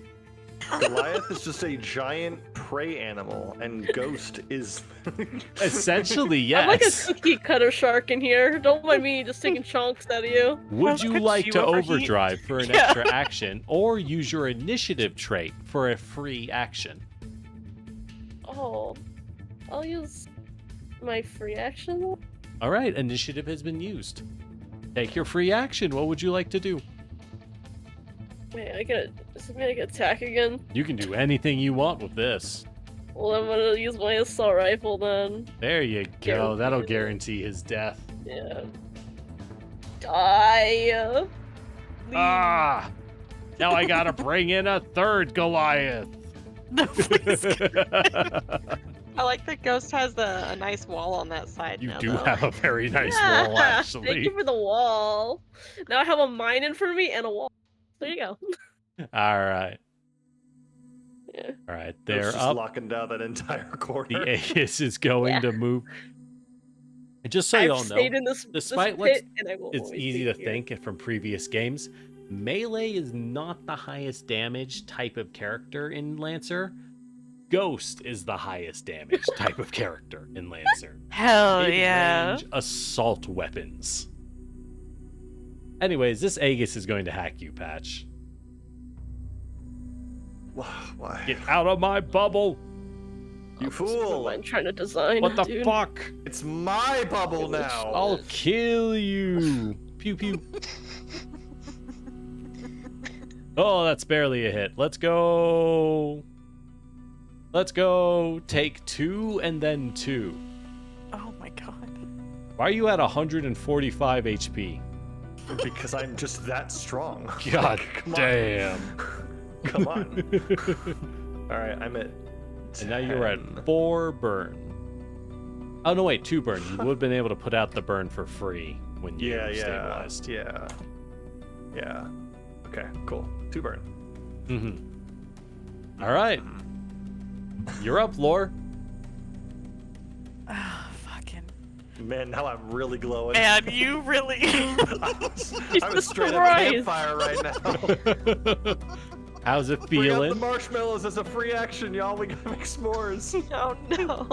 Goliath is just a giant prey animal, and Ghost is. Essentially, yes. I'm like a cookie cutter shark in here. Don't mind me just taking chunks out of you. Would How you could like you to overheat? overdrive for an Yeah. extra action or use your initiative trait for a free action? Oh, I'll use my free action. All right, initiative has been used. Take your free action. What would you like to do? Wait, I get make attack again. You can do anything you want with this. Well, I'm gonna use my assault rifle then. There you go. Guarantee That'll it. guarantee his death. Yeah. Die. Ah! Now I gotta bring in a third Goliath. No, please. I like that Ghost has a nice wall on that side You now, do though. have a very nice Yeah. wall, Thank actually. you for the wall. Now I have a mine in front of me and a wall. There you go. All right. Yeah. All right. It's They're just up. locking down that entire corner. The Aegis is going Yeah. to move. And just so I've y'all know, stayed in this despite this what's pit, and I will it's always easy be to here. think from previous games, melee is not the highest damage type of character in Lancer. Ghost is the highest damage type of character in Lancer. Hell yeah. Mid-range assault weapons. Anyways, this Aegis is going to hack you, Patch. Why? Get out of my bubble! You What fool! am I trying to design? What the dude? fuck? It's my bubble Goodness. now. I'll kill you! Pew pew. Oh, that's barely a hit. Let's go. Let's go. Take 2 and then 2. Oh my god. Why are you at 145 HP? Because I'm just that strong. God Come on. damn. Come on. All right, I'm at. And now you're 10. at 4 burn. Oh, no, wait, 2 burn. You would have been able to put out the burn for free when you stabilized. Yeah. Okay, cool. 2 burn. Mm-hmm. All right. You're up, Lore. Oh, fucking. Man, now I'm really glowing. Man, you really. I was straight up Surprise. campfire right now. How's it Bring out the feeling? marshmallows as a free action, y'all. We gotta make s'mores. Oh no.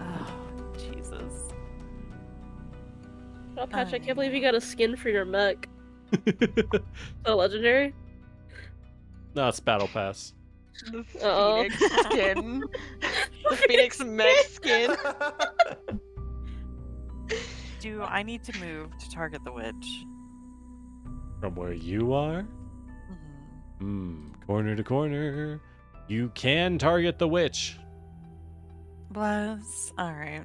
Oh, Jesus. Oh, Patch, I can't believe you got a skin for your mech. So legendary? No, it's Battle Pass. The Uh-oh. Phoenix skin. The Phoenix mech skin. Do I need to move to target the witch? From where you are? Corner to corner. You can target the witch. Bless. Alright.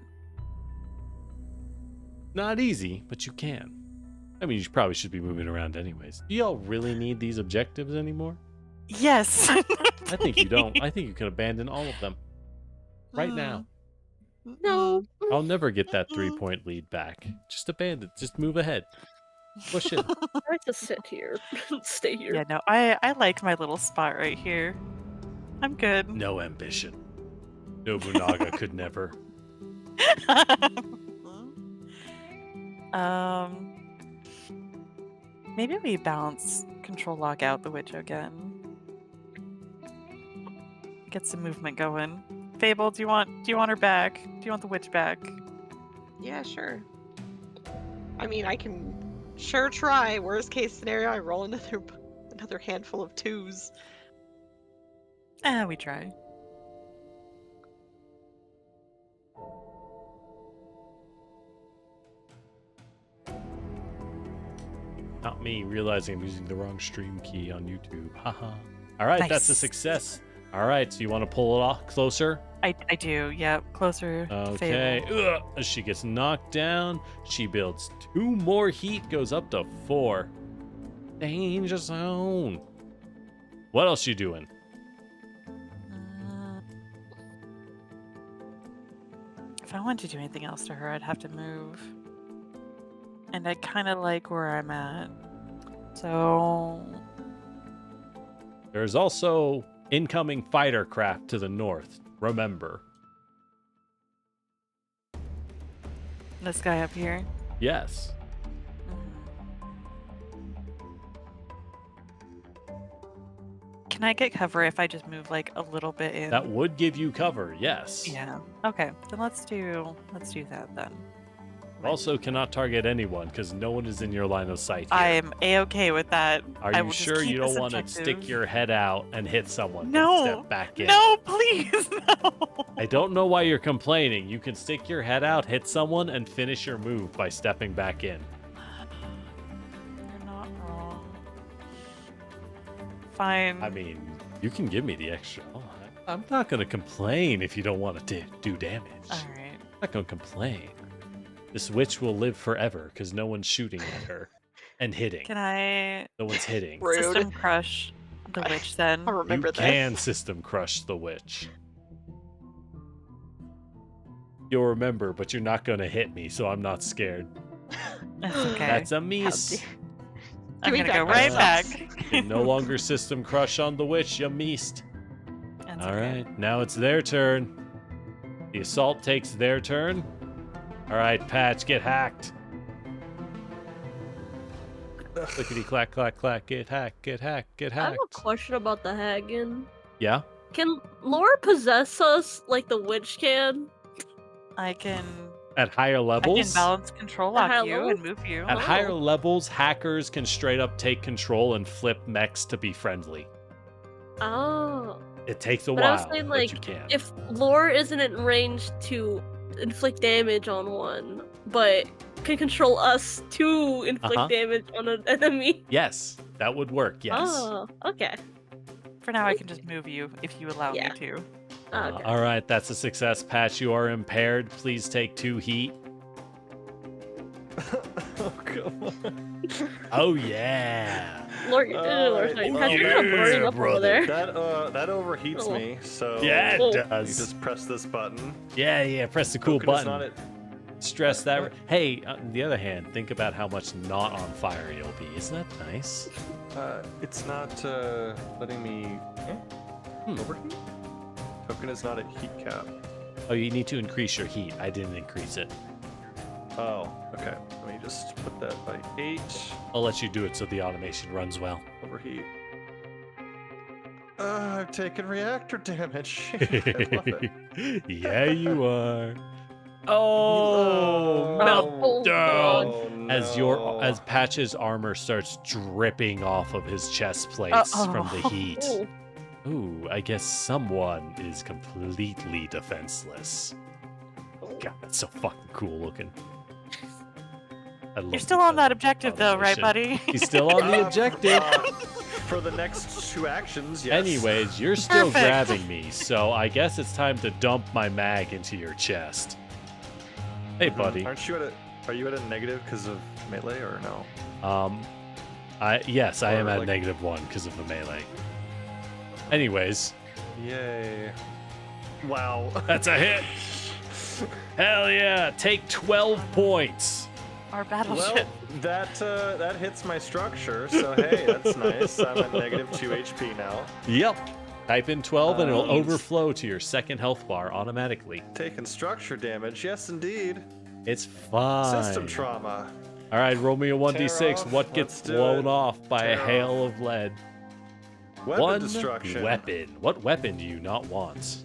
Not easy, but you can. I mean, you probably should be moving around anyways. Do y'all really need these objectives anymore? Yes. I think you don't. I think you can abandon all of them. Right now. No. I'll never get that 3-point lead back. Just abandon. Just move ahead. Push it. I like to sit here. Stay here. Yeah, no, I like my little spot right here. I'm good. No ambition. Nobunaga could never. Maybe we bounce control lock out the witch again. Get some movement going. Fable, do you want her back? Do you want the witch back? Yeah, sure. I mean, I can sure try. Worst case scenario, I roll another handful of 2s. We try. Not me realizing I'm using the wrong stream key on YouTube. Haha. All right, that's a Nice. success. All right, so you want to pull it off closer? I do, yeah. Closer to Okay. Fable. Ugh. As she gets knocked down, she builds 2 more heat, goes up to 4. Danger zone. What else you doing? If I wanted to do anything else to her, I'd have to move. And I kind of like where I'm at. So, There's also incoming fighter craft to the north. Remember. this guy up here. Yes. Can I get cover if I just move like a little bit in? That would give you cover, yes. Yeah. Okay. Then let's do that then. Also cannot target anyone because no one is in your line of sight here. I am a-okay with that. Are I you will just sure keep you this don't want to objective. stick your head out and hit someone? No. And step back in. No, please, no. I don't know why you're complaining. You can stick your head out, hit someone, and finish your move by stepping back in. You're not wrong. Fine. I mean, you can give me the extra. Oh, I'm not going to complain if you don't want to do damage. All right. I'm not going to complain. This witch will live forever because no one's shooting at her and hitting. Can I No one's hitting. Rude. system crush the witch then? I remember You this. can system crush the witch. You'll remember, but you're not going to hit me, so I'm not scared. That's okay. That's a How miss. dare- I'm Give me gonna go back right my back. socks. You no longer system crush on the witch, you missed. That's All okay. right, now it's their turn. The assault takes their turn. All right, Patch, get hacked. Clickety clack clack clack, get hacked, get hacked, get I have hacked. a question about the hacking. Yeah. Can Laura possess us like the witch can? I can At higher levels. balance control At higher lock you and levels? move you. At Oh. higher levels, hackers can straight up take control and flip mechs to be friendly. Oh. It takes a But I was while, saying, but like, you can. If Lore isn't in range to inflict damage on one, but can control us to inflict Uh-huh. damage on an enemy. Yes, that would work. Yes. Oh, okay. For now, I can just move you if you allow Yeah. me to. Okay. All right, that's a success, Patch. You are impaired. Please take 2 heat. Oh, come on. Oh yeah. Lore, Lore, sorry, Well, Patrick, you're yeah, burning up over brother. there. That overheats Oh. me, so Yeah, Oh. it you does. just press this button. Yeah. Press the cool Coconut's button. not it. Stress that. Hey, on the other hand, think about how much not on fire you'll be. Isn't that nice? It's not letting me overheat. Token is not at heat cap. Oh, you need to increase your heat. I didn't increase it. Oh, okay. Let me just put that by 8. I'll let you do it so the automation runs well. Overheat. I've taken reactor damage. I love it. Yeah, you are. Oh, Oh, meltdown! Oh, As Patch's armor starts dripping off of his chest plates from the heat. Oh. Ooh, I guess someone is completely defenseless. God, that's so fucking cool looking. I love You're still on that objective, though, right, automation. buddy? He's still on the objective. For the next 2 actions, yes. Anyways, you're still Perfect. grabbing me, so I guess it's time to dump my mag into your chest. Hey, buddy. Are you at a negative because of melee or no? Yes, I am Or, at like- -1 because of the melee. Anyways, Yay. Wow. that's a hit. Hell yeah! Take 12 points. Our Well, battleship. that hits my structure, so hey, that's nice. I'm at -2 HP now. Yep. Type in 12 and it'll Nice. overflow to your second health bar automatically. Taking structure damage, yes indeed. It's fine. System trauma. All right, roll me a 1d6. off. What gets Let's do blown it. off by a Tear hail of lead? Weapon One destruction. weapon. What weapon do you not want?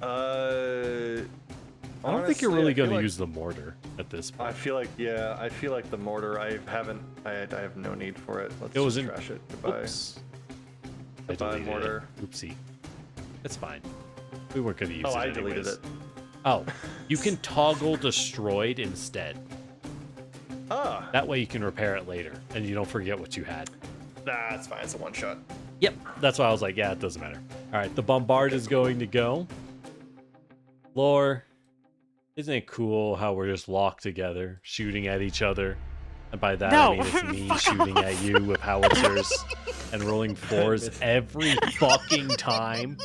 I don't think you're really going to use the mortar at this point. I feel like the mortar. I have no need for it. Let's It was just in- trash it. Goodbye. Oops. I Goodbye, deleted mortar. it. Oopsie. It's fine. We weren't going to use Oh, it I deleted anyways. it. Oh, you can toggle destroyed instead. Ah, That way you can repair it later, and you don't forget what you had. that's fine. It's a one shot. Yep, that's why I was like, yeah, it doesn't matter. All right, the bombard is going to go. Lore, isn't it cool how we're just locked together, shooting at each other? And by that, I No. mean it's me Fuck shooting off. at you with howitzers and rolling 4s every fucking time.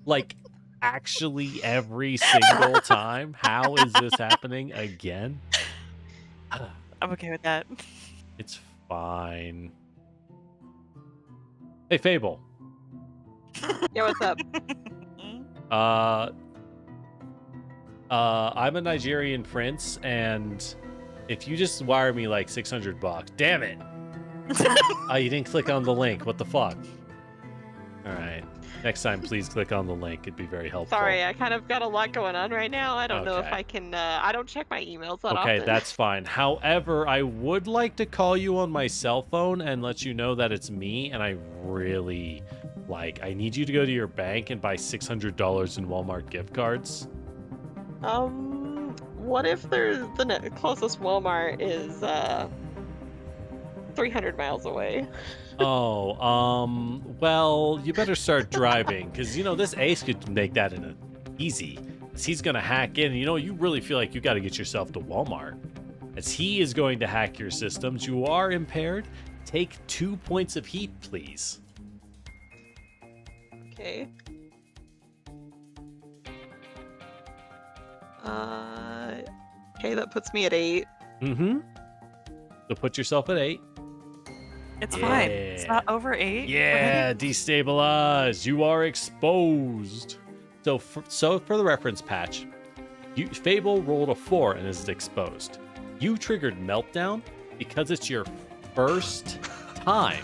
Like, actually every single time? How is this happening again? I'm okay with that. It's fine. Hey, Fable. Yeah, what's up? I'm a Nigerian prince, and if you just wire me like $600, damn it! You didn't click on the link. What the fuck? All right. Next time, please click on the link. It'd be very helpful. Sorry, I kind of got a lot going on right now. I don't know if Okay. I can. I don't check my emails that Okay, often. that's fine. However, I would like to call you on my cell phone and let you know that it's me, and I really I need you to go to your bank and buy $600 in Walmart gift cards. What if there's the closest Walmart is 300 miles away. Oh, well, you better start driving, because, this ace could make that in a easy. 'Cause he's going to hack in. You really feel like you got to get yourself to Walmart. As he is going to hack your systems, you are impaired. Take 2 points of heat, please. Okay. Okay, that puts me at 8. Mm-hmm. So put yourself at 8. It's fine. It's not over 8. Yeah, destabilized. You are exposed. So for the reference patch, Fable rolled a 4 and is exposed. You triggered Meltdown because it's your first time.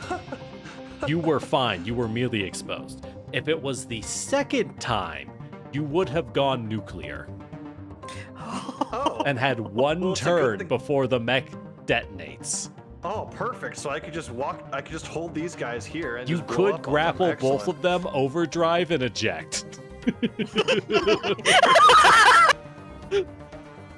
You were fine. You were merely exposed. If it was the second time, you would have gone nuclear Oh. and had one Well, it's a good turn thing- before the mech detonates. Oh, perfect. So I could just hold these guys here and You just blow could up on them. grapple both Excellent. of them, overdrive, and eject.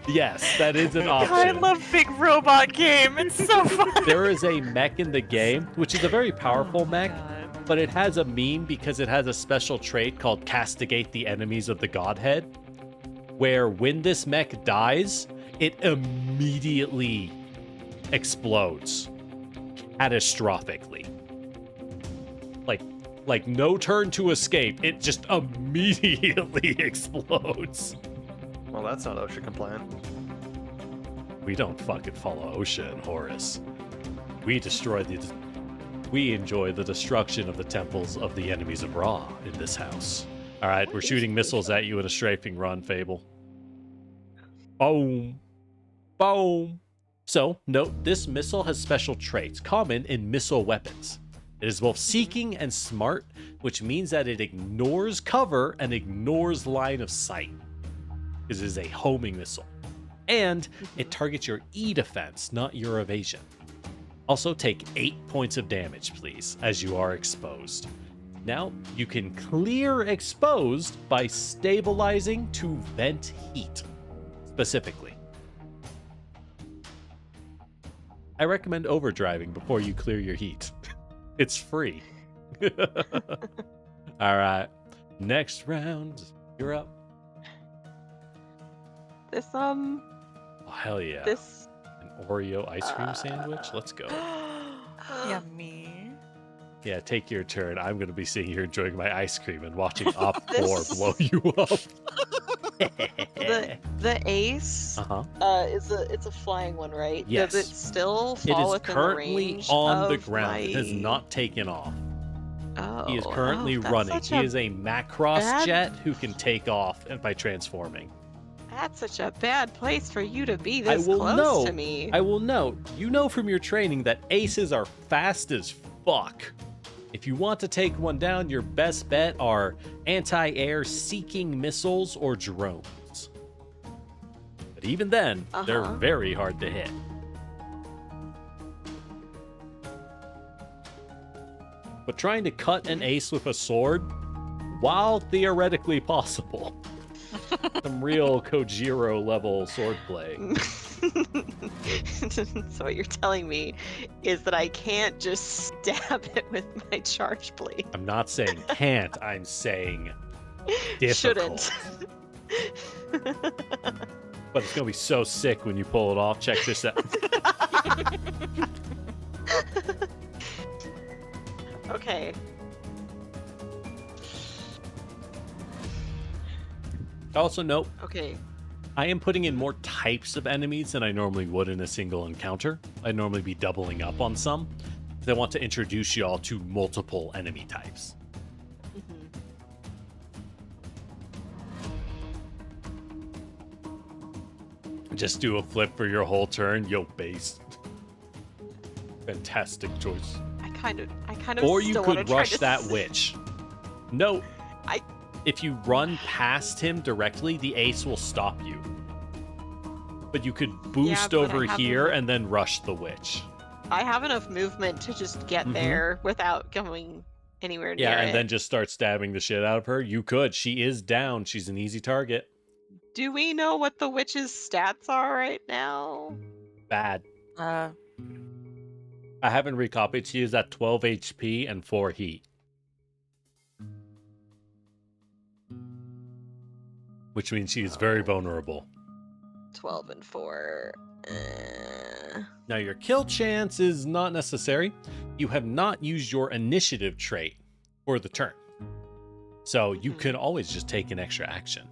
Yes, that is an I option. love Big Robot Game. It's so fun. There is a mech in the game, which is a very powerful mech, God. but it has a meme because it has a special trait called Castigate the Enemies of the Godhead, where when this mech dies, it immediately explodes catastrophically. Like no turn to escape, it just immediately explodes. Well, that's not OSHA compliant. We don't fucking follow OSHA and Horus. We enjoy the destruction of the temples of the enemies of Ra in this house. All right, we're shooting missiles at you in a strafing run, Fable. Boom. Boom. So, note, this missile has special traits common in missile weapons. It is both seeking and smart, which means that it ignores cover and ignores line of sight. It is a homing missile. And it targets your E defense, not your evasion. Also take 8 points of damage, please, as you are exposed. Now, you can clear exposed by stabilizing to vent heat, specifically. I recommend overdriving before you clear your heat. It's free. All right. Next round. You're up. This Oh, hell yeah. this An Oreo ice cream sandwich? Let's go. Yummy. Yeah, take your turn. I'm going to be sitting here enjoying my ice cream and watching Op 4 This- blow you up. the ace Uh-huh. it's a flying one, right? Yes. Does it still It fall is within currently the range on the of ground. It has my- not taken off. Oh, He is currently that's running. such He is a Macross bad- jet who can take off by transforming. That's such a bad place for you to be I this will close know. to me. I will note, you know from your training that aces are fast as fuck. If you want to take one down, your best bet are anti-air seeking missiles or drones. But even then, they're Uh-huh. very hard to hit. But trying to cut an ace with a sword, while theoretically possible, some real Kojiro level swordplay. So what you're telling me is that I can't just stab it with my charge blade. I'm not saying can't, I'm saying difficult. Shouldn't. But it's gonna be so sick when you pull it off. Check this out. Okay. Also note, Okay. I am putting in more types of enemies than I normally would in a single encounter. I'd normally be doubling up on some. I want to introduce you all to multiple enemy types. Just do a flip for your whole turn. Yo, base. Fantastic choice. I kind of Or you still wanna could try rush to that witch. Note, I- if you run past him directly, the ace will stop you. But you could boost but I over haven't- here and then rush the witch. I have enough movement to just get Mhm. there without going anywhere near Yeah, and it. then just start stabbing the shit out of her. You could. She is down. She's an easy target. Do we know what the witch's stats are right now? Bad. I haven't recopied. She is at 12 HP and 4 heat. Which means she is very vulnerable. 12 and 4. Now, your kill chance is not necessary. You have not used your initiative trait for the turn. So you can always just take an extra action.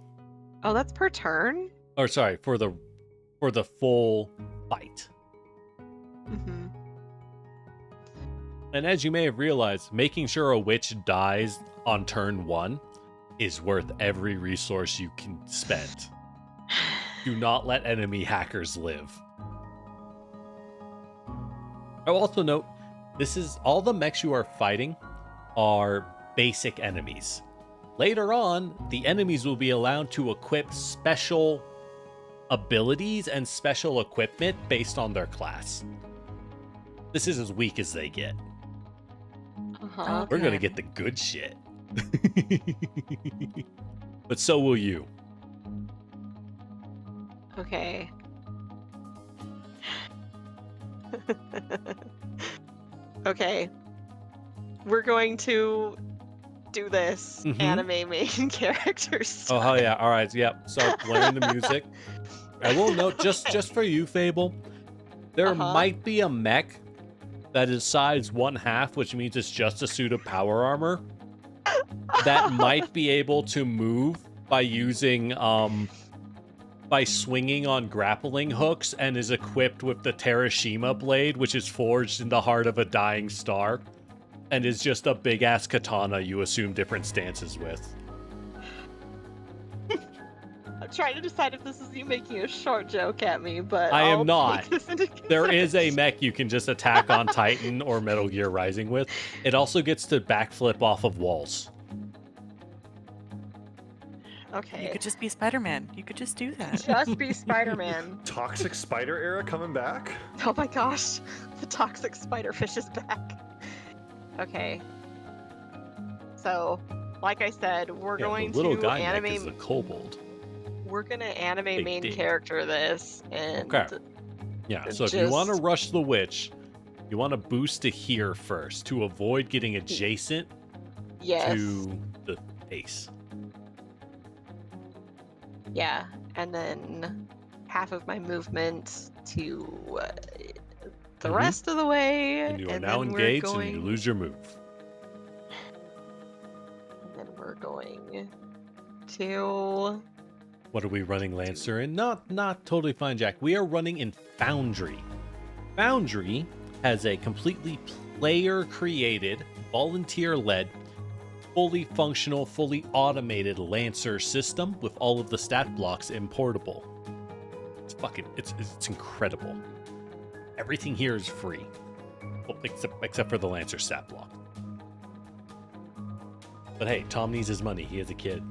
Oh, that's per turn? Or sorry, for the full fight. Mm-hmm. And as you may have realized, making sure a witch dies on turn 1 is worth every resource you can spend. Do not let enemy hackers live. I'll also note, this is all the mechs you are fighting are basic enemies. Later on, the enemies will be allowed to equip special abilities and special equipment based on their class. This is as weak as they get. Uh-huh. We're gonna get the good shit. But so will you. Okay. Okay. We're going to do this anime main characters. Oh hell yeah! All right, yep. Start playing the music. I will note just for you, Fable, there might be a mech that is size 1/2, which means it's just a suit of power armor that might be able to move by using by swinging on grappling hooks and is equipped with the Terashima blade, which is forged in the heart of a dying star, and is just a big ass katana you assume different stances with. I'm trying to decide if this is you making a short joke at me, but I am I'll not. take this into There is a consideration. mech you can just attack on Titan or Metal Gear Rising with. It also gets to backflip off of walls. Okay. You could just be Spider-Man. You could just do that. Just be Spider-Man. Toxic Spider era coming back? Oh my gosh, the toxic spiderfish is back. Okay. So, like I said, we're Yeah, going the little to guy mech is anime. a kobold. We're gonna anime Big main D. character this, and Okay. Yeah, so if you want to just- rush the witch, you want to boost to here first to avoid getting adjacent yes, to the ace. yeah, and then half of my movement to the Mhm. rest of the way, And you are and now then engaged we're and you going, lose your move. and then we're going to. What are we running Lancer in? Not totally fine, Jack. We are running in Foundry. Foundry has a completely player-created, volunteer-led, fully functional, fully automated Lancer system with all of the stat blocks importable. It's incredible. Everything here is free, well, except for the Lancer stat block. But hey, Tom needs his money. He has a kid.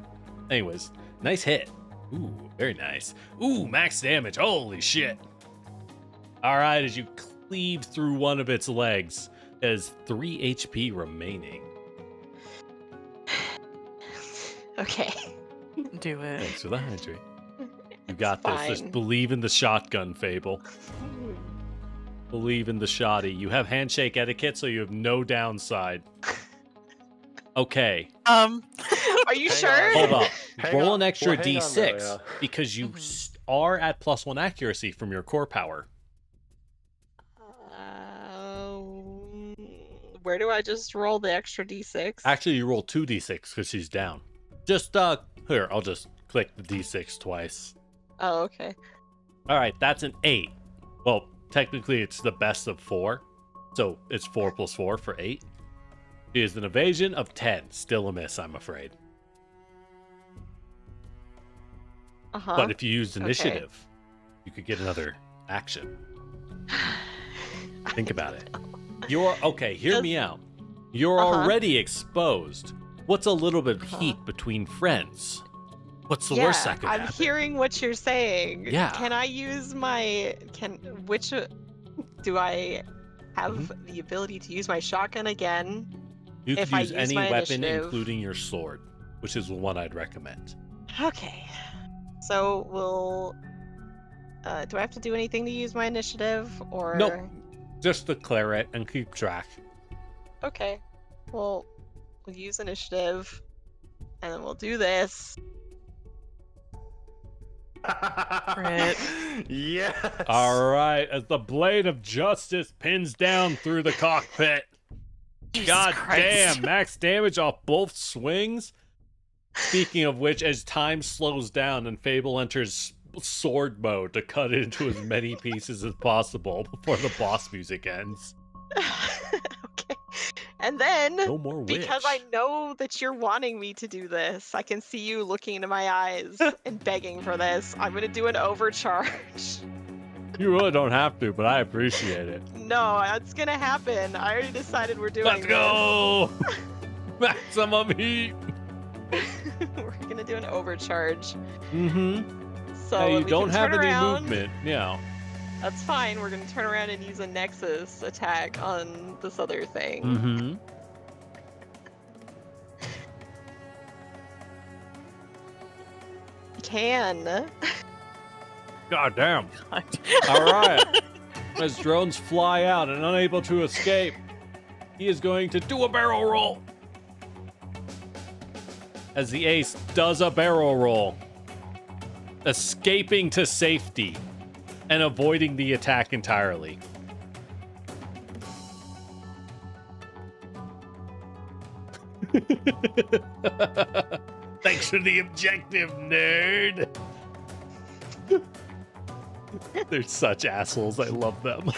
Anyways, nice hit. Ooh, very nice. Ooh, max damage. Holy shit. All right, as you cleave through one of its legs, it has 3 HP remaining. Okay. Do it. Thanks for the hydrate. You It's got this. Just fine. believe in the shotgun, Fable. Believe in the shoddy. You have handshake etiquette, so you have no downside. Okay, Are you Hang sure? on. hold up. Hang Roll on. an extra Well, hang on d6 though, yeah. because you Mhm. are at +1 accuracy from your core power. Where do I just roll the extra d6? Actually, you roll 2d6 because she's down. Just, here, I'll just click the d6 twice. Oh, okay. All right, that's an 8. Well, technically, it's the best of 4. So it's 4 + 4 for 8. She is an evasion of 10. Still a miss, I'm afraid. Uh-huh. But if you used Okay. initiative, you could get another action. Think about it. Okay, hear me out. You're Uh-huh. already exposed. What's a little bit of Uh-huh. heat between friends? What's the Yeah, worst that could I'm happen? hearing what you're saying. Yeah. Can I use my which do I have Mm-hmm. the ability to use my shotgun again? You could if I use use any my weapon, initiative- including your sword, which is the one I'd recommend. Okay. So do I have to do anything to use my initiative or Nope. Just declare it and keep track. Okay. Well, we'll use initiative, and then we'll do this. Crit. Yes. All right, as the blade of justice pins down through the cockpit. Jesus God Christ. damn, max damage off both swings. Speaking of which, as time slows down and Fable enters sword mode to cut it into as many pieces as possible before the boss music ends. Okay. And then, No more witch. because I know that you're wanting me to do this, I can see you looking into my eyes and begging for this. I'm gonna do an overcharge. You really don't have to, but I appreciate it. No, that's gonna happen. I already decided we're doing Let's this. go! Maximum heat! We're gonna do an overcharge. Mm-hmm. So Hey, when you we don't can have turn any around, movement. Yeah. That's fine. We're gonna turn around and use a Nexus attack on this other thing. Mm-hmm. You can. God damn. All right. As drones fly out and unable to escape, he is going to do a barrel roll. As the ace does a barrel roll, escaping to safety and avoiding the attack entirely. Thanks for the objective, nerd. They're such assholes. I love them.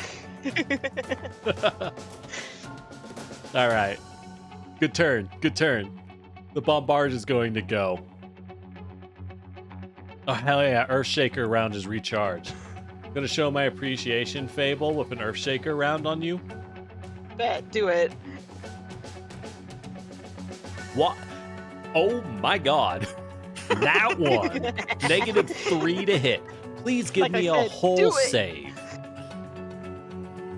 All right. Good turn. Good turn. The bombard is going to go. Oh, hell yeah. Earthshaker round is recharged. I'm going to show my appreciation, Fable, with an Earthshaker round on you. Bet. Do it. What? Oh my god. That one. -3 to hit. Please give Like I me a said, whole do it. save.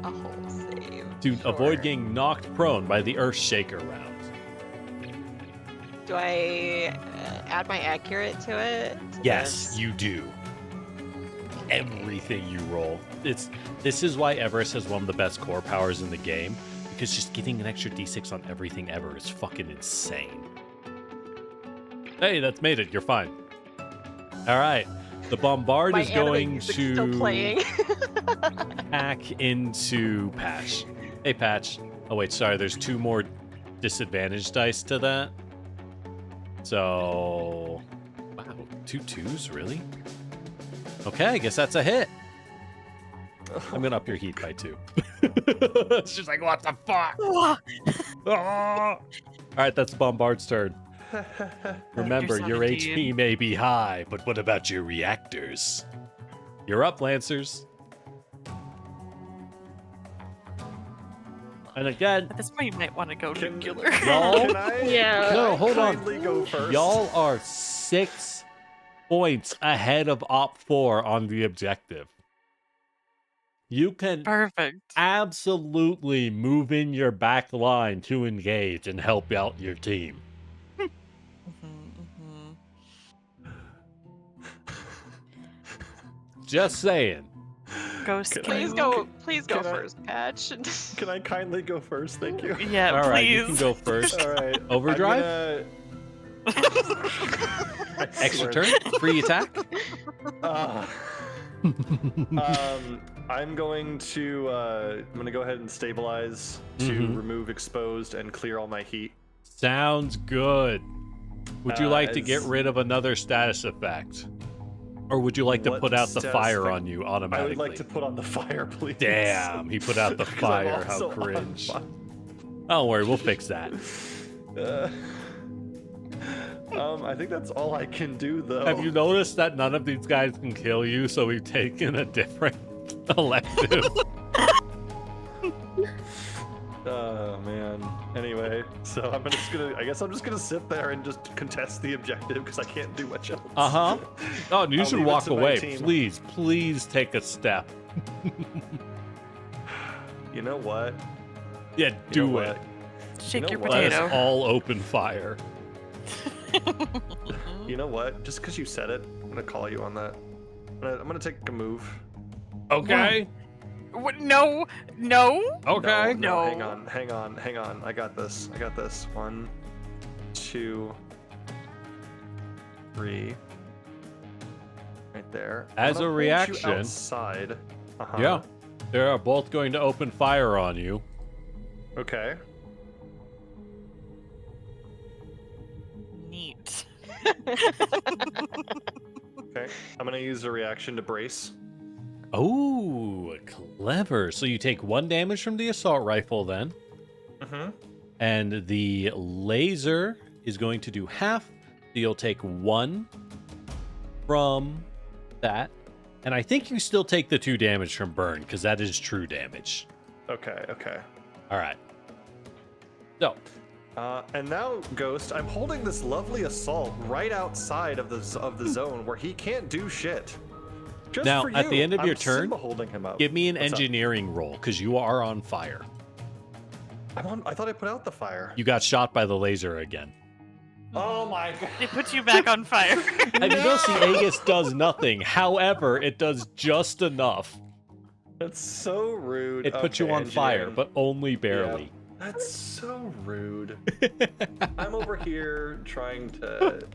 A whole save. To Sure. avoid getting knocked prone by the Earthshaker round. Do I add my accurate to it? Yes, you do. Everything you roll. This is why Everest has one of the best core powers in the game, because just getting an extra d6 on everything ever is fucking insane. Hey, that's made it. You're fine. All right. The bombard My is anime going music's to still playing. hack into Patch. Hey, Patch. Oh, wait, sorry. There's 2 more disadvantage dice to that. So, wow, 2 2s, really? Okay, I guess that's a hit. I'm gonna up your heat by 2. It's just like, what the fuck? Ah! All right, that's Bombard's turn. Remember, your 17. HP may be high, but what about your reactors? You're up, Lancers. And again, At this point, you might want to go Can- nuclear. y'all. Can I, Yeah. can No, I hold on. kindly go first? Y'all are 6 points ahead of Op 4 on the objective. You can Perfect. absolutely move in your back line to engage and help out your team. Just saying. Ghost Can I- Please King. go. Please go Can I- first, Patch. Can I kindly go first? Thank you. Yeah, All right, you please. can go first. All right. Overdrive? I Extra swear. turn, free attack. Ah. I'm going to go ahead and stabilize to Mhm. remove exposed and clear all my heat. Sounds good. Would you like to get as- rid of another status effect? Or would you like to What put out the status fire effect? on you I automatically? would like to put on the fire, please. Damn, he put out the 'Cause I'm fire. How also on cringe. fire. Don't worry, we'll fix that. I think that's all I can do, though. Have you noticed that none of these guys can kill you, so we've taken a different elective? Oh man. Anyway, so I guess I'm just gonna sit there and just contest the objective because I can't do much else. Uh-huh. Oh, you I'll should leave it walk to my away. team. Please take a step. You know what? Yeah, You do know it. what? Shake know your what? Let potato. us all open fire. You know what? Just because you said it, I'm gonna call you on that. I'm gonna take a move. Okay. What? No, no. Okay. No, hang No. on. I got this. 1, 2, 3. Right there. I'm As gonna a hold you reaction- outside. Yeah. They are both going to open fire on you. Okay. Neat. Okay. I'm gonna use a reaction to brace. Oh, clever. So you take 1 damage from the assault rifle then, Mm-hmm. and the laser is going to do half. So you'll take 1 from that. And I think you still take the 2 damage from burn, because that is true damage. Okay. All right. So, And now, Ghost, I'm holding this lovely assault right outside of the zone where he can't do shit. Just Now, for at the you, end of your I'm turn, Simba holding him up. give me an What's up? engineering roll, because you are on fire. I'm on. I thought I put out the fire. You got shot by the laser again. Oh my god. They put you back on fire. And you notice the Aegis does nothing. However, it does just enough. That's so rude. It puts you Okay, on fire, engineering. but only barely. That's so rude. I'm over here trying to.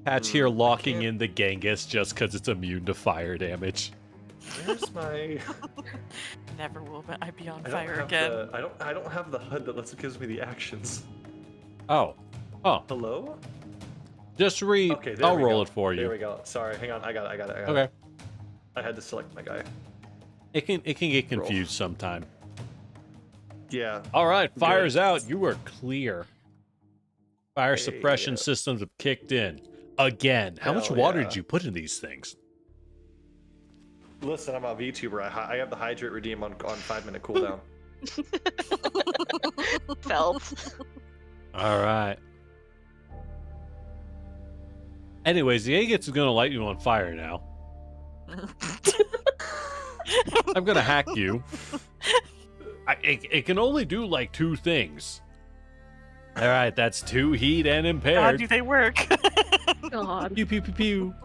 Patch here I locking can't- in the Genghis just because it's immune to fire damage. Where's my? Never will I be on I don't fire have again. the. I don't have the HUD that gives me the actions. Oh. Hello? Just read. Okay, there I'll we roll go. it for you. There we go. Sorry, hang on. I got it. Okay. I had to select my guy. It can get confused sometime. Yeah. All right, fire's Good. out. You are clear. Fire suppression systems have kicked in again. How much Hell water yeah. did you put in these things? Listen, I'm a VTuber. I have the hydrate redeem on 5-minute cooldown. Felt. All right. Anyways, the Aegis is gonna light you on fire now. I'm gonna hack you. It can only do like 2 things. All right, that's 2 heat and How impaired. do they work? God. Pew pew pew pew.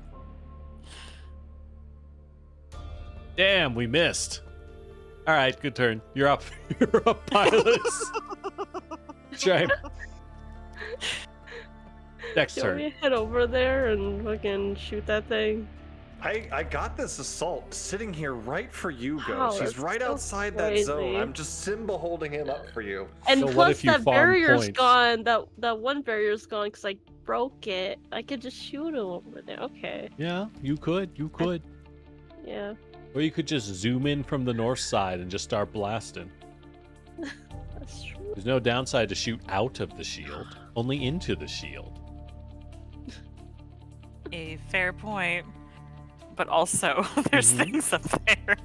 Damn, we missed. All right, good turn. You're up. You're up, pilots. Try. Next Can turn. we head over there and fucking shoot that thing? I got this assault sitting here right for you, Wow, Ghost. He's that's right so outside that crazy. zone. I'm just Simba holding him up for you. And So what plus if you that farm barrier's points? gone. That one barrier's gone because I broke it. I could just shoot him over there. Okay. Yeah, you could. You could. Yeah. Or you could just zoom in from the north side and just start blasting. That's true. There's no downside to shoot out of the shield, only into the shield. A fair point. But also, there's Mhm. things up there.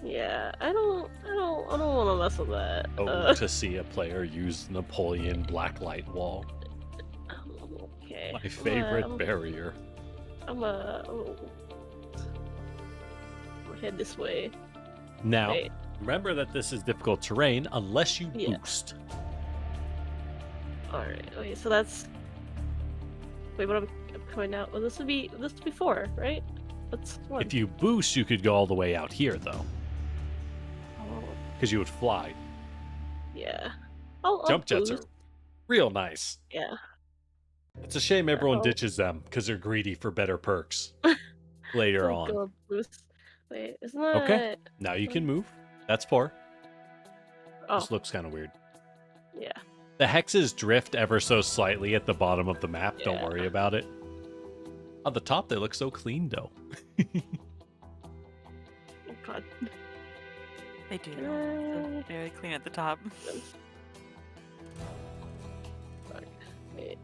Yeah. I don't want to mess with that. Oh, to see a player use Napoleon blacklight wall. Okay. My favorite barrier. I'm gonna head this way. Now, Wait. remember that this is difficult terrain unless you Yeah. boost. All right. Okay. So that's. Wait, what I'm coming out? Well, this would be 4, right? That's 1. If you boost, you could go all the way out here, though, Oh, because you would fly. yeah. I'll Jump jets are boost. real nice. Yeah. It's a shame everyone Oh. ditches them because they're greedy for better perks later I'll on. go boost. Wait, isn't that? Okay. Now you can move. That's 4. Oh, This looks kind of weird. yeah. The hexes drift ever so slightly at the bottom of the map. Don't Yeah. worry about it. On the top, they look so clean, though. Oh God. They do. They're very clean at the top. Fuck. Wait.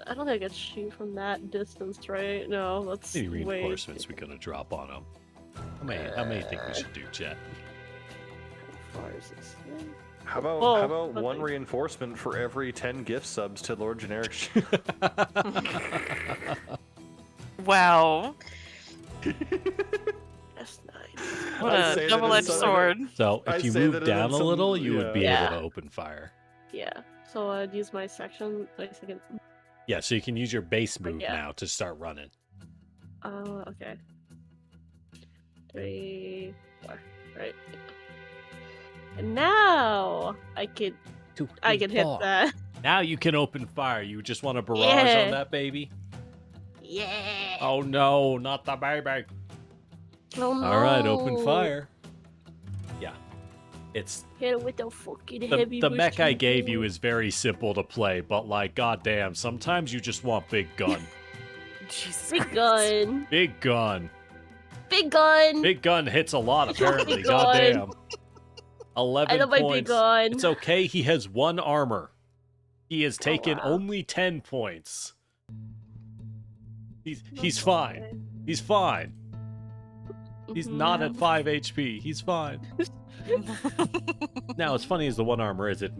I don't think I can shoot from that distance, right? No, that's Any way reinforcements too- we gonna drop on them? How many think we should do, chat? How far is this thing? How about Whoa, one nothing. reinforcement for every 10 gift subs to Lord Generic? Wow. That's nice. What I a say that double-edged it's sword. So I if you say move that it down a in some- little, you would be Yeah. able to open fire. Yeah. So I'd use my section. Wait a second. Yeah, so you can use your base move yeah. now to start running. Oh, okay. 3, 4, right. And now I can hit that. Now you can open fire. You just want a barrage Yeah. on that baby? Yeah. Oh no, not the baby. Oh no. All right, open fire. Yeah. It's Hit it with the fucking the heavy mech I gave you machine is very simple to play, but like goddamn, sometimes you just want big gun. Jesus Big Christ. gun. Big gun. Big gun. Big gun hits a lot apparently. Big gun. Goddamn. 11 I love my points. big gun. It's okay. He has 1 armor. He has taken wow. only 10 points. He's fine. He's fine. He's not at 5 HP. He's fine. Now, as funny as the 1 armor is, it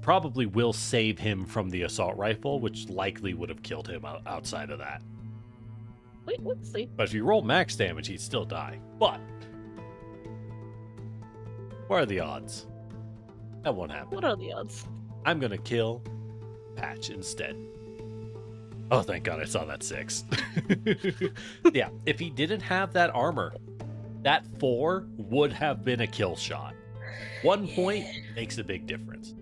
probably will save him from the assault rifle, which likely would have killed him outside of that. Wait, let's see. But if you roll max damage, he'd still die. But what are the odds? That won't happen. What are the odds? I'm gonna kill Patch instead. Oh, thank God I saw that 6. Yeah, if he didn't have that armor, that 4 would have been a kill shot. 1 point makes a big difference.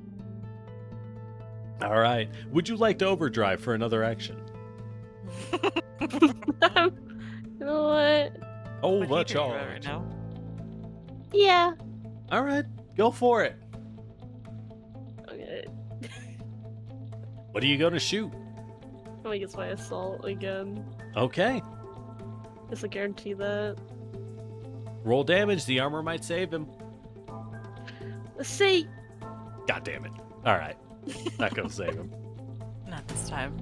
All right. Would you like to overdrive for another action? You know what? Oh, What are you much doing all. right now? Yeah. All right, go for it. Okay. What are you gonna shoot? I'm gonna use my assault again. Okay. Just to guarantee that. Roll damage. The armor might save him. Let's see. God damn it. All right. Not gonna save him. Not this time.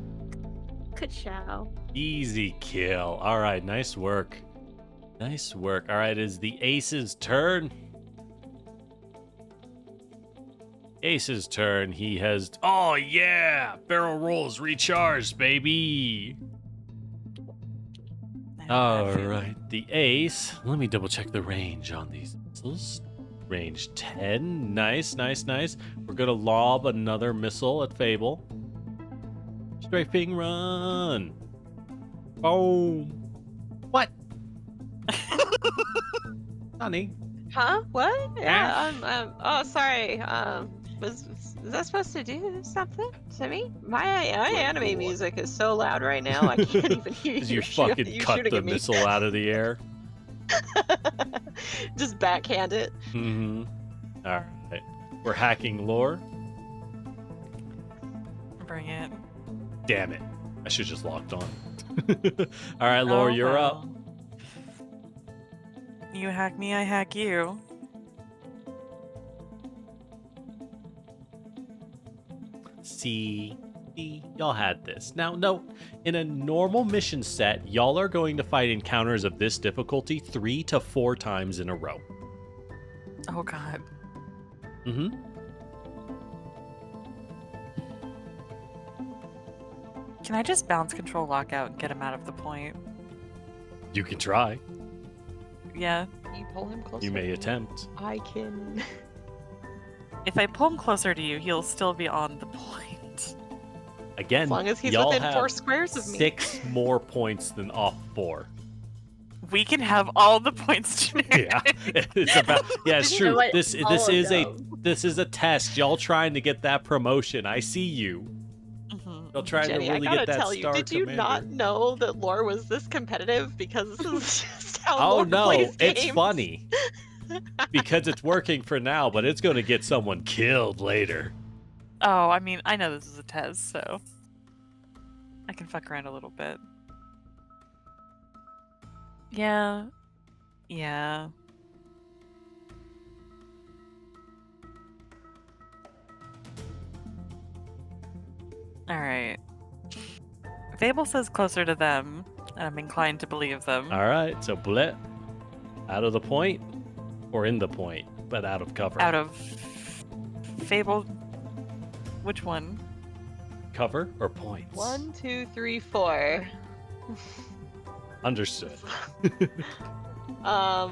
Ka-chow. Easy kill. All right, nice work. Nice work. All right, is the Ace's turn. Ace's turn. He has... Oh, yeah! Barrel rolls recharged, baby! I have a All bad feeling. right, the Ace. Let me double check the range on these missiles. Range 10. Nice, nice, nice. We're gonna lob another missile at Fable. Strafing run. Boom. What? Honey. Huh? What? Yeah. Oh, sorry. Was that supposed to do something to me? My anime music is so loud right now. I can't even hear Did you. you fucking cut the missile out of the air? Just backhand it. Mm-hmm. All right. We're hacking lore. Bring it. Damn it. I should just locked on. All right, Lore, Oh, you're up. well. You hack me, I hack you. See, y'all had this. Now, no, in a normal mission set, y'all are going to fight encounters of this difficulty 3 to 4 times in a row. Oh god. Mm-hmm. Can I just bounce control lockout and get him out of the point? You can try. Yeah. You pull him closer. You may attempt. I can. If I pull him closer to you, he'll still be on the point. Again, As long as he's y'all within have 4 squares of me. 6 more points than off 4. We can have all the points generic. Yeah, it's about. Yeah, it's You know true. what? This All of is a test. Y'all trying to get that promotion. I see you. Mhm. Y'all trying Jenny, to really I gotta get that tell you, star did you commander. not know that lore was this competitive? Because this is just how Oh lore no, plays it's games. funny because it's working for now, but it's going to get someone killed later. Oh, I mean, I know this is a test, so I can fuck around a little bit. Yeah. Yeah. Alright. Fable says closer to them, and I'm inclined to believe them. All right, so Blit out of the point or in the point, but out of cover. Out of Fable. Which one? cover or points. 1, 2, 3, 4. Understood. I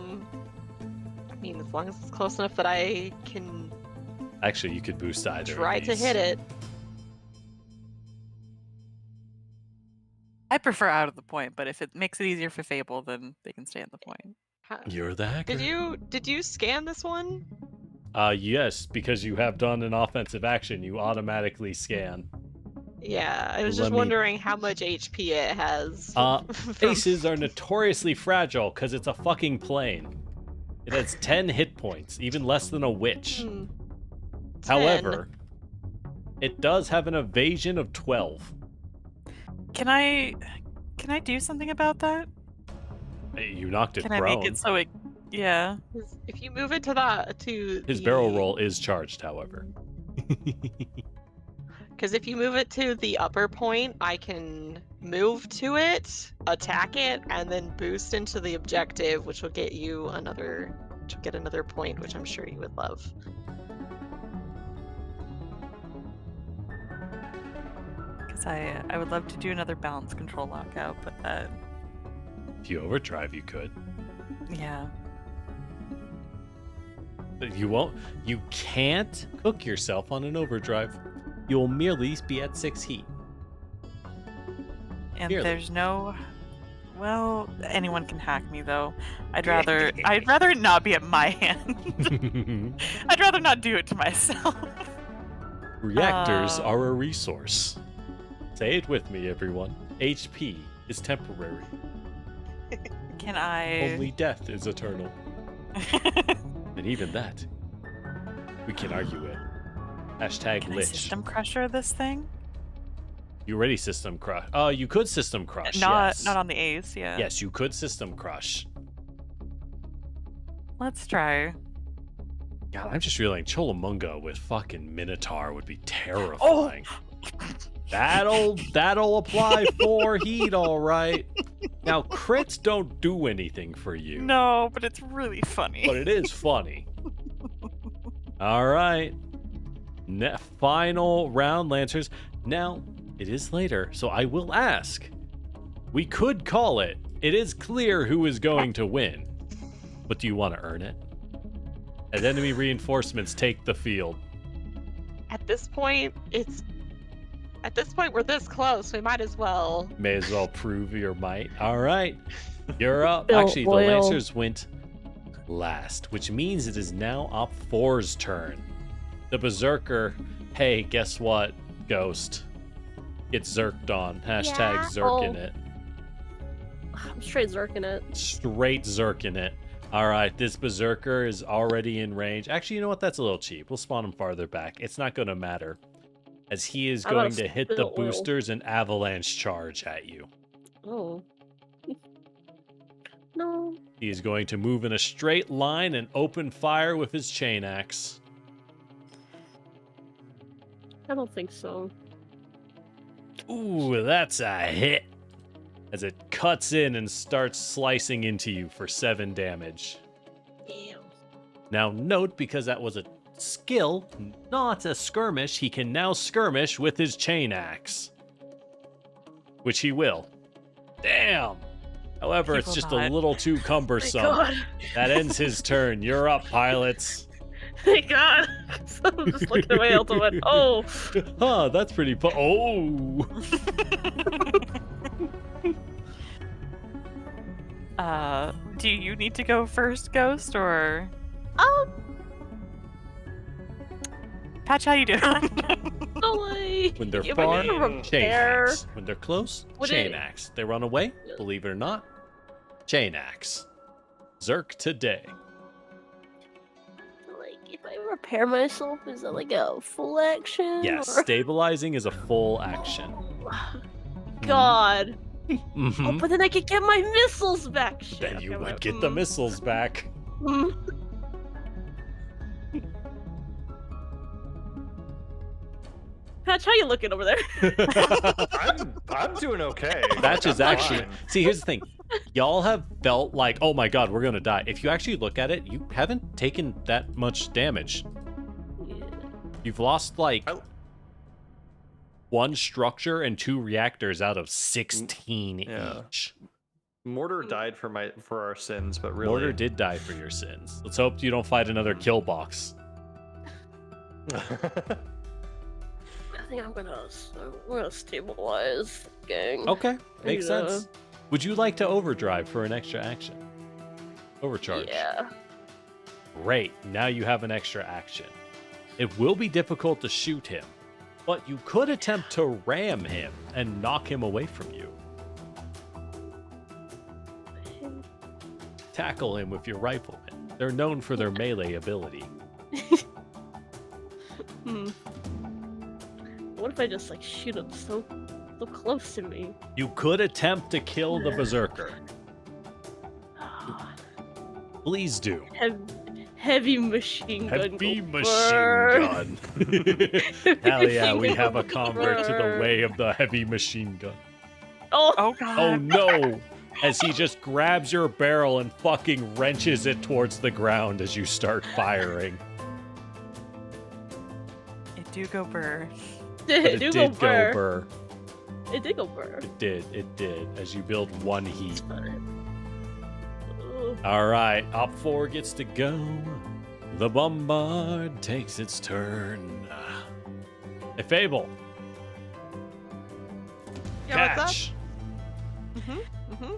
mean, as long as it's close enough that I can Actually, you could boost either. of try to these. hit it. I prefer out of the point, but if it makes it easier for Fable, then they can stay in the point. You're the hacker. Did you scan this one? Yes, because you have done an offensive action, you automatically scan. Yeah, I was just Let me- wondering how much HP it has. Aces are notoriously fragile because it's a fucking plane. It has 10 hit points, even less than a witch. 10. However, it does have an evasion of 12. Can I do something about that? You knocked it Can I prone. make it so it? Yeah. If you move it to His barrel roll is charged, however. Because if you move it to the upper point, I can move to it, attack it, and then boost into the objective, which will get you another point, which I'm sure you would love. Because I would love to do another balance control lockout, but that, If you overdrive, you could. yeah. But you won't. You can't cook yourself on an overdrive. You'll merely be at 6 heat. And Nearly. there's no. Well, anyone can hack me though. I'd rather it not be at my hand. I'd rather not do it to myself. Reactors are a resource. Say it with me, everyone. HP is temporary. Can I? Only death is eternal. And even that, we can argue it. Hashtag Can I lich. system crusher this thing? You already system crush. You could system crush. Not yes. not on the A's, yeah. Yes, you could system crush. Let's try. God, I'm just realizing Cholamunga with fucking Minotaur would be terrifying. That'll apply 4 heat, all right. Now crits don't do anything for you. No, but it's really funny. But it is funny. All right. Final round, Lancers. Now, it is later, so I will ask. We could call it. It is clear who is going to win. But do you want to earn it? As enemy reinforcements take the field. At this point, we're this close. We might as well. May as well prove your might. All right. You're up. Bill Actually, the Oil. Lancers went last, which means it is now Op 4's turn. The Berserker, hey, guess what, Ghost? Gets zerked on. Hashtag Yeah. zerking it. I'm straight zerking it. Straight zerking it. All right, this Berserker is already in range. Actually, you know what? That's a little cheap. We'll spawn him farther back. It's not going to matter, as he is How about going to hit the Bill Oil? boosters and avalanche charge at you. Oh. No. He is going to move in a straight line and open fire with his chain axe. I don't think so. Ooh, that's a hit. As it cuts in and starts slicing into you for 7 damage. Damn. Now note, because that was a skill, not a skirmish, he can now skirmish with his chain axe. Which he will. Damn! However, He it's will just not. a little too cumbersome. God. That ends his turn. You're up, pilots. Thank God. I'm just looking at my ultimate. Oh. Huh, that's pretty oh! Do you need to go first, Ghost, or Patch? How you doing? No way. When they're If I far, need to chain repair- axe. When they're close, Would chain it- axe. They run away, believe it or not, chain axe. Zerk today. Like, if I repair myself, is that like a full action? Yes, or- stabilizing is a full action. God. Mhm. Oh, but then I could get my missiles back. Shit, Then okay, you would whatever. get the missiles back. Mm. Patch, how you looking over there? I'm doing okay. That is I'm actually. fine. See, here's the thing. Y'all have felt like, oh my god, we're gonna die. If you actually look at it, you haven't taken that much damage. Yeah. You've lost like I- 1 structure and 2 reactors out of 16 Yeah. each. Mortar died for our sins, but really. Mortar did die for your sins. Let's hope you don't fight another kill box. think we're gonna stabilize the gang. Okay, makes Yeah. sense. Would you like to overdrive for an extra action? Overcharge. Yeah. Great. Now you have an extra action. It will be difficult to shoot him, but you could attempt to ram him and knock him away from you. Tackle him with your riflemen. They're known for their melee ability. What if I just like shoot him so close to me? You could attempt to kill the berserker. Please do. Heavy machine gun. Heavy go machine burn. gun. Hell yeah, we Machine have a gun convert to the burn. way of the heavy machine gun. Oh, God. Oh no! As he just grabs your barrel and fucking wrenches it towards the ground as you start firing. It do go burr. But it do did go burr. burr. It did go burr. It did, as you build one heat. Ugh. Alright, Op 4 gets to go. The bombard takes its turn. Hey, Fable. Yeah, what's up? Catch. Mm-hmm.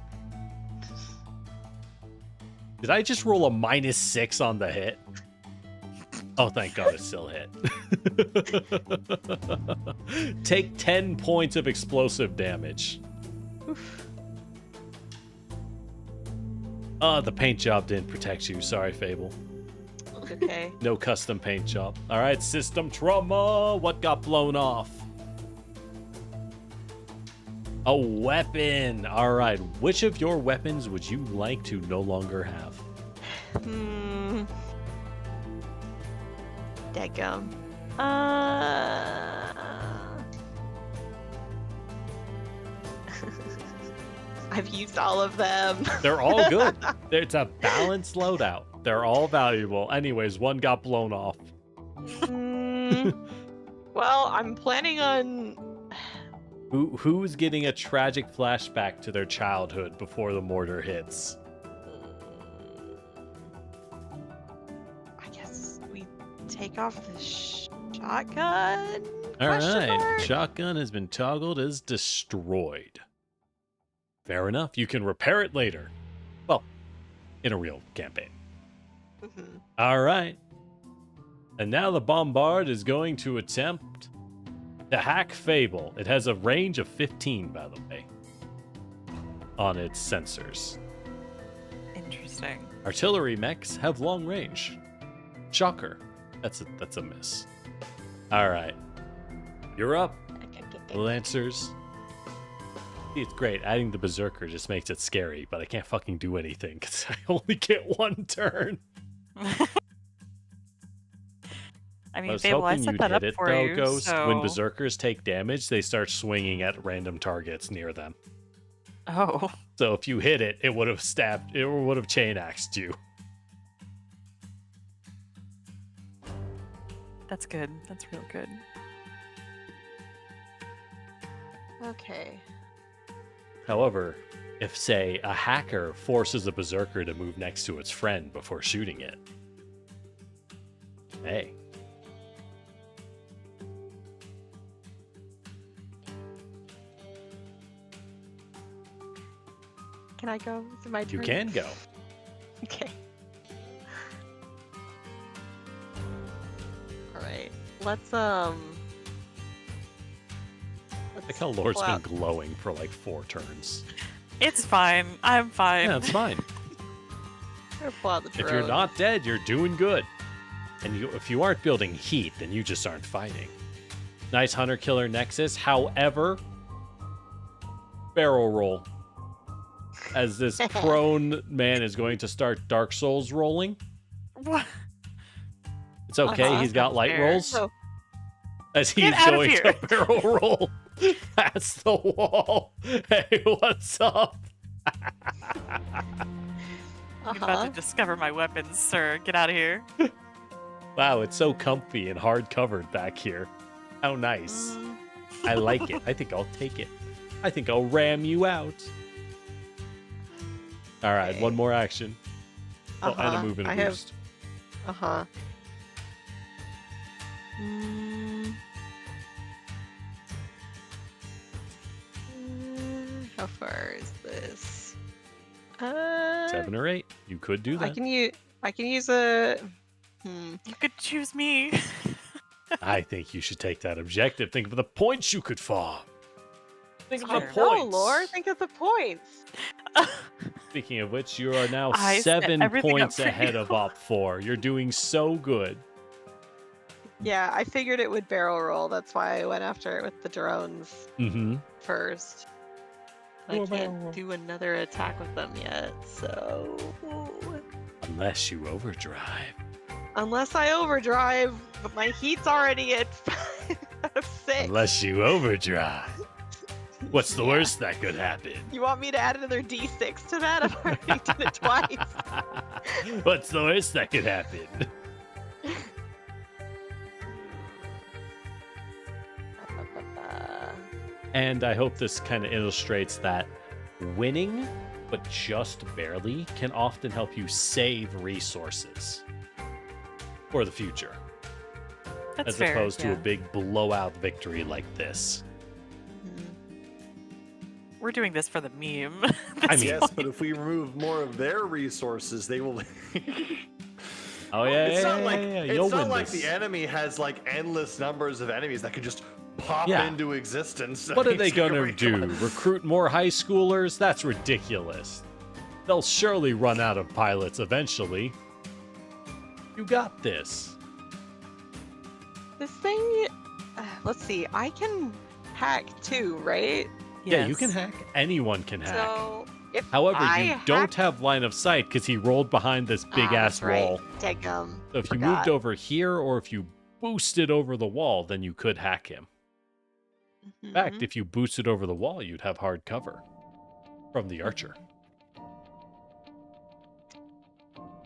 Did I just roll a -6 on the hit? Oh, thank God it still hit. Take 10 points of explosive damage. The paint job didn't protect you. Sorry, Fable. Okay. No custom paint job. All right, system trauma. What got blown off? A weapon. All right. Which of your weapons would you like to no longer have? Dadgum. I've used all of them. They're all good. It's a balanced loadout. They're all valuable. Anyways, one got blown off. Well, I'm planning on. Who's getting a tragic flashback to their childhood before the mortar hits? I guess we take off the shotgun. All Question right. mark? Shotgun has been toggled as destroyed. Fair enough. You can repair it later. Well, in a real campaign. Mhm. All right. And now the bombard is going to attempt to hack Fable. It has a range of 15, by the way, on its sensors. Interesting. Artillery mechs have long range. Shocker. That's a miss. All right. You're up, Lancers. See, it's great. Adding the Berserker just makes it scary, but I can't fucking do anything because I only get one turn. I mean, I was Fable, I hoping set you'd that hit up it, for though, you. Ghost. So... When Berserkers take damage, they start swinging at random targets near them. Oh. So if you hit it, it would have stabbed, it would have chain axed you. That's good. That's real good. Okay. However, if, say, a hacker forces a Berserker to move next to its friend before shooting it, hey. Can I go? Is it my turn? You can go. Okay. All right. Let's Like how Lord's pull been out- glowing for like 4 turns. It's fine. I'm fine. Yeah, it's fine. I'm gonna pull out the If you're drone. not dead, you're doing good. And if you aren't building heat, then you just aren't fighting. Nice hunter-killer nexus. However, barrel roll. As this prone man is going to start Dark Souls rolling. What? It's okay, Uh-huh. he's got light Fair. rolls. So, As he's Get out of going here. to barrel roll past the wall. Hey, what's up? I'm about to discover my weapons, sir. Get out of here. Wow, it's so comfy and hard covered back here. How nice. I like it. I think I'll take it. I think I'll ram you out. All right, Okay. one more action. Oh, and a Uh-huh, move and a I have- boost. Uh-huh. How far is this? 7 or 8. You could do I that. can use a. You could choose me. I think you should take that objective. Think of the points you could farm. Think of the Sure. No, points. Lore, think of the points. Speaking of which, you are now I set 7 everything up points for ahead you. of Op 4. You're doing so good. Yeah, I figured it would barrel roll. That's why I went after it with the drones Mm-hmm. first. Do I a barrel can't roll. do another attack with them yet, so. Unless you overdrive. Unless I overdrive, but my heat's already at 5 out of 6. Unless you overdrive. What's the Yeah. worst that could happen? You want me to add another d6 to that? I've already done it twice. What's the worst that could happen? And I hope this kind of illustrates that winning, but just barely, can often help you save resources for the future, That's as fair, opposed to yeah. a big blowout victory like this. We're doing this for the meme. I This mean- Yes, but if we remove more of their resources, they will. Oh yeah, It's yeah, not yeah, like yeah, it's you'll not win like this. the enemy has like endless numbers of enemies that could just pop Yeah. into existence. What are they It's like, gonna oh my do? God. Recruit more high schoolers? That's ridiculous. They'll surely run out of pilots eventually. You got this. This thing, let's see, I can hack too, right? Yeah, you can Yes. hack. Anyone can hack. So if However, I you don't have line of sight because he rolled behind this big ass that's right. wall. Daggum. So if you Forgot. moved over here or if you boosted over the wall, then you could hack him. In fact, Mhm. if you boosted over the wall, you'd have hard cover from the archer.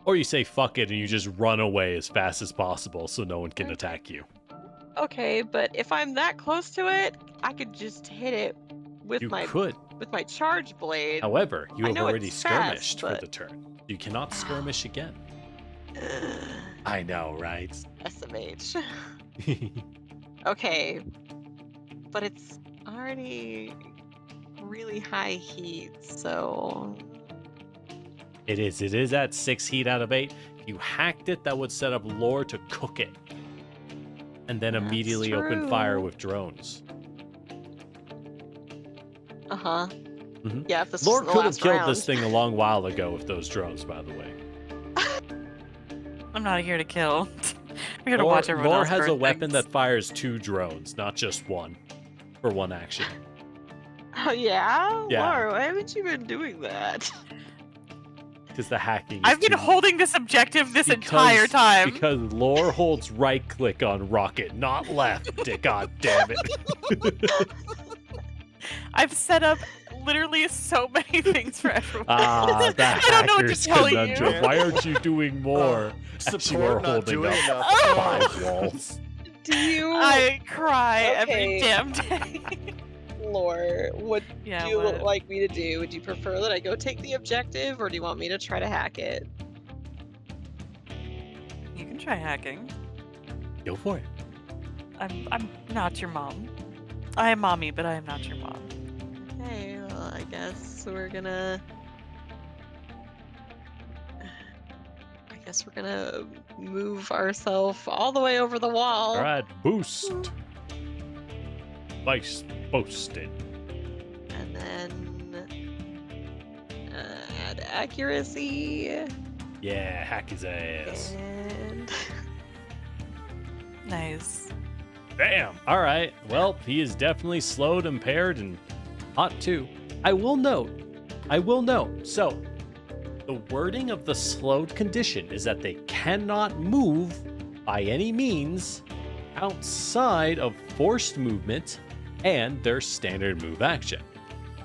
Or you say fuck it and you just run away as fast as possible so no one can attack you. Okay, but if I'm that close to it, I could just hit it with You my could. charge blade. However, you I have know already it's fast, skirmished for but- the turn. You cannot skirmish again. Ugh, I know, right? SMH. Okay, but it's already really high heat, so It is. It is at 6 heat out of 8. If you hacked it, that would set up lore to cook it. And then That's immediately open fire true. with drones. uh-huh. Mhm. Yeah, if this Lore was the could have last killed round. this thing a long while ago with those drones, by the way. I'm not here to kill. I'm here to Lore, watch everyone Lore else has burn a weapon things. that fires 2 drones, not just one, for one action. Oh yeah? Yeah. Laura, why haven't you been doing that? Because the hacking is I've been too- holding this objective this entire time. Because Lore holds right click on rocket, not left. God damn it. I've set up literally so many things for everyone. Ah, the I don't know what to hacker's tell you. conundrum. Why aren't you doing more? As you are Support not holding doing up enough. Oh! 5 walls. Do you I cry every Okay. damn day. Lore, what Yeah, do you what? like me to do? Would you prefer that I go take the objective or do you want me to try to hack it? You can try hacking. Go for it. I'm not your mom. I am mommy, but I am not your mom. Okay, well, I guess we're gonna move ourselves all the way over the wall. All right, boost. Vice boosted. And then add accuracy. Yeah, hack his ass. And Nice. Damn. All right. Well, he is definitely slowed, impaired, and hot too. I will note. So, the wording of the slowed condition is that they cannot move by any means outside of forced movement and their standard move action.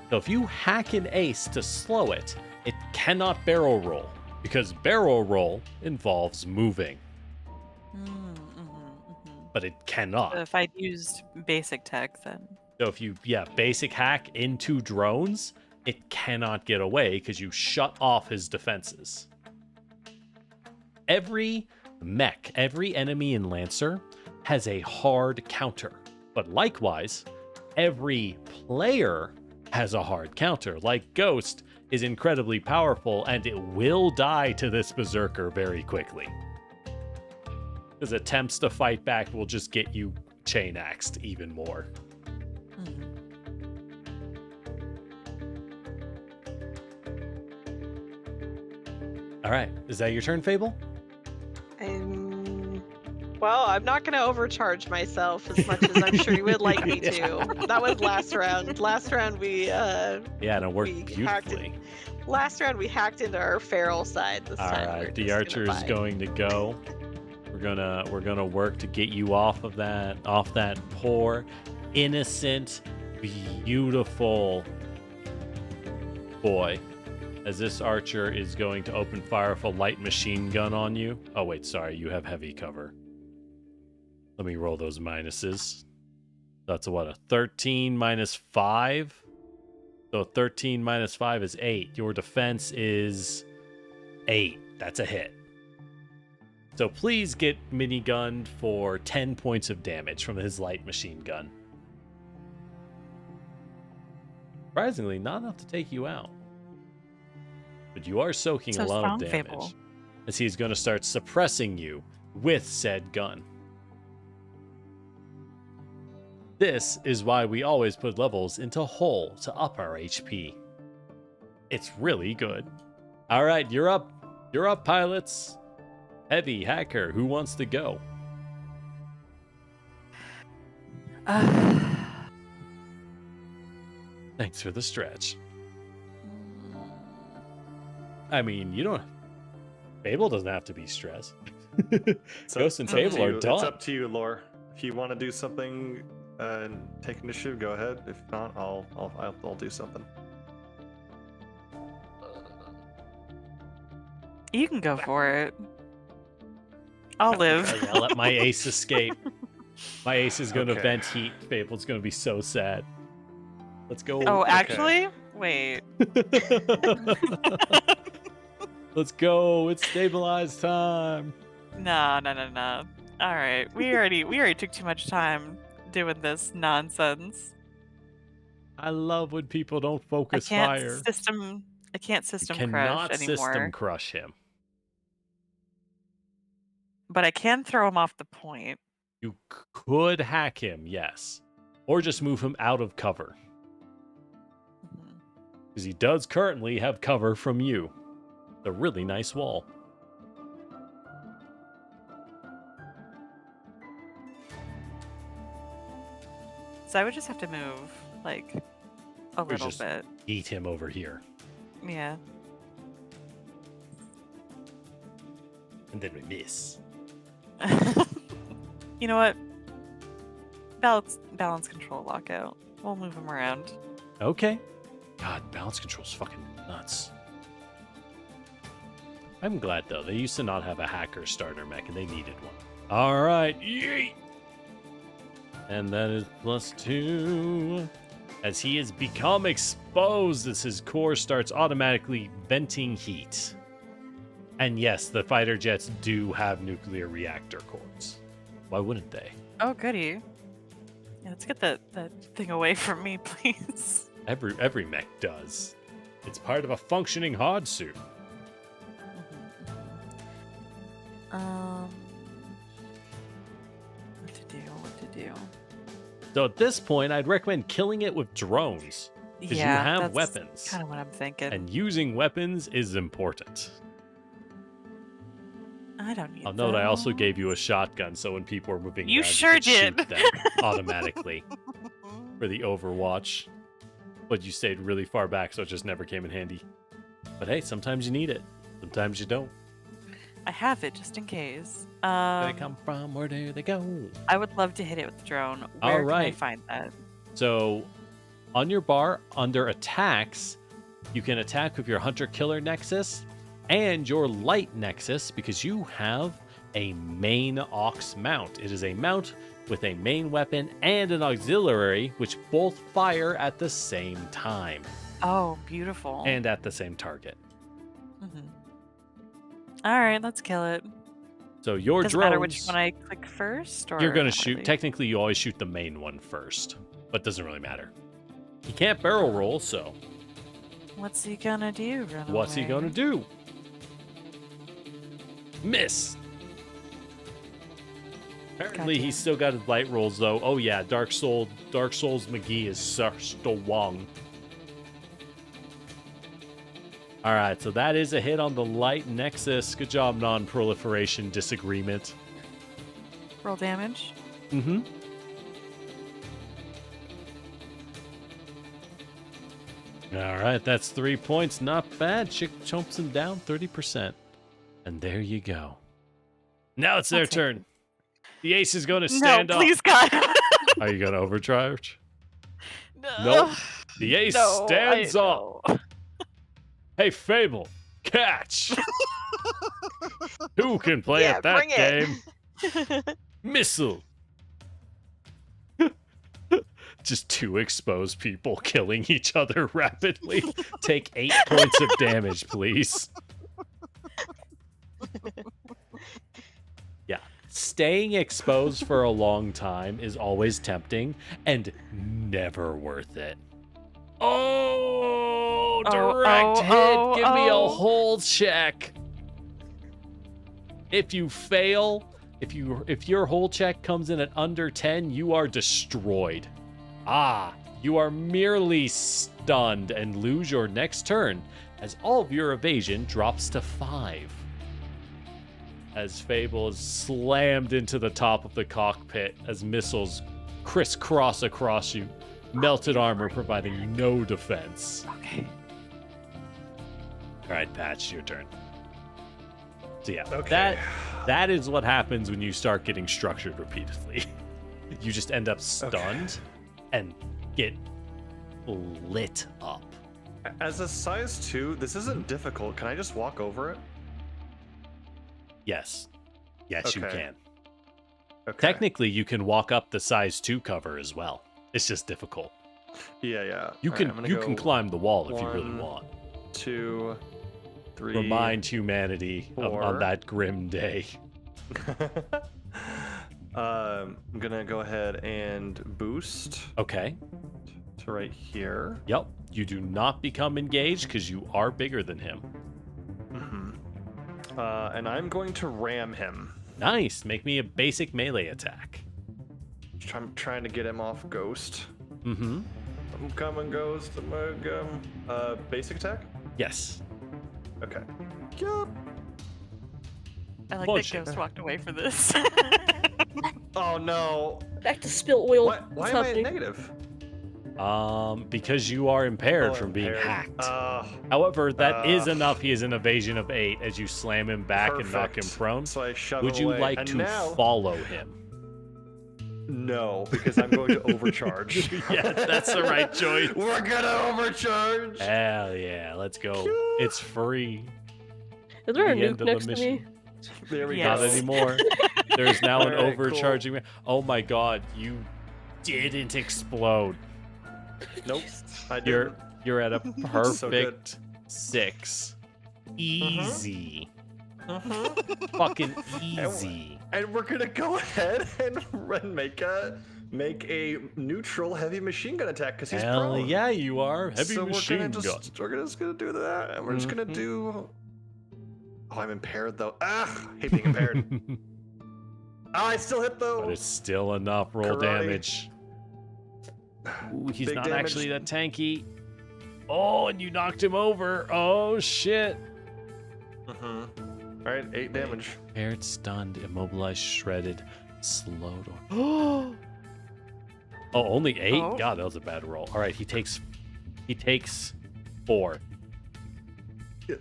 So if you hack an ace to slow it, it cannot barrel roll because barrel roll involves moving, but it cannot. If I'd used basic tech, then So if you, basic hack into drones, it cannot get away because you shut off his defenses. Every mech, every enemy in Lancer has a hard counter, but likewise, every player has a hard counter. Like Ghost is incredibly powerful, and it will die to this Berserker very quickly. Because attempts to fight back will just get you chain axed even more. All right, is that your turn, Fable? Well, I'm not going to overcharge myself as much as I'm sure you would like me to. That was last round. Last round we yeah, and it worked beautifully. Last round we hacked into our feral side. This All time right, the archer is going to go. We're gonna work to get you off that poor, innocent, beautiful boy. As this archer is going to open fire with a light machine gun on you. Oh wait, sorry, you have heavy cover. Let me roll those minuses. That's a 13 minus 5. So 13 minus 5 is 8. Your defense is 8. That's a hit. So please get minigunned for 10 points of damage from his light machine gun. Surprisingly, not enough to take you out. But you are soaking a lot of damage. Fable. As he's going to start suppressing you with said gun. This is why we always put levels into whole to up our HP. It's really good. All right, you're up. You're up, pilots. Heavy, hacker, who wants to go? Thanks for the stretch. I mean, you don't... Fable doesn't have to be stressed. Ghost and Fable are done. It's up to you, Lore. If you want to do something and take initiative, go ahead. If not, I'll do something. You can go for it. I'll live. I'll let my ace escape. My ace is going to Okay. vent heat. Fable's going to be so sad. Let's go. Oh, actually? Wait. Let's go. It's stabilized time. No. All right. We already took too much time doing this nonsense. I love when people don't I focus can't fire. system You crush cannot anymore. system crush him. But I can throw him off the point. You could hack him, yes. Or just move him out of cover. Because he does currently have cover from you. A really nice wall. So I would just have to move, like, a little just bit. Eat him over here. Yeah. And then we miss. You know what? Balance control lockout. We'll move him around. Okay. God, balance control's fucking nuts. I'm glad, though. They used to not have a hacker starter mech, and they needed one. All right. Yeet! And that is +2. As he has become exposed, as his core starts automatically venting heat. And yes, the fighter jets do have nuclear reactor cores. Why wouldn't they? Oh, goody. Yeah, let's get that thing away from me, please. Every mech does. It's part of a functioning hard suit. What to do? So at this point, I'd recommend killing it with drones. Because Yeah, you have that's weapons. kind of what I'm thinking. And using weapons is important. I don't need I'll note I also those. gave you a shotgun, so when people are moving You around, sure could shoot did. them automatically for the Overwatch. But you stayed really far back, so it just never came in handy. But hey, sometimes you need it. Sometimes you don't. I have it just in case. Where they come from? Where do they go? I would love to hit it with the drone. Where All can I right. find that? So, on your bar, under attacks, you can attack with your Hunter-Killer Nexus and your Light Nexus because you have a main aux mount. It is a mount with a main weapon and an auxiliary, which both fire at the same time Oh, beautiful. and at the same target. All right, let's kill it. So your Doesn't drones, matter which one I click first, or you're going to not shoot. really? Technically, you always shoot the main one first, but it doesn't really matter. He can't barrel roll, so What's he gonna do? Run what's he away? gonna do? Miss. Apparently, Goddamn. he's still got his light rolls though. Oh yeah, Dark Souls McGee is still wong. All right, so that is a hit on the light nexus. Good job, non-proliferation disagreement. Roll damage. Mm-hmm. All right, that's 3 points. Not bad. Chick chomps him down 30%. And there you go. Now it's their I'll take turn. The ace is going to No, stand up. please, God. Are you going to overcharge? No. Nope. The ace No, stands I up. Hey, Fable, catch. Who can play Yeah, at that bring it. game? Missile. Just two exposed people killing each other rapidly. Take 8 points of damage, please. Yeah. Staying exposed for a long time is always tempting and never worth it. Oh, direct hit. Give me a whole check. If you fail, if your whole check comes in at under 10, you are destroyed. Ah, you are merely stunned and lose your next turn as all of your evasion drops to 5. As Fable is slammed into the top of the cockpit as missiles crisscross across you, melted armor providing no defense. Okay. All right, Patch, your turn. So yeah, Okay. that is what happens when you start getting structured repeatedly. You just end up stunned and get lit up. As a size 2, this isn't difficult. Can I just walk over it? Yes. Yes, you Okay. can. Okay. Technically, you can walk up the size 2 cover as well. It's just difficult. Yeah, yeah. You All can right, I'm gonna you can go climb the wall if you really 1, want. 2, 3. Remind humanity on 4. that grim day. I'm gonna go ahead and boost Okay. to right here. Yep. You do not become engaged because you are bigger than him. And I'm going to ram him. Nice. Make me a basic melee attack. I'm trying to get him off Ghost. Mm-hmm. I'm coming, Ghost. I'm gonna go. Basic attack? Yes. Okay. Yup. I like Push that it. Ghost walked away for this. Oh no. Back to spill oil. Why What's am I at happening? negative? Because you are impaired Oh, from being impaired. hacked. However, that is uh, enough. He is an evasion of 8 as you slam him back and knock him Perfect. prone. So I shove Would him you away. like And to now... follow him? No, because I'm going to overcharge. Yeah, that's the right choice. We're gonna overcharge. Hell yeah, let's go. It's free. Is there a The end nuke of the next to mission. me? There we Not Yes. go. anymore. There's now an Alright, cool. overcharging. Oh my god, you didn't explode. Nope. I You're didn't. you're at a So good. perfect 6. Easy. Mhm. Fucking easy. And we're gonna go ahead and make a neutral heavy machine gun attack because he's Hell prone. yeah, you are. Heavy so machine we're gun. just gonna do that, and we're just gonna Mhm. do. Oh, I'm impaired though. Ah, hate being impaired. Oh, I still hit though. But it's still enough roll Karate. damage. Ooh, he's Big not damage. actually that tanky. Oh, and you knocked him over. Oh shit. All right, 8 damage. Impaired, stunned, immobilized, shredded, slowed. Oh, only 8? Oh. God, that was a bad roll. All right, he takes 4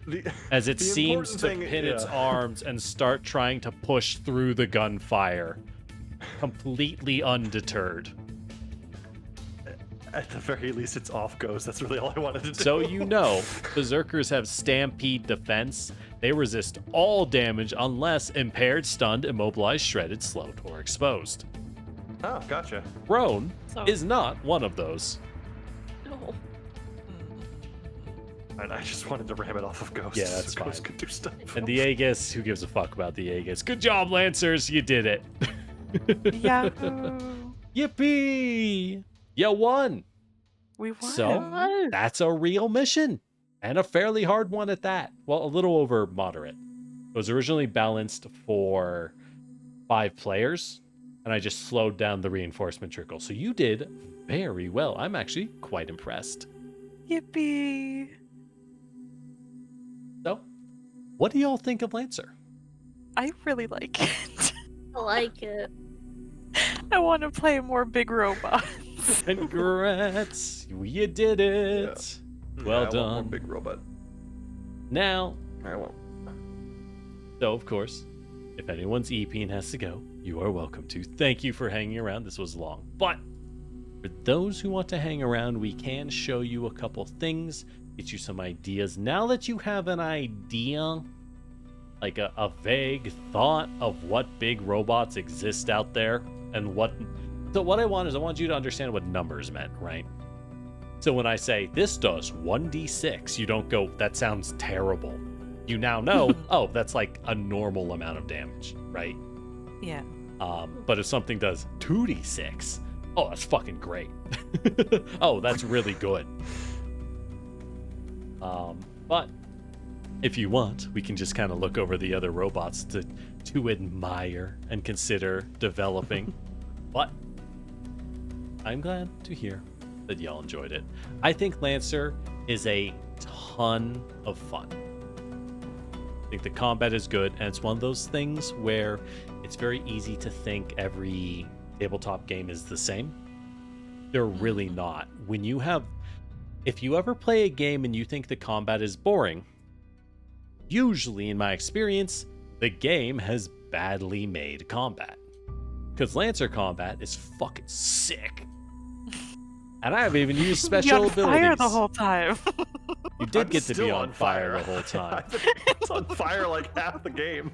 The- as it The seems to important thing- pin its yeah. arms and start trying to push through the gunfire, completely undeterred. At the very least, it's off Ghost. That's really all I wanted to do. So you know, berserkers have stampede defense. They resist all damage unless impaired, stunned, immobilized, shredded, slowed, or exposed. Oh, gotcha. Prone So- is not one of those. No. And I just wanted to ram it off of Ghost. Yeah, that's so Ghost fine. could do stuff. And the Aegis, who gives a fuck about the Aegis? Good job, Lancers, you did it. Yahoo! Yippee! You won. We won. So that's a real mission, and a fairly hard one at that. Well, a little over moderate. It was originally balanced for 5 players, and I just slowed down the reinforcement trickle. So you did very well. I'm actually quite impressed. Yippee. So, what do y'all think of Lancer? I really like it. I like it. I want to play more big robots. Congrats, you did it. Well I want more done. big robot. Now, I won't. so of course, if anyone's EPing has to go, you are welcome to. Thank you for hanging around. This was long, but for those who want to hang around, we can show you a couple things, get you some ideas. Now that you have an idea, like a vague thought of what big robots exist out there and what... So what I want is I want you to understand what numbers meant, right? So when I say this does 1d6, you don't go, that sounds terrible. You now know, oh, that's like a normal amount of damage, right? Yeah. But if something does 2d6, oh, that's fucking great. Oh, that's really good. But if you want, we can just kind of look over the other robots to admire and consider developing. But I'm glad to hear that y'all enjoyed it. I think Lancer is a ton of fun. I think the combat is good, and it's one of those things where it's very easy to think every tabletop game is the same. They're really not. If you ever play a game and you think the combat is boring, usually in my experience, the game has badly made combat. Because Lancer combat is fucking sick. And I haven't even used special on abilities. fire the whole time. You did I'm get to be still on fire the whole time. It's on fire like half the game.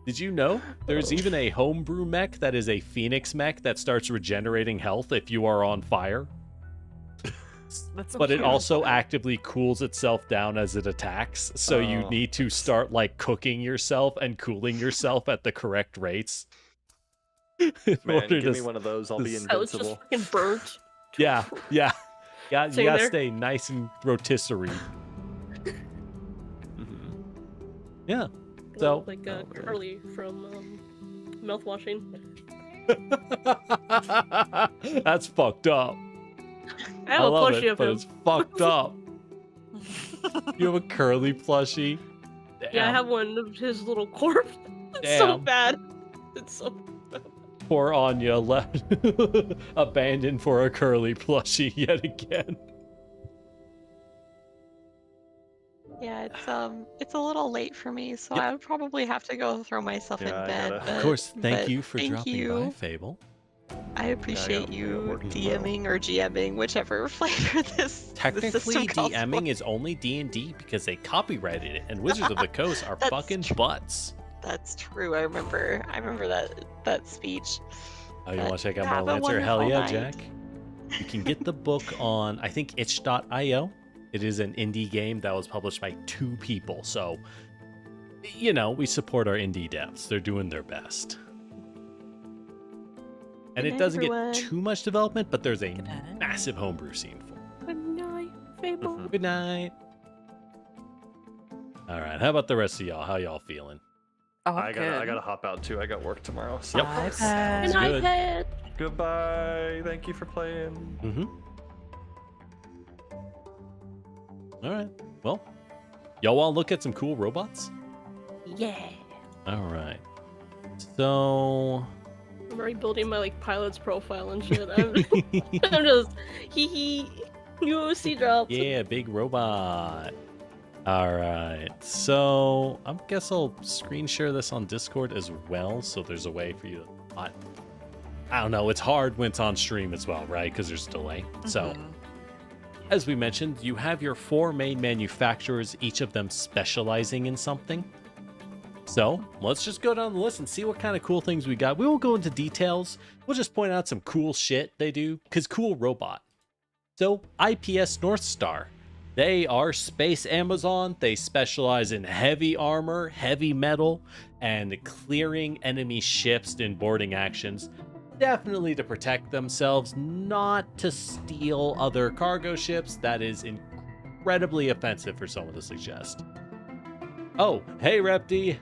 Did you know there's even a homebrew mech that is a Phoenix mech that starts regenerating health if you are on fire? That's But it cute. also actively cools itself down as it attacks, so you Oh. need to start like cooking yourself and cooling yourself at the correct rates. In Man, order give to me one of those. I'll be this- I was just invincible. fucking burnt. Yeah, yeah. You Same gotta there. stay nice and rotisserie. Yeah. So Like Curly from mouthwashing. that's fucked up. I have I a love plushie it, of but him. it's fucked up. You have a curly plushie. Yeah, I Damn. have one of his little corpse. It's so Damn. bad. It's so Poor Anya left abandoned for a curly plushie yet again. Yeah, it's a little late for me, so Yep. I would probably have to go throw myself in Yeah, I bed. gotta- But, Of course, thank but you for thank dropping you. by, Fable. I appreciate gotta you work tomorrow. DMing or GMing, whichever flavor this Technically, system calls DMing for. is only D&D because they copyrighted it, and Wizards of the Coast are That's fucking true. butts. That's true. I remember that speech. Oh, you But want to check out my have a Lancer? Hell wonderful yeah, night. Jack. You can get the book on, I think, itch.io. It is an indie game that was published by 2 people. So, you know, we support our indie devs. They're doing their best. And Good it night, doesn't everyone. get too much development, but there's a Good night. massive homebrew scene for it. Good night, Fable. Good night. All right, how about the rest of y'all? How y'all feeling? Oh, I good. gotta hop out too. I got work tomorrow. So. Yep. Bye, Good Sounds bye. night, good. Pet. Goodbye. Thank you for playing. Mm-hmm. All right. Well, y'all want to look at some cool robots? Yeah. All right. So, I'm already building my like pilot's profile and shit. I'm just hee UOC dropped. yeah, big robot. All right. So, I guess I'll screen share this on Discord as well, so there's a way for you to. I don't know. It's hard when it's on stream as well, right? Because there's delay. So. Mhm. As we mentioned, you have your 4 main manufacturers, each of them specializing in something. So let's just go down the list and see what kind of cool things we got. We won't go into details. We'll just point out some cool shit they do, because cool robot. So IPS North Star. They are Space Amazon. They specialize in heavy armor, heavy metal, and clearing enemy ships in boarding actions. definitely to protect themselves, not to steal other cargo ships. That is incredibly offensive for someone to suggest. Oh, hey, Repti.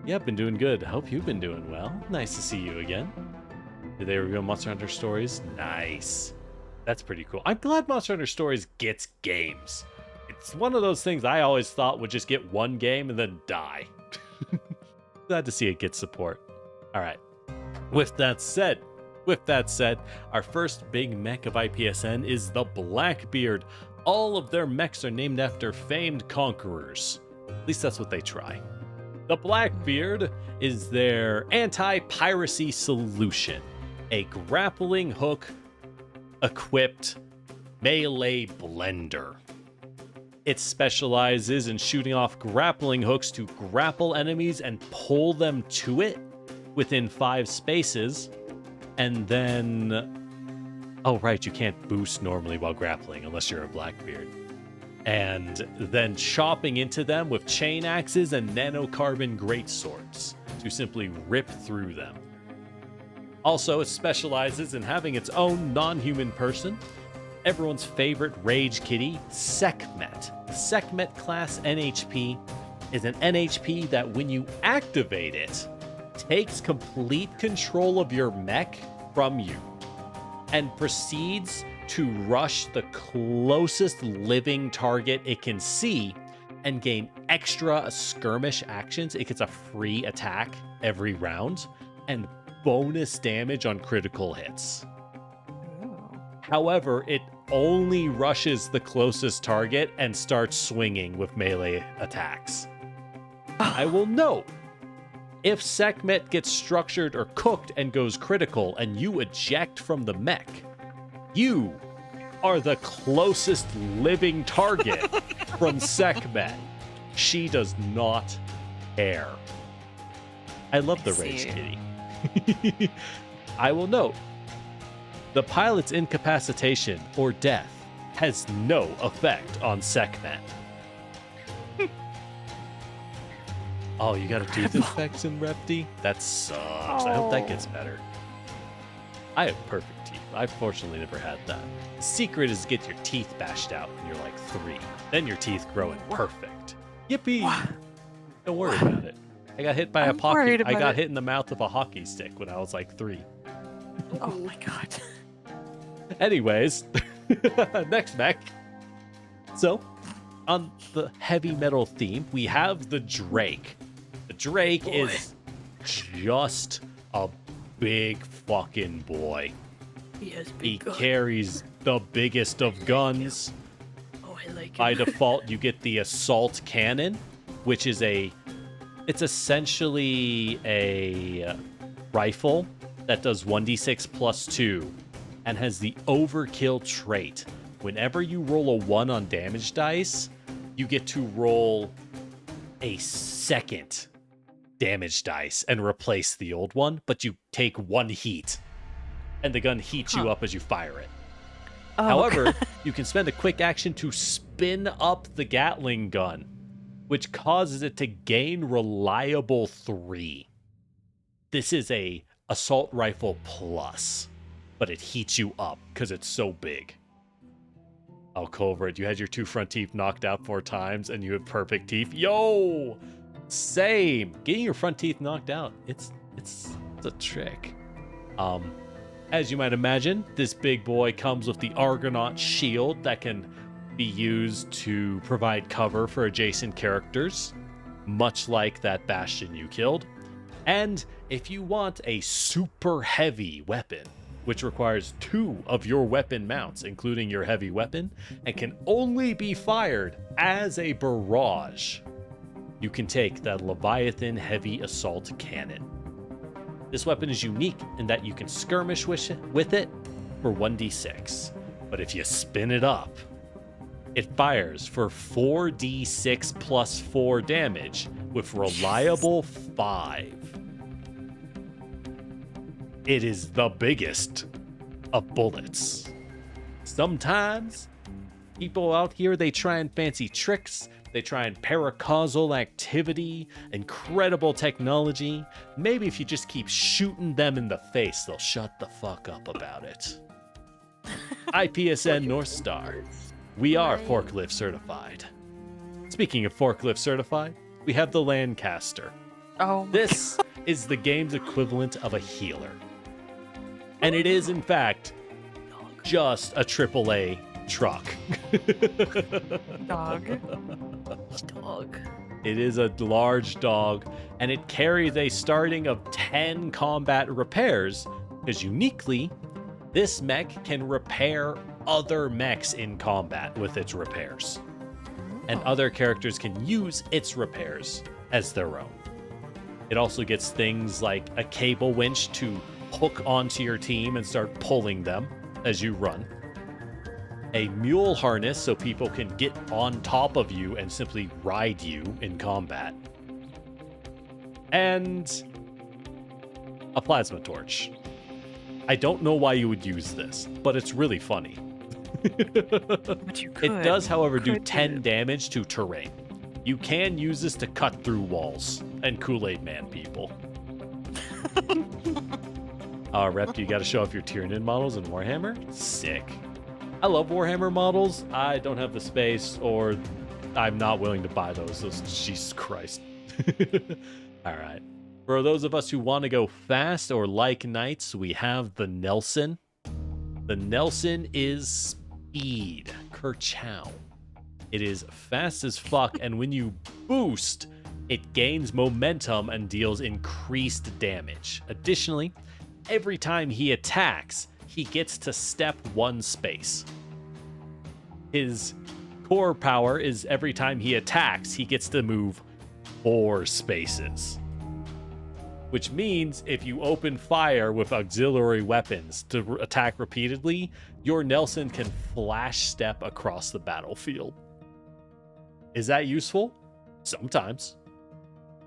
Yeah, been doing good. Hope you've been doing well. Nice to see you again. Did they reveal Monster Hunter Stories? Nice. That's pretty cool. I'm glad Monster Hunter Stories gets games. It's one of those things I always thought would just get one game and then die. Glad to see it get support. All right. With that said, our first big mech of IPSN is the Blackbeard. All of their mechs are named after famed conquerors. At least that's what they try. The Blackbeard is their anti-piracy solution. A grappling hook equipped melee blender. It specializes in shooting off grappling hooks to grapple enemies and pull them to it within 5 spaces. And then... oh, right, you can't boost normally while grappling unless you're a Blackbeard. And then chopping into them with chain axes and nanocarbon greatswords to simply rip through them. Also, it specializes in having its own non-human person, everyone's favorite rage kitty, Sekhmet. Sekhmet class NHP is an NHP that when you activate it, takes complete control of your mech from you and proceeds to rush the closest living target it can see and gain extra skirmish actions. It gets a free attack every round and bonus damage on critical hits. However, it only rushes the closest target and starts swinging with melee attacks. I will note, if Sekhmet gets structured or cooked and goes critical and you eject from the mech, you are the closest living target from Sekhmet. She does not care. I love the rage kitty. I will note, the pilot's incapacitation or death has no effect on Sekhmet. Oh, you got a tooth infection, Repti? That sucks. I hope that gets better. I have perfect teeth. I fortunately never had that. The secret is to get your teeth bashed out when you're like 3. Then your teeth grow in perfect. Yippee! Don't worry about it. I got hit by a pocket. I got hit in the mouth with a hockey stick when I was like 3. Oh my god. Anyways, next mech. So, on the heavy metal theme, we have the Drake. The Drake is just a big fucking boy. He carries the biggest of guns. Oh, I like it. By default, you get the assault cannon, which is it's essentially a rifle that does 1d6 plus 2 and has the overkill trait. Whenever you roll a 1 on damage dice, you get to roll a second damage dice and replace the old one, but you take 1 heat, and the gun heats you up as you fire it. Oh, However, you can spend a quick action to spin up the Gatling gun, which causes it to gain reliable 3. This is a assault rifle plus, but it heats you up because it's so big. Oh, Culvert, you had your 2 front teeth knocked out 4 times and you had perfect teeth. Yo! Same. Getting your front teeth knocked out, it's a trick. As you might imagine, this big boy comes with the Argonaut shield that can be used to provide cover for adjacent characters, much like that Bastion you killed. And if you want a super heavy weapon, which requires 2 of your weapon mounts, including your heavy weapon, and can only be fired as a barrage, you can take that Leviathan Heavy Assault Cannon. This weapon is unique in that you can skirmish with it for 1d6, but if you spin it up, it fires for 4d6 plus 4 damage with reliable 5. It is the biggest of bullets. Sometimes people out here, they try and fancy tricks. They try and paracausal activity, incredible technology. Maybe if you just keep shooting them in the face, they'll shut the fuck up about it. IPSN North Star. We are forklift certified. Speaking of forklift certified, we have the Lancaster. Oh my This is the game's equivalent of a healer. And it is, in fact, just a AAA truck. dog. Dog. It is a large dog, and it carries a starting of 10 combat repairs, because uniquely, this mech can repair other mechs in combat with its repairs. And other characters can use its repairs as their own. It also gets things like a cable winch to hook onto your team and start pulling them as you run. A mule harness so people can get on top of you and simply ride you in combat. And a plasma torch. I don't know why you would use this, but it's really funny. But you could. It does, however, do Could 10 damage to terrain. You can use this to cut through walls and Kool-Aid Man people. Rep, you got to show off your Tyranid models in Warhammer? Sick. I love Warhammer models. I don't have the space, or I'm not willing to buy those. Jesus Christ. All right. For those of us who want to go fast or like knights, we have the Nelson. The Nelson is speed. Kerchow. It is fast as fuck, and when you boost, it gains momentum and deals increased damage. Additionally, every time he attacks, he gets to step 1 space. His core power is every time he attacks, he gets to move 4 spaces. Which means if you open fire with auxiliary weapons to attack repeatedly, your Nelson can flash step across the battlefield. Is that useful? Sometimes.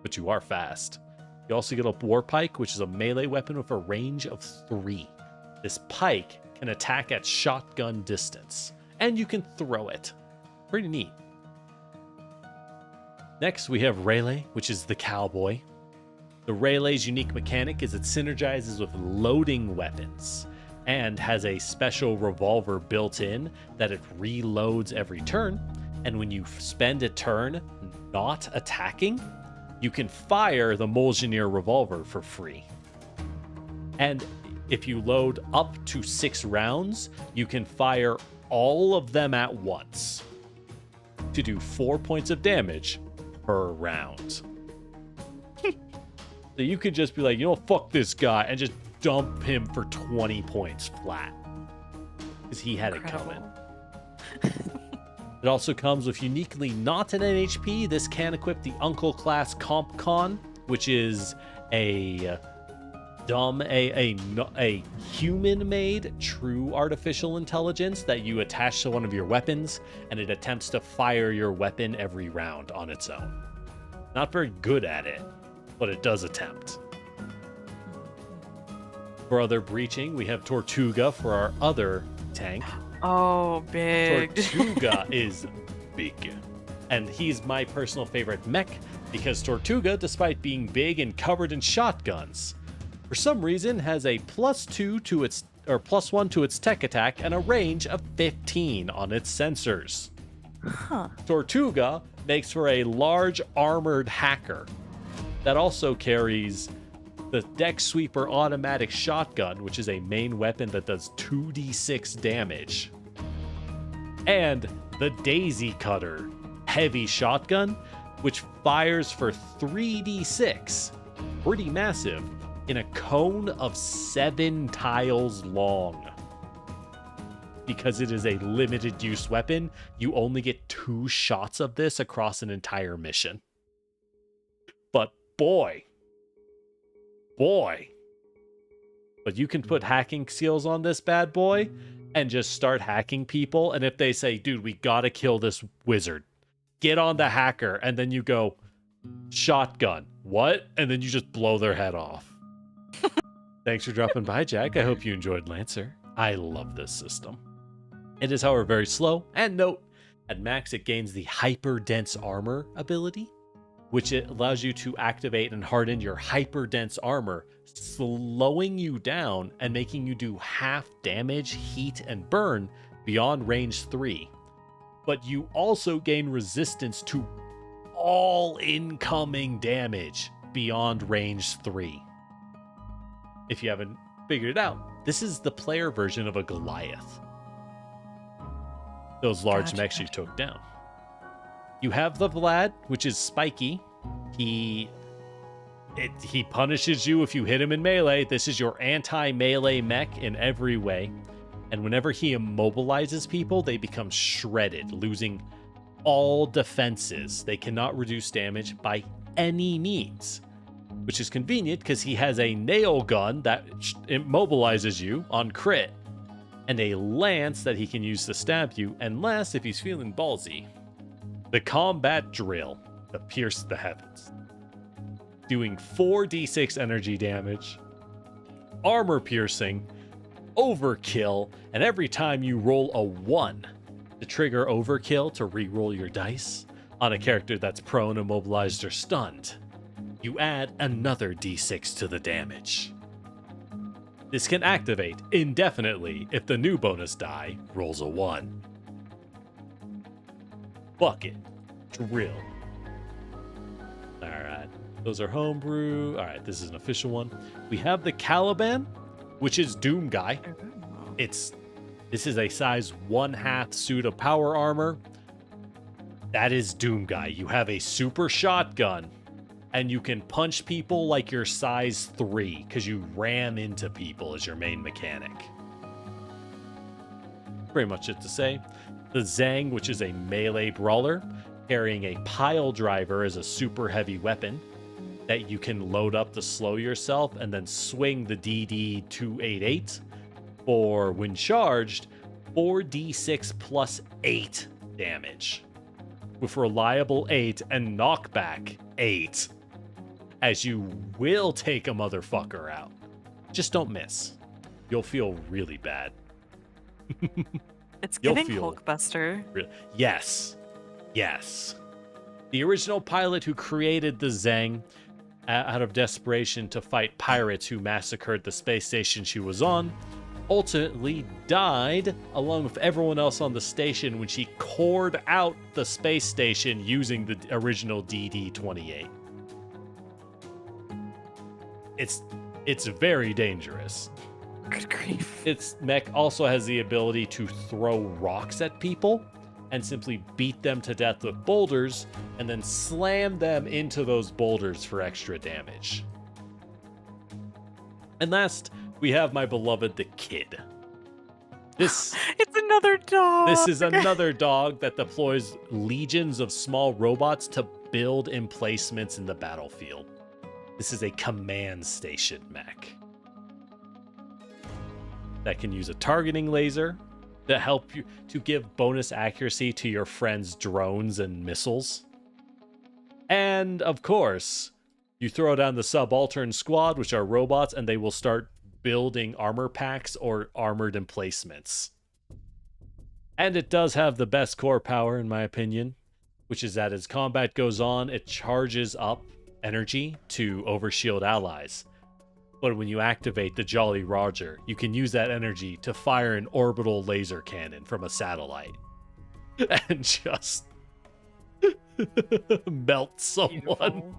But you are fast. You also get a war pike, which is a melee weapon with a range of 3. This pike can attack at shotgun distance, and you can throw it. Pretty neat. Next, we have Rayleigh, which is the cowboy. The Rayleigh's unique mechanic is it synergizes with loading weapons and has a special revolver built in that it reloads every turn. And when you spend a turn not attacking, you can fire the Molyneux revolver for free. And if you load up to 6 rounds, you can fire all of them at once to do 4 points of damage per round. So you could just be like, you know, fuck this guy, and just dump him for 20 points flat. Because he had Incredible. it coming. It also comes with uniquely not an NHP. This can equip the Uncle Class Comp Con, which is a human-made true artificial intelligence that you attach to one of your weapons, and it attempts to fire your weapon every round on its own. Not very good at it, but it does attempt. For other breaching, we have Tortuga for our other tank. Oh, big. Tortuga is big. And he's my personal favorite mech because Tortuga, despite being big and covered in shotguns, for some reason has a +1 to its tech attack and a range of 15 on its sensors. Huh. Tortuga makes for a large armored hacker that also carries the Deck Sweeper automatic shotgun, which is a main weapon that does 2d6 damage, and the Daisy Cutter heavy shotgun, which fires for 3d6, pretty massive, in a cone of 7 tiles long. Because it is a limited use weapon, you only get 2 shots of this across an entire mission. But boy, but you can put hacking skills on this bad boy and just start hacking people. And if they say, dude, we gotta kill this wizard, get on the hacker, and then you go, shotgun, what? And then you just blow their head off. Thanks for dropping by, Jack. I hope you enjoyed Lancer. I love this system. It is, however, very slow. And note, At max, it gains the Hyper Dense Armor ability, which it allows you to activate and harden your Hyper Dense Armor, slowing you down and making you do half damage, heat, and burn beyond range 3. But you also gain resistance to all incoming damage beyond range 3. If you haven't figured it out, this is the player version of a Goliath. Those large mechs you took down. You have the Vlad, which is spiky. He punishes you if you hit him in melee. This is your anti-melee mech in every way. And whenever he immobilizes people, they become shredded, losing all defenses. They cannot reduce damage by any means, which is convenient because he has a nail gun that immobilizes you on crit, and a lance that he can use to stab you, unless if he's feeling ballsy. The combat drill, to pierce the heavens, doing 4d6 energy damage, armor piercing, overkill, and every time you roll a 1 to trigger overkill to re-roll your dice on a character that's prone, immobilized, or stunned, you add another d6 to the damage. This can activate indefinitely if the new bonus die rolls a 1. Bucket. Drill. Alright. Those are homebrew. Alright, this is an official one. We have the Caliban, which is Doom Guy. This is a size 1/2 suit of power armor. That is Doom Guy. You have a super shotgun, and you can punch people like you're size 3 because you ram into people as your main mechanic. Pretty much it to say. The Zang, which is a melee brawler, carrying a pile driver as a super heavy weapon that you can load up to slow yourself and then swing the DD288 for, when charged, 4d6 plus 8 damage. With reliable 8 and knockback 8. As you will take a motherfucker out. Just don't miss. You'll feel really bad. It's You'll giving feel Hulkbuster. Yes. Yes. The original pilot who created the Zang, out of desperation to fight pirates who massacred the space station she was on, ultimately died along with everyone else on the station when she cored out the space station using the original DD-28. It's very dangerous. Good grief. Its mech also has the ability to throw rocks at people and simply beat them to death with boulders and then slam them into those boulders for extra damage. And last, we have my beloved the Kid. It's another dog. This is another dog that deploys legions of small robots to build emplacements in the battlefield. This is a command station mech that can use a targeting laser to help you to give bonus accuracy to your friends' drones and missiles. And of course, you throw down the subaltern squad, which are robots, and they will start building armor packs or armored emplacements. And it does have the best core power, in my opinion, which is that as combat goes on, it charges up energy to overshield allies. But when you activate the Jolly Roger, you can use that energy to fire an orbital laser cannon from a satellite and just melt someone. Beautiful.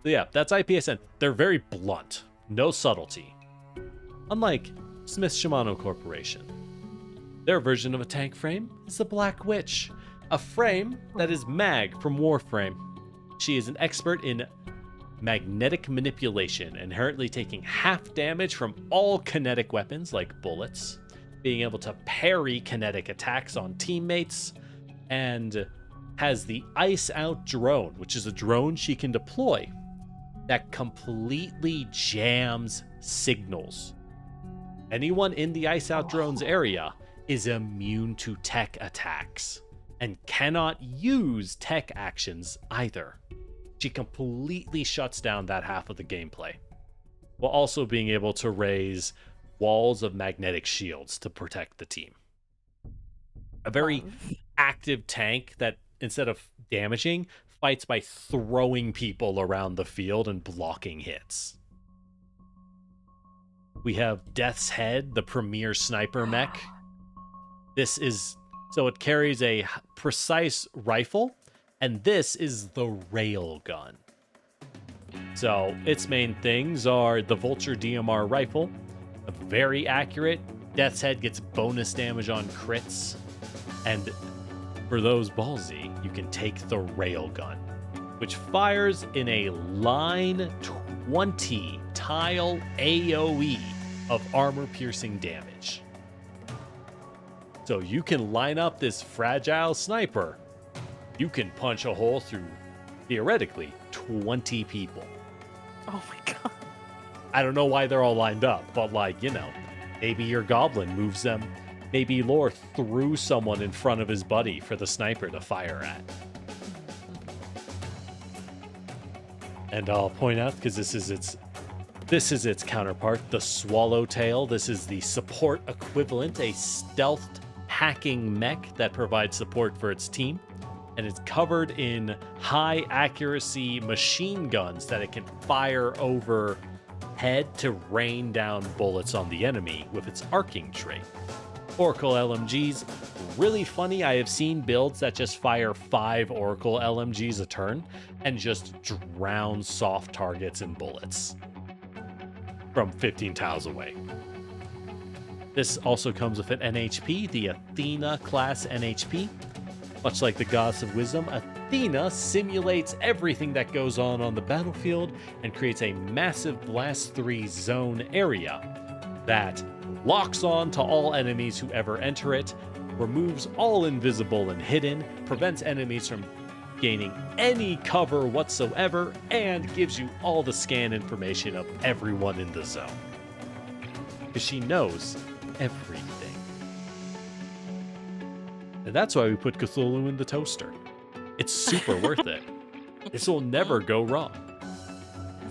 Yeah, that's IPSN. They're very blunt, no subtlety. Unlike Smith Shimano Corporation. Their version of a tank frame is the Black Witch, a frame that is Mag from Warframe. She is an expert in magnetic manipulation, inherently taking half damage from all kinetic weapons like bullets, being able to parry kinetic attacks on teammates, and has the Ice Out drone, which is a drone she can deploy that completely jams signals. Anyone in the Ice Out drone's area is immune to tech attacks and cannot use tech actions either. She completely shuts down that half of the gameplay, while also being able to raise walls of magnetic shields to protect the team. a very Love. active tank that instead of damaging, fights by throwing people around the field and blocking hits. We have Death's Head, the premier sniper mech. This is, so it carries a precise rifle, and this is the railgun. So its main things are the Vulture DMR rifle, very accurate. Death's Head gets bonus damage on crits, and for those ballsy, you can take the railgun, which fires in a line 20 tile AoE of armor-piercing damage. So you can line up this fragile sniper. You can punch a hole through, theoretically, 20 people. Oh my god. I don't know why they're all lined up, but like, you know, maybe your goblin moves them. Maybe Lore threw someone in front of his buddy for the sniper to fire at. And I'll point out, because this is its counterpart, the Swallowtail. This is the support equivalent, a stealthed hacking mech that provides support for its team. And it's covered in high accuracy machine guns that it can fire over head to rain down bullets on the enemy with its arcing trait. Oracle LMGs, really funny. I have seen builds that just fire 5 Oracle LMGs a turn and just drown soft targets in bullets from 15 tiles away. This also comes with an NHP, the Athena class NHP. Much like the Goddess of Wisdom, Athena simulates everything that goes on the battlefield and creates a massive Blast 3 zone area that locks on to all enemies who ever enter it, removes all invisible and hidden, prevents enemies from gaining any cover whatsoever, and gives you all the scan information of everyone in the zone. Because she knows everything. And that's why we put Cthulhu in the toaster. It's super worth it. This will never go wrong.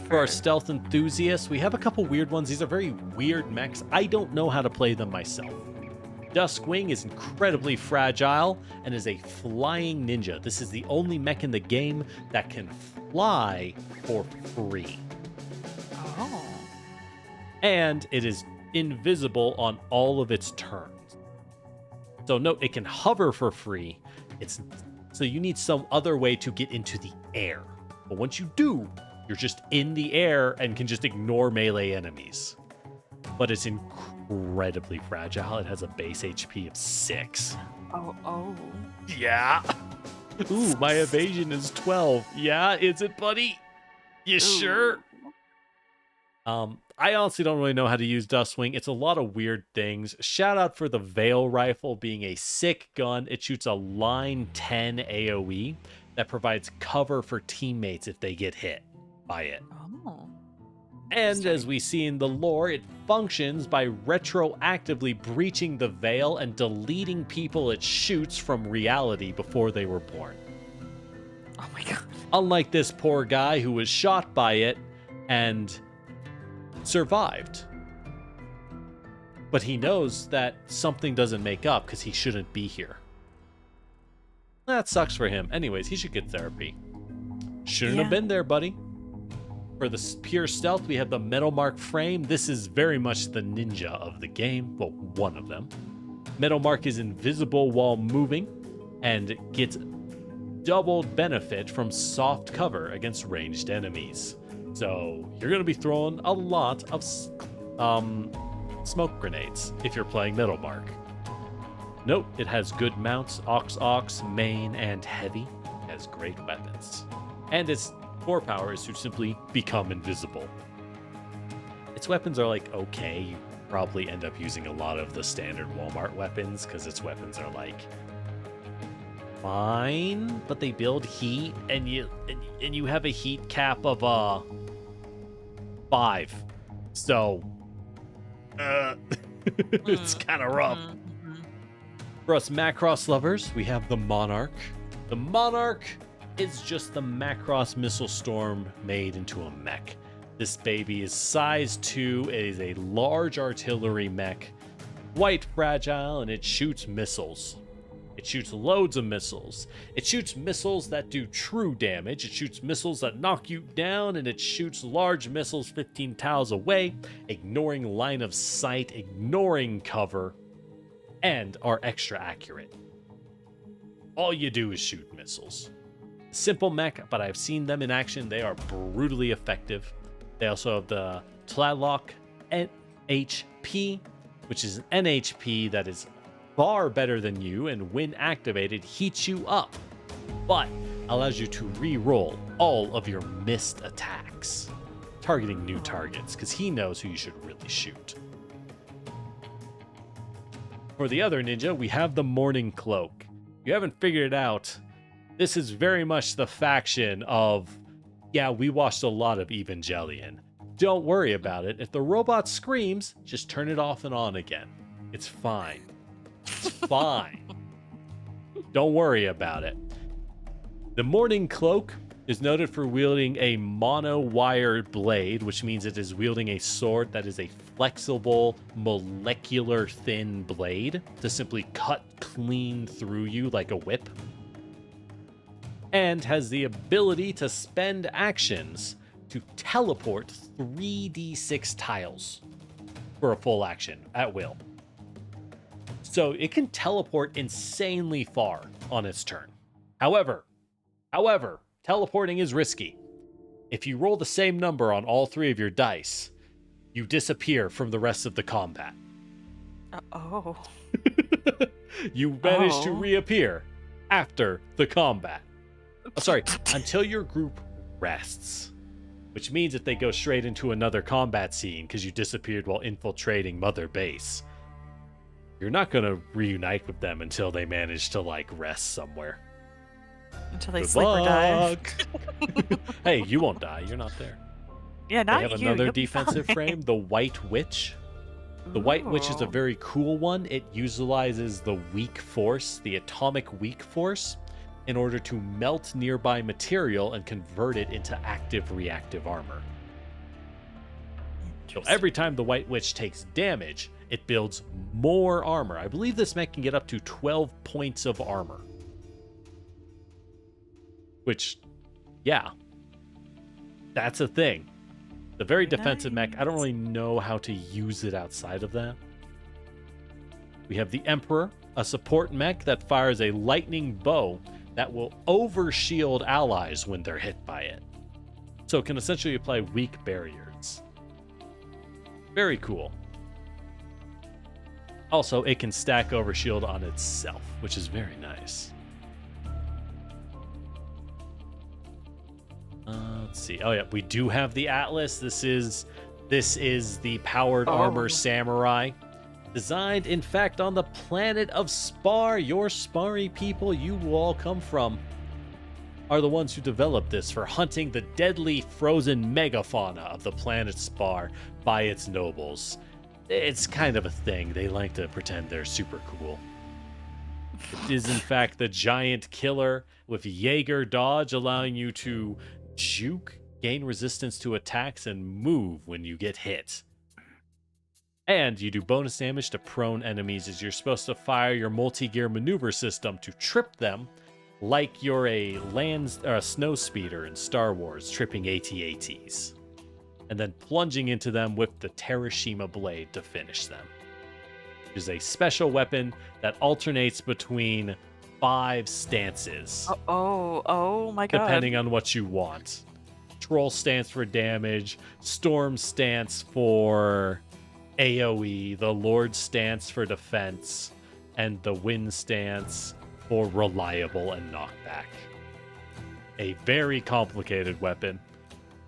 For our stealth enthusiasts, we have a couple weird ones. These are very weird mechs. I don't know how to play them myself. Duskwing is incredibly fragile and is a flying ninja. This is the only mech in the game that can fly for free. Oh. And it is invisible on all of its turns. So note, it can hover for free. So you need some other way to get into the air. But once you do, you're just in the air and can just ignore melee enemies. But it's incredibly fragile. It has a base HP of 6. Oh. Yeah. Ooh, my evasion is 12. Yeah, is it, buddy? You sure? I honestly don't really know how to use Dustwing. It's a lot of weird things. Shout out for the Veil Rifle being a sick gun. It shoots a line 10 AoE that provides cover for teammates if they get hit by it. Oh. And as we see in the lore, it functions by retroactively breaching the veil and deleting people it shoots from reality before they were born. Oh my god. Unlike this poor guy who was shot by it and survived. But he knows that something doesn't make up because he shouldn't be here. That sucks for him. Anyways, he should get therapy. Shouldn't have been there, buddy. For the pure stealth, we have the Metal Mark frame. This is very much the ninja of the game. Well, one of them. Metal Mark is invisible while moving and gets double benefit from soft cover against ranged enemies. So you're going to be throwing a lot of smoke grenades if you're playing Metal Mark. Note, it has good mounts, Ox, main, and heavy. It has great weapons. And its core power is to simply become invisible. Its weapons are like okay. You probably end up using a lot of the standard Walmart weapons because its weapons are like fine, but they build heat, and you have a heat cap of 5. So it's kind of rough. For us Macross lovers, we have the Monarch. The Monarch is just the Macross Missile Storm made into a mech. This baby is size 2. It is a large artillery mech, quite fragile, and it shoots missiles. It shoots loads of missiles. It shoots missiles that do true damage. It shoots missiles that knock you down, and it shoots large missiles 15 tiles away, ignoring line of sight, ignoring cover, and are extra accurate. All you do is shoot missiles. Simple mech, but I've seen them in action. They are brutally effective. They also have the Tlaloc NHP, which is an NHP that is far better than you, and when activated, heats you up, but allows you to re-roll all of your missed attacks, targeting new targets, because he knows who you should really shoot. For the other ninja, we have the Morning Cloak. If you haven't figured it out, this is very much the faction of, yeah, we watched a lot of Evangelion. Don't worry about it. If the robot screams, just turn it off and on again. It's fine. It's fine. Don't worry about it. The Morning Cloak is noted for wielding a mono-wire blade, which means it is wielding a sword that is a flexible, molecular thin blade to simply cut clean through you like a whip. And has the ability to spend actions to teleport 3d6 tiles for a full action at will. So it can teleport insanely far on its turn. However, teleporting is risky. If you roll the same number on all 3 of your dice, you disappear from the rest of the combat. Oh. You manage to reappear after the combat. Until your group rests. Which means that they go straight into another combat scene because you disappeared while infiltrating Mother Base. You're not going to reunite with them until they manage to, rest somewhere. Until they sleep or die. Hey, you won't die. You're not there. Yeah, not you. They have another You'll be defensive fine. frame, the White Witch. The White Witch is a very cool one. It utilizes the weak force, the atomic weak force, in order to melt nearby material and convert it into active reactive armor. So every time the White Witch takes damage, it builds more armor. I believe this mech can get up to 12 points of armor. Which, yeah, that's a thing. The very defensive mech, I don't really know how to use it outside of that. We have the Emperor, a support mech that fires a lightning bow that will overshield allies when they're hit by it. So it can essentially apply weak barriers. Very cool. Also, it can stack overshield on itself, which is very nice. Let's see. Oh yeah, we do have the Atlas. This is the powered armor samurai. Designed, in fact, on the planet of Spar. Your Sparry people you will all come from are the ones who developed this for hunting the deadly frozen megafauna of the planet Spar by its nobles. It's kind of a thing. They like to pretend they're super cool. It is, in fact, the giant killer with Jaeger dodge, allowing you to juke, gain resistance to attacks, and move when you get hit. And you do bonus damage to prone enemies as you're supposed to fire your multi-gear maneuver system to trip them like you're a snow speeder in Star Wars tripping AT-ATs. And then plunging into them with the Terashima blade to finish them. It is a special weapon that alternates between 5 stances. Oh my god. Depending on what you want. Troll stance for damage, Storm stance for AoE, the Lord stance for defense, and the Wind stance for reliable and knockback. A very complicated weapon.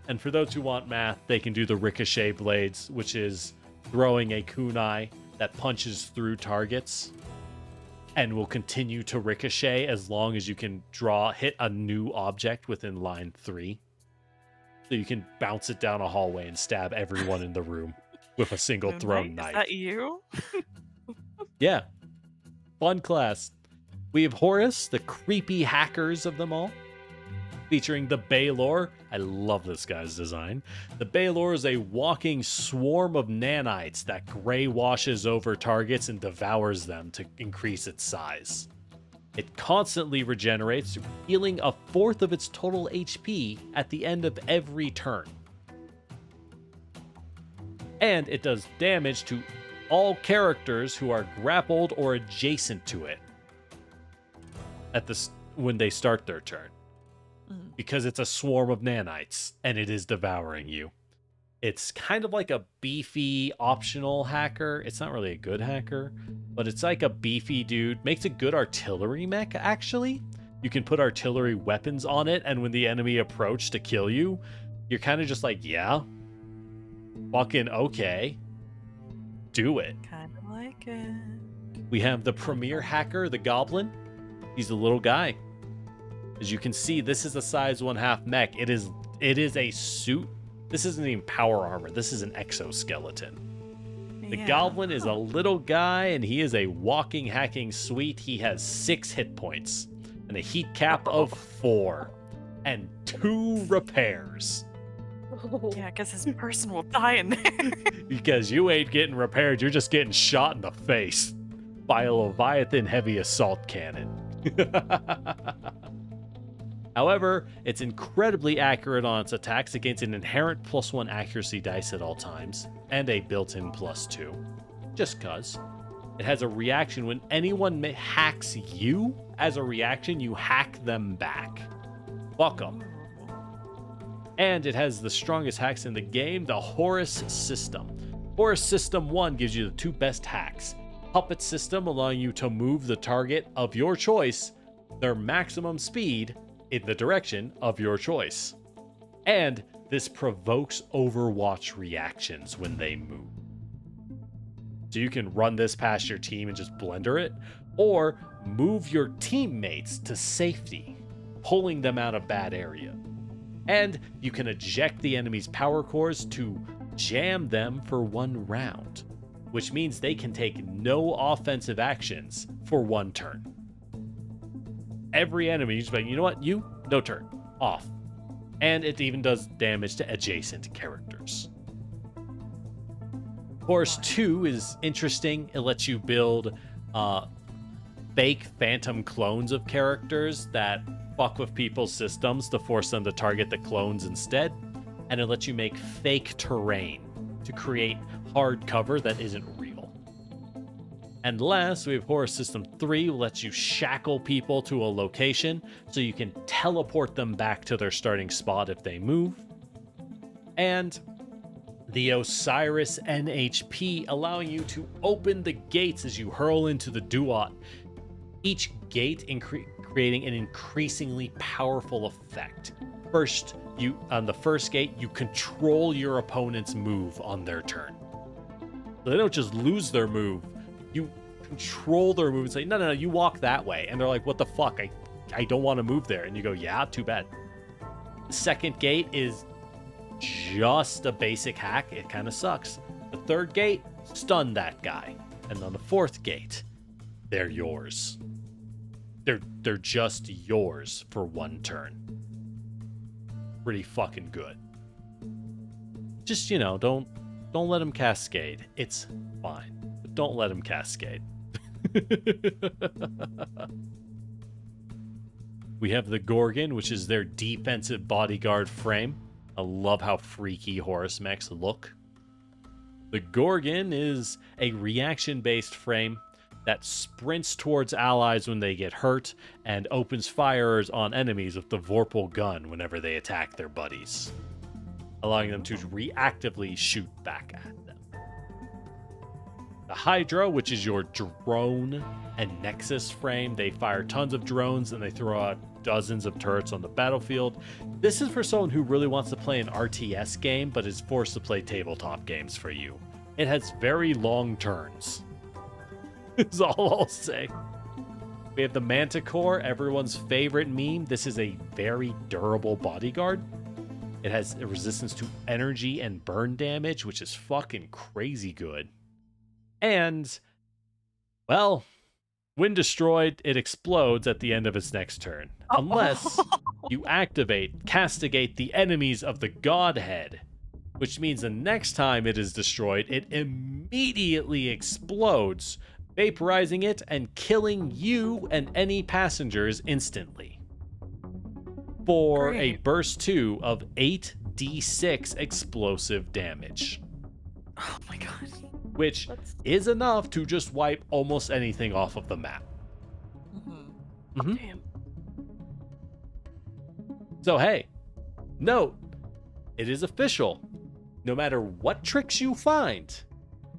And for those who want math, they can do the Ricochet blades, which is throwing a kunai that punches through targets and will continue to ricochet as long as you can hit a new object within line 3. So you can bounce it down a hallway and stab everyone in the room with a single thrown knife. Is that you? Yeah. Fun class. We have Horus, the creepy hackers of them all, featuring the Baylor. I love this guy's design. The Baylor is a walking swarm of nanites that gray washes over targets and devours them to increase its size. It constantly regenerates, healing a fourth of its total HP at the end of every turn. And it does damage to all characters who are grappled or adjacent to it when they start their turn. Because it's a swarm of nanites, and it is devouring you. It's kind of like a beefy optional hacker. It's not really a good hacker, but it's like a beefy dude. Makes a good artillery mech, actually. You can put artillery weapons on it, and when the enemy approach to kill you, you're kind of just like, yeah, fucking okay. Do it. Kind of like it. We have the premier hacker, the Goblin. He's a little guy. As you can see, this is a size 1/2 mech. It is a suit. This isn't even power armor. This is an exoskeleton. The Goblin is a little guy, and he is a walking hacking suite. He has 6 hit points and a heat cap of 4 and 2 repairs. Yeah, because his person will die in there. Because you ain't getting repaired. You're just getting shot in the face by a Leviathan heavy assault cannon. However, it's incredibly accurate on its attacks against an inherent +1 accuracy dice at all times, and a built-in +2. Just cuz. It has a reaction when anyone hacks you. As a reaction, you hack them back. Fuck 'em. And it has the strongest hacks in the game, the Horus system. Horus System 1 gives you the 2 best hacks. Puppet System, allowing you to move the target of your choice, their maximum speed, in the direction of your choice. And this provokes Overwatch reactions when they move. So you can run this past your team and just blender it, or move your teammates to safety, pulling them out of bad area. And you can eject the enemy's power cores to jam them for 1 round, which means they can take no offensive actions for 1 turn. Every enemy, you just like, you know what? You, no turn. Off. And it even does damage to adjacent characters. Horus 2 is interesting. It lets you build fake phantom clones of characters that fuck with people's systems to force them to target the clones instead. And it lets you make fake terrain to create hard cover that isn't real. And last, we have Horus System 3, which lets you shackle people to a location so you can teleport them back to their starting spot if they move. And the Osiris NHP, allowing you to open the gates as you hurl into the duat. Each gate creating an increasingly powerful effect. First, on the first gate, you control your opponent's move on their turn. So they don't just lose their move. You control their move and say, no, you walk that way. And they're like, what the fuck? I don't want to move there. And you go, yeah, too bad. The second gate is just a basic hack. It kind of sucks. The third gate, stun that guy. And on the fourth gate, they're yours. They're just yours for 1 turn. Pretty fucking good. Just, don't let them cascade. It's fine. Don't let them cascade. We have the Gorgon, which is their defensive bodyguard frame. I love how freaky Horus mechs look. The Gorgon is a reaction-based frame that sprints towards allies when they get hurt and opens fires on enemies with the Vorpal gun whenever they attack their buddies, allowing them to reactively shoot back at them. The Hydra, which is your drone and Nexus frame. They fire tons of drones and they throw out dozens of turrets on the battlefield. This is for someone who really wants to play an RTS game but is forced to play tabletop games for you. It has very long turns. Is all I'll say. We have the Manticore, everyone's favorite meme. This is a very durable bodyguard. It has a resistance to energy and burn damage, which is fucking crazy good. And, well, when destroyed, it explodes at the end of its next turn. Unless you castigate the enemies of the Godhead, which means the next time it is destroyed, it immediately explodes, vaporizing it and killing you and any passengers instantly. For a Great. burst 2 of 8d6 explosive damage, Oh my god. which That's is enough to just wipe almost anything off of the map. Mm-hmm. damn. So hey, note, it is official. No matter what tricks you find,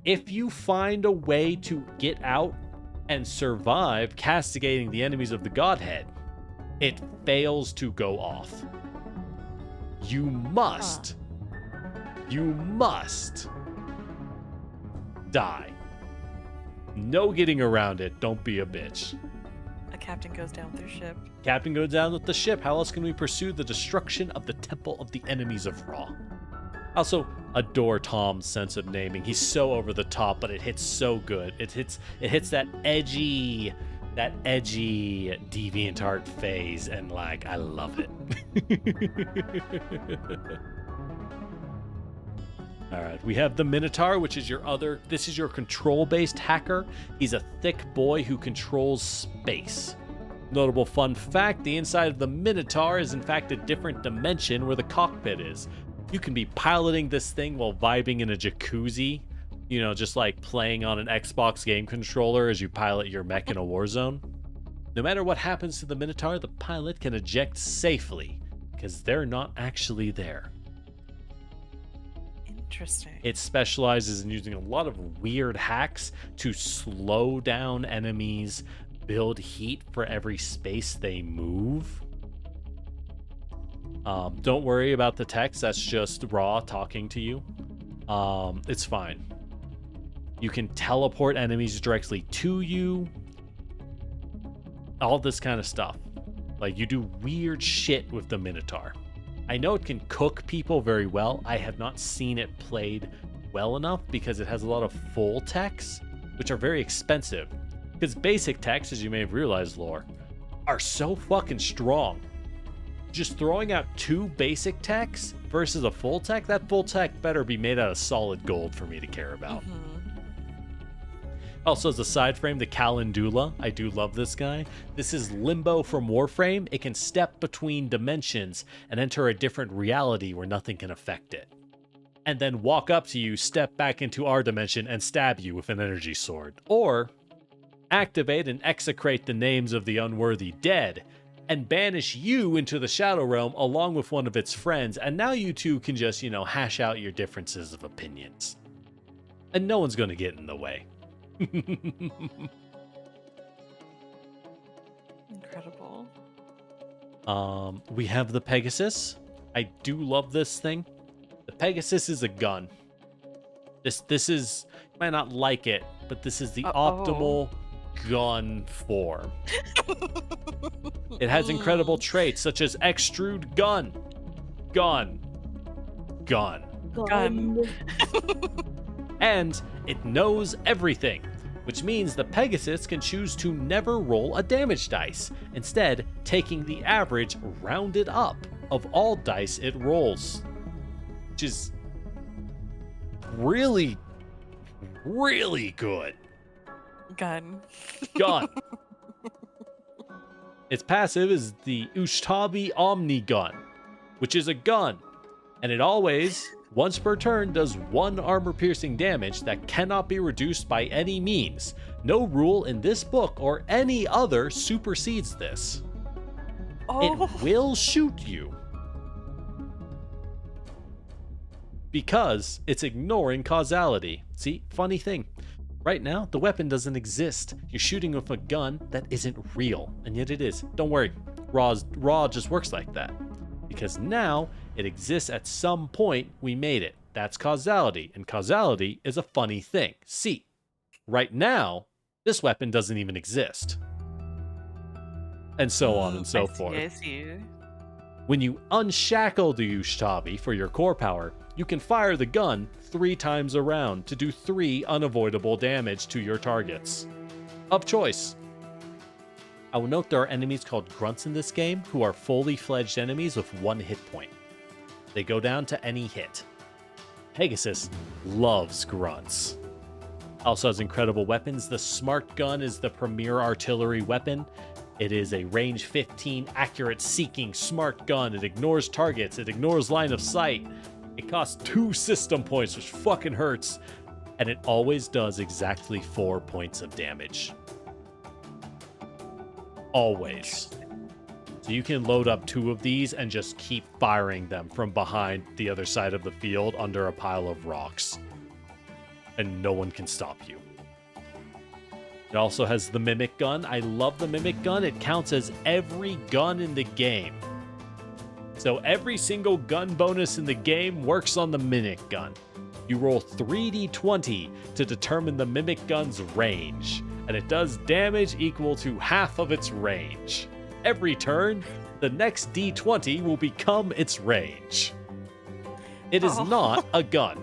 if you find a way to get out and survive castigating the enemies of the Godhead, it fails to go off. You must die. No getting around it. Don't be a bitch. A captain goes down with their ship. Captain goes down with the ship. How else can we pursue the destruction of the temple of the enemies of Ra? I also adore Tom's sense of naming. He's so over the top, but it hits so good. It hits that edgy DeviantArt phase, and like I love it. All right, we have the Minotaur, which is this is your control-based hacker. He's a thick boy who controls space. Notable fun fact, the inside of the Minotaur is in fact a different dimension where the cockpit is. You can be piloting this thing while vibing in a jacuzzi, just like playing on an Xbox game controller as you pilot your mech in a war zone. No matter what happens to the Minotaur, the pilot can eject safely because they're not actually there. Interesting. It specializes in using a lot of weird hacks to slow down enemies, build heat for every space they move. Don't worry about the text. That's just Ra talking to you. It's fine. You can teleport enemies directly to you. All this kind of stuff. Like, you do weird shit with the Minotaur. I know it can cook people very well. I have not seen it played well enough because it has a lot of full techs, which are very expensive. Because basic techs, as you may have realized, lore, are so fucking strong. Just throwing out 2 basic techs versus a full tech, that full tech better be made out of solid gold for me to care about. Mhm. Also, as a side frame, the Calendula. I do love this guy. This is Limbo from Warframe. It can step between dimensions and enter a different reality where nothing can affect it. And then walk up to you, step back into our dimension, and stab you with an energy sword. Or activate and execrate the names of the unworthy dead and banish you into the Shadow Realm along with one of its friends. And now you two can just, hash out your differences of opinions. And no one's going to get in the way. Incredible. We have the Pegasus. I do love this thing. The Pegasus is a gun. This is, you might not like it, but this is the optimal gun form. It has incredible traits such as extrude gun. And it knows everything, which means the Pegasus can choose to never roll a damage dice, instead taking the average rounded up of all dice it rolls, which is really, really good. Gun. Its passive is the Ushtabi Omni Gun, which is a gun, and it always, once per turn, does 1 armor-piercing damage that cannot be reduced by any means. No rule in this book or any other supersedes this. Oh. It will shoot you because it's ignoring causality. See, funny thing. Right now, the weapon doesn't exist. You're shooting with a gun that isn't real, and yet it is. Don't worry, Raw just works like that. Because now, it exists at some point, we made it. That's causality, and causality is a funny thing. See, right now, this weapon doesn't even exist. And so on and so forth. I see. When you unshackle the Ushtabi for your core power, you can fire the gun 3 times around to do 3 unavoidable damage to your targets. Of choice. I will note there are enemies called grunts in this game who are fully fledged enemies with 1 hit point. They go down to any hit. Pegasus loves grunts. Also has incredible weapons. The Smart Gun is the premier artillery weapon. It is a range 15 accurate seeking smart gun. It ignores targets. It ignores line of sight. It costs 2 system points, which fucking hurts. And it always does exactly 4 points of damage. Always. So you can load up 2 of these and just keep firing them from behind the other side of the field under a pile of rocks. And no one can stop you. It also has the Mimic Gun. I love the Mimic Gun. It counts as every gun in the game. So every single gun bonus in the game works on the Mimic Gun. You roll 3d20 to determine the Mimic Gun's range, and it does damage equal to half of its range. Every turn, the next d20 will become its range. It is not a gun.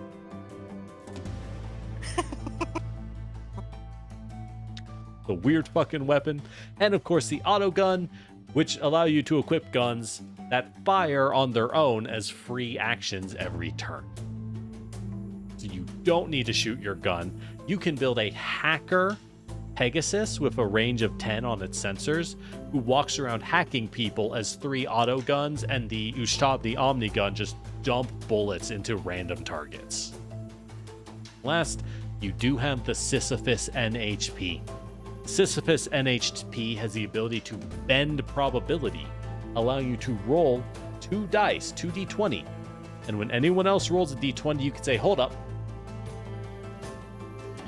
The weird fucking weapon. And of course the auto gun, which allow you to equip guns that fire on their own as free actions every turn. So you don't need to shoot your gun. You can build a hacker Pegasus with a range of 10 on its sensors, who walks around hacking people as 3 auto guns, and the Ushtab, the Omni gun, just dump bullets into random targets. Last, you do have the Sisyphus NHP. Sisyphus NHP has the ability to bend probability, allowing you to roll 2 dice, 2d20. And when anyone else rolls a d20, you can say, hold up.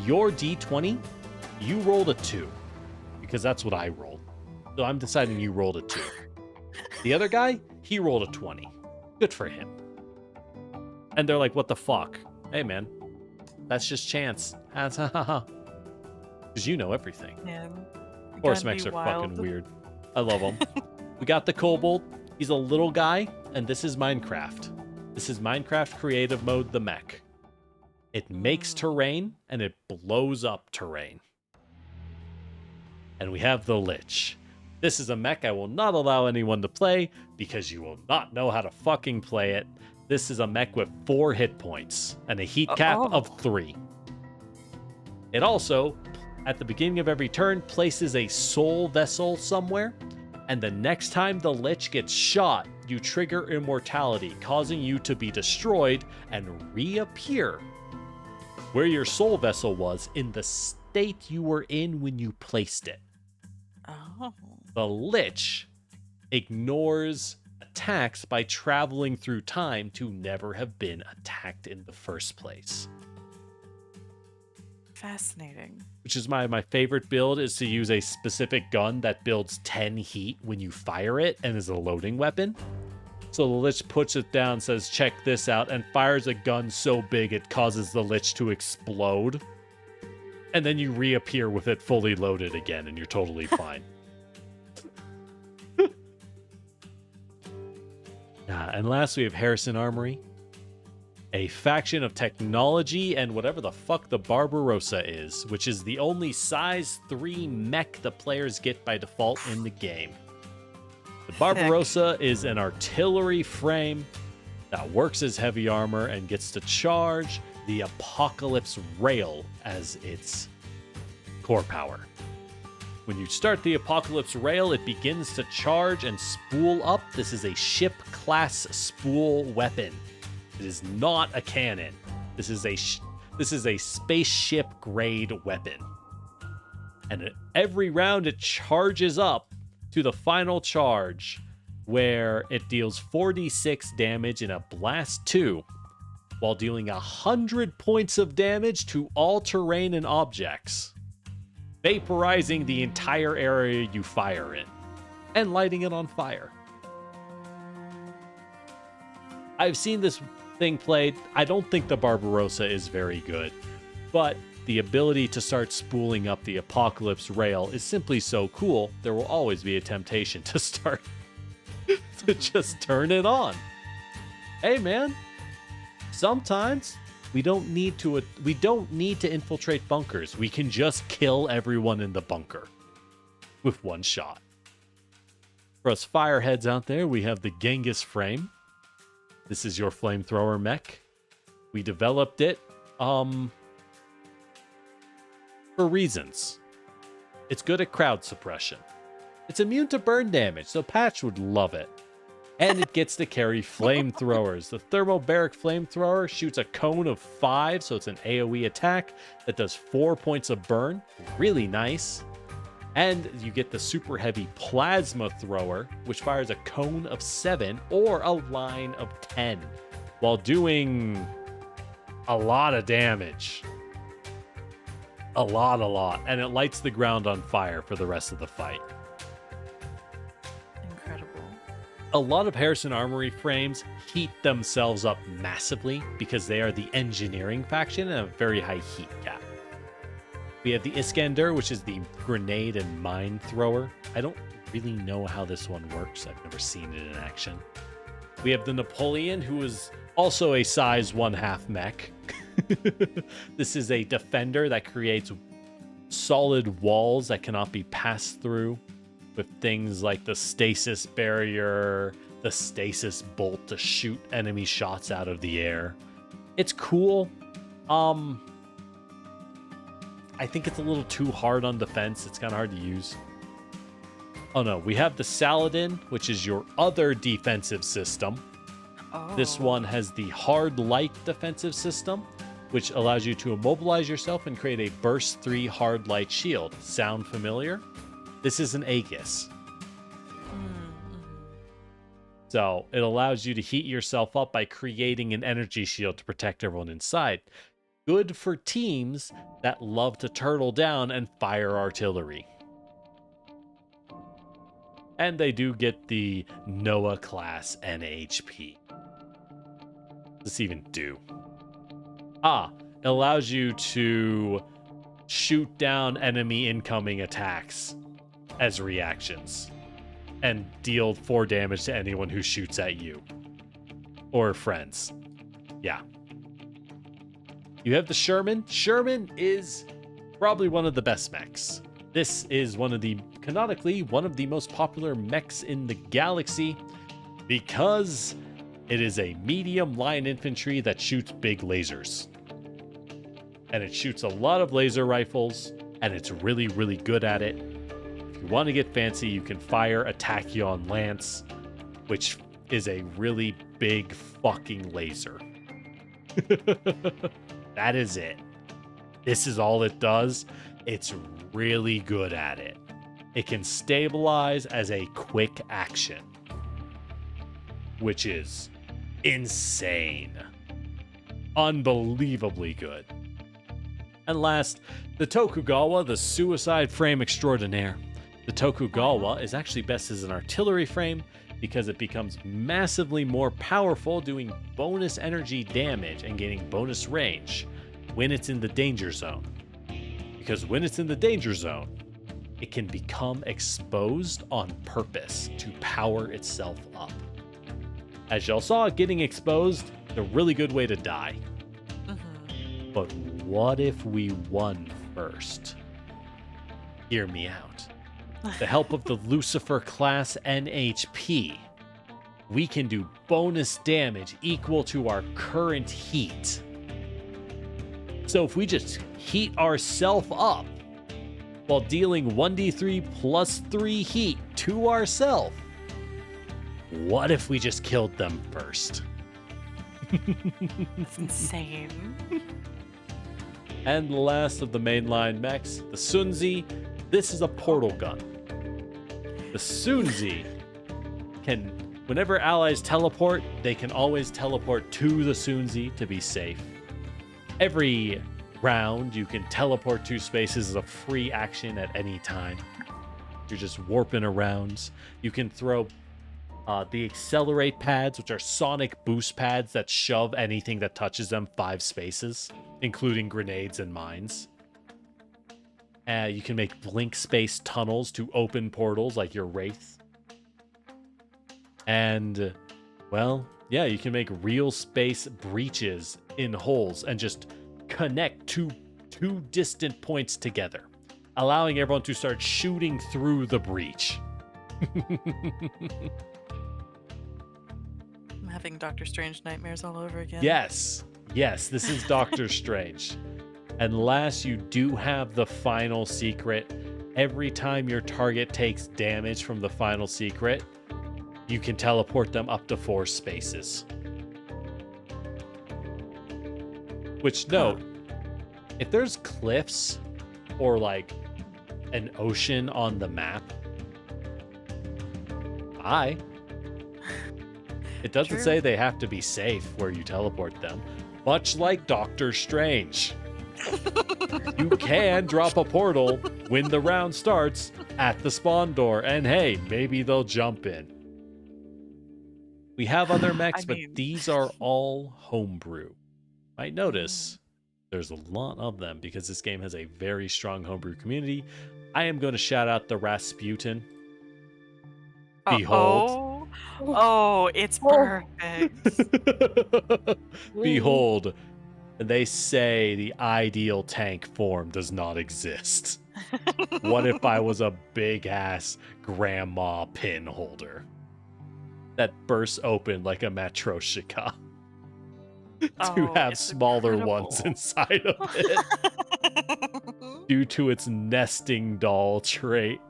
Your d20, you rolled a 2, because that's what I rolled. So I'm deciding you rolled a 2. The other guy, he rolled a 20. Good for him. And they're like, what the fuck? Hey, man, that's just chance. Because you know everything. Man, Horse mechs are fucking weird. I love them. We got the Kobold. He's a little guy, and this is Minecraft. This is Minecraft Creative Mode, the mech. It makes terrain, and it blows up terrain. And we have the Lich. This is a mech I will not allow anyone to play, because you will not know how to fucking play it. This is a mech with 4 hit points, and a heat cap of 3. It also, at the beginning of every turn, places a soul vessel somewhere, and the next time the Lich gets shot, you trigger immortality, causing you to be destroyed and reappear where your soul vessel was in the state you were in when you placed it. Oh. The Lich ignores attacks by traveling through time to never have been attacked in the first place. Fascinating. Which is my favorite build, is to use a specific gun that builds 10 heat when you fire it and is a loading weapon. So the Lich puts it down, says, check this out, and fires a gun so big it causes the Lich to explode. And then you reappear with it fully loaded again, and you're totally fine. And last, we have Harrison Armory. A faction of technology and whatever the fuck the Barbarossa is, which is the only size 3 mech the players get by default in the game. The Barbarossa is an artillery frame that works as heavy armor and gets to charge the Apocalypse Rail as its core power. When you start the Apocalypse Rail, it begins to charge and spool up. This is a ship-class spool weapon. It is not a cannon. This is a spaceship-grade weapon. And every round it charges up to the final charge, where it deals 4d6 damage in a blast 2, while dealing 100 points of damage to all terrain and objects, vaporizing the entire area you fire in, and lighting it on fire. I've seen this thing played. I don't think the Barbarossa is very good, but the ability to start spooling up the Apocalypse Rail is simply so cool, there will always be a temptation to start to just turn it on. Hey man, sometimes we don't need to infiltrate bunkers. We can just kill everyone in the bunker with one shot. For us fireheads out there, we have the Genghis frame. This is your flamethrower mech. We developed it for reasons. It's good at crowd suppression. It's immune to burn damage, so Patch would love it. And it gets to carry flamethrowers. The thermobaric flamethrower shoots a cone of 5, so it's an AoE attack that does 4 points of burn. Really nice. And you get the super heavy plasma thrower, which fires a cone of 7 or a line of 10, while doing a lot of damage. A lot. And it lights the ground on fire for the rest of the fight. Incredible. A lot of Harrison Armory frames heat themselves up massively because they are the engineering faction and have a very high heat cap. We have the Iskander, which is the grenade and mine thrower. I don't really know how this one works. I've never seen it in action. We have the Napoleon, who is also a size 1/2 mech. This is a defender that creates solid walls that cannot be passed through with things like the stasis barrier, the stasis bolt to shoot enemy shots out of the air. It's cool. I think it's a little too hard on defense. It's kind of hard to use. Oh no, we have the Saladin, which is your other defensive system. Oh. This one has the hard light defensive system, which allows you to immobilize yourself and create a burst 3 hard light shield. Sound familiar? This is an Aegis. So it allows you to heat yourself up by creating an energy shield to protect everyone inside. Good for teams that love to turtle down and fire artillery. And they do get the Noah class NHP. What does this even do? It allows you to shoot down enemy incoming attacks as reactions and deal 4 damage to anyone who shoots at you or friends. Yeah. You have the Sherman. Sherman is probably one of the best mechs. This is canonically one of the most popular mechs in the galaxy because it is a medium line infantry that shoots big lasers. And it shoots a lot of laser rifles, and it's really, really good at it. If you want to get fancy, you can fire a Tachyon Lance, which is a really big fucking laser. That is it. This is all it does. It's really good at it. It can stabilize as a quick action, which is insane. Unbelievably good. And last, the Tokugawa, the suicide frame extraordinaire. The Tokugawa is actually best as an artillery frame because it becomes massively more powerful, doing bonus energy damage and gaining bonus range when it's in the danger zone. Because when it's in the danger zone, it can become exposed on purpose to power itself up. As y'all saw, getting exposed is a really good way to die. But what if we won first? Hear me out. With the help of the Lucifer class NHP, we can do bonus damage equal to our current heat. So if we just heat ourselves up while dealing 1d3 plus 3 heat to ourselves, what if we just killed them first? It's insane. And the last of the mainline mechs, the Sunzi. This is a portal gun. The Sunzi can, whenever allies teleport, they can always teleport to the Sunzi to be safe. Every round, you can teleport 2 spaces as a free action at any time. You're just warping around. You can throw the accelerate pads, which are sonic boost pads that shove anything that touches them 5 spaces, including grenades and mines. You can make blink space tunnels to open portals like your Wraith. And, well, yeah, you can make real space breaches in holes and just connect two distant points together, allowing everyone to start shooting through the breach. I'm having Doctor Strange nightmares all over again. Yes, this is Doctor Strange. And last, you do have the final secret. Every time your target takes damage from the final secret, you can teleport them up to 4 spaces. Which, note, if there's cliffs or like an ocean on the map, it doesn't True. say they have to be safe where you teleport them. Much like Doctor Strange. You can drop a portal when the round starts at the spawn door, and hey, maybe they'll jump in. We have other mechs, but these are all homebrew. Might notice there's a lot of them because this game has a very strong homebrew community. I am going to shout out the Rasputin. Behold. Oh, it's perfect. Behold. And they say the ideal tank form does not exist. What if I was a big ass grandma pin holder that bursts open like a matryoshka to have smaller ones inside of it? Due to its nesting doll trait,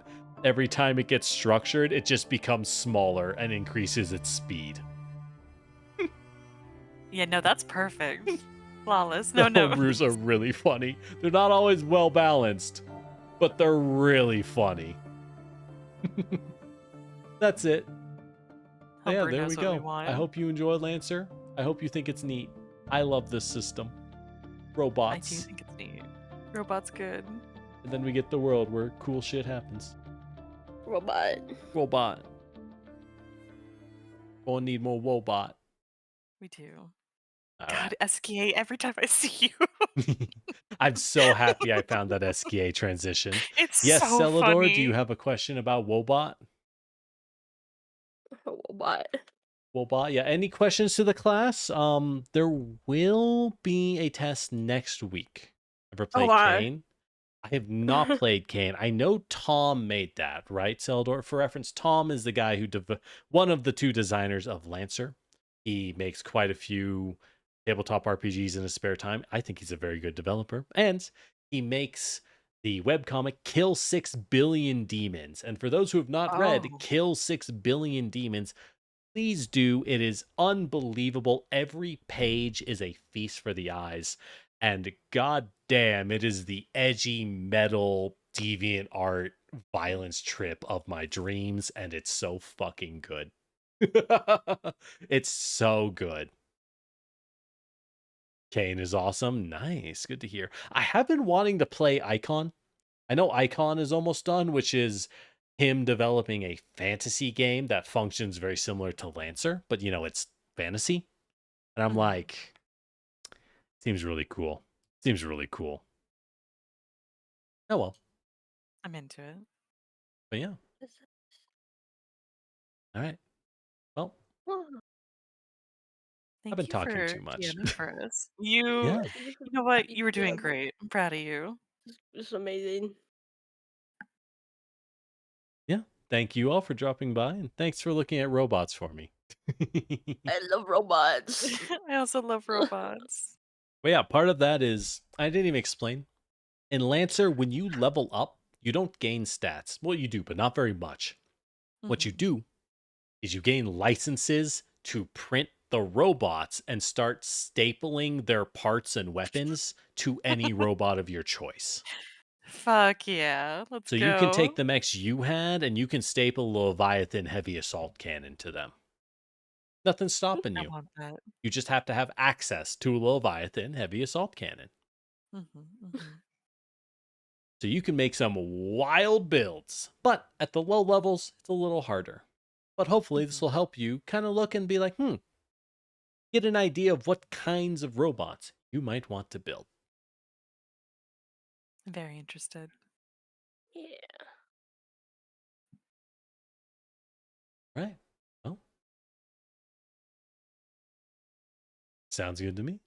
every time it gets structured, it just becomes smaller and increases its speed. Yeah, no, that's perfect. Flawless. The No. homebrews are really funny. They're not always well balanced, but they're really funny. That's it. Yeah, Homebrew there knows we what we go. want. I hope you enjoy Lancer. I hope you think it's neat. I love this system. Robots. I do think it's neat. Robot's good. And then we get the world where cool shit happens. Robot. Gonna need more Wobot. We do. All God, SKA every time I see you. right. I'm so happy I found that SKA transition. It's Yes, so Celador, funny. do you have a question about Wobot? Robot. Wobot, yeah. Any questions to the class? There will be a test next week. Ever played why? Kane? I have not played Kane. I know Tom made that, right, Celador? For reference, Tom is the guy who one of the 2 designers of Lancer. He makes quite a few tabletop RPGs in his spare time. I think he's a very good developer. And he makes the webcomic Kill 6 Billion Demons. And for those who have not read Kill 6 Billion Demons, please do. It is unbelievable. Every page is a feast for the eyes. And god damn, it is the edgy metal deviant art violence trip of my dreams. And it's so fucking good. It's so good. Kane is awesome. Nice. Good to hear. I have been wanting to play Icon. I know Icon is almost done, which is him developing a fantasy game that functions very similar to Lancer, but it's fantasy. And I'm like, seems really cool. Oh well. I'm into it. But yeah. All right. Well, Thank I've been you talking for too much. DMing for us. You Yeah. know what? You were doing great. I'm proud of you. It's amazing. Yeah. Thank you all for dropping by, and thanks for looking at robots for me. I love robots. I also love robots. But yeah, part of that is, I didn't even explain. In Lancer, when you level up, you don't gain stats. Well, you do, but not very much. What you do is you gain licenses to print the robots and start stapling their parts and weapons to any robot of your choice. Fuck yeah. Let's So go. you can take the mechs you had and you can staple a Leviathan heavy assault cannon to them. Nothing's stopping I you. want that. You just have to have access to a Leviathan heavy assault cannon. So you can make some wild builds, but at the low levels, it's a little harder. But hopefully this will help you kind of look and be like, get an idea of what kinds of robots you might want to build. I'm very interested. Yeah. Right. Well, sounds good to me.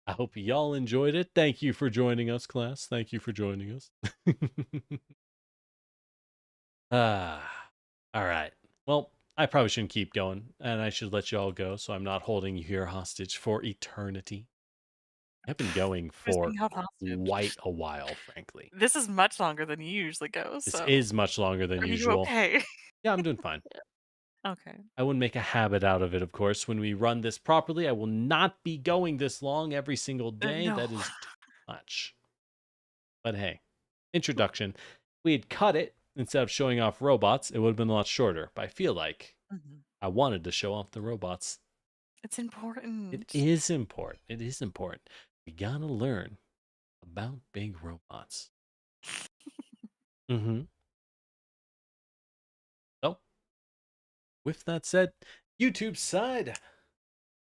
I hope y'all enjoyed it. Thank you for joining us, class. Thank you for joining us. All right. Well, I probably shouldn't keep going, and I should let y'all go so I'm not holding you here hostage for eternity. I've been going Who's for being held hostage? quite a while, frankly. This is much longer than you usually go. This So, is much longer than are you usual. okay? Yeah, I'm doing fine. Okay. I wouldn't make a habit out of it, of course. When we run this properly, I will not be going this long every single day. No. That is too much. But hey, introduction. We had cut it instead of showing off robots. It would have been a lot shorter. But I feel like Mhm. I wanted to show off the robots. It's important. It is important. It is important. We gotta learn about big robots. Mm-hmm. So, with that said, YouTube side,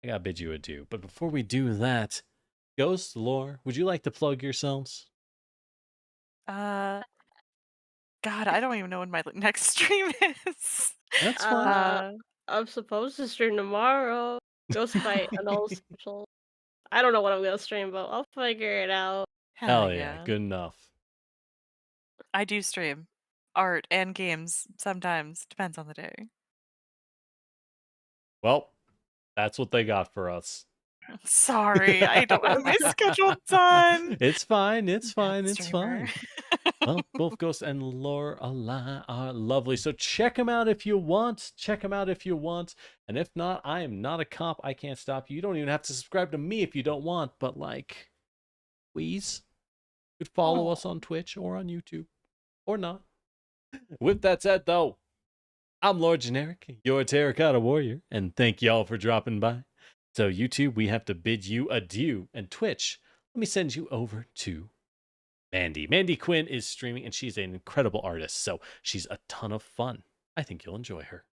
I gotta bid you adieu. But before we do that, Ghost, Lore, would you like to plug yourselves? God, I don't even know when my next stream is. That's fine. I'm supposed to stream tomorrow. Ghost Fight and all special. I don't know what I'm gonna stream, but I'll figure it out. Hell yeah, good enough. I do stream art and games sometimes. Depends on the day. Well, that's what they got for us. Sorry, I don't have my schedule done. It's fine. It's Bad fine. It's streamer. fine. Well, both Ghost and Lorelai are lovely. So check them out if you want. Check them out if you want. And if not, I am not a cop. I can't stop you. You don't even have to subscribe to me if you don't want. But like, please, you could follow us on Twitch or on YouTube. Or not. With that said, though, I'm Lord Generic, your Terracotta Warrior. And thank y'all for dropping by. So YouTube, we have to bid you adieu. And Twitch, let me send you over to Mandy. Mandy Quinn is streaming, and she's an incredible artist, so she's a ton of fun. I think you'll enjoy her.